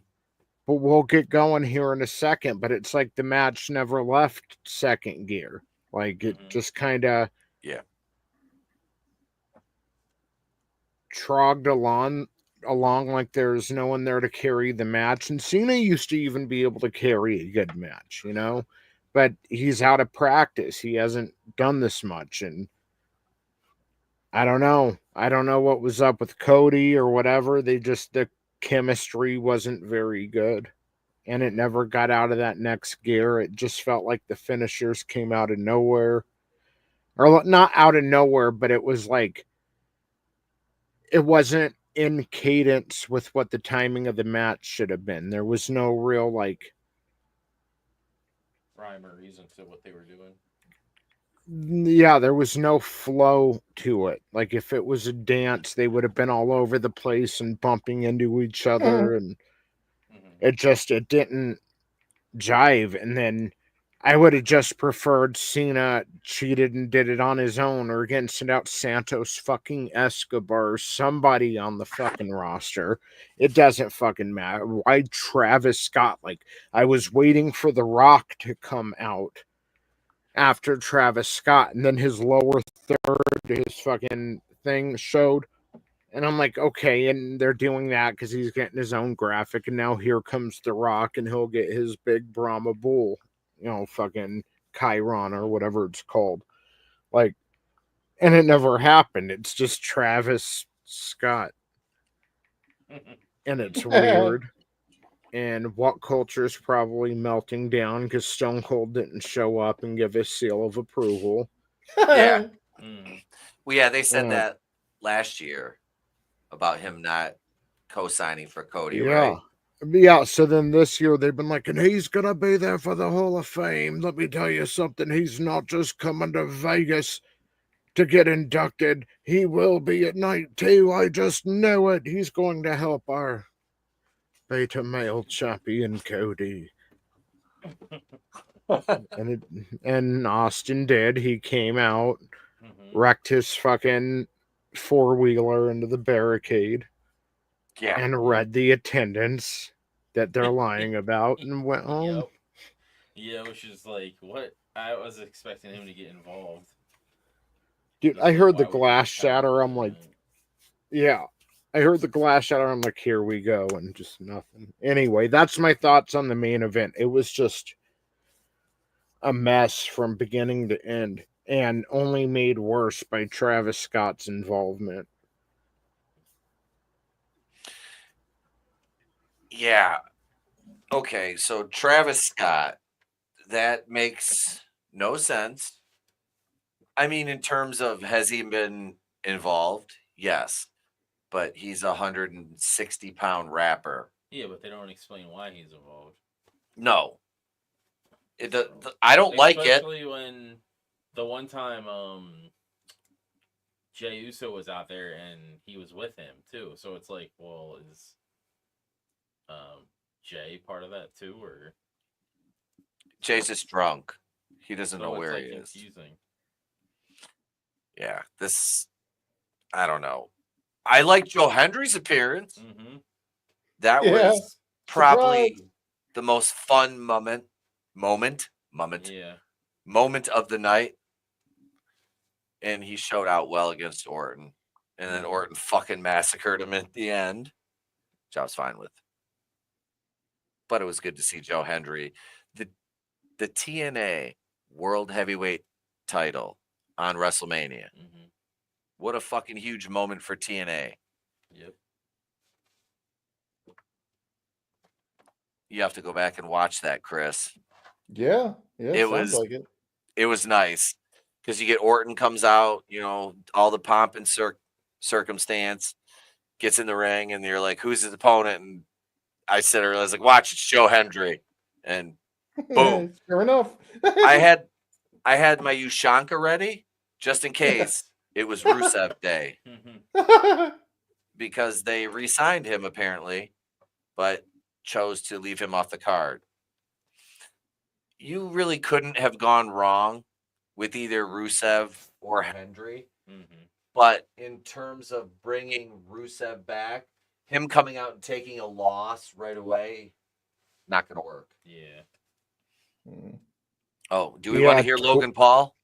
C: But we'll get going here in a second. But it's like the match never left second gear. Like it just kind of trogged along like there's no one there to carry the match. And Cena used to even be able to carry a good match, you know? But he's out of practice. He hasn't done this much. And I don't know. I don't know what was up with Cody or whatever. The chemistry wasn't very good. And it never got out of that next gear. It just felt like the finishers came out of nowhere. Or not out of nowhere, but it was like it wasn't in cadence with what the timing of the match should have been. There was no real like
B: rhyme or reason to what they were doing.
C: Yeah, there was no flow to it. Like if it was a dance, they would have been all over the place and bumping into each other, and it didn't jive. And then I would have just preferred Cena cheated and did it on his own, or again sent out Santos fucking Escobar, somebody on the fucking roster. It doesn't fucking matter. Why Travis Scott? Like I was waiting for The Rock to come out after Travis Scott, and then his lower third, his fucking thing showed, and I'm like, okay, and they're doing that because he's getting his own graphic, and now here comes The Rock, and he'll get his big Brahma Bull, you know, fucking Chiron or whatever it's called, like, and it never happened. It's just Travis Scott, and it's weird. And what culture is probably melting down because Stone Cold didn't show up and give his seal of approval.
A: Yeah. Well, yeah, they said that last year about him not co-signing for Cody, right?
C: Yeah, so then this year they've been like, and he's going to be there for the Hall of Fame. Let me tell you something. He's not just coming to Vegas to get inducted. He will be at night too. I just know it. He's going to help our beta male champion Cody. and Austin did. He came out, wrecked his fucking four-wheeler into the barricade, and read the attendance that they're lying about, and went home.
B: Yeah, which is like what I was expecting him to get involved.
C: Dude, I heard the glass shatter. I'm like, yeah. I heard the glass shatter. I'm like, here we go, and just nothing. Anyway, that's my thoughts on the main event. It was just a mess from beginning to end, and only made worse by Travis Scott's involvement.
A: Yeah. Okay, so Travis Scott, that makes no sense. I mean, in terms of has he been involved? Yes. But he's a 160-pound rapper.
B: Yeah, but they don't explain why he's involved.
A: No. I don't like it.
B: Especially when the one time Jey Uso was out there and he was with him too. So it's like, well, is Jey part of that too, or
A: Jay's just drunk. He doesn't know where
B: like
A: he is.
B: Confusing.
A: Yeah, I don't know. I like Joe Hendry's appearance. That was probably the most fun moment of the night. And he showed out well against Orton. And then Orton fucking massacred him at the end, which I was fine with. but it was good to see Joe Hendry. The TNA World Heavyweight title on WrestleMania.
B: Mm-hmm.
A: What a fucking huge moment for TNA.
B: Yep.
A: You have to go back and watch that, Chris.
L: Yeah,
A: It
L: sounds
A: was
L: like it.
A: It was nice because you get Orton comes out, all the pomp and circumstance, gets in the ring, and you're like, "Who's his opponent?" And I said earlier, I was like, "Watch, it's Joe Hendry," and boom.
L: Sure enough.
A: I had my Ushanka ready just in case it was Rusev Day because they re-signed him apparently, but chose to leave him off the card. You really couldn't have gone wrong with either Rusev or Hendry.
B: Mm-hmm.
A: But in terms of bringing Rusev back, him coming out and taking a loss right away, not going to work.
B: Yeah.
A: Oh, do we want to hear Logan Paul?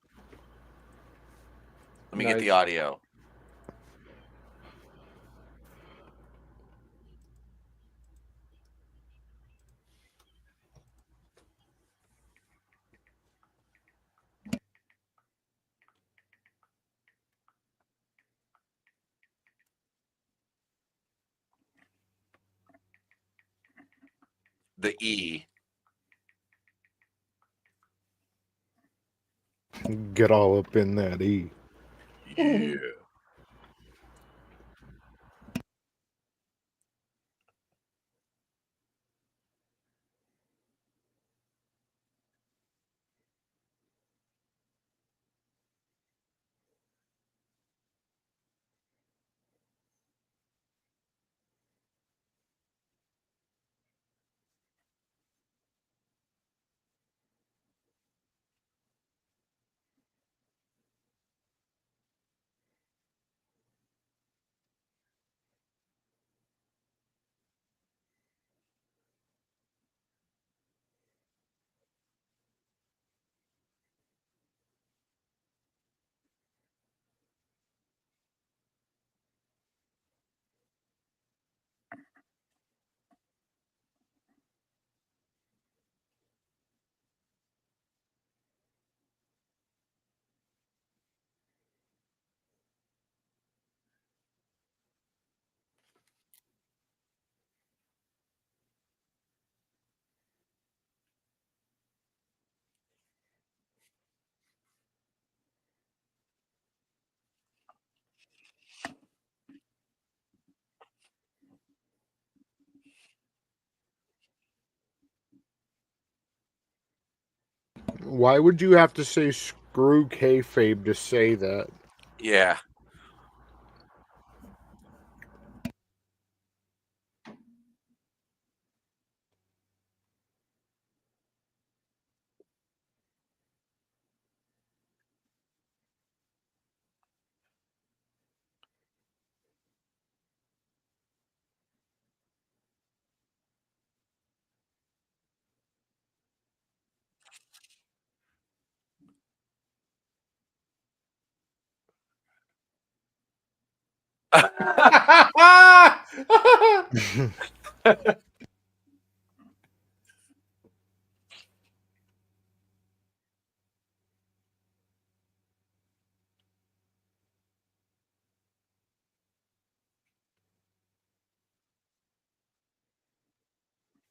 A: Let me get the audio. The E.
C: Get all up in that E.
A: Yeah.
C: Why would you have to say screw kayfabe to say that?
A: Yeah.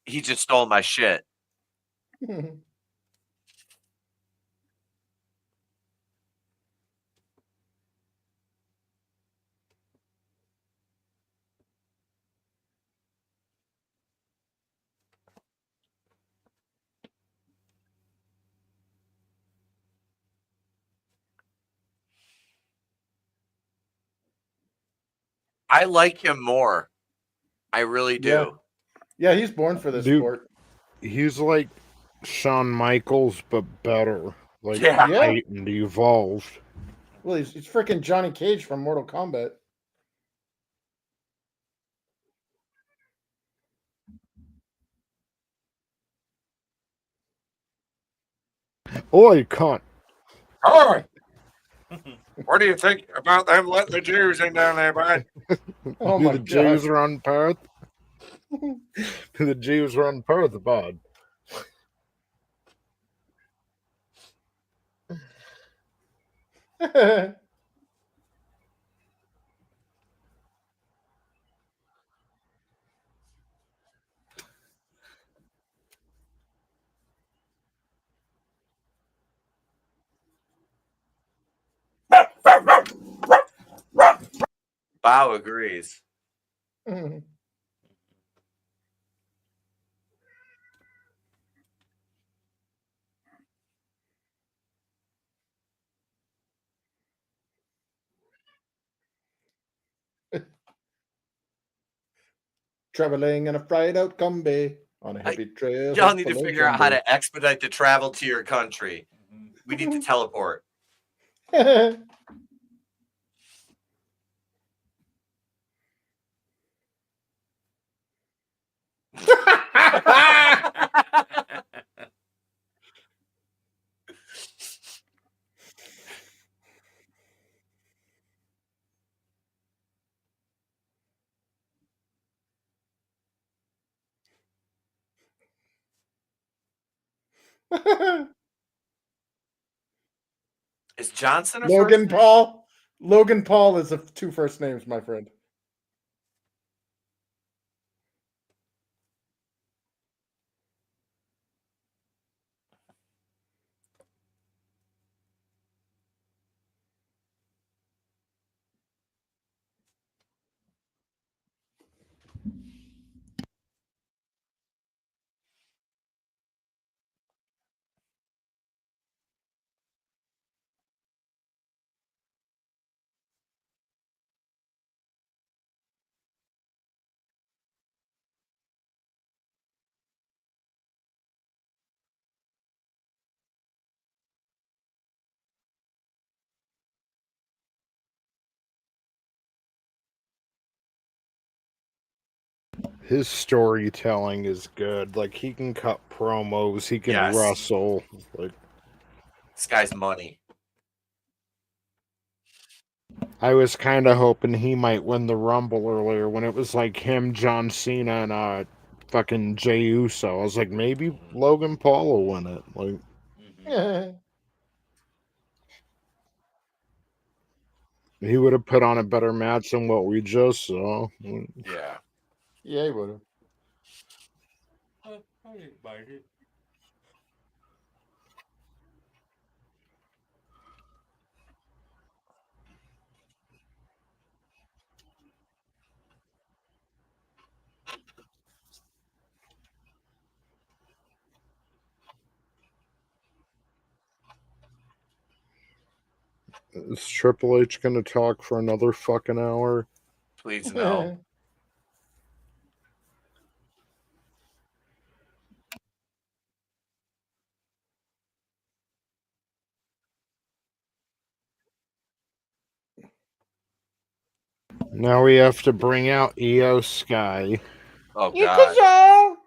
A: He just stole my shit. I like him more. I really do.
L: Yeah, he's born for this sport.
C: He's like Shawn Michaels, but better. Like
L: Yeah.
C: heightened, evolved.
L: Well, he's freaking Johnny Cage from Mortal Kombat.
C: Oi, cunt.
J: Hi. What do you think about them letting the Jews in down there, bud?
L: Oh
C: Do
L: my
C: the
L: God.
C: Jews run Perth? The Jews run part of the pod.
A: Bow agrees.
L: Traveling in a fried out Combi on a hippie trail.
A: Y'all need to figure out how to expedite the travel to your country. We need to teleport. Is Johnson a
L: Logan
A: first name?
L: Paul? Logan Paul is two first names, my friend.
C: His storytelling is good. Like, he can cut promos, he can
A: Yes.
C: wrestle. Like,
A: This guy's money.
C: I was kind of hoping he might win the Rumble earlier when it was like him, John Cena, and fucking Jey Uso. I was like, maybe Logan Paul will win it. Like, he would have put on a better match than what we just saw.
A: Yeah.
L: Yeah, he would have.
B: I didn't mind it.
C: Is Triple H gonna talk for another fucking hour?
A: Please no.
C: Now we have to bring out Io Sky.
A: Oh
L: You
A: God.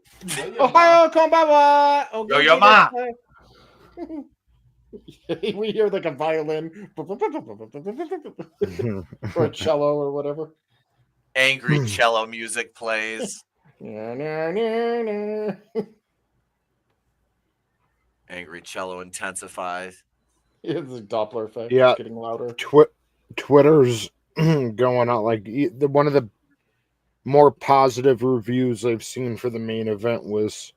L: Ohio, konbanwa.
A: Yo, yo, ma.
L: We hear like a violin or a cello or whatever.
A: Angry cello music plays. Angry cello intensifies.
L: It's a Doppler effect.
C: Yeah,
L: It's getting louder.
C: Twitter's going out like one of the more positive reviews I've seen for the main event was.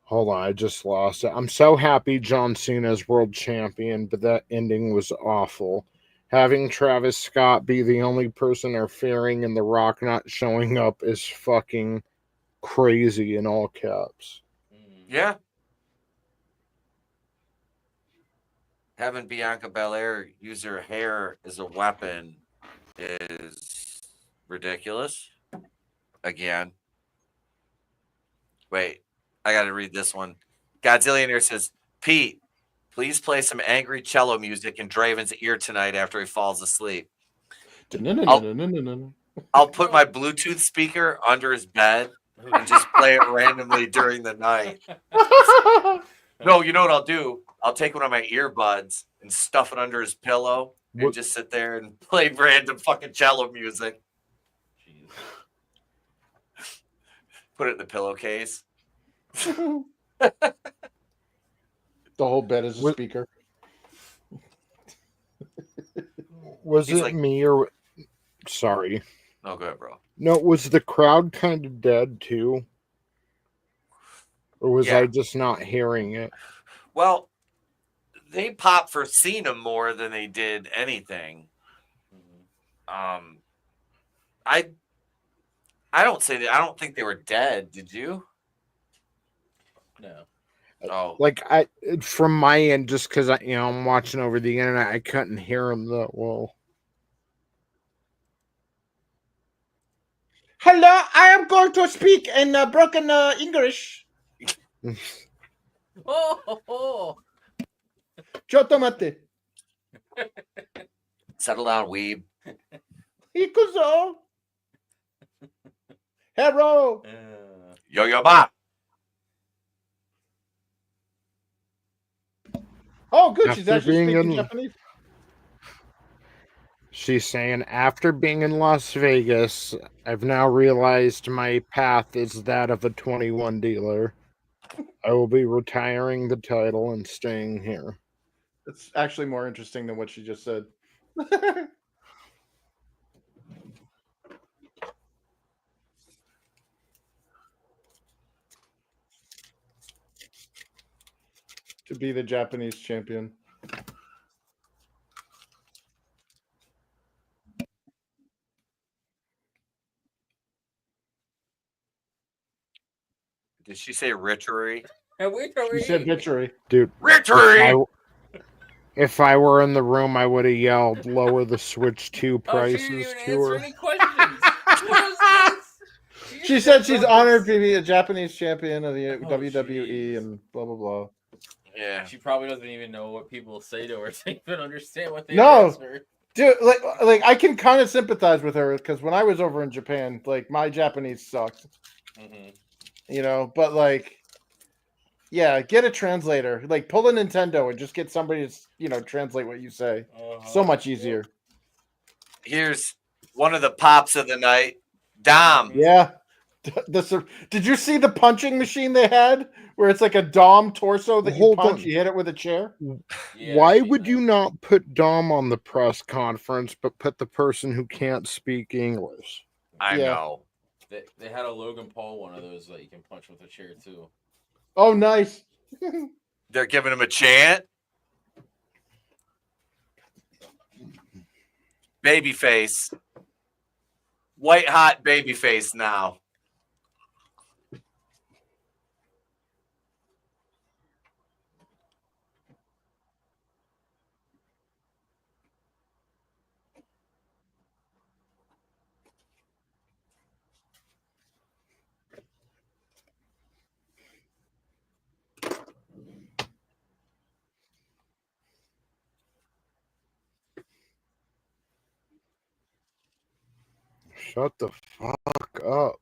C: Hold on, I just lost it. I'm so happy John Cena's world champion, but that ending was awful. Having Travis Scott be the only person interfering and The Rock not showing up is fucking crazy in all caps.
A: Yeah. Having Bianca Belair use her hair as a weapon is ridiculous. Again. Wait, I got to read this one. Godzillionaire says, Pete, please play some angry cello music in Draven's ear tonight after he falls asleep. I'll put my Bluetooth speaker under his bed and just play it randomly during the night. No, you know what I'll do? I'll take one of my earbuds and stuff it under his pillow and just sit there and play random fucking cello music. Put it in the pillowcase.
L: The whole bed is a speaker.
C: Was
A: He's
C: it
A: like-
C: me or sorry?
A: No, go ahead, bro.
C: No, was the crowd kind of dead too? Or was
A: Yeah.
C: I just not hearing it?
A: Well, they popped for Cena more than they did anything. I don't think they were dead. Did you?
B: No.
A: Oh,
C: Like from my end, just because I'm watching over the internet, I couldn't hear him that well.
L: Hello, I am going to speak in broken English.
B: Oh.
L: Joe Tomate.
A: settle down, weeb.
L: Ikuzo. Hero.
A: Yo, yo, ma.
L: Oh, good. She's
C: After
L: actually
C: being
L: speaking
C: in-
L: Japanese.
C: She's saying, after being in Las Vegas, I've now realized my path is that of a 21 dealer. I will be retiring the title and staying here.
L: It's actually more interesting than what she just said. To be the Japanese champion.
A: Did she say richery?
L: She said bitchery.
C: Dude,
A: Richery!
C: if I were in the room, I would have yelled, lower the Switch 2
B: Oh, she
C: prices
B: didn't even
C: to
B: answer
C: her.
B: any questions. What is this?
L: She said she's honored to be a Japanese champion of the WWE and blah blah blah.
A: Yeah.
B: She probably doesn't even know what people say to her to even understand what they
L: No,
B: answer.
L: dude, like I can kind of sympathize with her because when I was over in Japan, like my Japanese sucked. You know, but like, yeah, get a translator. Like, pull a Nintendo and just get somebody to translate what you say. So much easier.
A: Here's one of the pops of the night. Dom.
L: Yeah. Did you see the punching machine they had where it's like a Dom torso that you
C: Hold
L: punch,
C: on.
L: you hit it with a chair?
C: Why would you not put Dom on the press conference, but put the person who can't speak English?
A: I know.
B: They had a Logan Paul one of those that you can punch with a chair too.
L: Oh, nice.
A: They're giving him a chant. Babyface. White hot babyface now.
C: Shut the fuck up.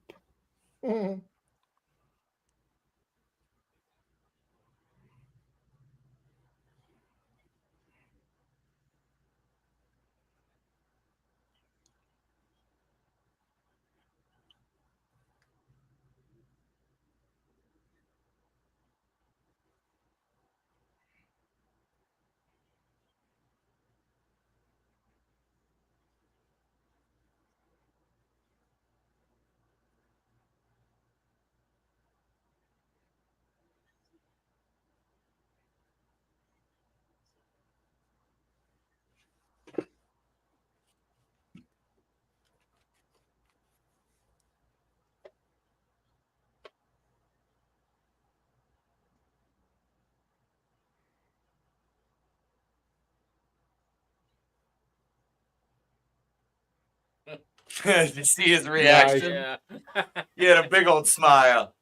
A: Did you see his reaction?
B: Yeah.
A: He had a big old smile.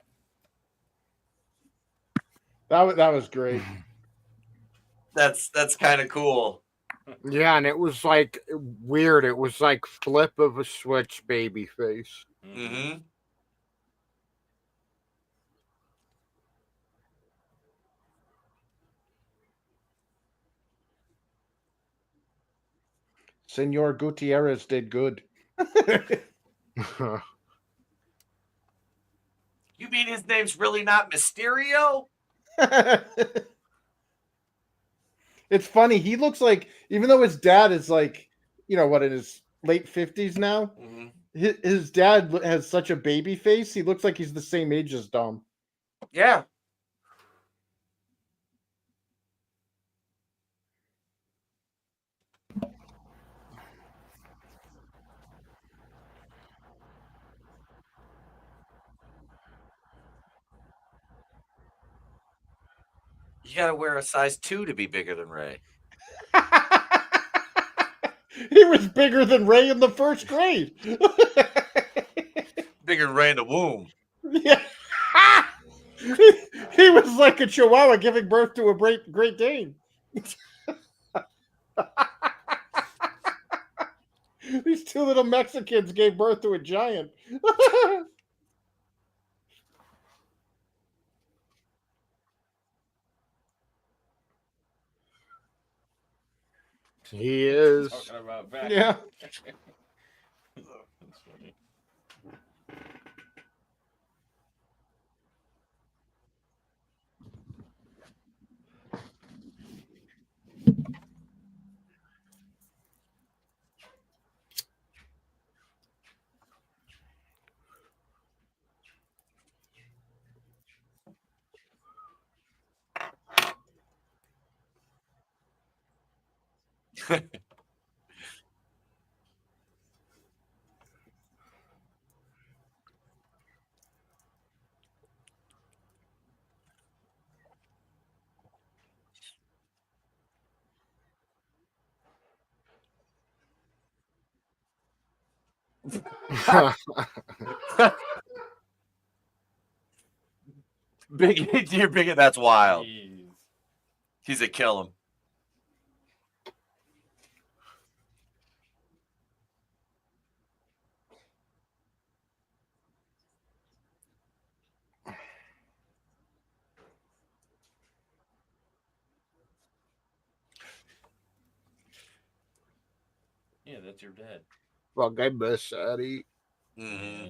L: That was great.
A: That's kind of cool.
C: Yeah, and it was like weird. It was like flip of a switch baby face.
A: Mm-hmm.
L: Senor Gutierrez did good.
A: You mean his name's really not Mysterio?
L: It's funny. He looks like, even though his dad is like, in his late 50s now, his dad has such a baby face. He looks like he's the same age as Dom.
A: Yeah. You got to wear a size 2 to be bigger than Ray.
L: He was bigger than Ray in the first grade.
A: Bigger than Ray in the womb.
L: Yeah. He was like a chihuahua giving birth to a Great Dane. These two little Mexicans gave birth to a giant.
C: He is.
B: Talking about back.
L: Yeah.
B: That's funny.
A: Big, dear Big, that's wild.
B: Jeez.
A: He's a kill him.
B: Yeah, that's your dad.
C: Fuck, I miss Eddie.
A: Mm-hmm.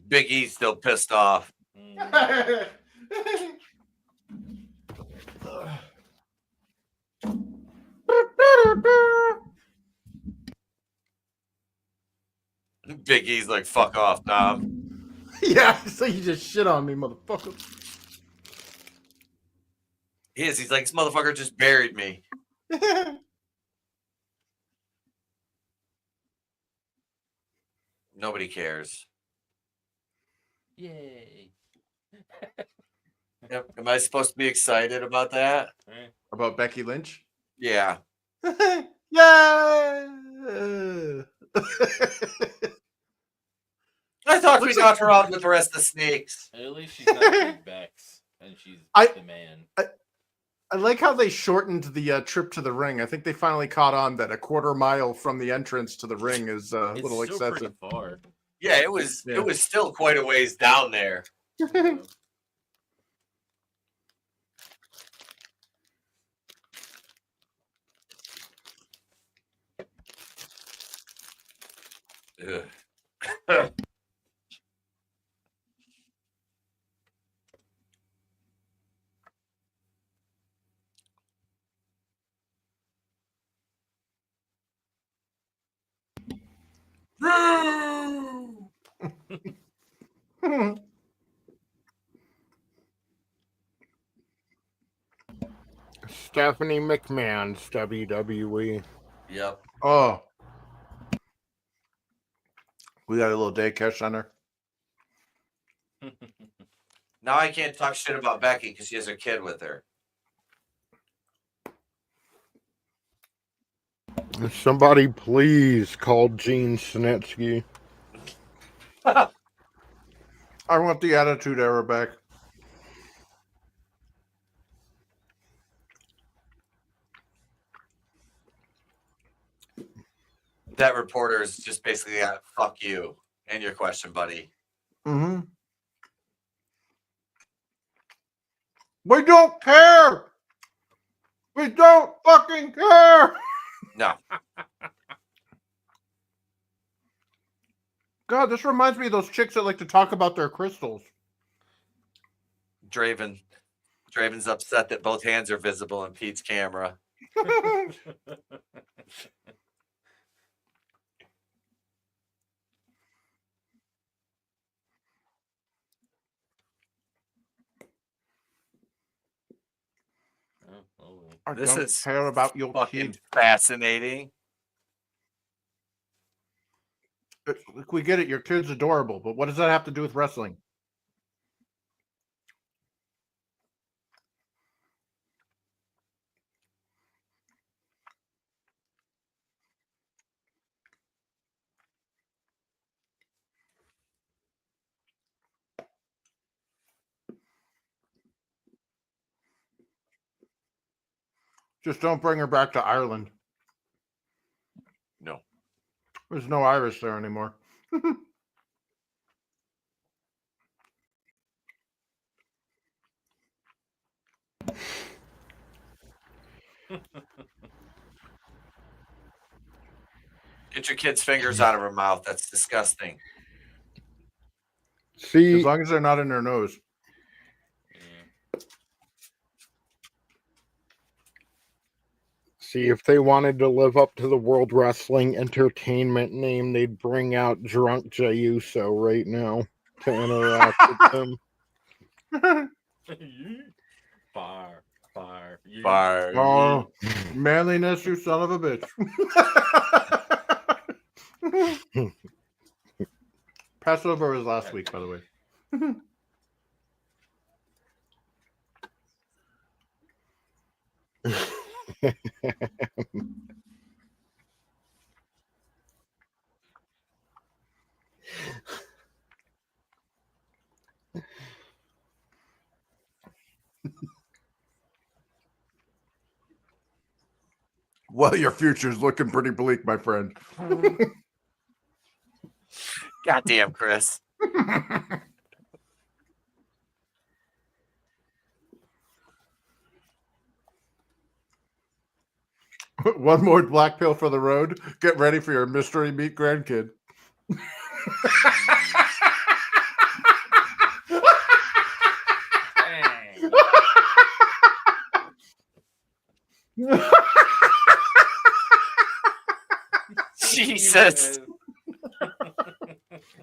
A: Big E's still pissed off. Big E's like, fuck off, Dom.
L: Yeah, so you just shit on me, motherfucker.
A: He is. He's like, this motherfucker just buried me. Nobody cares.
B: Yay.
A: Am I supposed to be excited about that?
L: About Becky Lynch?
A: Yeah.
L: Yeah.
A: I thought we got her out with the rest of the snakes.
B: At least she's not Big Bex, and she's the man.
L: I like how they shortened the trip to the ring. I think they finally caught on that a quarter mile from the entrance to the ring is a
B: It's
L: little
B: still
L: excessive.
B: pretty far.
A: Yeah, it was. It was still quite a ways down there. Ugh.
C: Stephanie McMahon's WWE.
A: Yep.
L: Oh. We got a little day cash on her.
A: Now I can't talk shit about Becky because she has a kid with her.
C: Somebody please call Gene Snitsky.
L: I want the Attitude Era back.
A: That reporter is just basically fuck you and your question, buddy.
L: Mm-hmm. We don't care. We don't fucking care.
A: No.
L: God, this reminds me of those chicks that like to talk about their crystals.
A: Draven's upset that both hands are visible in Pete's camera. This is
L: care about your
A: fucking
L: kid.
A: fascinating.
L: Look, we get it. Your kid's adorable, but what does that have to do with wrestling? Just don't bring her back to Ireland.
A: No.
L: There's no Irish there anymore.
A: Get your kid's fingers out of her mouth. That's disgusting.
C: See,
L: as long as they're not in her nose.
C: See, if they wanted to live up to the World Wrestling Entertainment name, they'd bring out Drunk Jey Uso right now to interact with him.
B: Fire.
L: Oh, manliness, you son of a bitch. Passover was last week, by the way. Well, your future's looking pretty bleak, my friend.
A: Goddamn, Chris.
L: One more black pill for the road. Get ready for your mystery meat grandkid.
A: Jesus.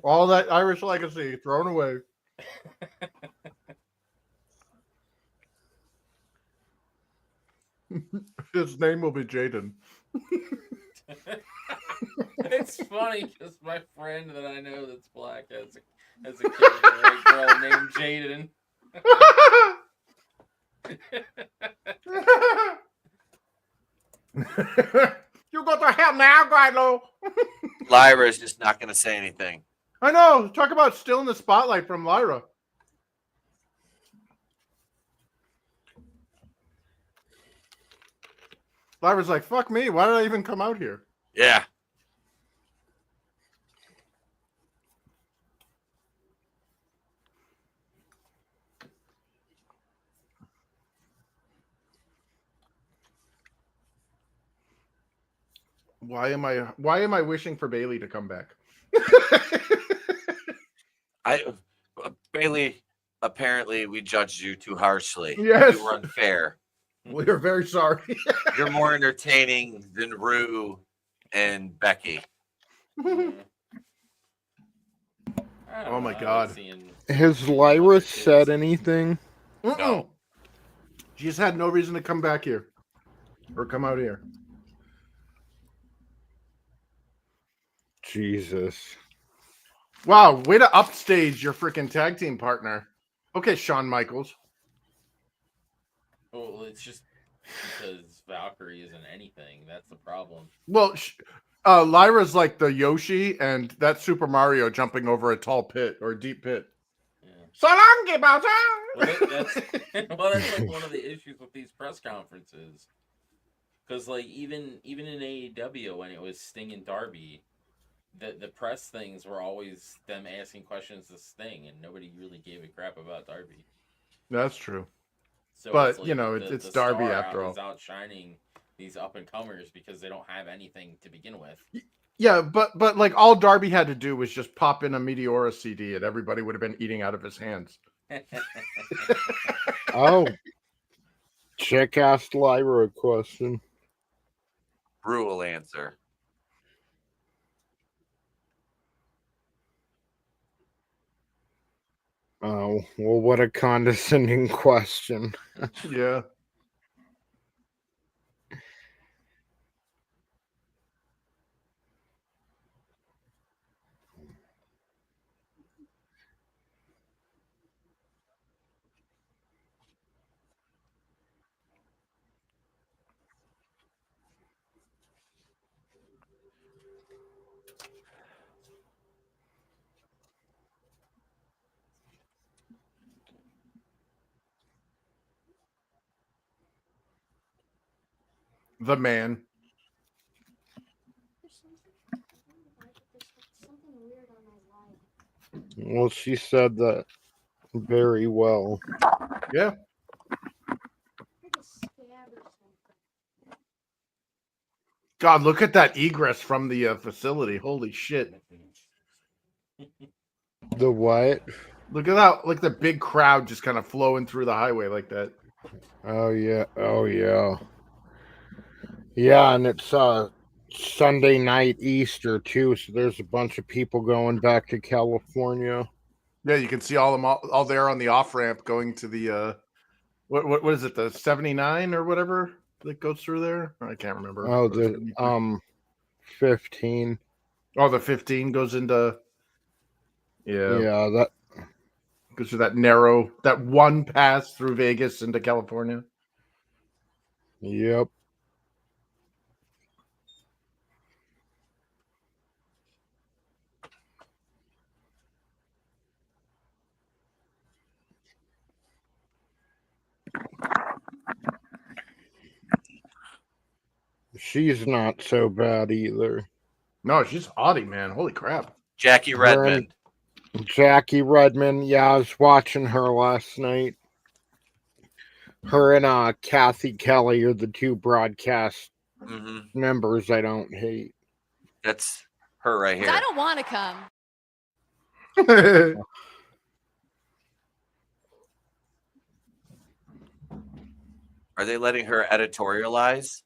L: All that Irish legacy thrown away. His name will be Jaden.
B: It's funny because my friend that I know that's black has a kid, a girl named Jaden.
L: You got to help now, Grilo.
A: Lyra is just not going to say anything.
L: I know. Talk about still in the spotlight from Lyra. Lyra's like, fuck me. Why did I even come out here?
A: Yeah.
L: Why am I wishing for Bailey to come back?
A: Bailey, apparently we judged you too harshly.
L: Yes.
A: You were unfair.
L: We are very sorry.
A: You're more entertaining than Rue and Becky.
L: Oh my God.
C: Has Lyra said anything?
L: No. She just had no reason to come back here. Or come out here.
C: Jesus.
L: Wow, way to upstage your freaking tag team partner. Okay, Shawn Michaels.
B: Well, it's just because Valkyrie isn't anything. That's the problem.
L: Well, Lyra's like the Yoshi and that Super Mario jumping over a tall pit or a deep pit. So long, Bowser.
B: That's like one of the issues with these press conferences. Because like even in AEW when it was Sting and Darby, the press things were always them asking questions to Sting, and nobody really gave a crap about Darby.
L: That's true.
B: So
L: but
B: like
L: you know, it's Darby after all.
B: He's outshining these up and comers because they don't have anything to begin with.
L: Yeah, but like all Darby had to do was just pop in a Meteora CD, and everybody would have been eating out of his hands.
C: Oh, Chick asked Lyra a question.
A: Brew will answer.
C: Oh, well, what a condescending question.
L: Yeah. The man.
C: Well, she said that very well.
L: Yeah. God, look at that egress from the facility. Holy shit.
C: The what?
L: Look at that, like the big crowd just kind of flowing through the highway like that.
C: Oh yeah. Oh yeah. Yeah, and it's Sunday night Easter too, so there's a bunch of people going back to California.
L: Yeah, you can see all them all there on the off ramp going to the what is it, the 79 or whatever that goes through there? I can't remember.
C: Oh, the 15.
L: Oh, the 15 goes into
C: Yeah, that
L: goes through that one pass through Vegas into California.
C: Yep. She's not so bad either.
L: No, she's haughty, man. Holy crap.
A: Jackie Redmond.
C: Jackie Redmond. Yeah, I was watching her last night. Her and Kathy Kelly are the two broadcast members I don't hate.
A: That's her right here.
R: I don't want to come.
A: Are they letting her editorialize?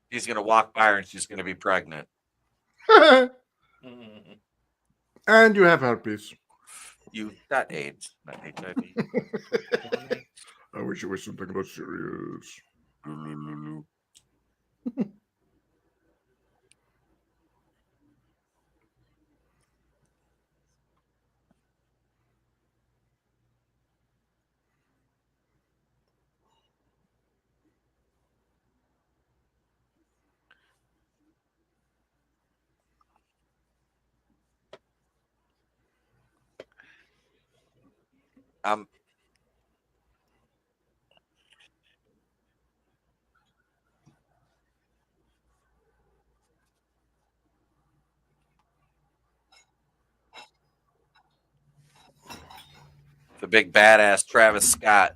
A: He's going to walk by her and she's going to be pregnant.
L: And you have herpes.
A: You got AIDS, not HIV.
L: I wish it was something less serious.
A: The big badass Travis Scott.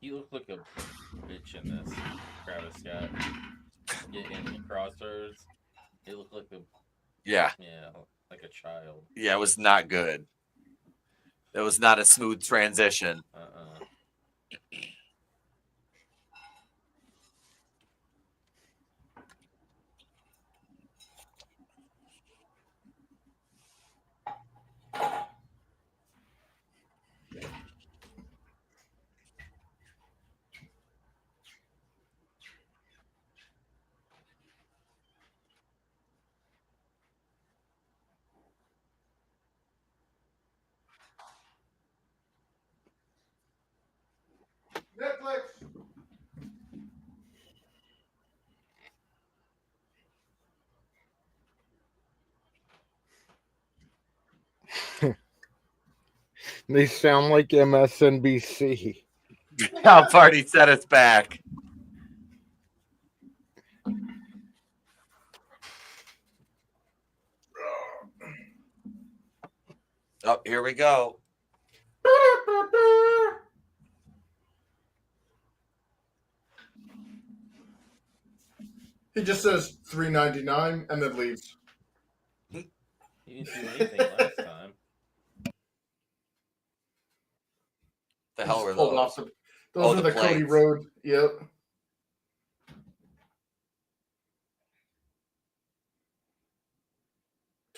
B: He looked like a bitch in this, Travis Scott. In the crossovers, he looked like like a child.
A: Yeah, it was not good. It was not a smooth transition.
C: They sound like MSNBC.
A: How far he set us back. Oh, here we go.
L: He just says $3.99 and then leaves.
B: He didn't do anything last time.
A: The hell were
L: Pulled
A: those?
L: off those are the Cody
A: plates.
L: Rhodes. Yep.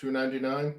L: $2.99.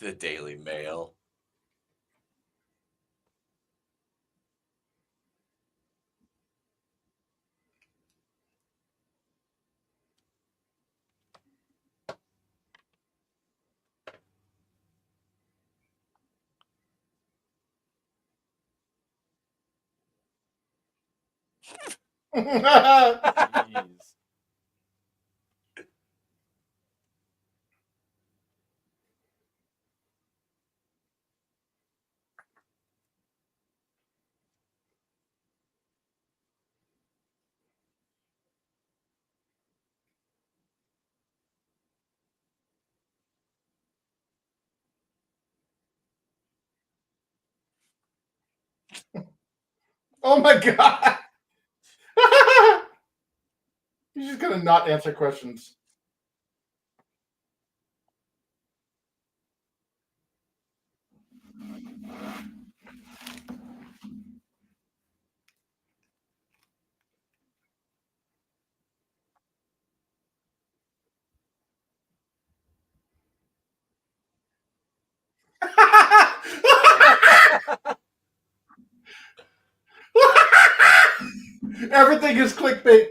A: The Daily Mail.
B: Jeez.
L: Oh my god! He's just gonna not answer questions. Everything is clickbait.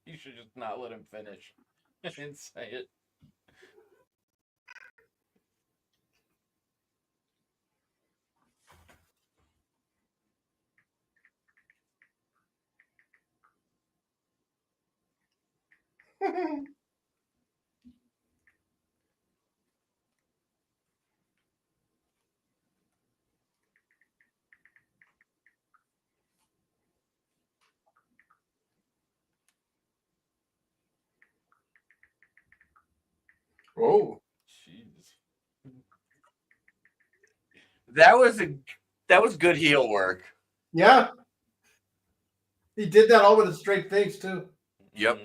B: You should just not let him finish and say it.
L: Oh,
B: jeez.
A: That was good heel work.
L: Yeah. He did that all with a straight face, too.
A: Yep.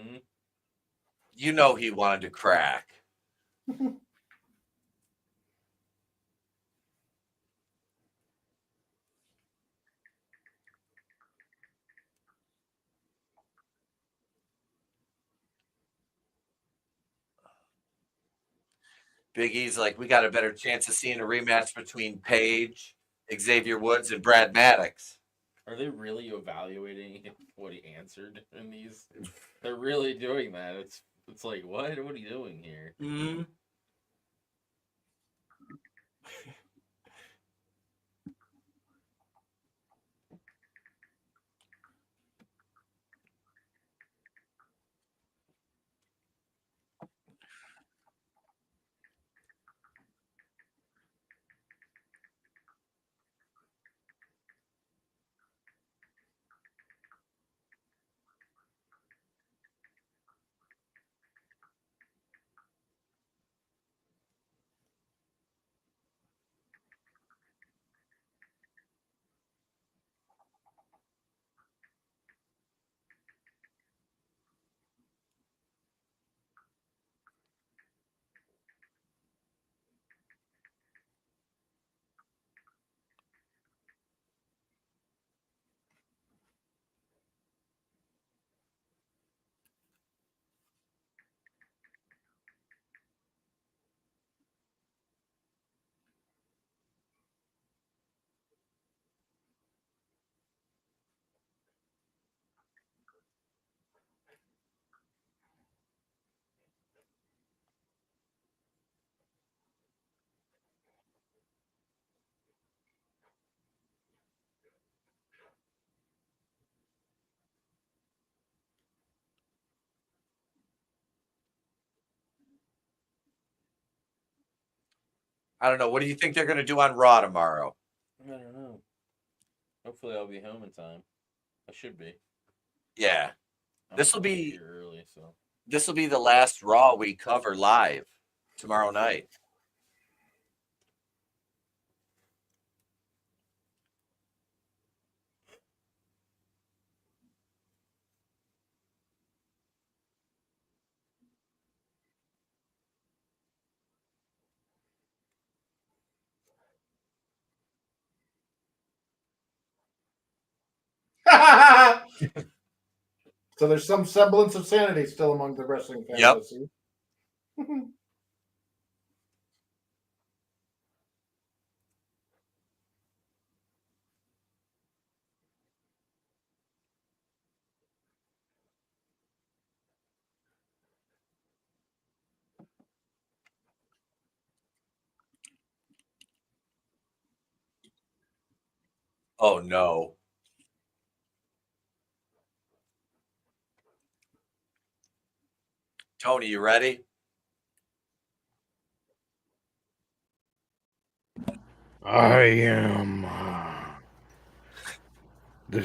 A: You know he wanted to crack. Big E's like, we got a better chance of seeing a rematch between Paige, Xavier Woods, and Brad Maddox.
B: Are they really evaluating what he answered in these? They're really doing that. It's like, what? What are you doing here?
A: Mm-hmm. I don't know. What do you think they're going to do on Raw tomorrow?
B: I don't know. Hopefully, I'll be home in time. I should be.
A: Yeah,
B: I'm
A: this will be
B: here early, so
A: this will be the last Raw we cover live tomorrow night.
L: So there's some semblance of sanity still among the wrestling fans.
A: Yep.
L: I see.
A: Oh no. Tony, you ready?
C: I am the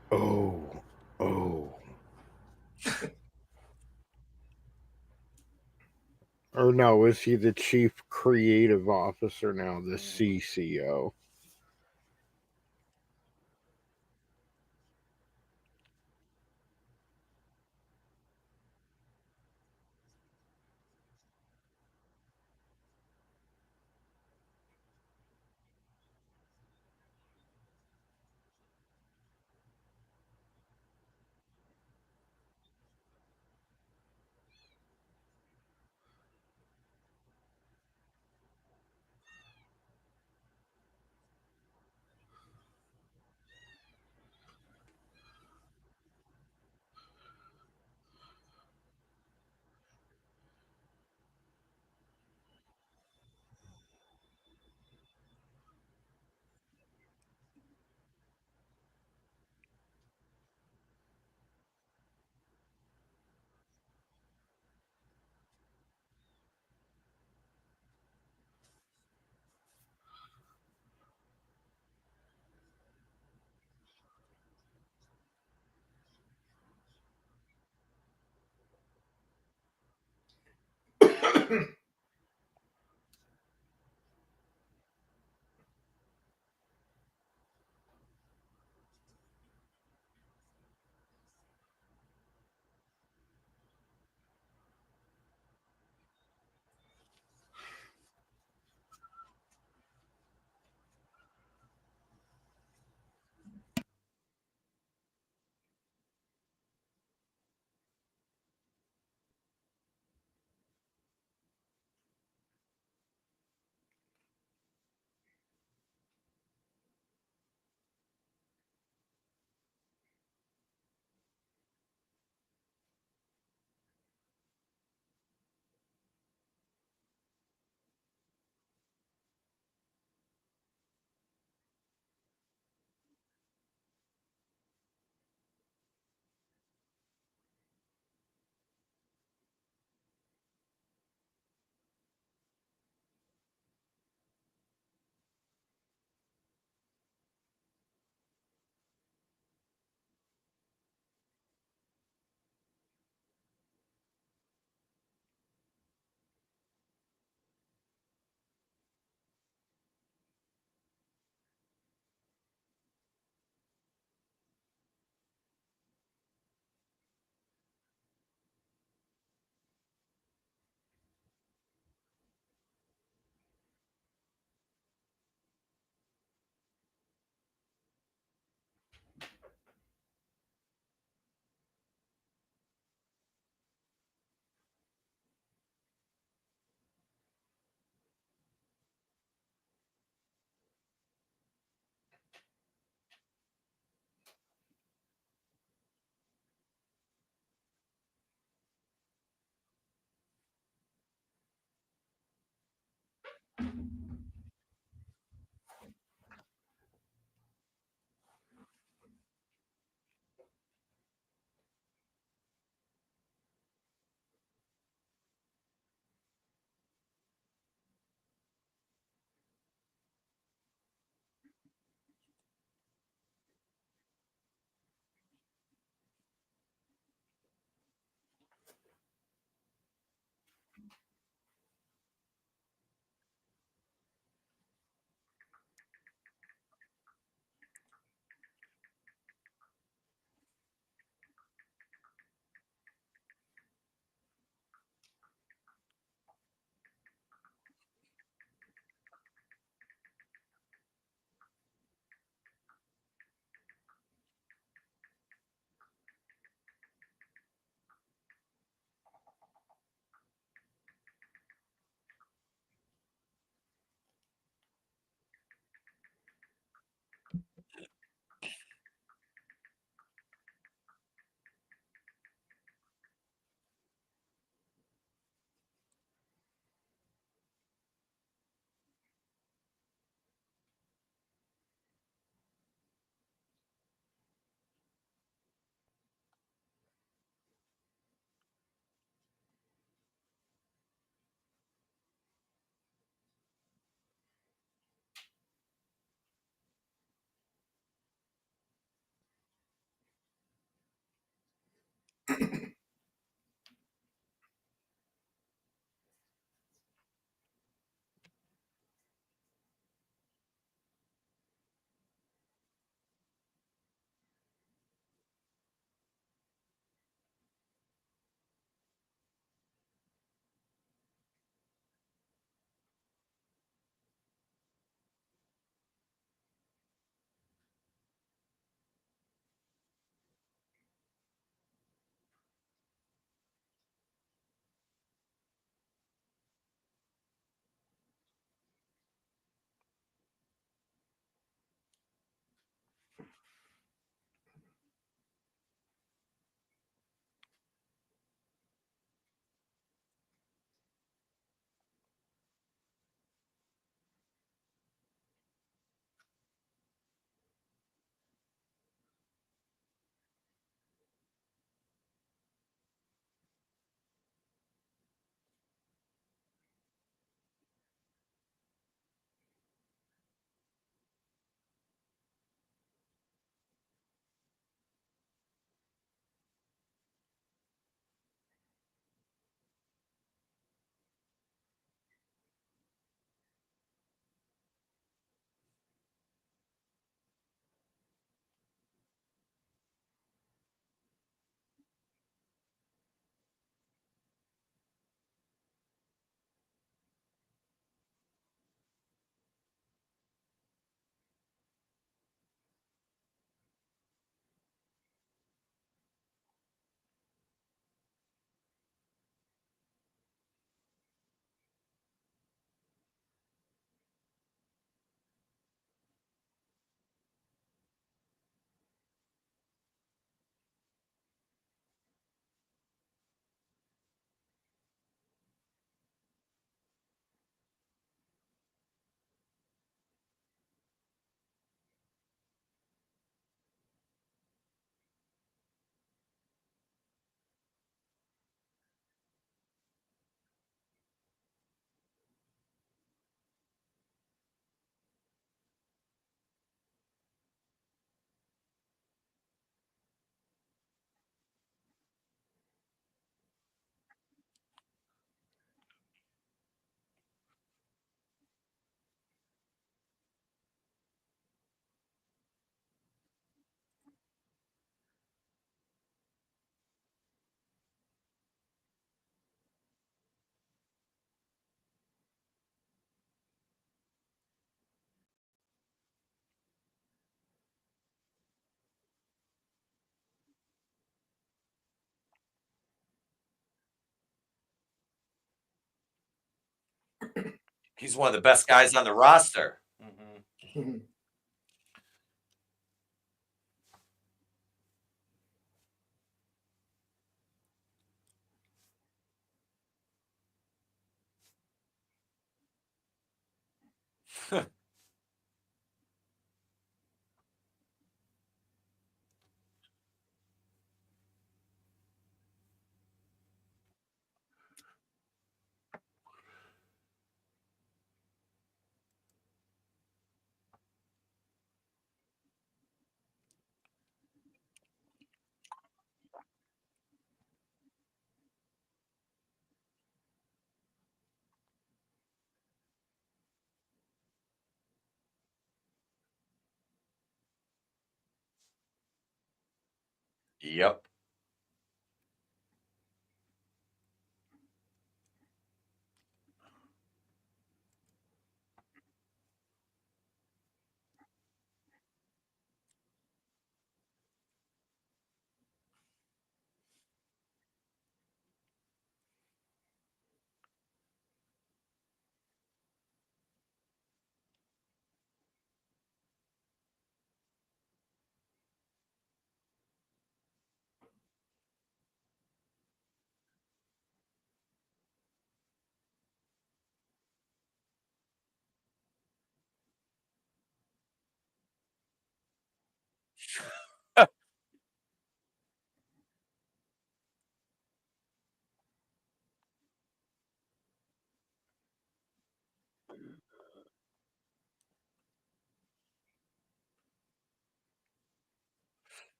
C: COO. Or no, is he the chief creative officer now, the CCO?
A: He's one of the best guys on the roster. Yep.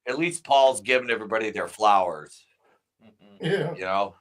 A: At least Paul's giving everybody their flowers.
L: Yeah.
A: You know?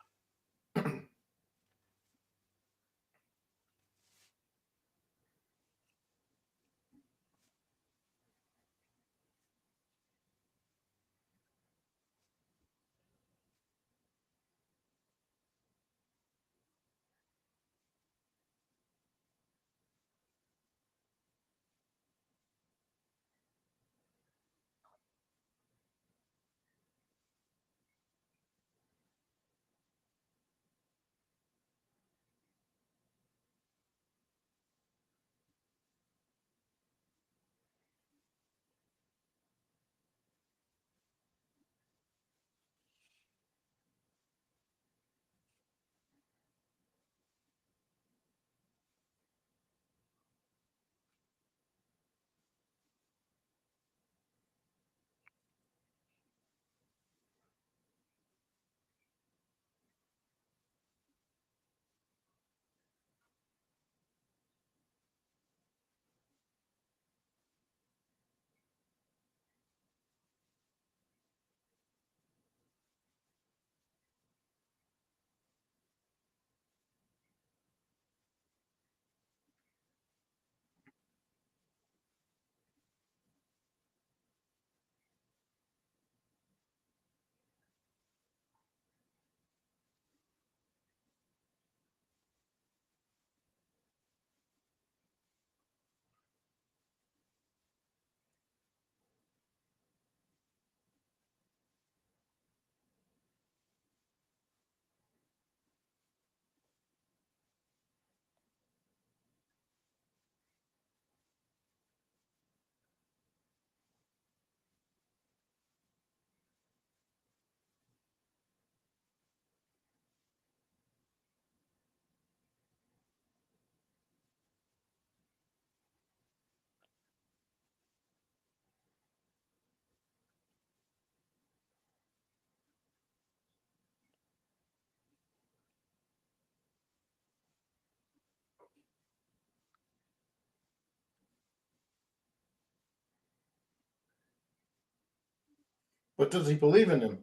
L: But does he believe in him?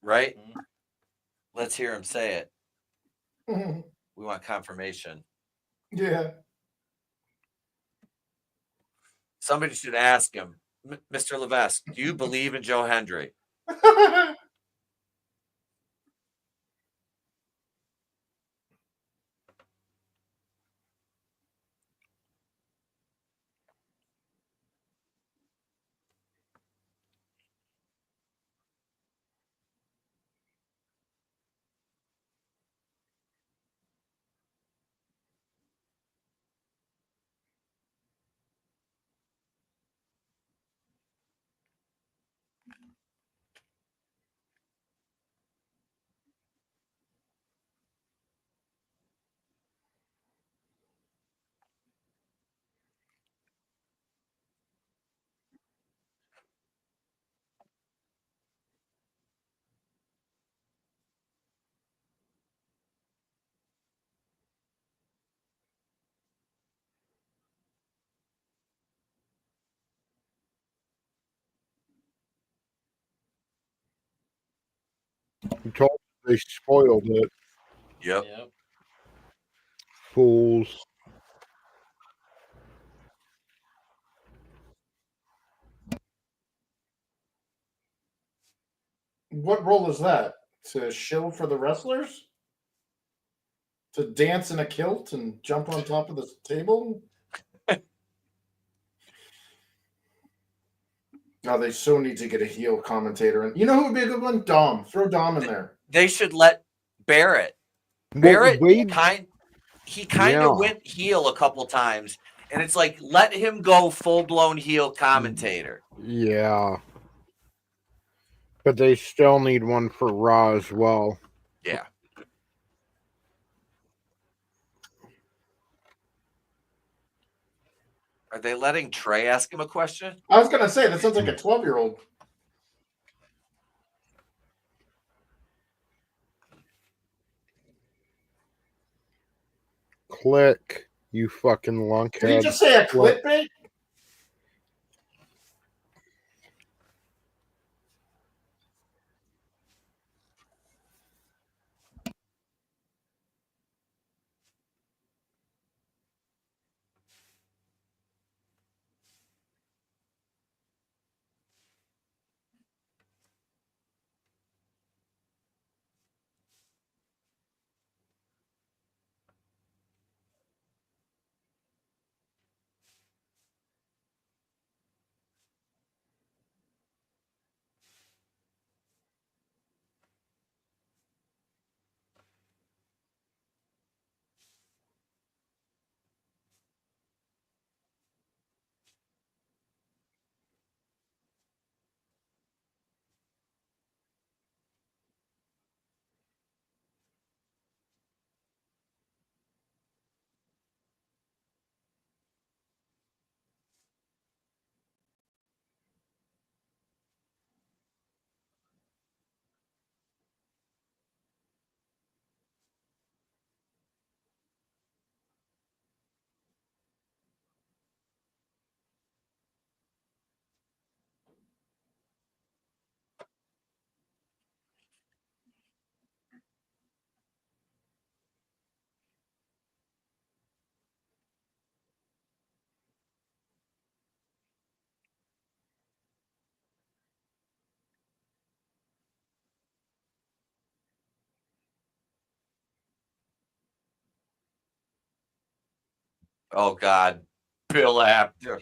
A: Right? Let's hear him say it. We want confirmation.
L: Yeah.
A: Somebody should ask him, Mr. Levesque, do you believe in Joe Hendry?
C: You told them they spoiled it.
A: Yep.
C: Fools.
L: What role is that? To shill for the wrestlers? To dance in a kilt and jump on top of the table? Oh, they so need to get a heel commentator. And you know who would be a good one? Dom. Throw Dom in there.
A: They should let Barrett.
C: Well,
A: Barrett
C: Wade-
A: kind of
C: Yeah.
A: went heel a couple times, and it's like let him go full blown heel commentator.
C: Yeah. But they still need one for Raw as well.
A: Yeah. Are they letting Trey ask him a question?
L: I was gonna say that sounds like a 12-year-old.
C: Click, you fucking lunkhead.
L: Did he just say a clickbait?
A: Oh God, Bill Apter.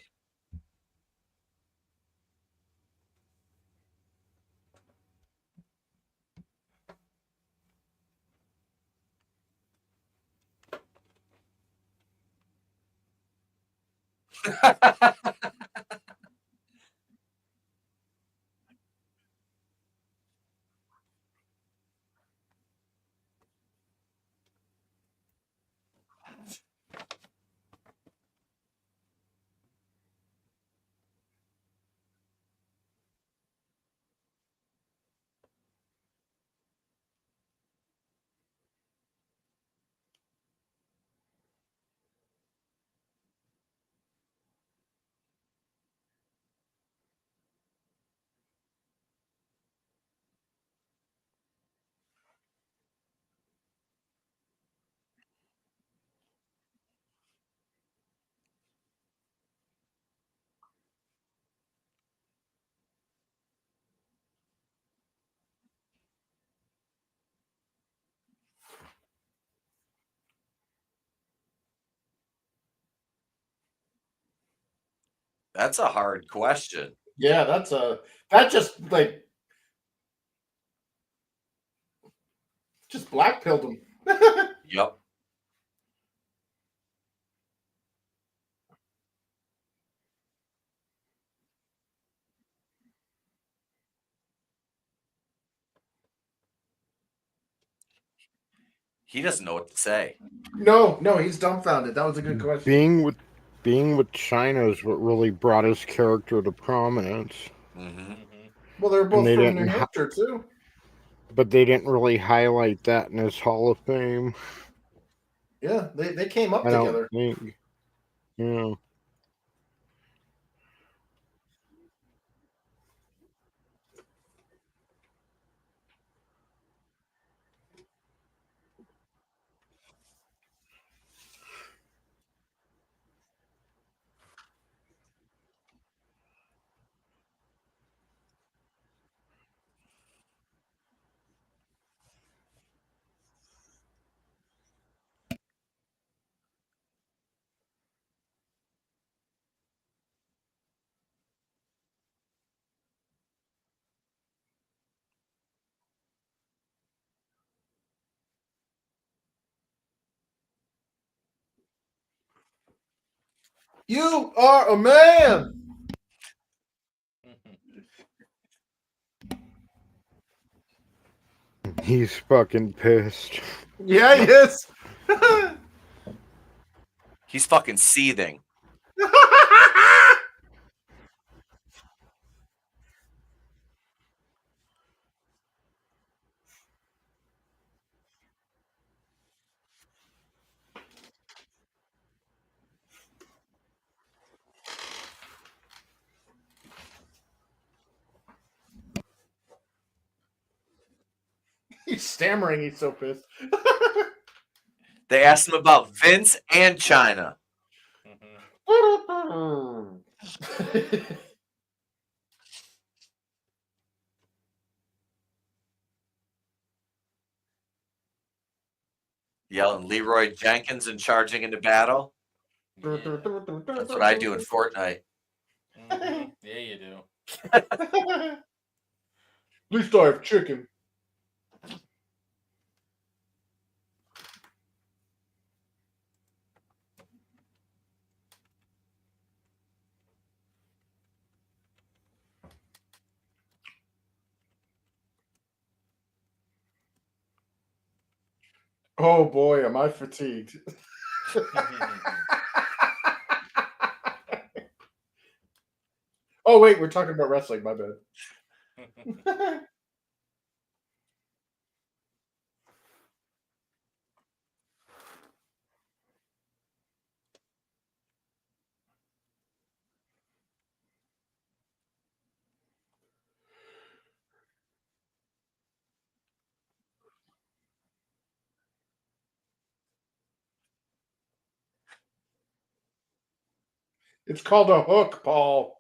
A: That's a hard question.
L: Yeah, that just blackpilled him.
A: Yep. He doesn't know what to say.
L: No, he's dumbfounded. That was a good question.
C: Being with China is what really brought his character to prominence.
A: Mm-hmm.
L: Well, they're both
C: they
L: from New
C: didn't
L: Hampshire too.
C: But they didn't really highlight that in his Hall of Fame.
L: Yeah, they came up
C: I
L: together.
C: don't think. Yeah.
L: You are a man.
C: He's fucking pissed.
L: Yeah, he is.
A: He's fucking seething.
L: He's stammering. He's so pissed.
A: They asked him about Vince and China. Yelling Leroy Jenkins and charging into battle. That's what I do in Fortnite.
B: Yeah, you do.
L: At least I have chicken. Oh boy, am I fatigued. Oh wait, we're talking about wrestling. My bad. It's called a hook, Paul.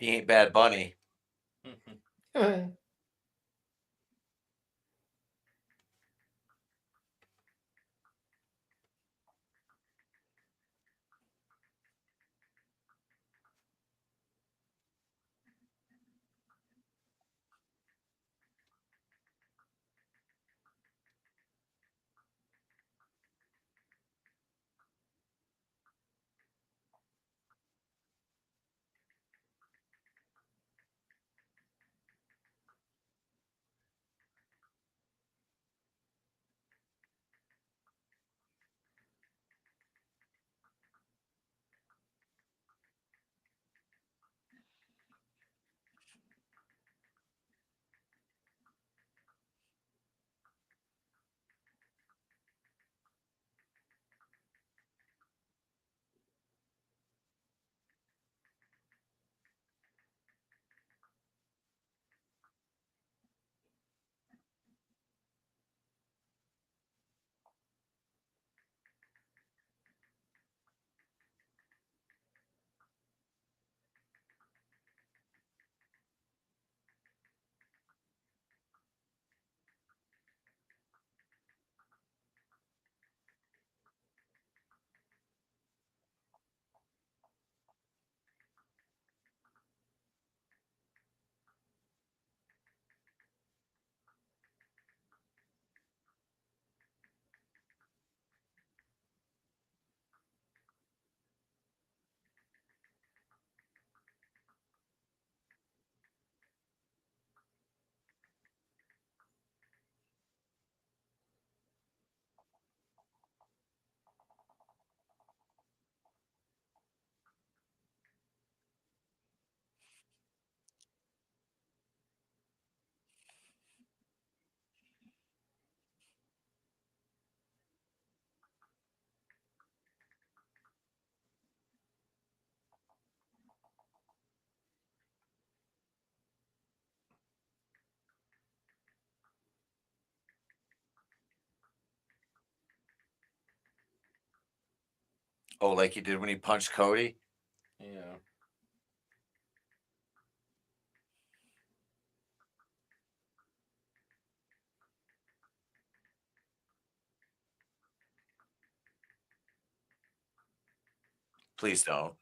A: He ain't Bad Bunny. Oh, like he did when he punched Cody?
B: Yeah.
A: Please don't.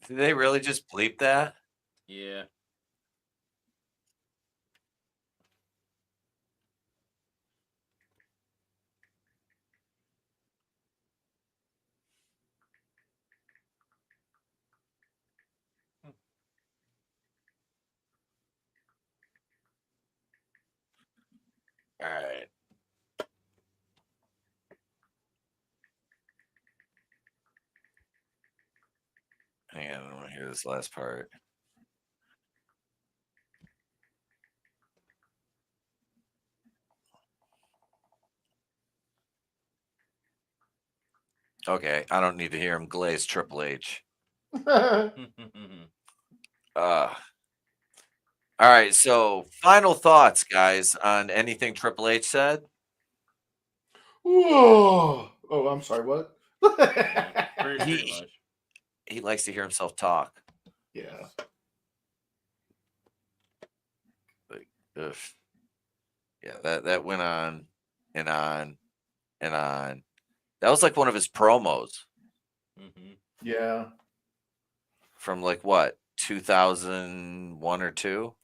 A: Did they really just bleep that?
B: Yeah.
A: All right. don't want to hear this last part. Okay, I don't need to hear him glaze Triple H. All right, so final thoughts, guys, on anything Triple H said.
L: Oh, I'm sorry. What?
B: Pretty much.
A: He likes to hear himself talk.
L: Yeah.
A: Like, ugh. Yeah, that went on and on and on. That was like one of his promos.
L: Yeah.
A: From like what, 2001 or 2?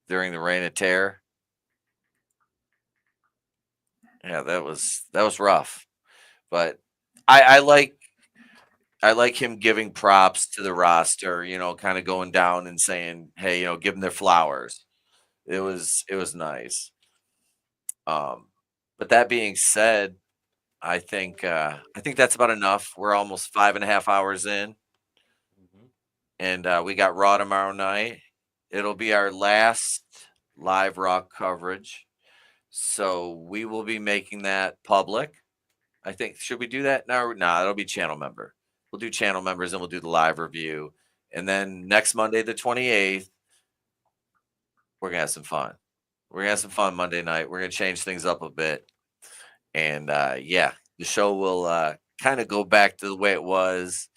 A: During the Reign of Terror. Yeah, that was rough. But I like him giving props to the roster, kind of going down and saying, hey, give them their flowers. It was nice. But that being said, I think that's about enough. We're almost 5.5 hours in. And we got Raw tomorrow night. It'll be our last live Raw coverage. So we will be making that public. I think, should we do that? No, it'll be channel member. We'll do channel members and we'll do the live review. And then next Monday, the 28th, we're going to have some fun. We're going to have some fun Monday night. We're going to change things up a bit. And the show will kind of go back to the way it was.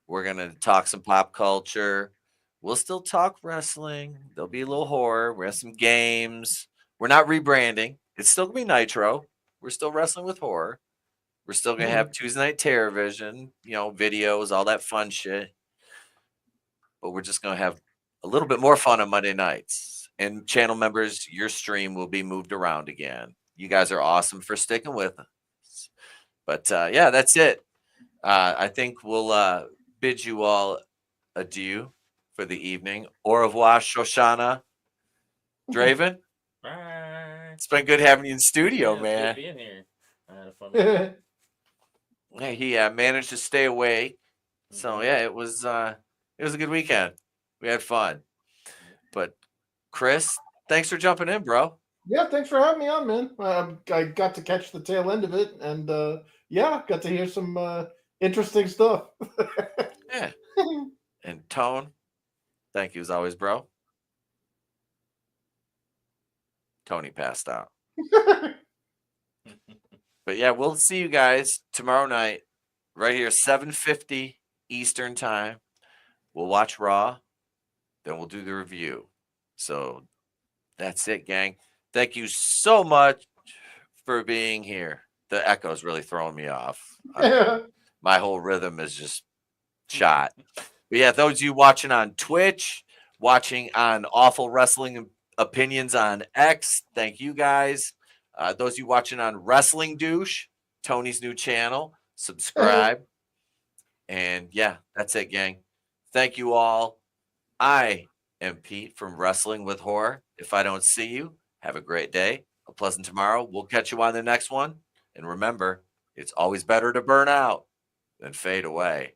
A: We're going to talk some pop culture. We'll still talk wrestling. There'll be a little horror. We have some games. We're not rebranding. It's still going to be Nitro. We're still wrestling with horror. We're still going to have Tuesday Night Terrorvision, videos, all that fun shit. But we're just going to have a little bit more fun on Monday nights. And channel members, your stream will be moved around again. You guys are awesome for sticking with us. But that's it. I think we'll bid you all adieu for the evening. Au revoir, Shoshana. Draven.
B: Bye.
A: It's been good having you in studio,
B: Yeah,
A: man.
B: it's good being here. I had a fun one.
A: Hey, he managed to stay awake. So it was a good weekend. We had fun. But Chris, thanks for jumping in, bro.
L: Yeah, thanks for having me on, man. I got to catch the tail end of it, and got to hear some interesting stuff.
A: Yeah. And Tone, thank you as always, bro. Tony passed out. But yeah, we'll see you guys tomorrow night, right here, 7:50 Eastern time. We'll watch Raw, then we'll do the review. So that's it, gang. Thank you so much for being here. The echo's really throwing me off. My whole rhythm is just shot. But yeah, those of you watching on Twitch, watching on Awful Wrestling Opinions on X, thank you guys. Those of you watching on Wrestling Douche, Tony's new channel, subscribe. And yeah, that's it, gang. Thank you all. I am Pete from Wrestling with Horror. If I don't see you, have a great day, a pleasant tomorrow. We'll catch you on the next one. And remember, it's always better to burn out than fade away.